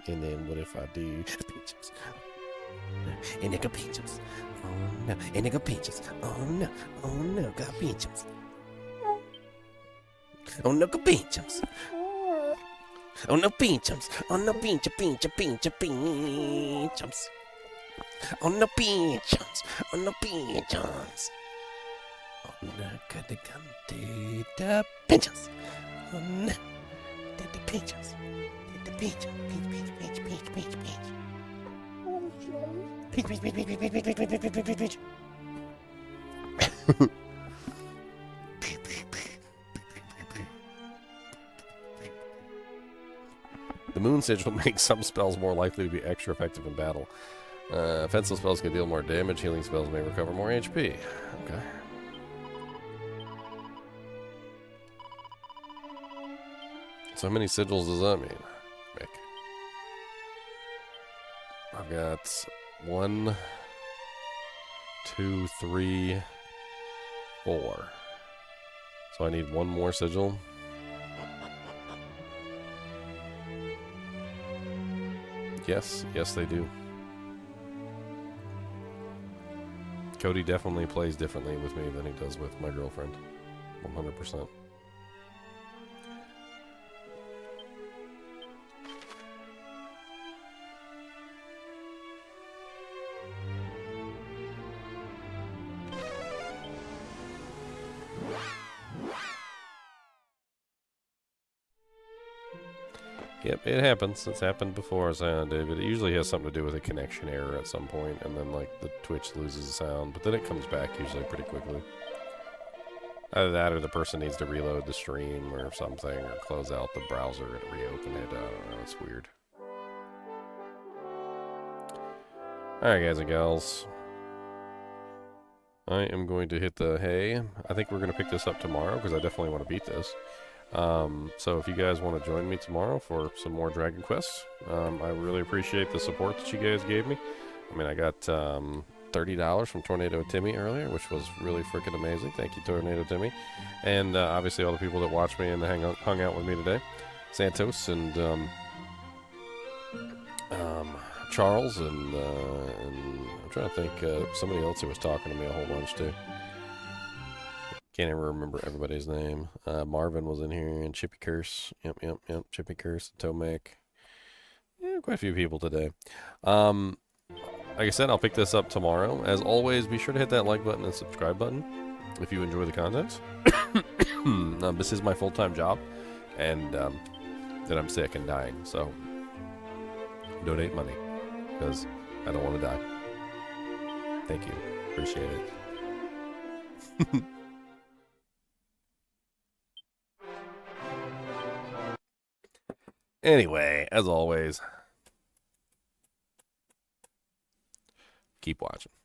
And then what if I do pinches? And I go pinches. Oh no. And I go pinches. Oh no. Oh no. Got pinches. Oh no. Go pinches. Oh no, pinchums! Oh no, pincha, pincha, pincha, pinchums! Oh no, pinchums! Oh no, pinchums! Oh no, gotta come to the pinchums! Oh no, the pinchums! The pinchums! Pinch, pinch, pinch, pinch, pinch, pinch! Pinch, pinch, pinch, pinch, pinch, pinch, pinch, pinch, pinch, pinch, pinch! The moon sigil makes some spells more likely to be extra effective in battle. Offensive spells can deal more damage. Healing spells may recover more HP. Okay. So how many sigils does that mean, Mick? I've got 1, 2, 3, 4. So I need one more sigil. Yes, yes they do. Cody definitely plays differently with me than he does with my girlfriend. 100%. Yep, it happens. It's happened before, David. It usually has something to do with a connection error at some point, and then, like, the Twitch loses the sound, but then it comes back usually pretty quickly. Either that or the person needs to reload the stream or something, or close out the browser and reopen it. I don't know, it's weird. Alright, guys and gals. I am going to hit the hay. I think we're going to pick this up tomorrow, because I definitely want to beat this. So if you guys want to join me tomorrow for some more Dragon Quests, I really appreciate the support that you guys gave me. I mean, I got $30 from Tornado Timmy earlier, which was really freaking amazing. Thank you, Tornado Timmy. And obviously all the people that watched me and hung out with me today. Santos and Charles and I'm trying to think somebody else who was talking to me a whole bunch too. Can't even remember everybody's name. Marvin was in here, and Chippy Curse. Yep. Chippy Curse, Tomac. Yeah, quite a few people today. Like I said, I'll pick this up tomorrow. As always, be sure to hit that like button and subscribe button if you enjoy the content. This is my full-time job, and then I'm sick and dying. So donate money, because I don't want to die. Thank you. Appreciate it. Anyway, as always, keep watching.